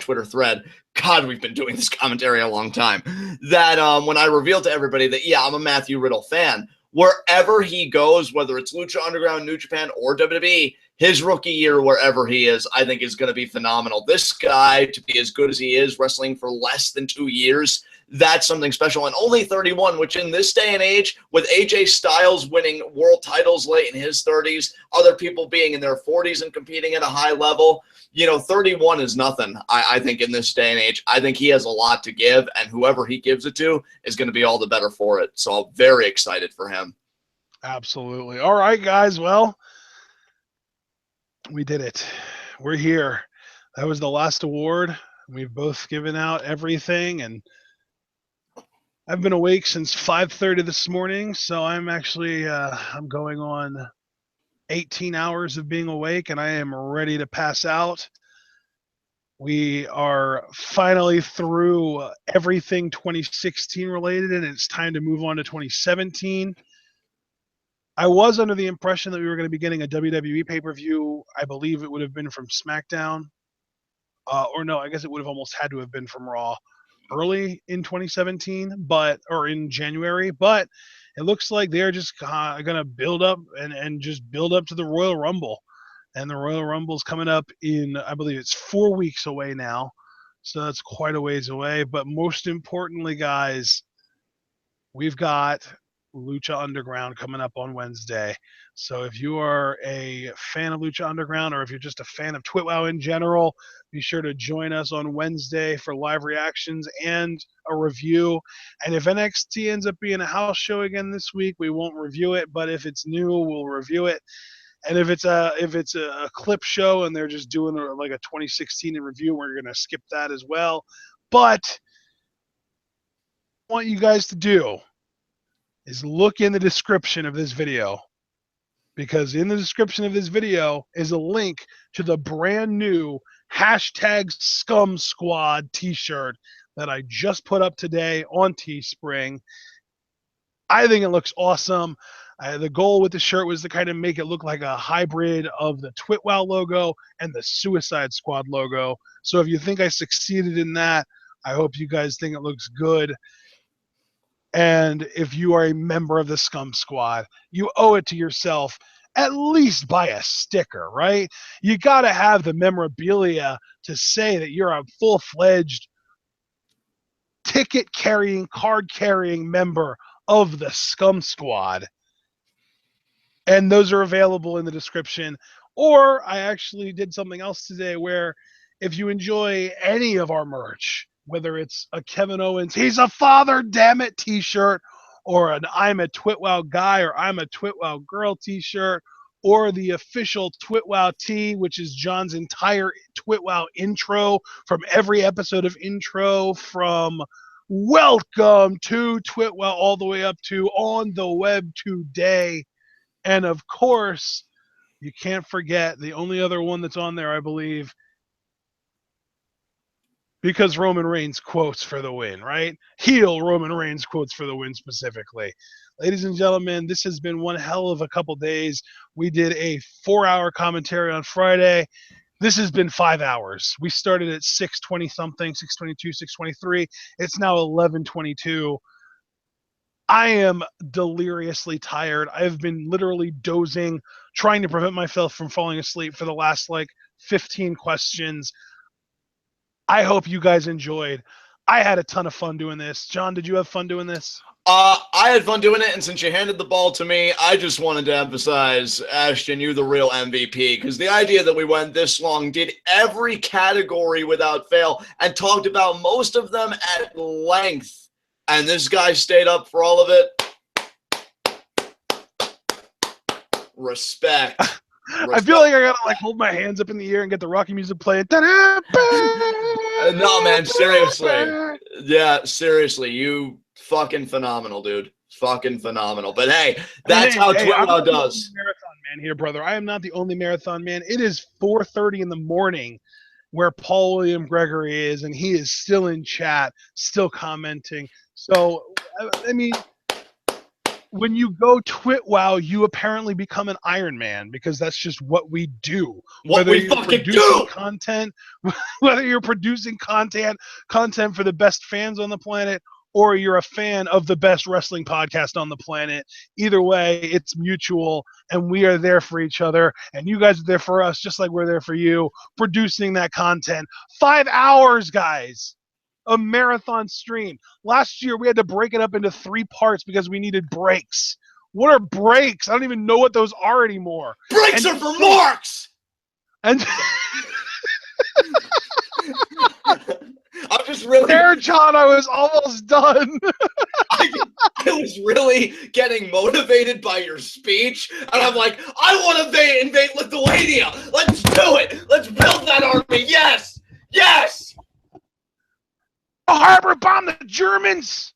Twitter thread. God, we've been doing this commentary a long time. That when I revealed to everybody that, yeah, I'm a Matthew Riddle fan. Wherever he goes, whether it's Lucha Underground, New Japan, or WWE, his rookie year, wherever he is, I think is going to be phenomenal. This guy, to be as good as he is, wrestling for less than 2 years, that's something special. And only 31, which in this day and age, with AJ Styles winning world titles late in his 30s, other people being in their 40s and competing at a high level, 31 is nothing, I think, in this day and age. I think he has a lot to give, and whoever he gives it to is going to be all the better for it. So I'm very excited for him. Absolutely. All right, guys. Well, we did it. We're here. That was the last award. We've both given out everything, and I've been awake since 5:30 this morning, so I'm actually I'm going on 18 hours of being awake, and I am ready to pass out. We are finally through everything 2016 related, and it's time to move on to 2017. I was under the impression that we were going to be getting a WWE pay-per-view. I believe it would have been from SmackDown. Or no, I guess it would have almost had to have been from Raw early in 2017, or in January. But it looks like they're just going to build up and just build up to the Royal Rumble. And the Royal Rumble is coming up in, I believe it's 4 weeks away now. So that's quite a ways away. But most importantly, guys, we've got Lucha Underground coming up on Wednesday. So if you are a fan of Lucha Underground, or if you're just a fan of TWitWoW in general, be sure to join us on Wednesday for live reactions and a review. And if NXT ends up being a house show again this week, we won't review it. But if it's new, we'll review it. And if it's a clip show and they're just doing like a 2016 review, we're gonna skip that as well. But what I want you guys to do is look in the description of this video, because in the description of this video is a link to the brand new #Scum Squad t-shirt that I just put up today on Teespring. I think it looks awesome. The goal with the shirt was to kind of make it look like a hybrid of the TWitWoW logo and the Suicide Squad logo. So if you think I succeeded in that, I hope you guys think it looks good. And if you are a member of the Scum Squad, you owe it to yourself. At least buy a sticker, right? You got to have the memorabilia to say that you're a full-fledged ticket-carrying, card-carrying member of the Scum Squad. And those are available in the description. Or I actually did something else today where if you enjoy any of our merch, whether it's a Kevin Owens, he's a father, damn it, t-shirt, or an I'm a TWitWoW guy or I'm a TWitWoW girl t-shirt, or the official TWitWoW tee, which is John's entire TWitWoW intro from every episode of intro, from welcome to TWitWoW all the way up to on the web today. And of course, you can't forget the only other one that's on there, I believe, because Roman Reigns quotes for the win, right? Heel Roman Reigns quotes for the win specifically. Ladies and gentlemen, this has been one hell of a couple days. We did a 4-hour commentary on Friday. This has been 5 hours. We started at 6:20 something, 6:22, 6:23. It's now 11:22. I am deliriously tired. I've been literally dozing, trying to prevent myself from falling asleep for the last 15 questions. I hope you guys enjoyed. I had a ton of fun doing this. John, did you have fun doing this? I had fun doing it, and since you handed the ball to me, I just wanted to emphasize, Ashton, you're the real MVP, because the idea that we went this long, did every category without fail, and talked about most of them at length, and this guy stayed up for all of it. Respect. I feel like I gotta hold my hands up in the air and get the Rocky music playing. No, man, seriously. Yeah, seriously, you fucking phenomenal, dude. fucking phenomenal. But hey, that's how TWitWoW does. Marathon man here, brother. I am not the only marathon man. It is 4:30 in the morning where Paul William Gregory is, and he is still in chat, still commenting. So, I mean, when you go TWitWoW, you apparently become an Iron Man because that's just what we do. What we fucking do! Content, whether you're producing content for the best fans on the planet, or you're a fan of the best wrestling podcast on the planet. Either way, it's mutual, and we are there for each other, and you guys are there for us, just like we're there for you, producing that content. 5 hours, guys. A marathon stream. Last year, we had to break it up into 3 parts because we needed breaks. What are breaks? I don't even know what those are anymore. Breaks are for marks! And I'm just really there, John, I was almost done. I was really getting motivated by your speech, and I'm like, I want to invade Lithuania. Let's do it. Let's build that army. Yes, yes. Harbor bomb the Germans.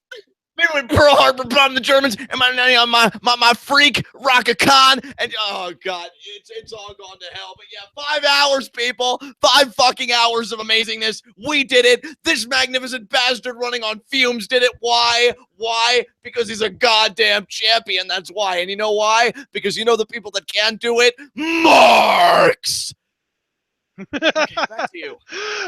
Maybe Pearl Harbor bomb the Germans, and my freak Raka Khan, and oh god, it's all gone to hell. But yeah, 5 hours, people, 5 fucking hours of amazingness. We did it. This magnificent bastard running on fumes did it. Why? Why? Because he's a goddamn champion. That's why. And you know why? Because you know the people that can't do it, marks. Okay, back to you.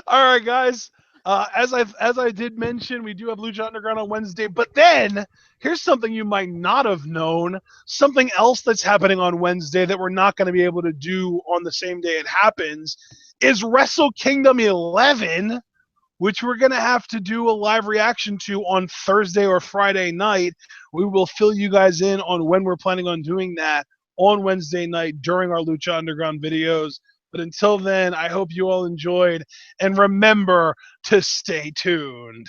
All right, guys. As I did mention, we do have Lucha Underground on Wednesday, but then here's something you might not have known. Something else that's happening on Wednesday that we're not going to be able to do on the same day it happens is Wrestle Kingdom 11, which we're going to have to do a live reaction to on Thursday or Friday night. We will fill you guys in on when we're planning on doing that on Wednesday night during our Lucha Underground videos. But until then, I hope you all enjoyed, and remember to stay tuned.